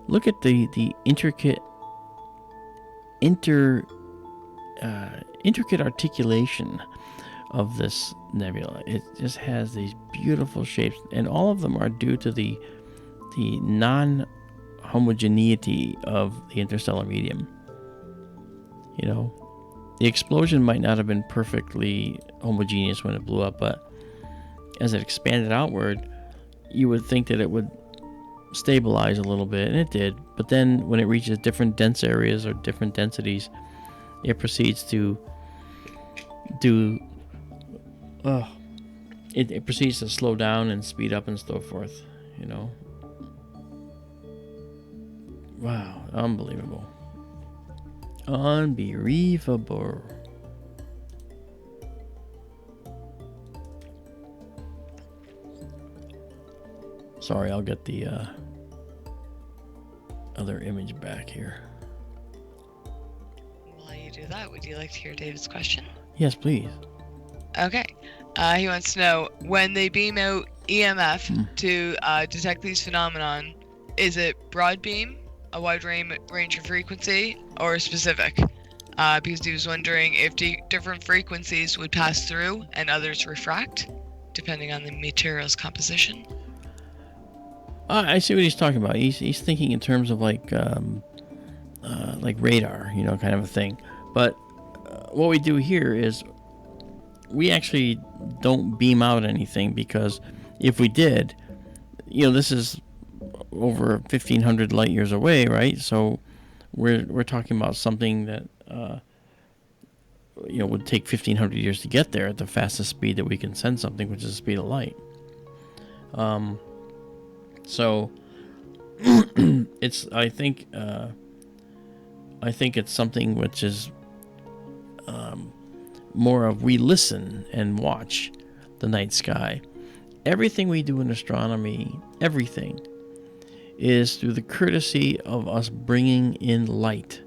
Look at the intricate articulation of this nebula. It just has these beautiful shapes, and all of them are due to the non-homogeneity of the interstellar medium. You know, the explosion might not have been perfectly homogeneous when it blew up, but as it expanded outward, you would think that it would stabilize a little bit, and it did. But then when it reaches different dense areas or different densities, it proceeds to it proceeds to slow down and speed up and so forth, you know. Wow, unbelievable. Unbelievable. Sorry, I'll get the other image back here. While you do that, would you like to hear David's question? Yes, please. Okay. He wants to know, when they beam out EMF to detect these phenomenon, is it broad beam, a wide range of frequency, or specific? Because he was wondering if different frequencies would pass through and others refract, depending on the material's composition. I see what he's talking about. He's thinking in terms of like radar, you know, kind of a thing. But what we do here is we actually don't beam out anything, because if we did, you know, this is over 1,500 light years away, right? So we're talking about something that you know, would take 1,500 years to get there at the fastest speed that we can send something, which is the speed of light. So it's I think it's something which is more of, we listen and watch the night sky. Everything we do in astronomy, everything, is through the courtesy of us bringing in light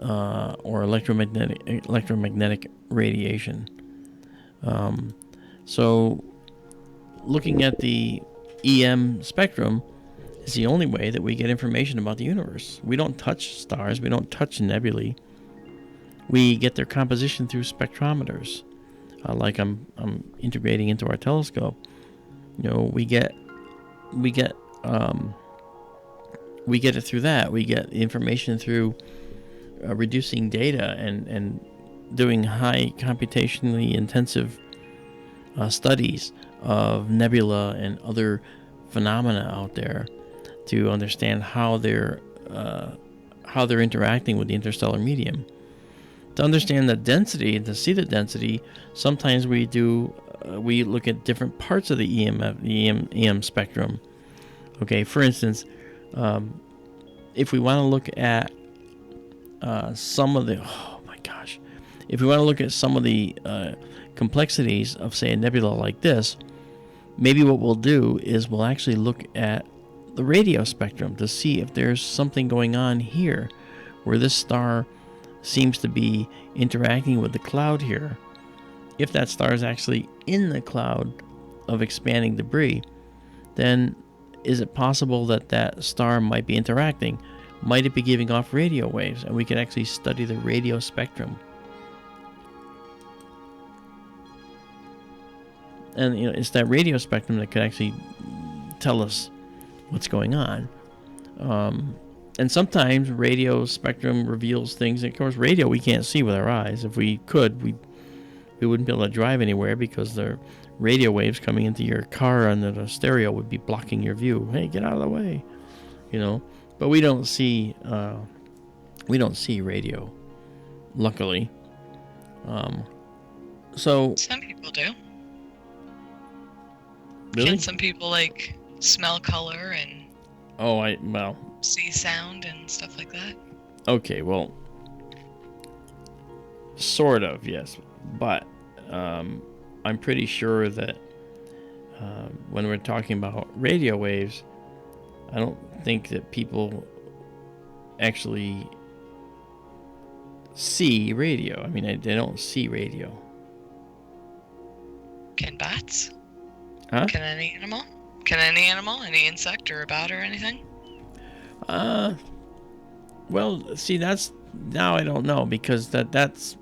or electromagnetic radiation. So looking at the EM spectrum is the only way that we get information about the universe. We don't touch stars, we don't touch nebulae. We get their composition through spectrometers, like I'm integrating into our telescope. You know, we get it through that. We get information through reducing data and doing high computationally intensive studies of nebula and other phenomena out there to understand how they're interacting with the interstellar medium. To understand the density and to see the density, sometimes we look at different parts of the EM spectrum. Okay, for instance, if we want to look at some of the complexities of, say, a nebula like this, maybe what we'll do is we'll actually look at the radio spectrum to see if there's something going on here where this star seems to be interacting with the cloud here. If that star is actually in the cloud of expanding debris, then is it possible that that star might be interacting? Might it be giving off radio waves? And we can actually study the radio spectrum. And you know, it's that radio spectrum that could actually tell us what's going on. And sometimes radio spectrum reveals things. And of course, radio we can't see with our eyes. If we could, we wouldn't be able to drive anywhere, because the radio waves coming into your car and the stereo would be blocking your view. Hey, get out of the way, you know. But we don't see radio, luckily. So some people do. Really? Can some people like smell color and see sound and stuff like that? Okay, well, sort of, yes, but I'm pretty sure that when we're talking about radio waves, I don't think that people actually see radio. I mean, they don't see radio. Can bats? Huh? Can any animal? Any insect or a bat or anything? Well, see, now I don't know, because that's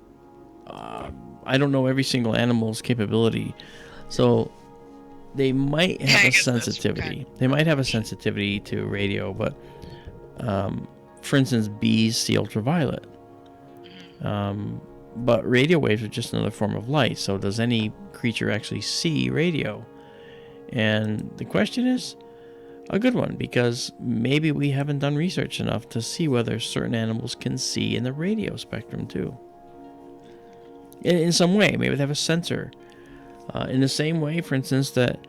I don't know every single animal's capability. So they might have a sensitivity. They might have a sensitivity to radio, but for instance, bees see ultraviolet. But radio waves are just another form of light. So does any creature actually see radio? And the question is a good one, because maybe we haven't done research enough to see whether certain animals can see in the radio spectrum too. In some way, maybe they have a sensor. In the same way, for instance, that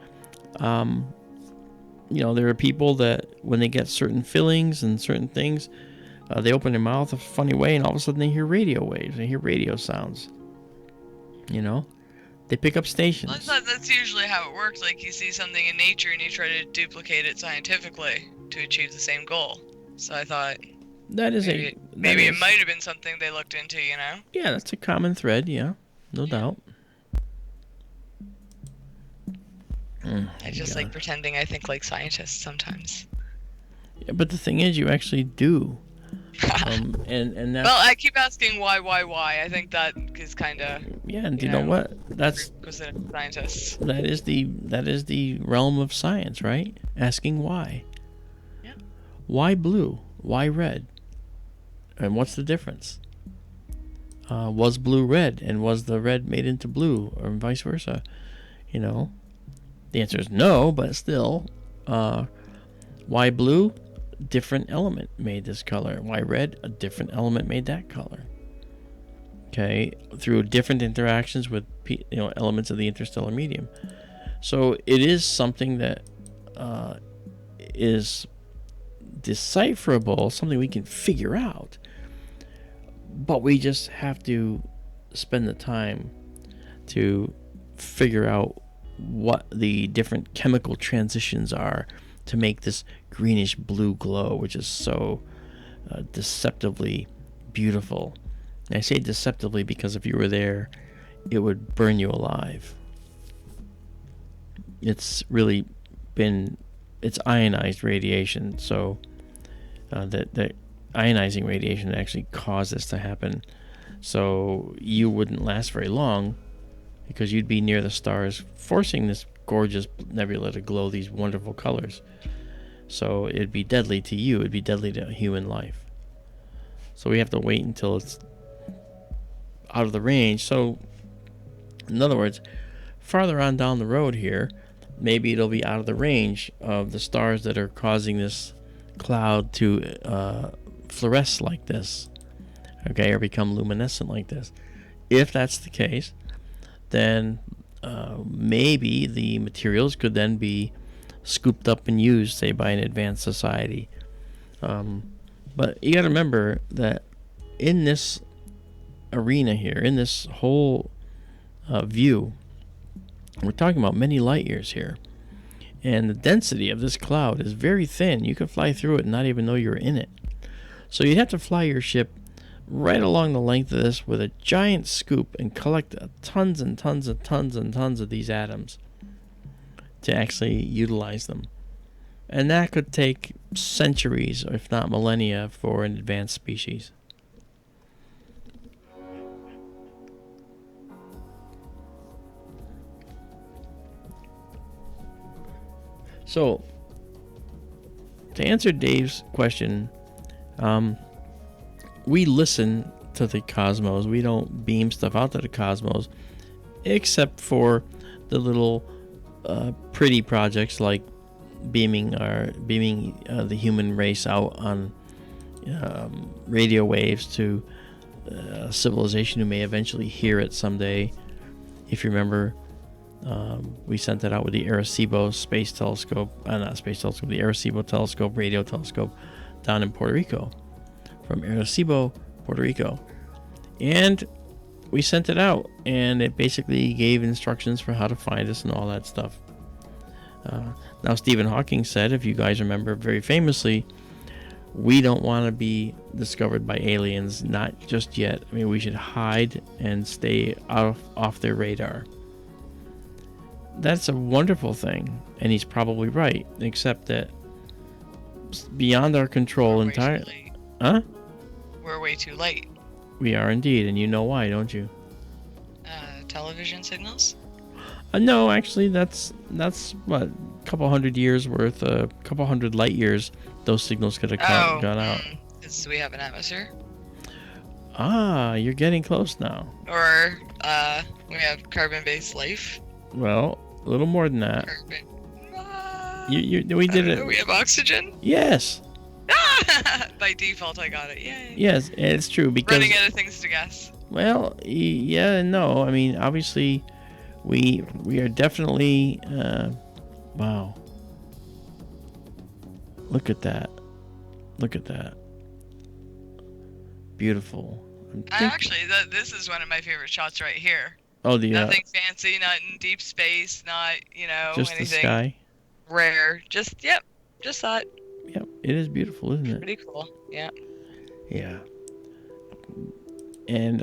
there are people that when they get certain fillings and certain things, they open their mouth a funny way, and all of a sudden they hear radio waves. They hear radio sounds. They pick up stations. I thought that's usually how it works. Like, you see something in nature and you try to duplicate it scientifically to achieve the same goal. So I thought maybe it might have been something they looked into, Yeah, that's a common thread, no doubt. I just like pretending I think like scientists sometimes. Yeah, but the thing is, you actually do. And that's, well, I keep asking why. I think that is kind of. Yeah, and you know what? That's scientists. That is the realm of science, right? Asking why. Yeah. Why blue? Why red? And what's the difference? Was blue red, and was the red made into blue, or vice versa? The answer is no, but still, why blue? Different element made this color. Why red? A different element made that color. Okay, through different interactions with elements of the interstellar medium. So it is something that is decipherable, something we can figure out. But we just have to spend the time to figure out what the different chemical transitions are to make this greenish blue glow, which is so deceptively beautiful. And I say deceptively because if you were there, it would burn you alive. It's ionized radiation, so that ionizing radiation actually caused this to happen. So you wouldn't last very long, because you'd be near the stars, forcing this gorgeous nebula to glow these wonderful colors. So it'd be deadly to you. It'd be deadly to human life. So we have to wait until it's out of the range. So, in other words, farther on down the road here, maybe it'll be out of the range of the stars that are causing this cloud to fluoresce like this, okay, or become luminescent like this. If that's the case, then maybe the materials could then be scooped up and used, say, by an advanced society. But you got to remember that in this arena here, in this whole view, we're talking about many light years here. And the density of this cloud is very thin. You could fly through it and not even know you're in it. So you'd have to fly your ship right along the length of this with a giant scoop and collect tons and tons and tons and tons of these atoms to actually utilize them. And that could take centuries, if not millennia, for an advanced species. So, to answer Dave's question, we listen to the cosmos. We don't beam stuff out to the cosmos, except for the little pretty projects like beaming the human race out on radio waves to a civilization who may eventually hear it someday. If you remember, we sent that out with the Arecibo space telescope, the Arecibo telescope, radio telescope, down in Puerto Rico, from Arecibo, Puerto Rico. And we sent it out, and it basically gave instructions for how to find us and all that stuff. Now, Stephen Hawking said, if you guys remember very famously, we don't want to be discovered by aliens, not just yet. I mean, we should hide and stay off their radar. That's a wonderful thing, and he's probably right, except that beyond our control entirely. Huh? We're way too late. We are indeed, and you know why, don't you? Television signals? No, actually, that's what, a couple hundred years worth, a couple hundred light years. Those signals could have gone out. Because we have an atmosphere. Ah, you're getting close now. Or we have carbon-based life. Well, a little more than that. Carbon. We did it. We have oxygen. Yes. By default, I got it. Yay. Yes, it's true because running out of things to guess. Well, yeah and no. I mean, obviously, we are definitely. Wow. Look at that. Look at that. Beautiful. Actually, this is one of my favorite shots right here. Oh, nothing fancy, not in deep space, not just anything the sky. Rare. Just that. Yep, it is beautiful, isn't it? Pretty cool. Yeah. Yeah. And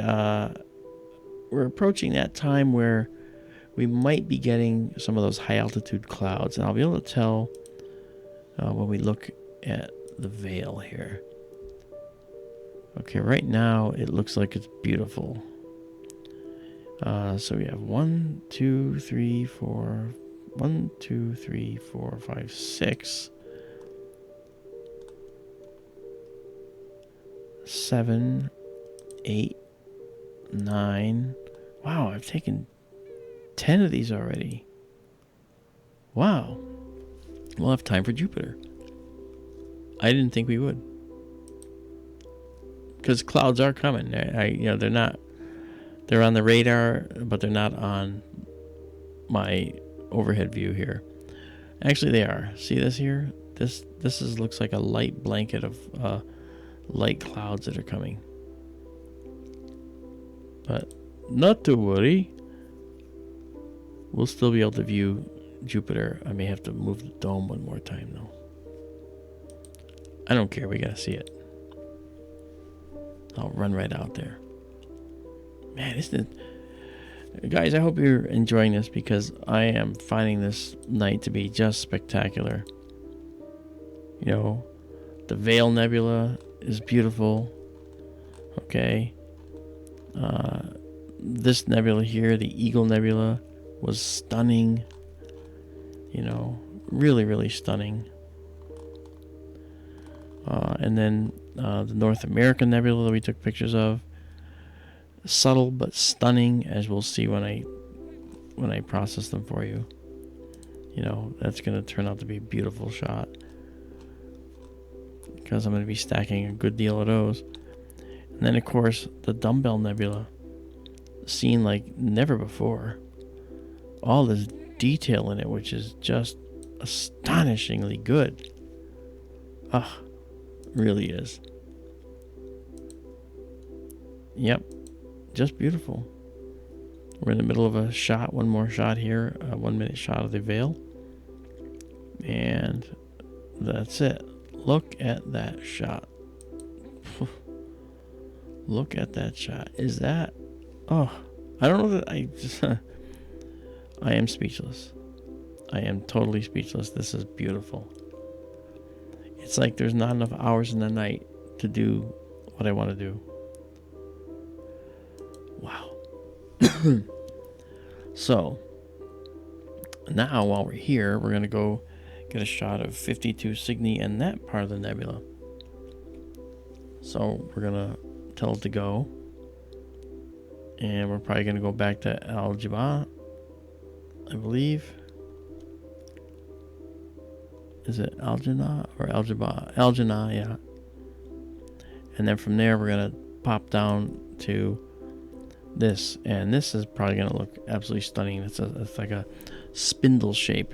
we're approaching that time where we might be getting some of those high altitude clouds, and I'll be able to tell when we look at the veil here. Okay, right now it looks like it's beautiful. So we have 1, 2, 3, 4, 1, 2, 3, 4, 5, 6, 7, 8, 9. Wow, I've taken 10 of these already. Wow. We'll have time for Jupiter. I didn't think we would. Because clouds are coming. They're not. They're on the radar, but they're not on my overhead view here. Actually, they are. See this here? This looks like a light blanket of light clouds that are coming. But not to worry. We'll still be able to view Jupiter. I may have to move the dome one more time, though. I don't care. We gotta see it. I'll run right out there. Man, isn't it... Guys, I hope you're enjoying this because I am finding this night to be just spectacular. The Veil Nebula is beautiful. Okay. This nebula here, the Eagle Nebula, was stunning. Really, really stunning. And then the North American Nebula that we took pictures of. Subtle but stunning, as we'll see when I process them for you. That's going to turn out to be a beautiful shot. Because I'm going to be stacking a good deal of those. And then, of course, the Dumbbell Nebula. Seen like never before. All this detail in it, which is just astonishingly good. Really is. Yep. Just beautiful. We're in the middle of a shot. One more shot here. A 1 minute shot of the veil. And that's it. Look at that shot. Look at that shot. Is that... Oh, I don't know that I just... I am speechless. I am totally speechless. This is beautiful. It's like there's not enough hours in the night to do what I want to do. Wow. So, now while we're here, we're going to go get a shot of 52 Cygni and that part of the nebula. So, we're going to tell it to go. And we're probably going to go back to Algebra, I believe. Is it Algena or Algebra? Algena, yeah. And then from there, we're going to pop down to this. And this is probably going to look absolutely stunning. It's like a spindle shape.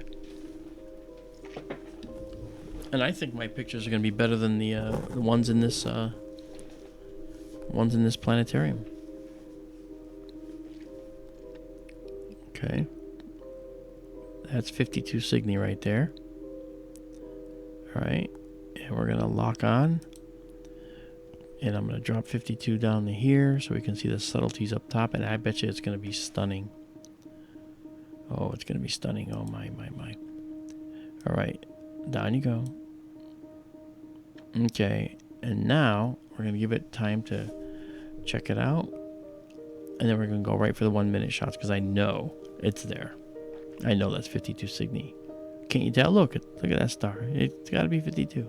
And I think my pictures are going to be better than the ones in this planetarium. Okay. That's 52 Cygni right there. All right. And we're going to lock on. And I'm going to drop 52 down to here so we can see the subtleties up top. And I bet you it's going to be stunning. Oh, it's going to be stunning. Oh, my. All right. Down you go. Okay. And now we're going to give it time to check it out. And then we're going to go right for the 1 minute shots because I know it's there. I know that's 52 Cygni. Can't you tell? Look at that star. It's got to be 52.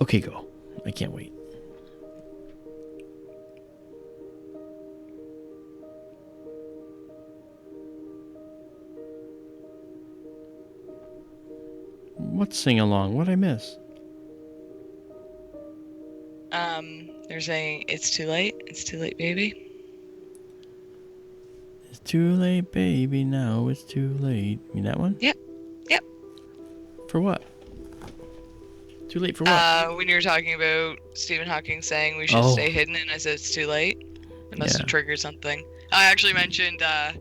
Okay, go. I can't wait. What's sing along? What'd I miss? They're saying it's too late. It's too late, baby. It's too late, baby. Now it's too late. You mean that one? Yep. Yep. For what? Too late for what? When you were talking about Stephen Hawking saying we should stay hidden, and I said it's too late. It must have triggered something. I actually mentioned I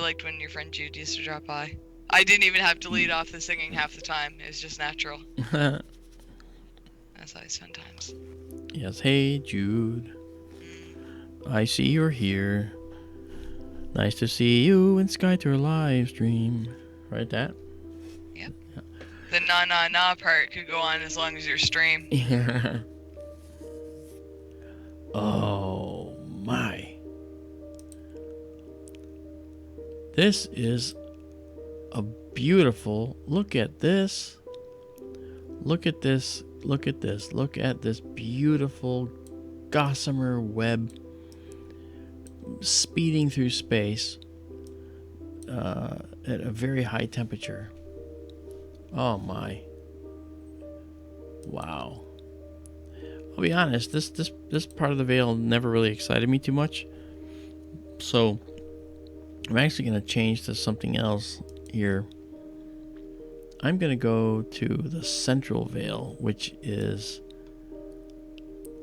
liked when your friend Jude used to drop by. I didn't even have to lead off the singing half the time. It was just natural. That's how I spend times. Yes, hey Jude. I see you're here. Nice to see you in SkyTour LiveStream. Right, that? Yep. Yeah. The na part could go on as long as your stream. Yeah. Oh my. This is a beautiful. Look at this. Look at this. Look at this. Look at this beautiful gossamer web speeding through space at a very high temperature. Oh my. Wow. I'll be honest, this part of the veil never really excited me too much. So I'm actually going to change to something else here. I'm going to go to the central veil, which is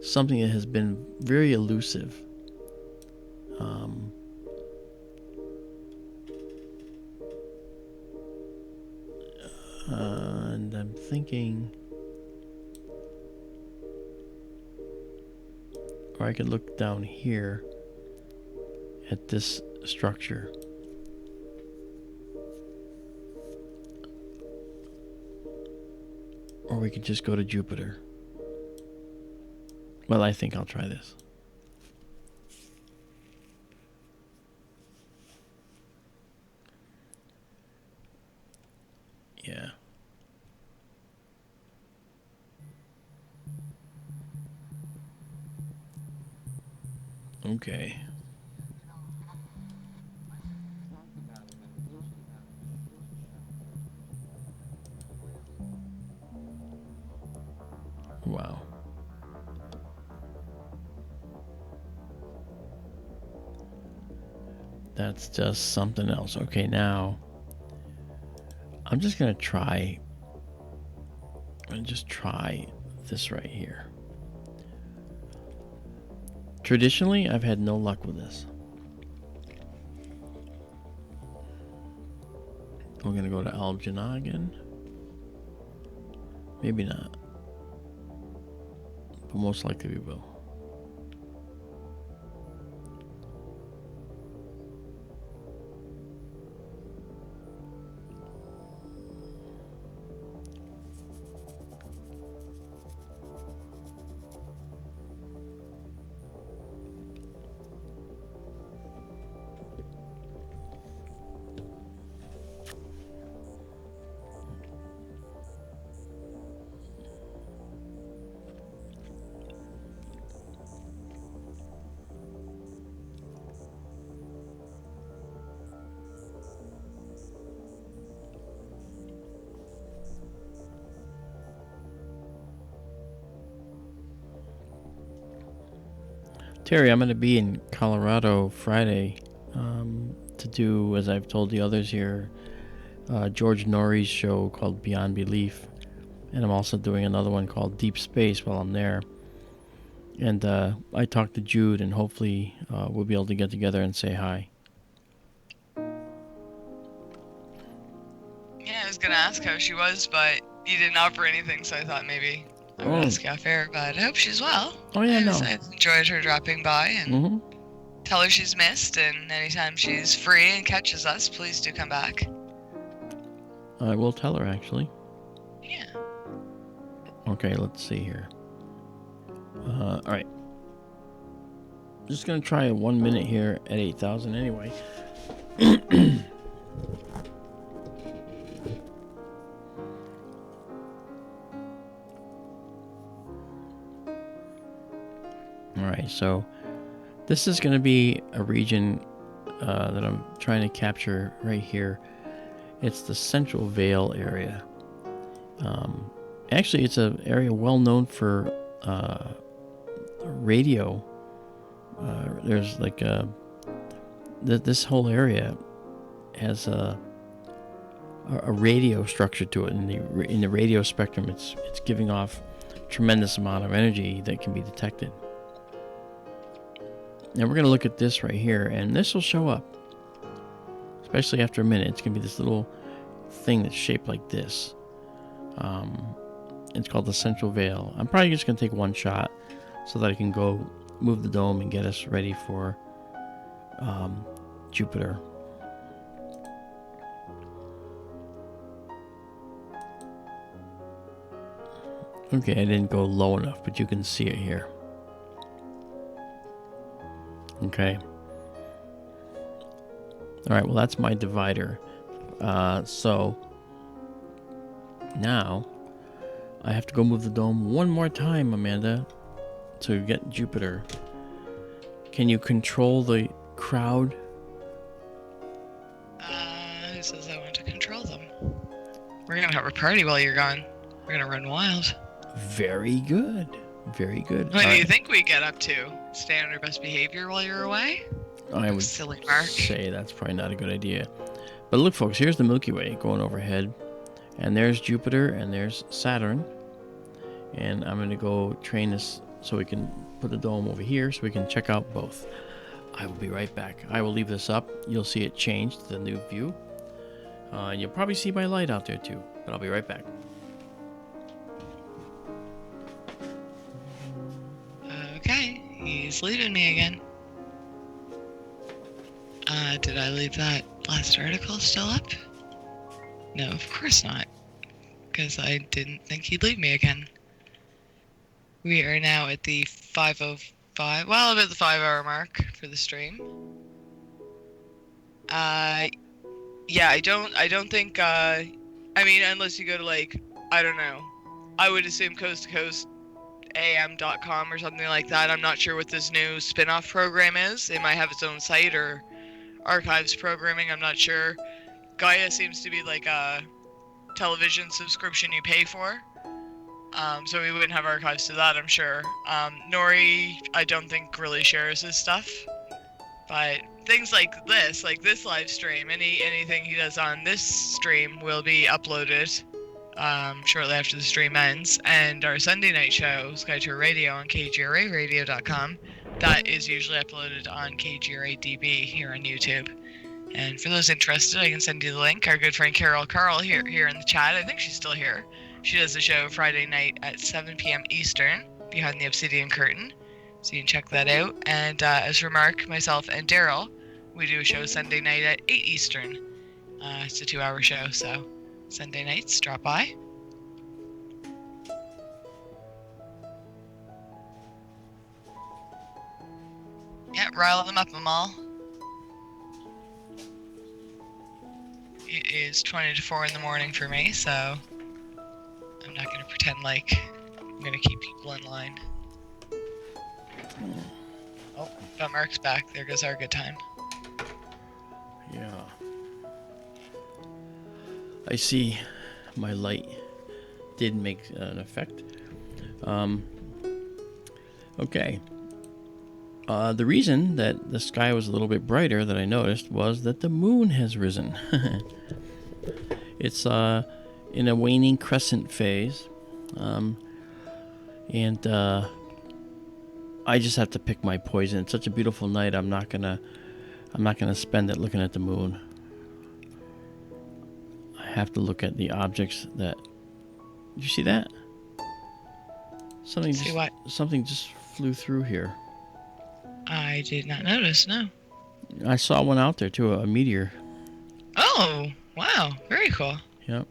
something that has been very elusive. And I'm thinking, or I could look down here at this structure. Or we could just go to Jupiter. Well, I think I'll try this. Yeah. Okay. Wow. That's just something else. Okay, now I'm just gonna try. I'm gonna just try this right here. Traditionally, I've had no luck with this. We're gonna go to Albireo. Maybe not, but most likely we will. Terry, I'm going to be in Colorado Friday to do, as I've told the others here, George Norrie's show called Beyond Belief. And I'm also doing another one called Deep Space while I'm there. And I talked to Jude, and hopefully we'll be able to get together and say hi. Yeah, I was going to ask how she was, but you didn't offer anything, so I thought maybe I would ask you off air, but I hope she's well. Oh, yeah, no. I've enjoyed her dropping by, and tell her she's missed, and anytime she's free and catches us, please do come back. I will tell her, actually. Yeah. Okay, let's see here. All right. just going to try 1 minute here at 8,000 anyway. Alright, so this is going to be a region that I'm trying to capture right here. It's the Central Veil area. Actually, it's an area well known for radio. There's like this whole area has a radio structure to it. In the radio spectrum, it's giving off a tremendous amount of energy that can be detected. Now we're going to look at this right here, and this will show up, especially after a minute. It's going to be this little thing that's shaped like this. It's called the Central Veil. I'm probably just going to take one shot so that I can go move the dome and get us ready for Jupiter. Okay, I didn't go low enough, but you can see it here. Okay. Alright, well that's my divider. So now I have to go move the dome one more time, Amanda, to get Jupiter. Can you control the crowd? Who says I want to control them? We're gonna have a party while you're gone. We're gonna run wild. Very good. Very good. What do you think we get up to? Stay on our best behavior while you're away? I would Silly Mark. say that's probably not a good idea. But look, folks, here's the Milky Way going overhead. And there's Jupiter, and there's Saturn. And I'm going to go train this so we can put the dome over here so we can check out both. I will be right back. I will leave this up. You'll see it change to the new view. And you'll probably see my light out there too. But I'll be right back. Okay, he's leaving me again. Did I leave that last article still up? No, of course not. Because I didn't think he'd leave me again. We are now at the 5:05, well, about the 5-hour mark for the stream. Yeah, I don't think, I mean, unless you go to, like, I don't know. I would assume coast to coast am.com or something like that. I'm not sure what this new spin-off program is. It might have its own site or archives programming. I'm not sure. Gaia seems to be like a television subscription you pay for. So we wouldn't have archives to that, I'm sure. Nori, I don't think really shares his stuff. But things like this live stream, anything he does on this stream will be uploaded shortly after the stream ends, and our Sunday night show, SkyTour Radio on kgraradio.com, that is usually uploaded on KGRA-DB here on YouTube. And for those interested, I can send you the link. Our good friend Carol here in the chat, I think she's still here. She does the show Friday night at 7 p.m. Eastern, behind the Obsidian Curtain, so you can check that out. And as for Mark, myself, and Daryl, we do a show Sunday night at 8 Eastern. It's a 2-hour show, so Sunday nights, drop by. Yeah, rile them up, Amal. It is 20 to 4 in the morning for me, so I'm not going to pretend like I'm going to keep people in line. Oh, got Mark's back. There goes our good time. Yeah. I see my light did make an effect. Okay. The reason that the sky was a little bit brighter that I noticed was that the moon has risen. It's in a waning crescent phase. And I just have to pick my poison. It's such a beautiful night. I'm not gonna spend it looking at the moon. I have to look at the objects that. Did you see that? Something just flew through here. I did not notice, no. I saw one out there too, a meteor. Oh, wow. Very cool. Yep.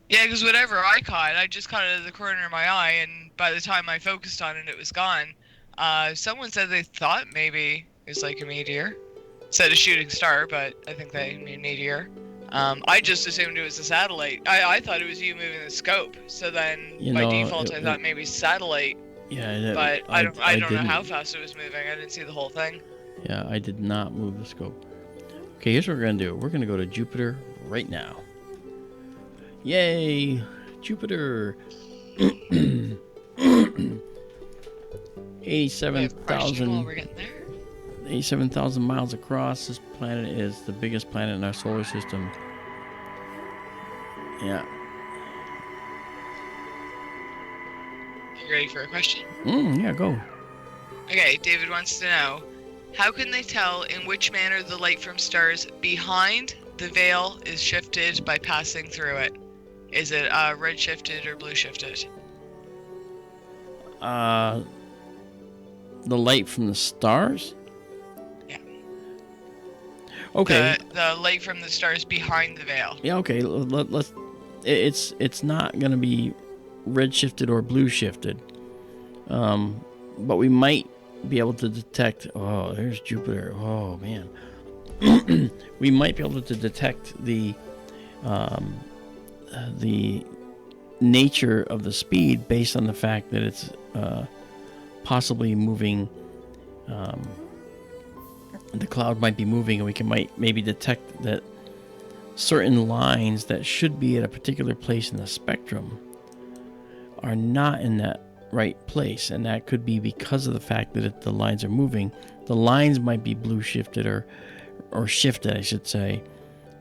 Yeah, because whatever I just caught it at the corner of my eye, and by the time I focused on it, it was gone. Someone said they thought maybe it was like a meteor. Said a shooting star, but I think they mean meteor. I just assumed it was a satellite. I thought it was you moving the scope. So then, by default, I thought maybe satellite. Yeah, but I don't know how fast it was moving. I didn't see the whole thing. Yeah, I did not move the scope. Okay, here's what we're gonna do. We're gonna go to Jupiter right now. Yay, Jupiter. 87,000 miles across. This planet is the biggest planet in our solar system. Yeah. You ready for a question? Yeah, go. Okay, David wants to know, how can they tell in which manner the light from stars behind the veil is shifted by passing through it? Is it red shifted or blue shifted? The light from the stars? Yeah. Okay. The light from the stars behind the veil. Yeah, okay. Let's. It's not gonna be red shifted or blue shifted. But we might be able to detect. Oh, there's Jupiter. Oh man. We might be able to detect the nature of the speed based on the fact that it's possibly moving. The cloud might be moving, and we might maybe detect that certain lines that should be at a particular place in the spectrum are not in that right place, and that could be because of the fact that if the lines are moving, the lines might be blue shifted or shifted, I should say.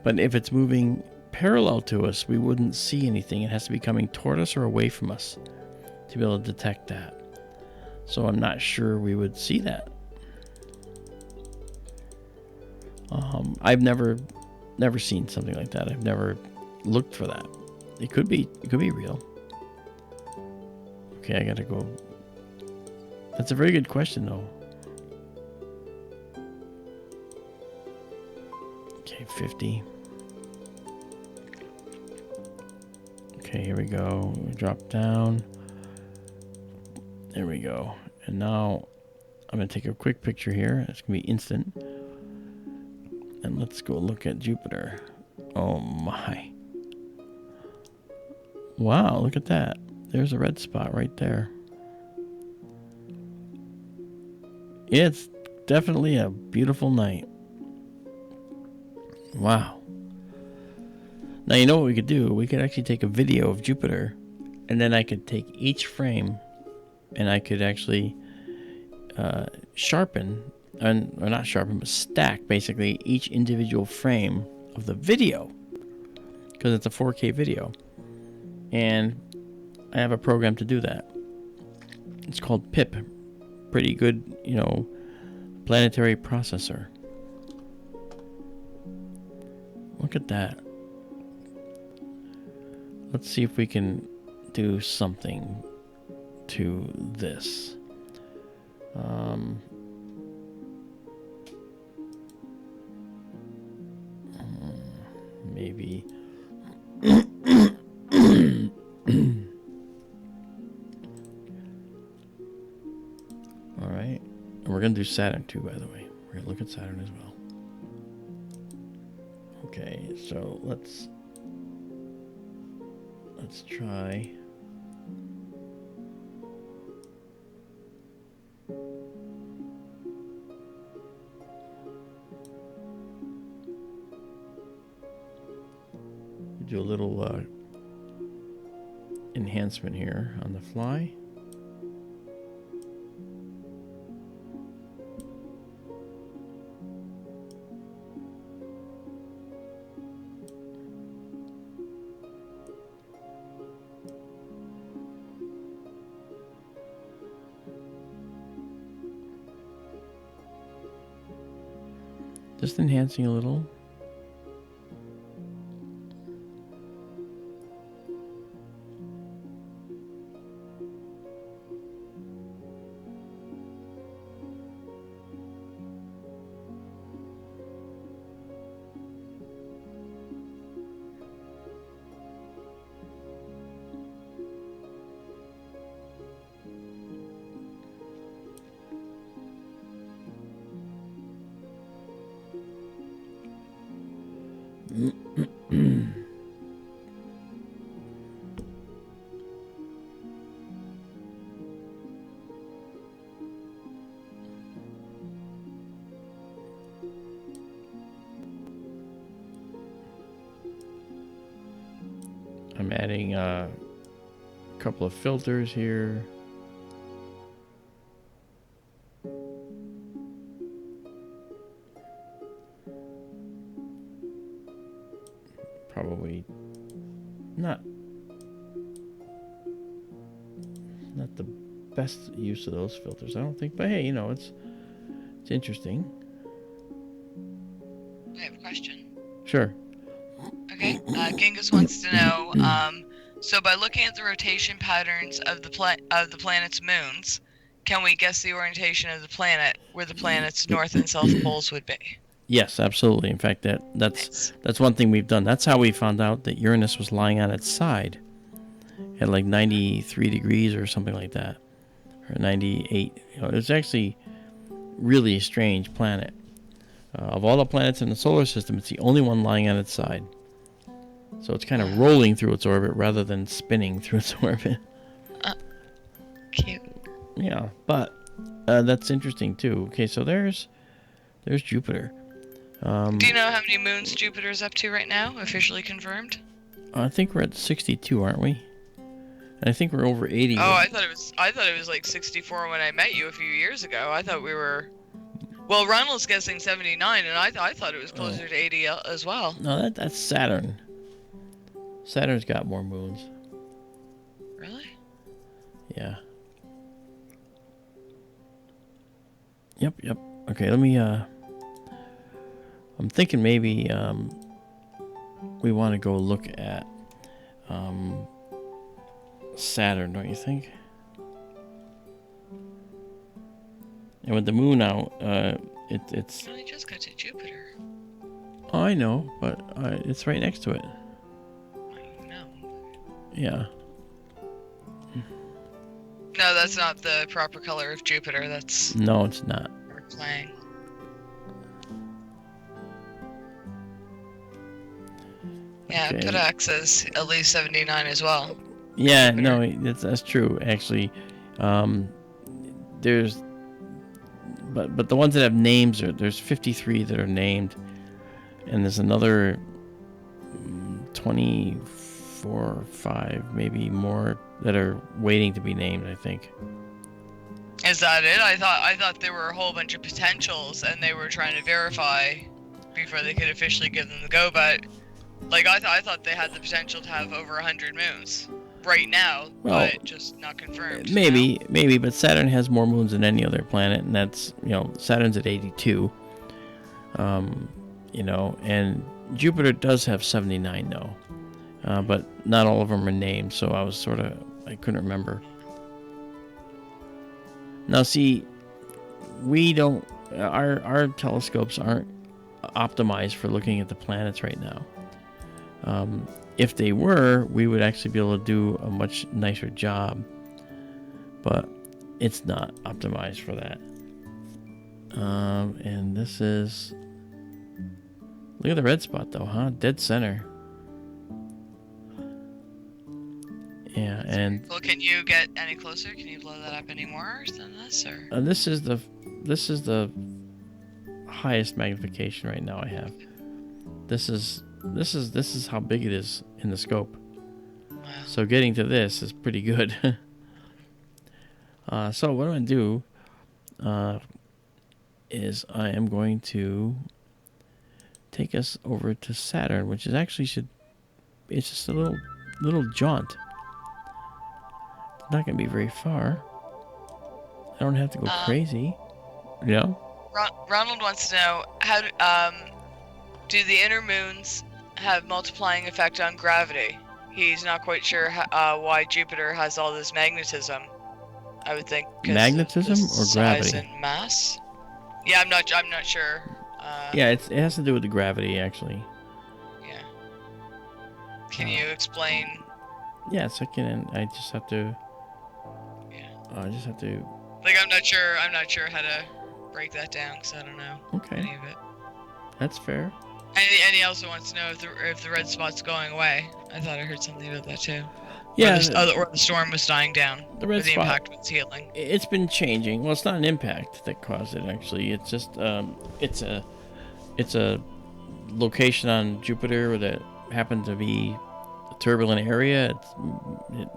But if it's moving parallel to us, we wouldn't see anything. It has to be coming toward us or away from us to be able to detect that. So I'm not sure we would see that. I've never seen something like that. I've never looked for that. It could be real. Okay, I gotta go. That's a very good question, though. Okay, 50. Okay, here we go. We drop down. There we go. And now I'm gonna take a quick picture here. It's gonna be instant. And let's go look at Jupiter. Oh my. Wow, look at that. There's a red spot right there. It's definitely a beautiful night. Wow. Now, you know what we could do? We could actually take a video of Jupiter, and then I could take each frame, and I could actually sharpen, or not sharpen, but stack, basically, each individual frame of the video, because it's a 4K video. And I have a program to do that. It's called PIP. Pretty good, planetary processor. Look at that. Let's see if we can do something to this. Maybe. All right. And we're going to do Saturn too, by the way. We're going to look at Saturn as well. Okay, so let's try. Do a little enhancement here on the fly. Just enhancing a little. I'm adding a couple of filters here. Probably not the best use of those filters, I don't think. But hey, you know, it's interesting. I have a question. Sure. Okay. Genghis wants to know. So by looking at the rotation patterns of the planet's moons, can we guess the orientation of the planet where the planet's north and south poles would be? Yes, absolutely. In fact, that's one thing we've done. That's how we found out that Uranus was lying on its side at like 93 degrees or something like that, or 98. You know, it's actually really a strange planet. Of all the planets in the solar system, it's the only one lying on its side. So it's kind of rolling through its orbit rather than spinning through its orbit. Cute. Yeah, but that's interesting too. Okay, so there's Jupiter. Do you know how many moons Jupiter's up to right now, officially confirmed? I think we're at 62, aren't we? And I think we're over 80. Oh, I thought it was like 64 when I met you a few years ago. I thought we were. Well, Ronald's guessing 79, and I thought it was closer to 80 as well. No, that's Saturn. Saturn's got more moons. Really? Yeah. Yep. Okay, let me, I'm thinking maybe, we want to go look at, Saturn, don't you think? And with the moon out, it's... I just got to Jupiter. Oh, I know, but it's right next to it. I know. Yeah. No, that's not the proper color of Jupiter. That's... No, it's not. We're playing. Yeah, Okay. Pitax is at least 79 as well. Yeah, Jupiter. no, that's true, actually. There's... But the ones that have names, there's 53 that are named. And there's another 24 or 5, maybe more, that are waiting to be named, I think. Is that it? I thought there were a whole bunch of potentials, and they were trying to verify before they could officially give them the go. But like I thought they had the potential to have over 100 moons right now, Well, but just not confirmed. Maybe, but Saturn has more moons than any other planet, and that's, you know, Saturn's at 82. You know, and Jupiter does have 79 though, but not all of them are named, so I couldn't remember. Now, see, our telescopes aren't optimized for looking at the planets right now. If they were, we would actually be able to do a much nicer job, but it's not optimized for that. And this is... Look at the red spot, though, huh? Dead center. Yeah, and... Well, can you get any closer? Can you blow that up any more than this, or? This is the highest magnification right now I have. This is how big it is in the scope. Wow. So getting to this is pretty good. So what I'm going to do is I am going to take us over to Saturn, which is actually it's just a little jaunt. It's not going to be very far. I don't have to go crazy. You know? Ronald wants to know how do the inner moons have multiplying effect on gravity? He's not quite sure why Jupiter has all this magnetism. I would think magnetism or gravity? Size and mass. Yeah, I'm not sure. Yeah, it has to do with the gravity, actually. Yeah. Can you explain? Yes, I can. I just have to. Yeah. I just have to. Like, I'm not sure how to break that down because I don't know Okay. any of it. That's fair. And he also wants to know if the red spot's going away. I thought I heard something about that too. Yeah. Or the storm was dying down. The red or the spot, impact was healing. It's been changing. Well, it's not an impact that caused it, actually. It's just it's a location on Jupiter where that happened to be a turbulent area.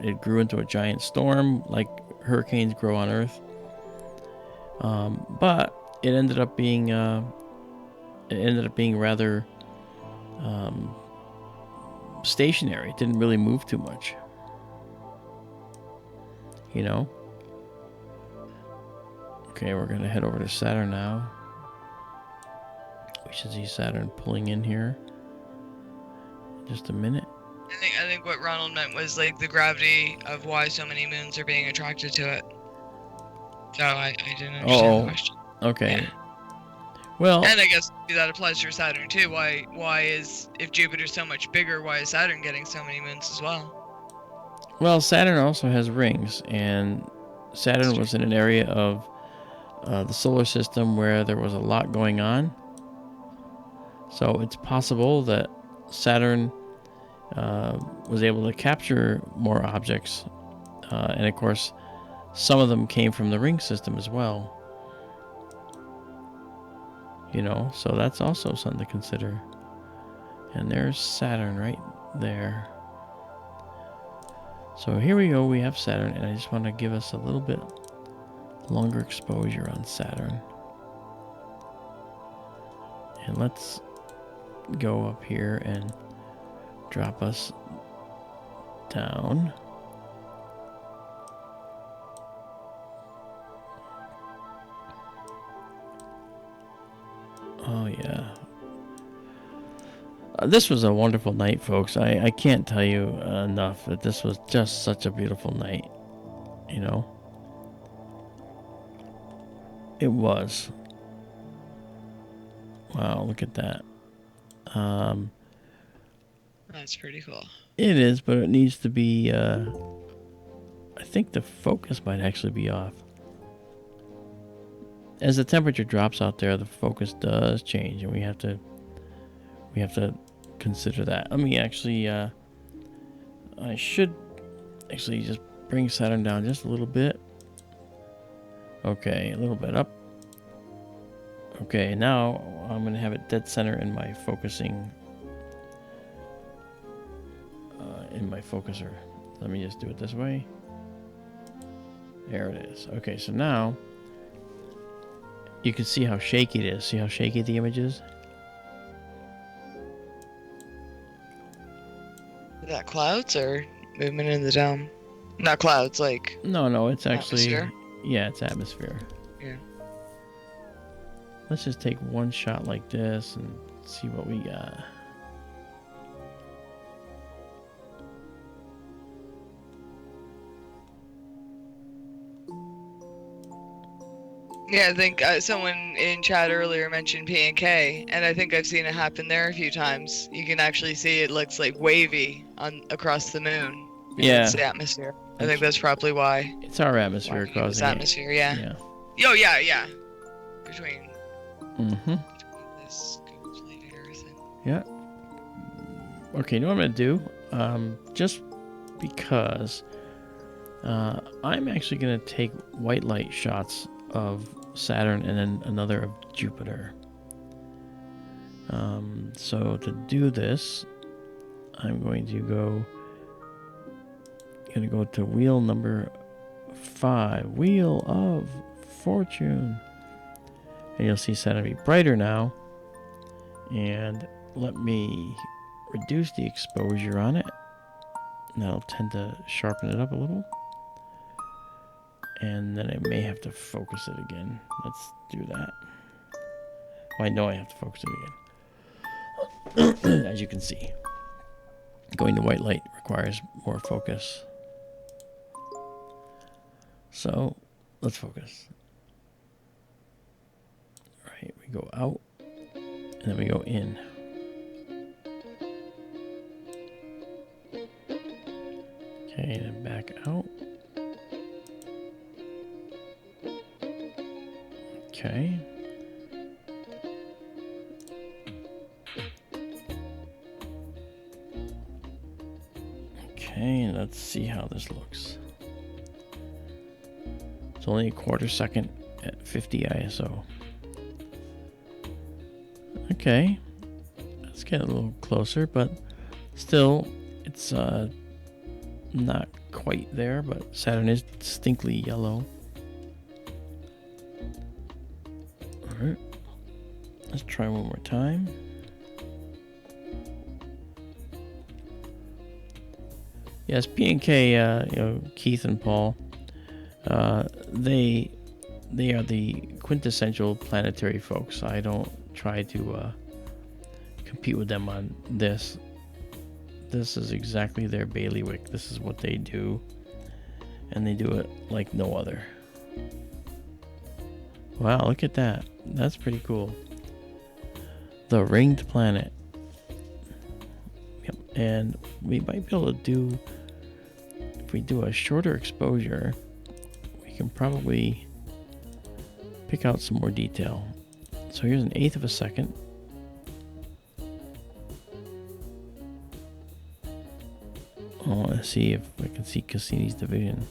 It grew into a giant storm, like hurricanes grow on Earth. But it ended up being rather stationary. It didn't really move too much. You know? Okay, we're going to head over to Saturn now. We should see Saturn pulling in here in just a minute. I think what Ronald meant was like the gravity of why so many moons are being attracted to it. So I didn't understand the question. Okay. Yeah. Well, and I guess that applies to Saturn too. Why is, if Jupiter's so much bigger, why is Saturn getting so many moons as well? Well, Saturn also has rings, and Saturn was in an area of the solar system where there was a lot going on. So it's possible that Saturn was able to capture more objects, and of course, some of them came from the ring system as well. You know, so that's also something to consider. And there's Saturn right there. So here we go, we have Saturn, and I just want to give us a little bit longer exposure on Saturn. And let's go up here and drop us down. Oh yeah. This was a wonderful night, folks. I can't tell you enough that this was just such a beautiful night. You know? It was. Wow, look at that. That's pretty cool. It is, but it needs to be, I think the focus might actually be off. As the temperature drops out there, the focus does change, and we have to consider that. Let me actually, I should actually just bring Saturn down just a little bit. Okay, a little bit up. Okay, now I'm going to have it dead center in my focusing, in my focuser. Let me just do it this way. There it is. Okay, so now you can see how shaky it is. See how shaky the image is? Is that clouds or movement in the dome? Not clouds, like... No, it's actually... Atmosphere? Yeah, it's atmosphere. Yeah. Let's just take one shot like this and see what we got. Yeah, I think someone in chat earlier mentioned P and K, and I think I've seen it happen there a few times. You can actually see it looks like wavy across the moon. Yeah. It's the atmosphere. I think that's probably why. It's our atmosphere causing It's atmosphere, yeah. Yeah. Oh, yeah. Between this completed Earth and... Yeah. Okay, you know what I'm going to do? Just because I'm actually going to take white light shots of Saturn and then another of Jupiter. So to do this, I'm going to go to wheel number 5, Wheel of Fortune. And you'll see Saturn be brighter now. And let me reduce the exposure on it. And that'll tend to sharpen it up a little. And then I may have to focus it again. Let's do that. Well, I know I have to focus it again. As you can see, going to white light requires more focus. So, let's focus. All right, we go out, and then we go in. Okay, then back out. Okay. let's see how this looks. It's only a quarter second at 50 ISO. Okay, let's get a little closer, but still, it's not quite there, but Saturn is distinctly yellow. Alright, let's try one more time. Yes, P&K, Keith and Paul, they are the quintessential planetary folks. I don't try to compete with them on this. This is exactly their bailiwick. This is what they do, and they do it like no other. Wow, look at that. That's pretty cool. The ringed planet. Yep, and we might be able to do, if we do a shorter exposure, we can probably pick out some more detail. So here's an eighth of a second. I want to see if I can see Cassini's division,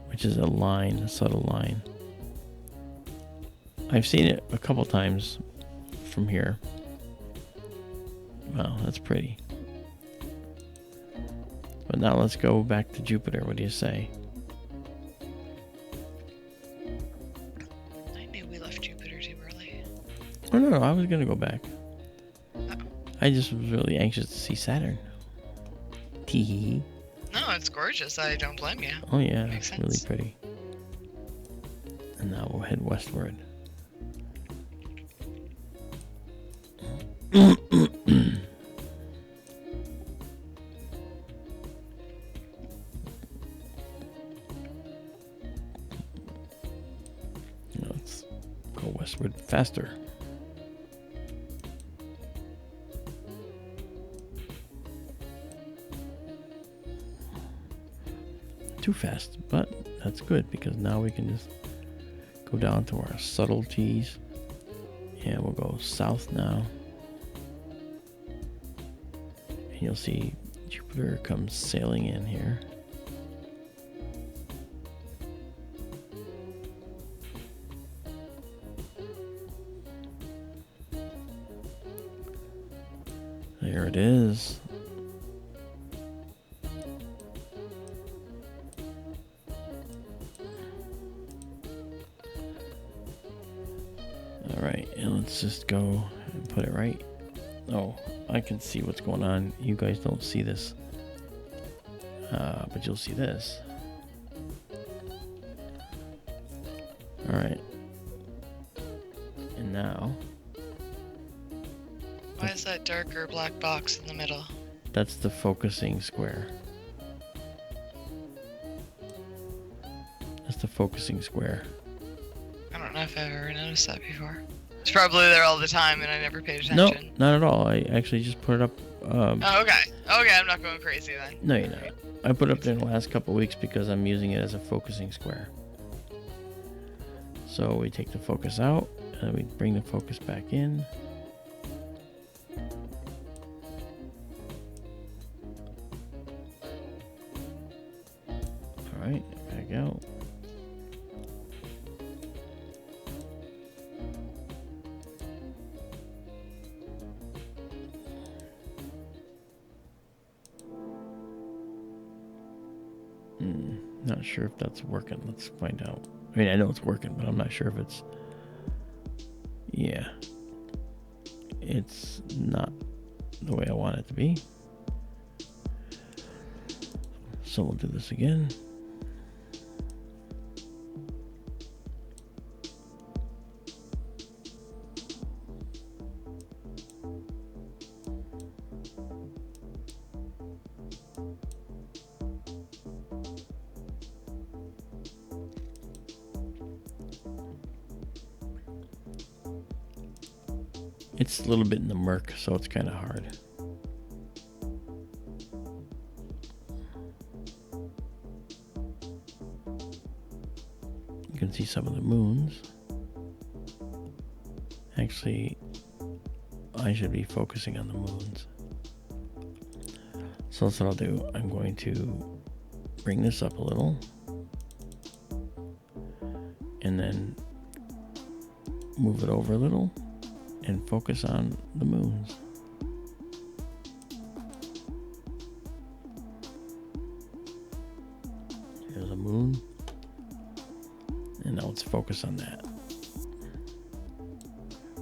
which is a line, a subtle line. I've seen it a couple times from here. Wow, that's pretty. But now let's go back to Jupiter. What do you say? I knew we left Jupiter too early. Oh, no, I was going to go back. I just was really anxious to see Saturn. Tee. No, it's gorgeous. I don't blame you. Oh, yeah, Makes it's really sense. pretty. And now we'll head westward. Let's go westward faster. Too fast, but that's good because now we can just go down to our subtleties, and we'll go south now, and you'll see Jupiter comes sailing in here. There it is. Alright, and let's just go and put it right. Oh, I can see what's going on. You guys don't see this. But you'll see this. Alright. And now... Why is that darker black box in the middle? That's the focusing square. That's the focusing square. I don't know if I've ever noticed that before. It's probably there all the time and I never paid attention. No, not at all. I actually just put it up. Oh, okay. Okay, I'm not going crazy then. No, you're not. I put it up there in the last couple of weeks because I'm using it as a focusing square. So we take the focus out and we bring the focus back in. Alright, back out. Not sure if that's working. Let's find out. I mean, I know it's working, but I'm not sure if it's... Yeah. It's not the way I want it to be. So we'll do this again. It's a little bit in the murk, so it's kind of hard. You can see some of the moons. Actually, I should be focusing on the moons. So that's what I'll do. I'm going to bring this up a little. And then move it over a little and focus on the moons. There's a moon. And now let's focus on that.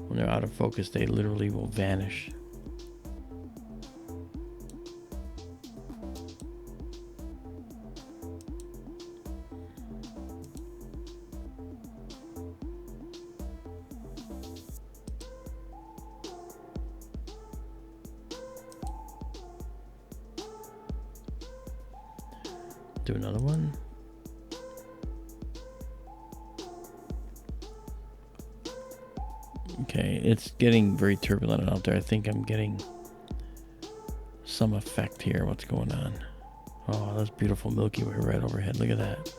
When they're out of focus, they literally will vanish. Do another one. Okay, it's getting very turbulent out there. I think I'm getting some effect here. What's going on? Oh, that's beautiful Milky Way right overhead. Look at that.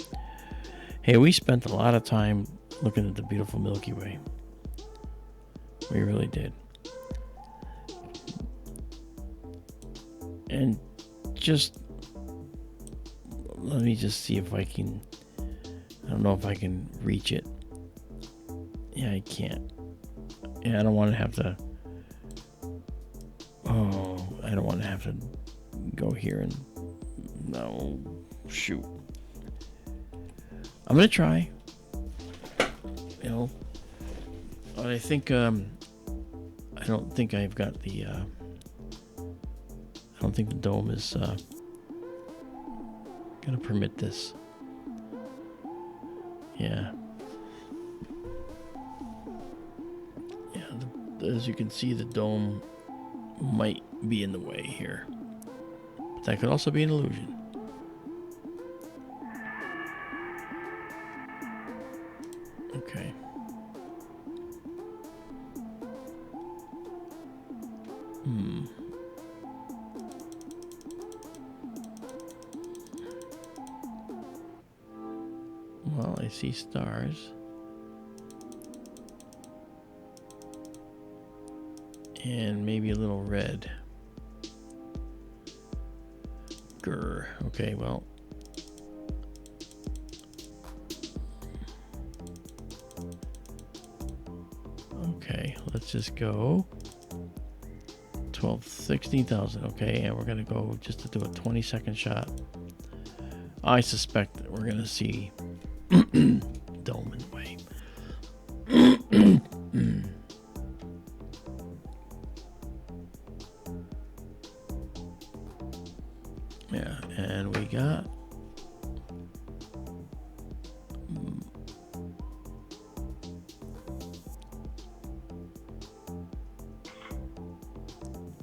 Hey, we spent a lot of time looking at the beautiful Milky Way. We really did. And just let me just see if I can. I don't know if I can reach it. Yeah, I can't. Yeah, I don't want to have to. Oh, I don't want to have to go here and. No, shoot. I'm gonna try. You know, but I think I don't think I've got the. I don't think the dome is gonna permit this. Yeah. As you can see, the dome might be in the way here. But that could also be an illusion. Okay. Well, I see stars. And maybe a little red. Grr. Okay, well. Okay, let's just go 16,000. Okay, and we're gonna go just to do a 20-second shot. I suspect that we're gonna see dome in the way. Yeah, and we got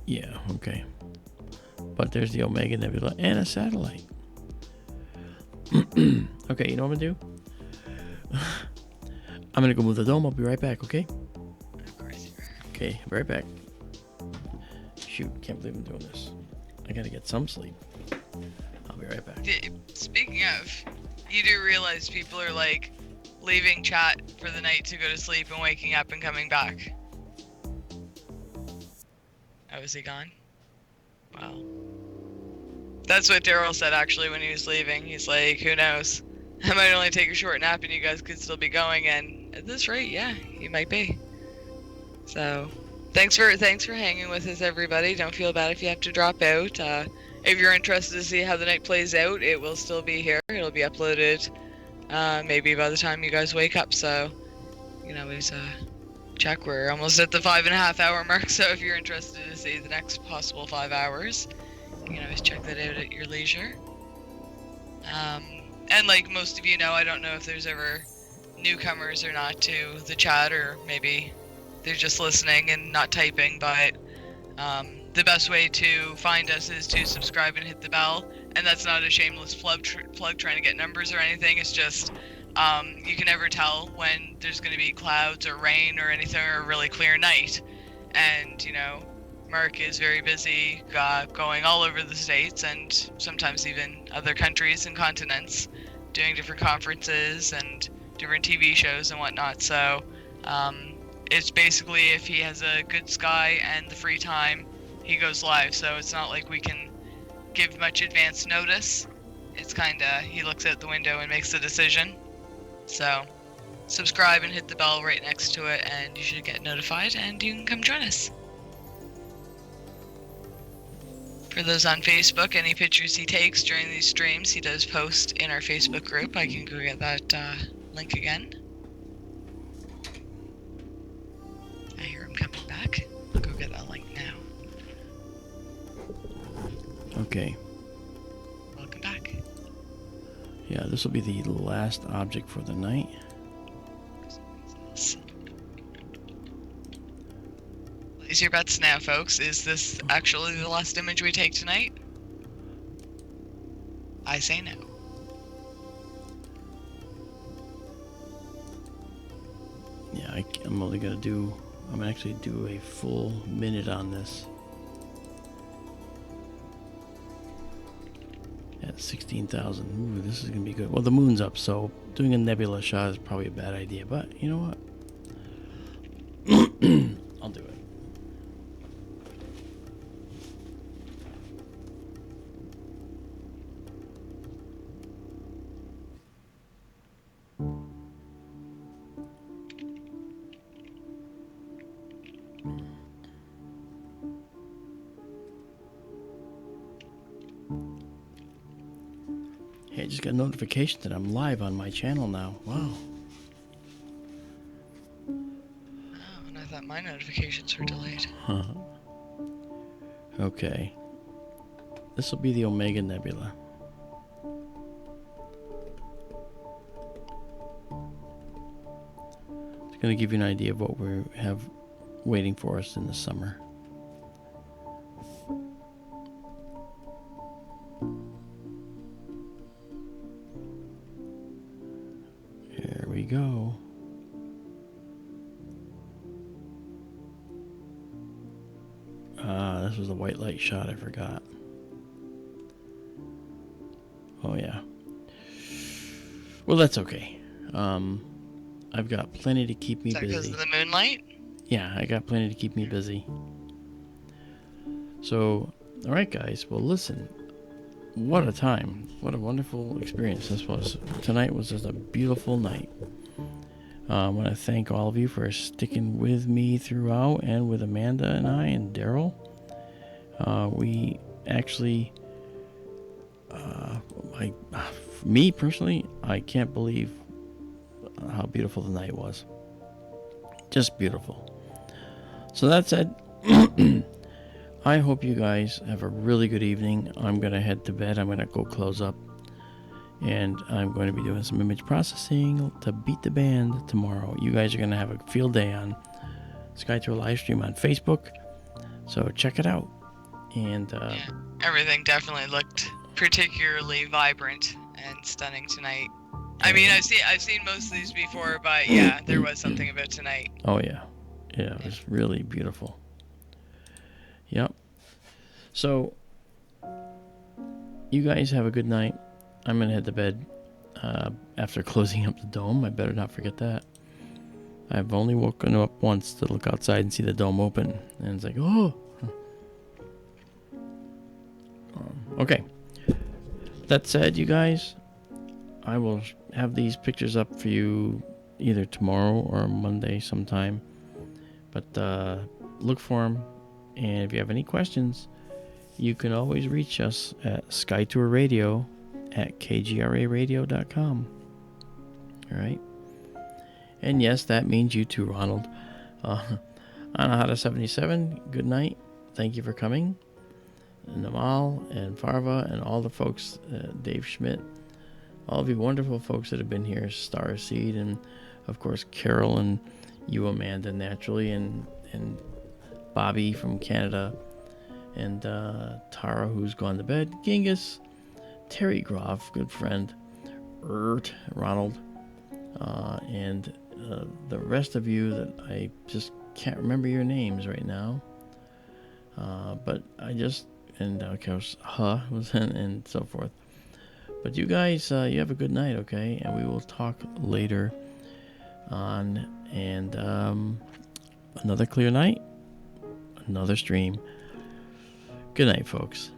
yeah, okay. But there's the Omega Nebula and a satellite. Okay, you know what I'm gonna do? I'm gonna go move the dome. I'll be right back, okay? Of course you are. Okay, be right back. Shoot, can't believe I'm doing this. I gotta get some sleep. I'll be right back. Speaking of, you do realize people are like leaving chat for the night to go to sleep and waking up and coming back. Oh, is he gone? Wow. That's what Daryl said actually when he was leaving. He's like, who knows? I might only take a short nap and you guys could still be going, and at this rate, yeah, you might be. So, thanks for hanging with us, everybody. Don't feel bad if you have to drop out. If you're interested to see how the night plays out, it will still be here. It'll be uploaded maybe by the time you guys wake up. So, you know, always check. We're almost at the 5.5 hour mark. So if you're interested to see the next possible 5 hours, you can always check that out at your leisure. And like most of you know, I don't know if there's ever newcomers or not to the chat, or maybe they're just listening and not typing, but the best way to find us is to subscribe and hit the bell. And that's not a shameless plug trying to get numbers or anything. It's just you can never tell when there's going to be clouds or rain or anything, or a really clear night. And, you know, Mark is very busy going all over the States and sometimes even other countries and continents, doing different conferences and different TV shows and whatnot. So it's basically if he has a good sky and the free time, he goes live. So it's not like we can give much advance notice. It's kind of, he looks out the window and makes the decision. So subscribe and hit the bell right next to it, and you should get notified, and you can come join us. For those on Facebook, any pictures he takes during these streams, he does post in our Facebook group. I can go get that link again. I hear him coming back. I'll go get that link now. Okay. Welcome back. Yeah, this will be the last object for the night. Place your bets now, folks. Is this actually the last image we take tonight? I say no. Yeah, I'm only gonna actually do a full minute on this. At 16,000. Ooh, this is gonna be good. Well, the moon's up, so doing a nebula shot is probably a bad idea, but you know what? I'll do it. Hey, I just got a notification that I'm live on my channel now. Wow. Oh, and I thought my notifications were delayed. Okay. This will be the Omega Nebula. It's going to give you an idea of what we have waiting for us in the summer. Here we go. This was a white light shot, I forgot. Oh yeah. Well, that's okay. I've got plenty to keep me busy. Is that because of the moonlight? Yeah, I got plenty to keep me busy. So, alright guys, well listen. What a time. What a wonderful experience this was. Tonight was just a beautiful night. I want to thank all of you for sticking with me throughout, and with Amanda and I and Daryl. We actually, me personally, I can't believe how beautiful the night was. Just beautiful. So that said, I hope you guys have a really good evening. I'm going to head to bed. I'm going to go close up. And I'm going to be doing some image processing to beat the band tomorrow. You guys are going to have a field day on SkyTour LiveStream on Facebook. So check it out. And yeah, everything definitely looked particularly vibrant and stunning tonight. I mean, I've seen most of these before, but yeah, there was something about tonight. Oh yeah. Yeah, it was really beautiful. Yep. So you guys have a good night. I'm going to head to bed after closing up the dome. I better not forget that. I've only woken up once to look outside and see the dome open. And it's like, oh. Okay. That said, you guys, I will have these pictures up for you either tomorrow or Monday sometime. But look for them. And if you have any questions, you can always reach us at SkyTour Radio at kgraradio.com. Alright? And yes, that means you too, Ronald. Anahata 77, good night. Thank you for coming. Namal and Farva and all the folks, Dave Schmidt, all of you wonderful folks that have been here, Starseed, and of course Carol and you, Amanda, naturally, and Bobby from Canada, and Tara, who's gone to bed, Genghis, Terry Groff, good friend, Ronald, and the rest of you that I just can't remember your names right now, but I just, and of course was in, and so forth. But you guys, you have a good night, okay? And we will talk later on, and another clear night, another stream. Good night, folks.